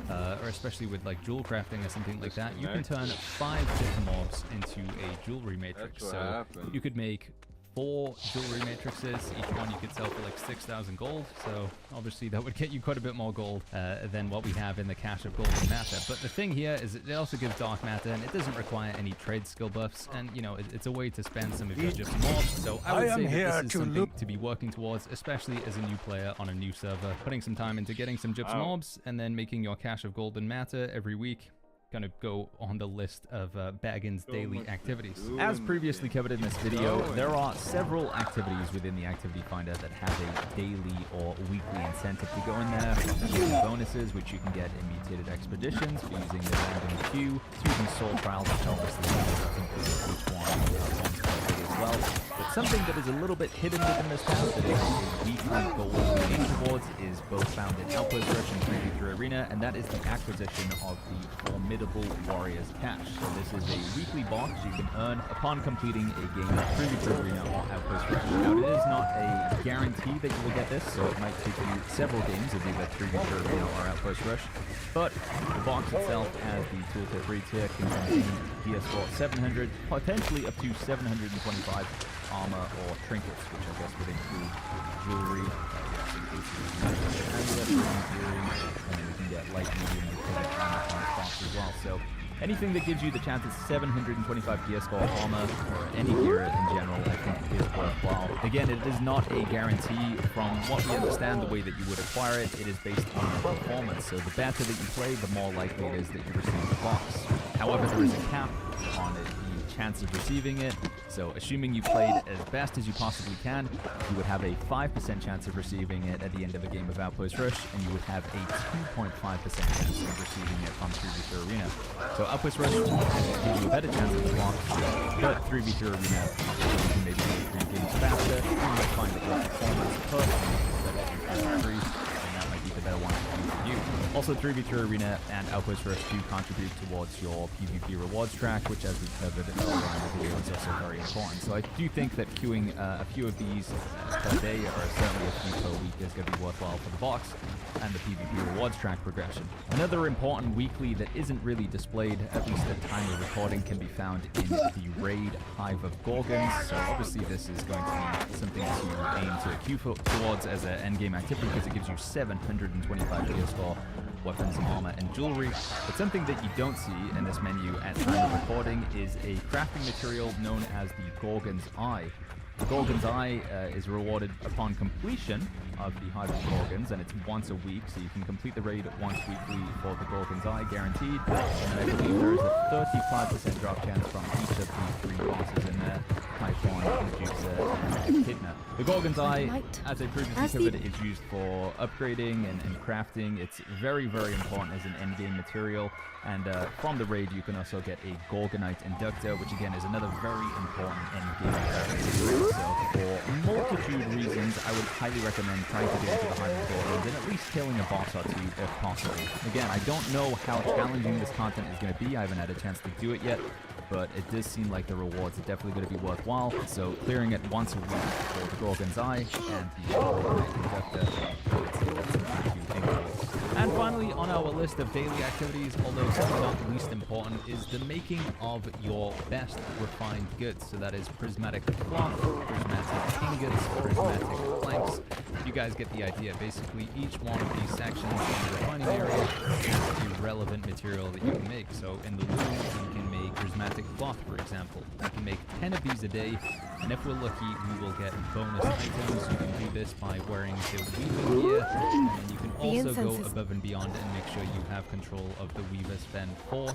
or especially with like jewel crafting or something like that, you can turn 5 gypsum orbs into a jewelry matrix. So you could make 4 jewelry matrices. Each one you could sell for like 6,000 gold. So obviously that would get you quite a bit more gold than what we have in the cache of gold and matter. But the thing here is it also gives dark matter, and it doesn't require any trade skill buffs. And you know, it's a way to spend some of your gypsum orbs. So I would say that this is something to be working towards, especially as a new player on a new server. Putting some time into getting some gypsum orbs, and then making your cache of gold and matter every week. Kind of go on the list of Baggins' daily activities. As previously covered in this video, there are several activities within the activity finder that have a daily or weekly incentive to go in there. Daily bonuses, which you can get in mutated expeditions for using the random queue, using soul trials, which obviously include each one as well. But something that is a little bit hidden within this path that is a weekly goal gain rewards is both found in Outpost Rush and 3v3 Arena, and that is the acquisition of the Formidable Warriors cache. So this is a weekly box you can earn upon completing a game of 3v3 Arena or Outpost Rush. Now, it is not a guarantee that you will get this, so it might take you several games of either 3v3 Arena or Outpost Rush, but the box itself, as the tooltip reads here, can contain PS4 700, potentially up to 725 armor, or trinkets, which I guess would include jewelry. And then we can get light, medium, and heavy armor on the box as well. So anything that gives you the chance of 725 gear score armor, or any gear in general, I think is worthwhile. Again, it is not a guarantee. From what we understand, the way that you would acquire it, it is based on your performance. So the better that you play, the more likely it is that you receive the box. However, there is a cap on the chance of receiving it. So assuming you played as best as you possibly can, you would have a 5% chance of receiving it at the end of a game of Outpost Rush, and you would have a 2.5% chance of receiving it from 3v3 Arena. So Outpost Rush gives you a better chance of the block, but 3v3 Arena, you can maybe play 3 games faster, you might find that your performance per instead of 3v3, and that might be the better one for you. Also, 3v3 Arena and Outpost Rush do contribute towards your PvP rewards track, which, as we covered earlier in the video, is also very important. So I do think that queuing a few of these per day, or certainly a few per week, is going to be worthwhile for the box and the PvP rewards track progression. Another important weekly that isn't really displayed, at least at time of recording, can be found in the Raid Hive of Gorgons. So obviously this is going to be something to aim to queue towards as an endgame activity, because it gives you 725 gear score, weapons, armor, and jewelry. But something that you don't see in this menu at time of recording is a crafting material known as the Gorgon's Eye. The Gorgon's Eye is rewarded upon completion of the Hive of Gorgons, and it's once a week, so you can complete the raid once weekly for the Gorgon's Eye, guaranteed. And I believe there is a 35% drop chance from each of the 3 bosses in there: Typhon, Medusa, and Echidna. The Gorgon's Eye, as I previously covered, is used for upgrading and crafting. It's very, very important as an endgame material. And from the raid, you can also get a Gorgonite Inductor, which again is another very important endgame material. So for multitude reasons, I would highly recommend trying to get into the Hive of Gorgons and at least killing a boss or 2 if possible. Again, I don't know how challenging this content is going to be. I haven't had a chance to do it yet, but it does seem like the rewards are definitely going to be worthwhile. So clearing it once a week for the Gorgon's Eye and the Gorgonite Inductor, that's something to think about. And finally, on our list of daily activities, although certainly not least important, is the making of your best refined goods. So that is prismatic cloth, prismatic ingots, prismatic planks. You guys get the idea. Basically, each one of these sections in the refining area has a relevant material that you can make. So in the loom, you can make prismatic cloth, for example. You can make 10 of these a day, and if we're lucky, we will get bonus items. You can do this by wearing the weaving gear, and then you can also go above and beyond and make sure you have control of the Weaver Spend 4.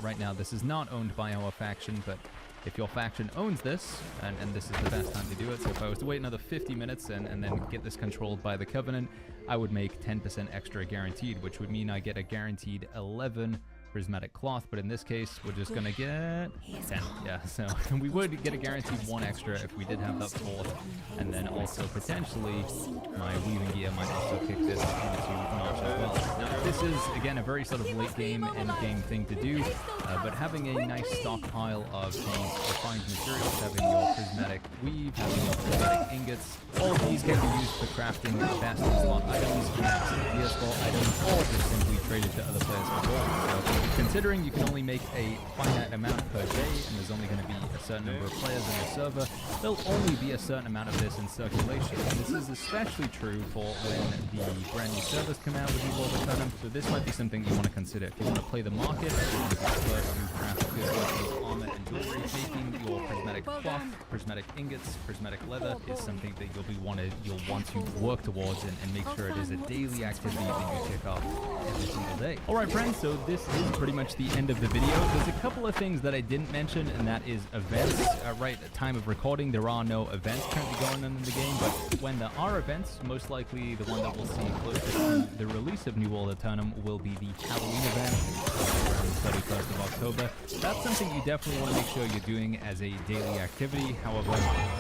Right now, this is not owned by our faction, but if your faction owns this, and this is the best time to do it, so if I was to wait another 50 minutes and then get this controlled by the Covenant, I would make 10% extra guaranteed, which would mean I get a guaranteed 11 prismatic cloth, but in this case, we're just gonna get 10. Yeah, so we would get a guaranteed 1 extra if we did have that 4th, and then also potentially my weaving gear might also kick this into notch as well. Now, this is again a very sort of late game, end game thing to do, but having a nice stockpile of these refined materials, having your prismatic weave, having your prismatic ingots, all of these can be used for crafting best slot items, gear score items, or just simply traded to other players for gold. So, considering you can only make a finite amount per day, and there's only going to be a certain number of players on your server, there'll only be a certain amount of this in circulation. And this is especially true for when the brand new servers come out with New World Eternum, so this might be something you want to consider. If you want to play the market, if you want to prefer to craft good weapons, armor, and jewelry, making your prismatic cloth, prismatic ingots, prismatic leather is something that you'll want to work towards and make sure it is a daily activity that you kick off every single day. Alright friends, so this is pretty much the end of the video. There's a couple of things that I didn't mention, and that is events. Right at time of recording, there are no events currently going on in the game, but when there are events, most likely the one that we'll see closer to the release of New World Eternum will be the Halloween event around the 31st of October. That's something you definitely want to make sure you're doing as a daily activity. However,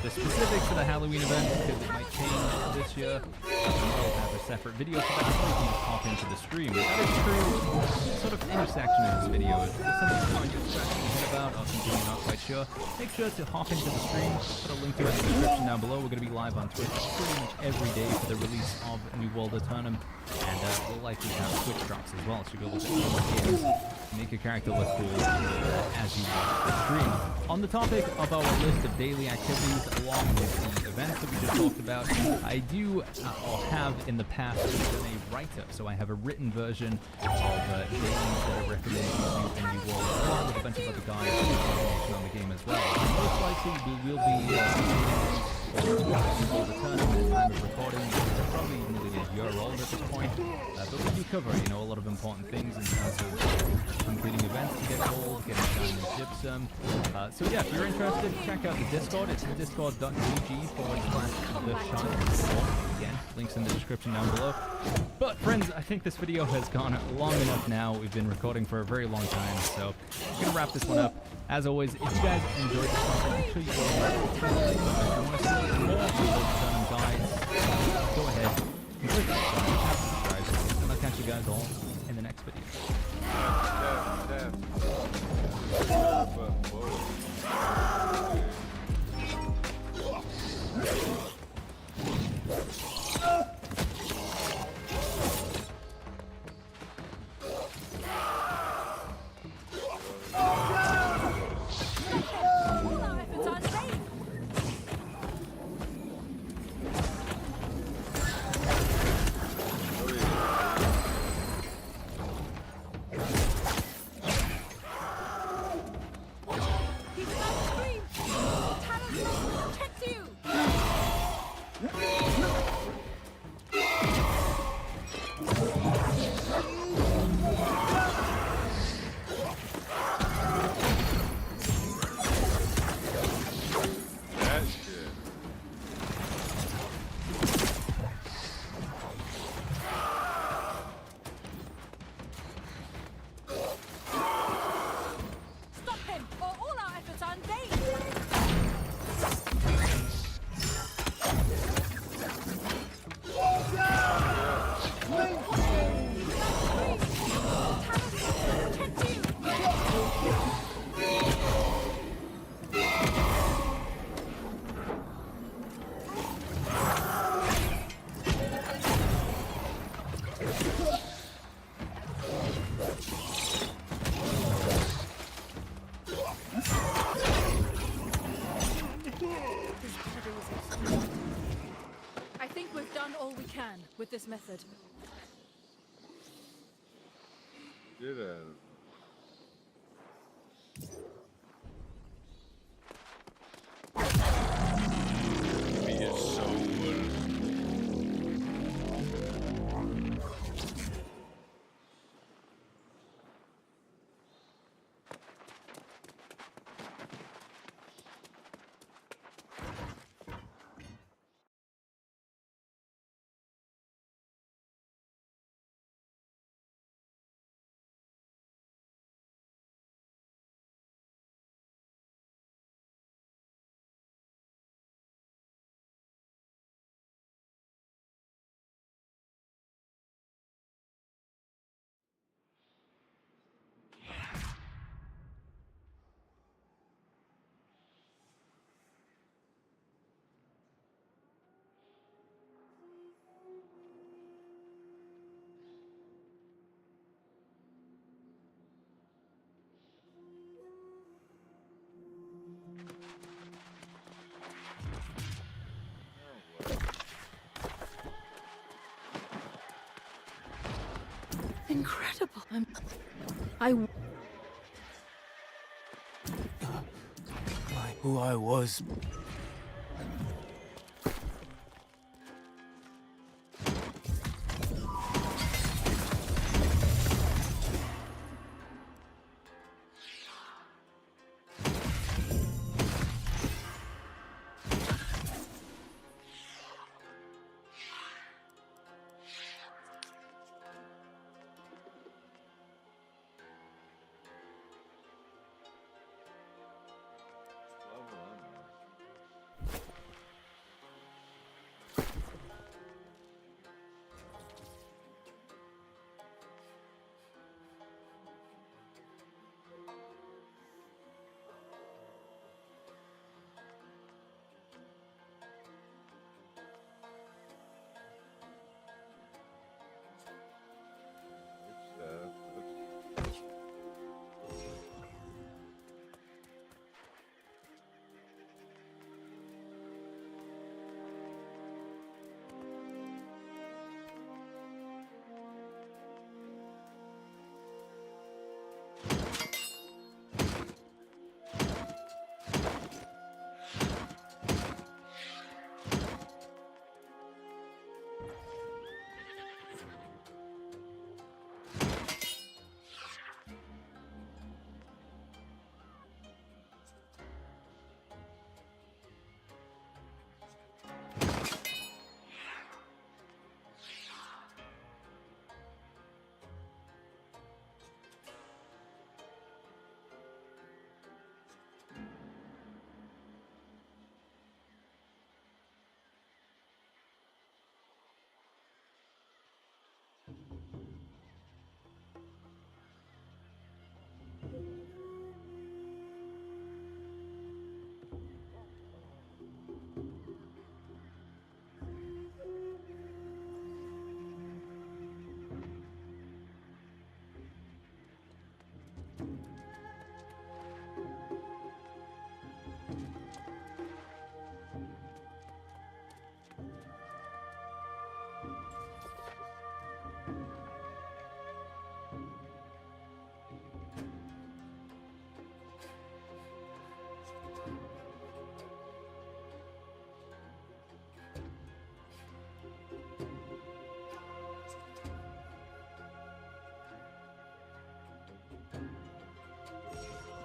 the specifics of the Halloween event, because it might change this year, we'll have a separate video for that, so you can just hop into the stream. That is true, sort of any section of this video is something you find you're scratching your head about or something you're not quite sure. Make sure to hop into the stream. Put a link to it in the description down below. We're going to be live on Twitch pretty much every day for the release of New World Eternum, and we'll likely have Twitch drops as well, so you'll be able to get more games make your character look cool as you watch the stream. On the topic of our list of daily activities, along with the events that we just talked about, I do or have in the past done a write-up. So I have a written version of dailies that I recommend you do in the world, along with a bunch of other guides and information on the game as well. Most likely we will be before the tournament time of recording. They're probably nearly a year old at this point, but we do cover, a lot of important things in terms of completing events to get gold, getting diamond gypsum. So yeah, if you're interested, check out the Discord. It's discord.gg/theshine. Again, links in the description down below. But friends, I think this video has gone long enough now. We've been recording for a very long time, so I'm gonna wrap this one up. As always, if you guys enjoyed this content, make sure you go ahead and click the like button. If you want to see more of those Dunham guides, go ahead and click that button, subscribe, and I'll catch you guys all in the next video. I think we've done all we can with this method. Get out of it. Be a soul. Incredible. Who I was.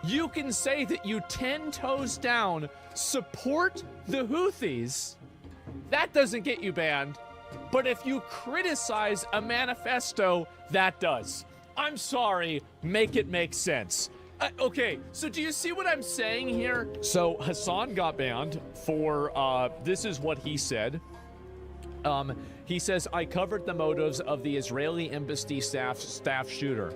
You can say that you 10 toes down support the Houthis. That doesn't get you banned. But if you criticize a manifesto, that does. I'm sorry, make it make sense. Okay, so do you see what I'm saying here? So Hassan got banned for, this is what he said. He says, I covered the motives of the Israeli embassy staff shooter.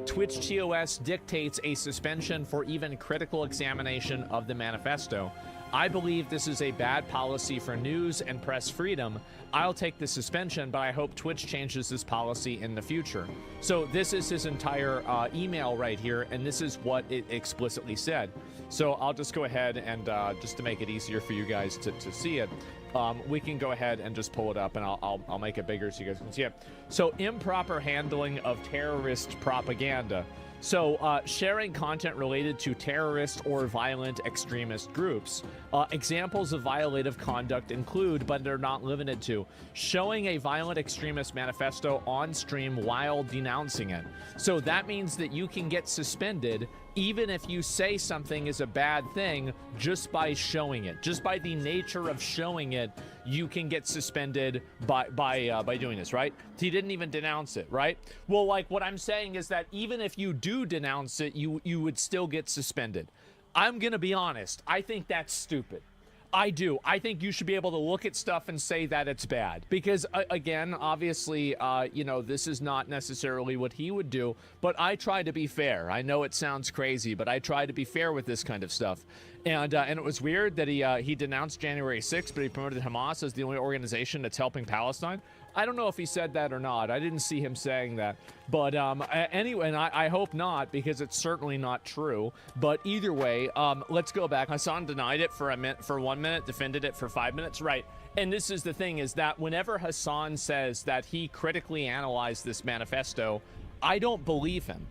Twitch TOS dictates a suspension for even critical examination of the manifesto. I believe this is a bad policy for news and press freedom. I'll take the suspension, but I hope Twitch changes this policy in the future. So this is his entire email right here, and this is what it explicitly said. So I'll just go ahead and just to make it easier for you guys to see it, we can go ahead and just pull it up, and I'll make it bigger so you guys can see it. So improper handling of terrorist propaganda. So sharing content related to terrorist or violent extremist groups. Examples of violative conduct include, but they're not limited to, showing a violent extremist manifesto on stream while denouncing it. So that means that you can get suspended even if you say something is a bad thing just by showing it. Just by the nature of showing it, you can get suspended by doing this, right? He didn't even denounce it, right? Well, like what I'm saying is that even if you do denounce it, you would still get suspended. I'm gonna be honest, I think that's stupid. I do. I think you should be able to look at stuff and say that it's bad. Because, again, obviously, you know, this is not necessarily what he would do, but I try to be fair. I know it sounds crazy, but I try to be fair with this kind of stuff. And it was weird that he denounced January 6th, but he promoted Hamas as the only organization that's helping Palestine. I don't know if he said that or not. I didn't see him saying that. But anyway, and I hope not, because it's certainly not true. But either way, let's go back. Hassan denied it for 1 minute, defended it for 5 minutes. Right. And this is the thing, is that whenever Hassan says that he critically analyzed this manifesto, I don't believe him.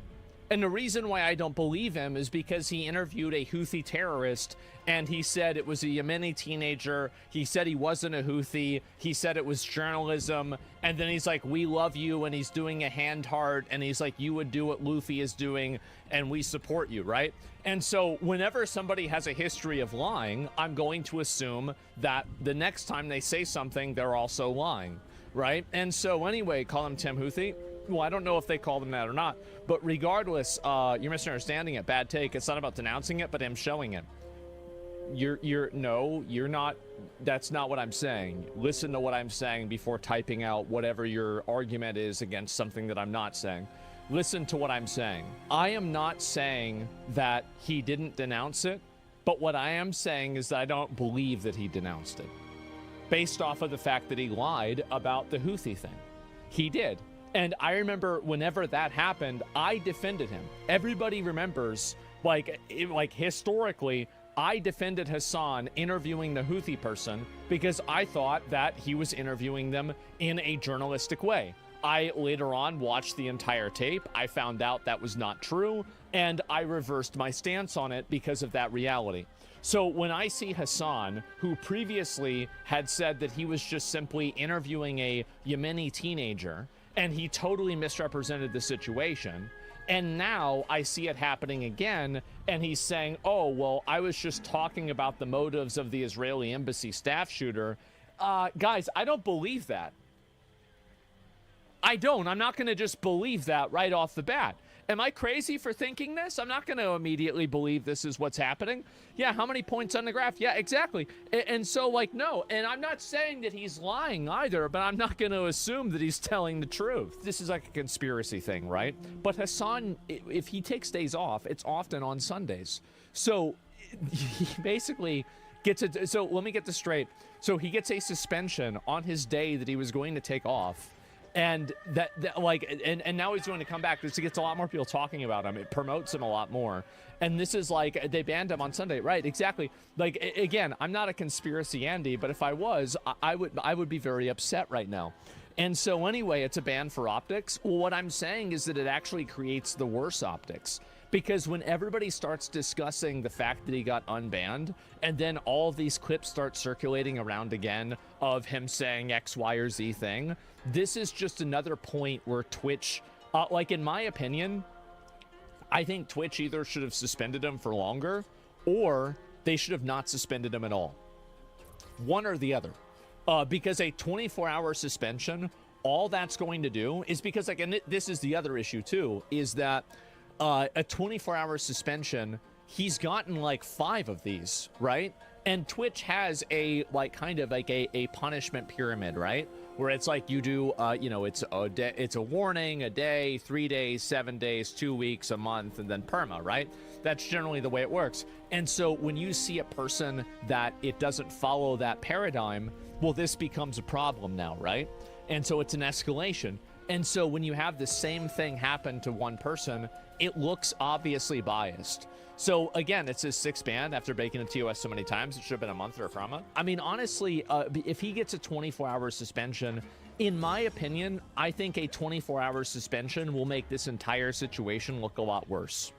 And the reason why I don't believe him is because he interviewed a Houthi terrorist, and he said it was a Yemeni teenager. He said he wasn't a Houthi. He said it was journalism. And then he's like, we love you. And he's doing a hand heart. And he's like, you would do what Luffy is doing, and we support you, right? And so whenever somebody has a history of lying, I'm going to assume that the next time they say something, they're also lying, right? And so anyway, call him Tim Houthi. Well, I don't know if they called him that or not, but regardless, you're misunderstanding it. Bad take. It's not about denouncing it, but him showing it. You're not. That's not what I'm saying. Listen to what I'm saying before typing out whatever your argument is against something that I'm not saying. Listen to what I'm saying. I am not saying that he didn't denounce it, but what I am saying is that I don't believe that he denounced it, based off of the fact that he lied about the Houthi thing. He did. And I remember whenever that happened, I defended him. Everybody remembers, like historically, I defended Hassan interviewing the Houthi person because I thought that he was interviewing them in a journalistic way. I later on watched the entire tape. I found out that was not true, and I reversed my stance on it because of that reality. So when I see Hassan, who previously had said that he was just simply interviewing a Yemeni teenager, and he totally misrepresented the situation, and now I see it happening again, and he's saying, oh, well, I was just talking about the motives of the Israeli embassy staff shooter. Guys, I don't believe that. I don't. I'm not going to just believe that right off the bat. Am I crazy for thinking this? I'm not going to immediately believe this is what's happening. Yeah, how many points on the graph? Yeah, exactly. And so, like, no. And I'm not saying that he's lying either, but I'm not going to assume that he's telling the truth. This is like a conspiracy thing, right? But Hassan, if he takes days off, it's often on Sundays. So he basically gets a... So let me get this straight. So he gets a suspension on his day that he was going to take off. And and now he's going to come back. This gets a lot more people talking about him. It promotes him a lot more. And this is like, they banned him on Sunday, right? Exactly. Like, again, I'm not a conspiracy Andy, but if I was, I would be very upset right now. And so anyway, it's a ban for optics. Well, what I'm saying is that it actually creates the worse optics. Because when everybody starts discussing the fact that he got unbanned, and then all of these clips start circulating around again of him saying X, Y, or Z thing, this is just another point where Twitch, like in my opinion, I think Twitch either should have suspended him for longer, or they should have not suspended him at all. One or the other. Because a 24-hour suspension, all that's going to do is because, like, and this is the other issue too, is that a 24-hour suspension, he's gotten like 5 of these, right? And Twitch has a like kind of like a punishment pyramid, right? Where it's like you do, you know, it's a warning, a day, 3 days, 7 days, 2 weeks, a month, and then perma, right? That's generally the way it works. And so when you see a person that it doesn't follow that paradigm, well, this becomes a problem now, right? And so it's an escalation. And so when you have the same thing happen to one person, it looks obviously biased. So again, it's his 6th ban after breaking a TOS so many times. It should have been a month or a trauma. I mean, honestly, if he gets a 24-hour suspension, in my opinion, I think a 24-hour suspension will make this entire situation look a lot worse.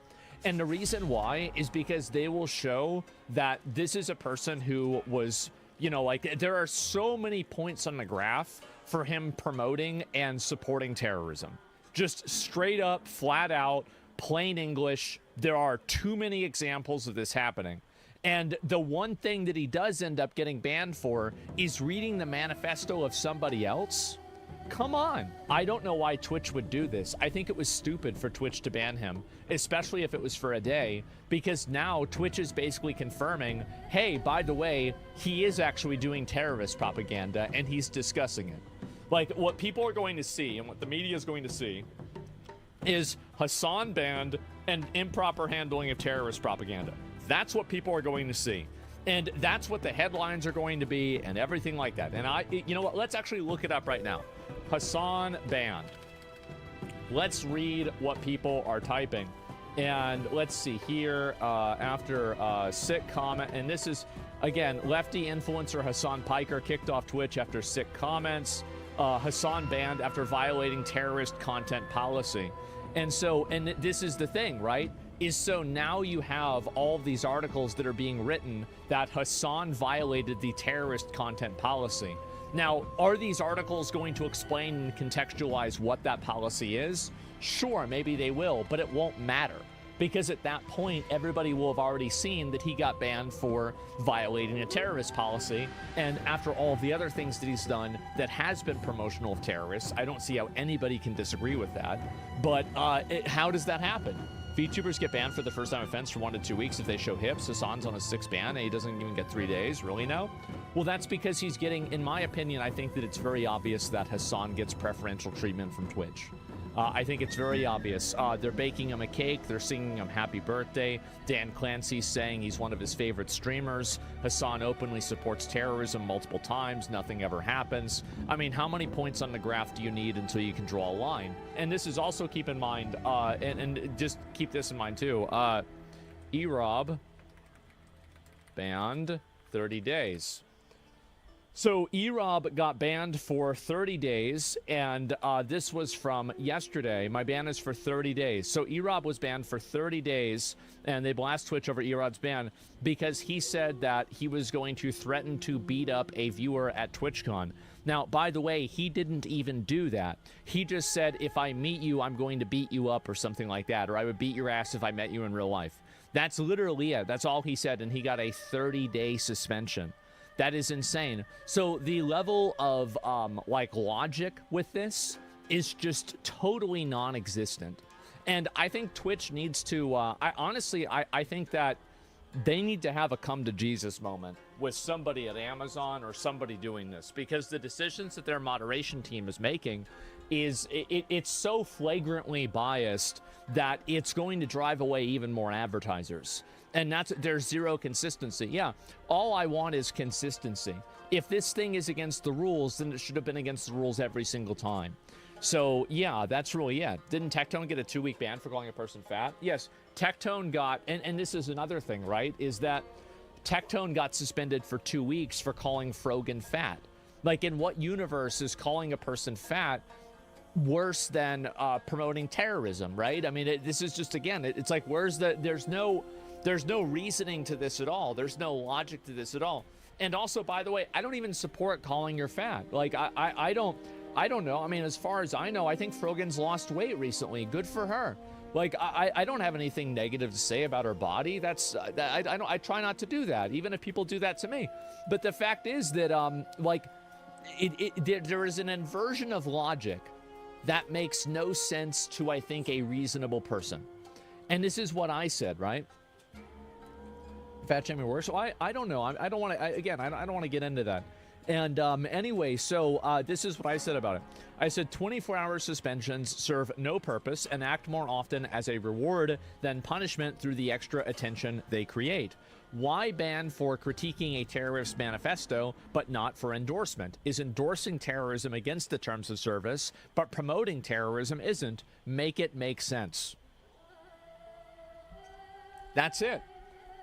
And the reason why is because they will show that this is a person who was, you know, like, there are so many points on the graph for him promoting and supporting terrorism. Just straight up, flat out, plain English. There are too many examples of this happening. And the one thing that he does end up getting banned for is reading the manifesto of somebody else. Come on. I don't know why Twitch would do this. I think it was stupid for Twitch to ban him, especially if it was for a day, because now Twitch is basically confirming, hey, by the way, he is actually doing terrorist propaganda and he's discussing it. Like, what people are going to see and what the media is going to see is Hassan banned and improper handling of terrorist propaganda. That's what people are going to see. And that's what the headlines are going to be and everything like that. And you know what? Let's actually look it up right now. Hassan banned. Let's read what people are typing. And let's see here, after sick comment, and this is, again, lefty influencer Hassan Piker kicked off Twitch after sick comments. Hassan banned after violating terrorist content policy. And so, and this is the thing, right? Is so now you have all of these articles that are being written that Hassan violated the terrorist content policy. Now, are these articles going to explain and contextualize what that policy is? Sure, maybe they will, but it won't matter. Because at that point, everybody will have already seen that he got banned for violating a terrorist policy. And after all of the other things that he's done that has been promotional of terrorists, I don't see how anybody can disagree with that. But how does that happen? VTubers get banned for the first time offense for 1 to 2 weeks if they show hips. Hassan's on a 6 ban and he doesn't even get 3 days. Really now? Well, that's because he's getting, in my opinion, I think that it's very obvious that Hassan gets preferential treatment from Twitch. I think it's very obvious. They're baking him a cake. They're singing him happy birthday. Dan Clancy's saying he's one of his favorite streamers. Hassan openly supports terrorism multiple times. Nothing ever happens. I mean, how many points on the graph do you need until you can draw a line? And this is also, keep in mind, and just keep this in mind too, Erob banned 30 days. So Erob got banned for 30 days, and this was from yesterday. My ban is for 30 days. So Erob was banned for 30 days, and they blast Twitch over Erob's ban because he said that he was going to threaten to beat up a viewer at TwitchCon. Now, by the way, he didn't even do that. He just said, if I meet you, I'm going to beat you up or something like that, or I would beat your ass if I met you in real life. That's literally it. That's all he said, and he got a 30-day suspension. That is insane. So the level of like logic with this is just totally non-existent. And I think Twitch needs to, I think that they need to have a come to Jesus moment with somebody at Amazon or somebody doing this, because the decisions that their moderation team is making is it's so flagrantly biased that it's going to drive away even more advertisers. And there's zero consistency. Yeah, all I want is consistency. If this thing is against the rules, then it should have been against the rules every single time. So yeah, that's really it. Didn't Tectone get a 2-week ban for calling a person fat? Yes, Tectone got, and this is another thing, right, is that Tectone got suspended for 2 weeks for calling Frogan fat. Like, in what universe is calling a person fat worse than promoting terrorism, right? I mean, this is just, again, it's like, there's no reasoning to this at all. There's no logic to this at all. And also, by the way, I don't even support calling her fat. Like, I don't know. I mean, as far as I know, I think Frogan's lost weight recently. Good for her. Like, I don't have anything negative to say about her body. That's I try not to do that, even if people do that to me. But the fact is that like there is an inversion of logic that makes no sense to, I think, a reasonable person. And this is what I said, right? Fat shaming works. So I don't know. I don't want to. Again, I don't want to get into that. And anyway, so this is what I said about it. I said 24-hour suspensions serve no purpose and act more often as a reward than punishment through the extra attention they create. Why ban for critiquing a terrorist manifesto, but not for endorsement? Is endorsing terrorism against the terms of service, but promoting terrorism isn't? Make it make sense. That's it.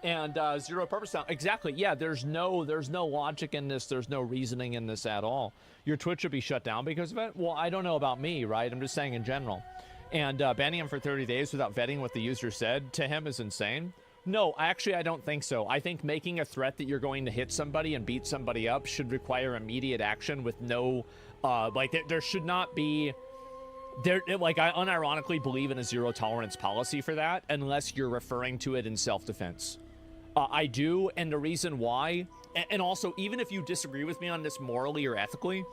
And zero purpose now. Exactly. Yeah, there's no logic in this. There's no reasoning in this at all. Your Twitch should be shut down because of it. Well, I don't know about me, right? I'm just saying in general. And banning him for 30 days without vetting what the user said to him is insane. No, actually, I don't think so. I think making a threat that you're going to hit somebody and beat somebody up should require immediate action with no, like, there should not be... Like, I unironically believe in a zero tolerance policy for that, unless you're referring to it in self-defense. I do, and the reason why, and also, even if you disagree with me on this morally or ethically,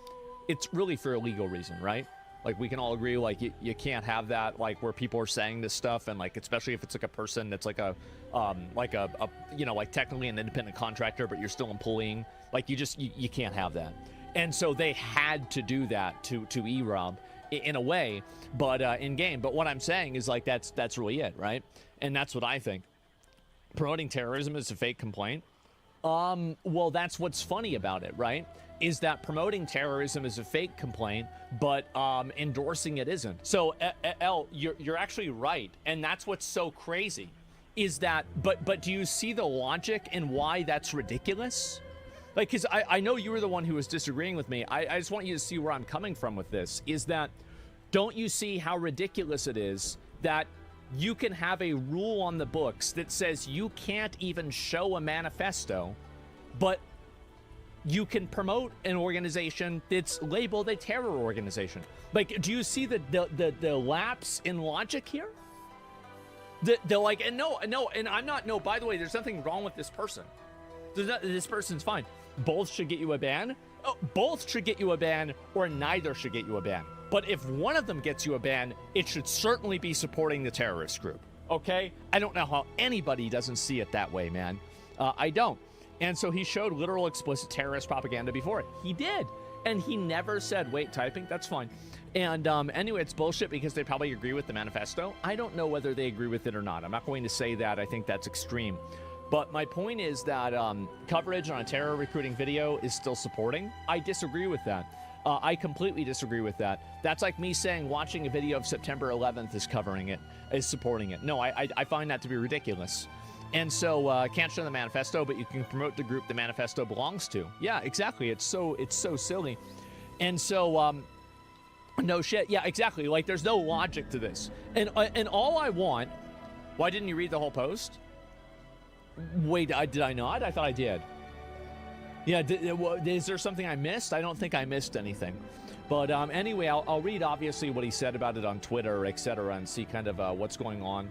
it's really for a legal reason, right? Like, we can all agree, like, you can't have that, like, where people are saying this stuff, and, like, especially if it's, like, a person that's, like, you know, like, technically an independent contractor, but you're still employing, like, you can't have that. And so they had to do that to E-Rob, in a way, but, in-game. But what I'm saying is, like, that's really it, right? And that's what I think. Promoting terrorism is a fake complaint. Well, that's what's funny about it, right? Is that promoting terrorism is a fake complaint, but endorsing it isn't. So, El, you're actually right, and that's what's so crazy. Is that, but do you see the logic in why that's ridiculous? Like, because I know you were the one who was disagreeing with me. I just want you to see where I'm coming from with this. Is that, don't you see how ridiculous it is that you can have a rule on the books that says you can't even show a manifesto, but you can promote an organization that's labeled a terror organization? Like, do you see the lapse in logic here? They're like, and no, and I'm not, no, by the way, there's nothing wrong with this person. This person's fine. Both should get you a ban. Oh, both should get you a ban, or neither should get you a ban. But if one of them gets you a ban, it should certainly be supporting the terrorist group, okay? I don't know how anybody doesn't see it that way, man. I don't. And so he showed literal explicit terrorist propaganda before it. He did. And he never said, wait, typing, that's fine. And anyway, it's bullshit because they probably agree with the manifesto. I don't know whether they agree with it or not. I'm not going to say that. I think that's extreme. But my point is that coverage on a terror recruiting video is still supporting. I disagree with that. I completely disagree with that. That's like me saying watching a video of September 11th is covering it, is supporting it. No, I find that to be ridiculous. And so can't show the manifesto, but you can promote the group the manifesto belongs to. Yeah, exactly. It's so silly. And so no shit. Yeah, exactly. Like, there's no logic to this. And all I want. Why didn't you read the whole post? Wait, did I not? I thought I did. Yeah, is there something I missed? I don't think I missed anything. But anyway, I'll read obviously what he said about it on Twitter, etc., and see kind of what's going on.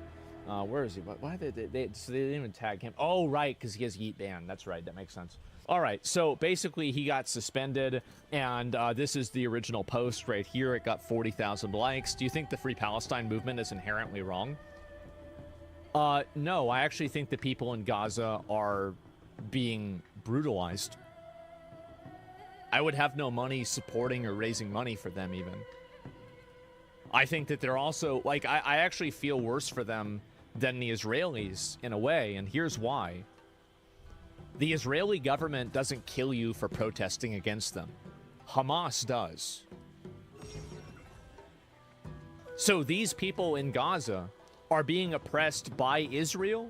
Where is he? Why did they didn't even tag him? Oh, right, because he has Yeet ban. That's right. That makes sense. All right, so basically he got suspended, and this is the original post right here. It got 40,000 likes. Do you think the Free Palestine movement is inherently wrong? No, I actually think the people in Gaza are being brutalized. I would have no money supporting or raising money for them even. I think that they're also, like, I actually feel worse for them than the Israelis in a way, and here's why. The Israeli government doesn't kill you for protesting against them. Hamas does. So these people in Gaza are being oppressed by Israel,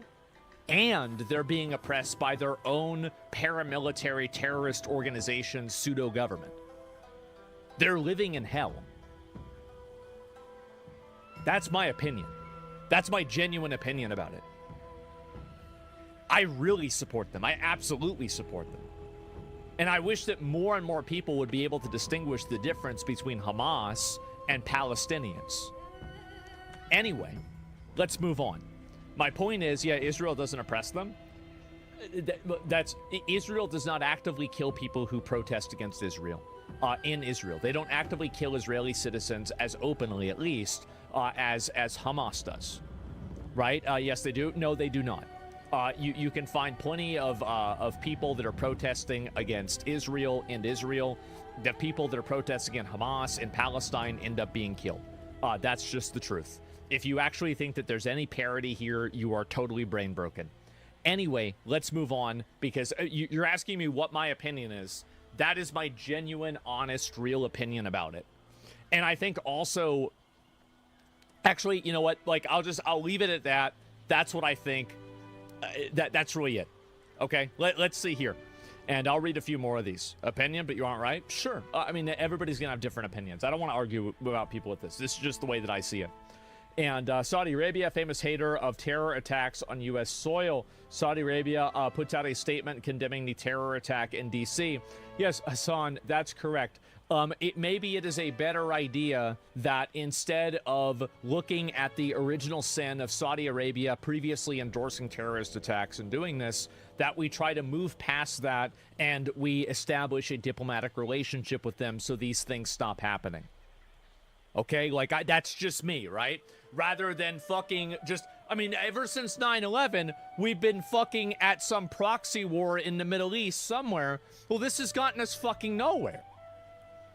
and they're being oppressed by their own paramilitary terrorist organization, pseudo-government. They're living in hell. That's my opinion. That's my genuine opinion about it. I really support them. I absolutely support them. And I wish that more and more people would be able to distinguish the difference between Hamas and Palestinians. Anyway, let's move on. My point is, yeah, Israel doesn't oppress them. Israel does not actively kill people who protest against Israel in Israel. They don't actively kill Israeli citizens as openly, at least, as Hamas does. Right? Yes, they do. No, they do not. You can find plenty of people that are protesting against Israel and Israel. The people that are protesting against Hamas in Palestine end up being killed. That's just the truth. If you actually think that there's any parity here, you are totally brain broken. Anyway, let's move on, because you're asking me what my opinion is. That is my genuine, honest, real opinion about it. And I think also, actually, you know what? Like, I'll leave it at that. That's what I think. That's really it. Okay, let's see here. And I'll read a few more of these. Opinion, but you aren't right? Sure. I mean, everybody's going to have different opinions. I don't want to argue about people with this. This is just the way that I see it. And Saudi Arabia, famous hater of terror attacks on U.S. soil. Saudi Arabia puts out a statement condemning the terror attack in D.C. Yes, Hassan, that's correct. Maybe it is a better idea that instead of looking at the original sin of Saudi Arabia previously endorsing terrorist attacks and doing this, that we try to move past that and we establish a diplomatic relationship with them so these things stop happening. Okay, like that's just me, right? Rather than fucking just, I mean, ever since 9/11, we've been fucking at some proxy war in the Middle East somewhere. Well, this has gotten us fucking nowhere.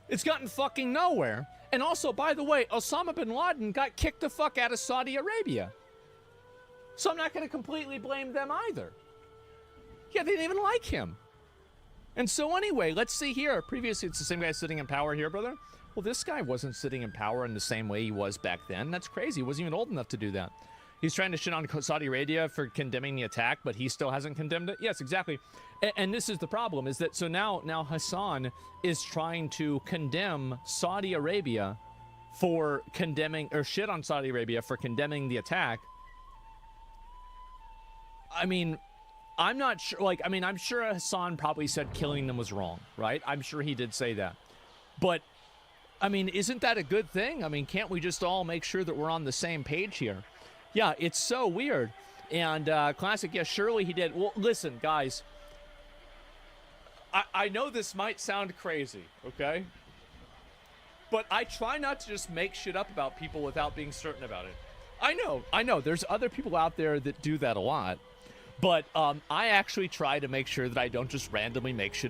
It's gotten fucking nowhere. And also, by the way, Osama bin Laden got kicked the fuck out of Saudi Arabia. So I'm not going to completely blame them either. Yeah, they didn't even like him. And so anyway, let's see here. Previously, it's the same guy sitting in power here, brother. Well, this guy wasn't sitting in power in the same way he was back then. That's crazy. He wasn't even old enough to do that. He's trying to shit on Saudi Arabia for condemning the attack, but he still hasn't condemned it. Yes, exactly. And this is the problem, is that so now Hassan is trying to condemn Saudi Arabia for condemning, or shit on Saudi Arabia for condemning the attack. I mean, I'm not sure, like, I mean, I'm sure Hassan probably said killing them was wrong, right? I'm sure he did say that. But, I mean, isn't that a good thing? I mean, can't we just all make sure that we're on the same page here? Yeah, it's so weird. And Classic, yeah, surely he did. Well, listen, guys. I know this might sound crazy, okay? But I try not to just make shit up about people without being certain about it. I know. There's other people out there that do that a lot. But I actually try to make sure that I don't just randomly make shit up.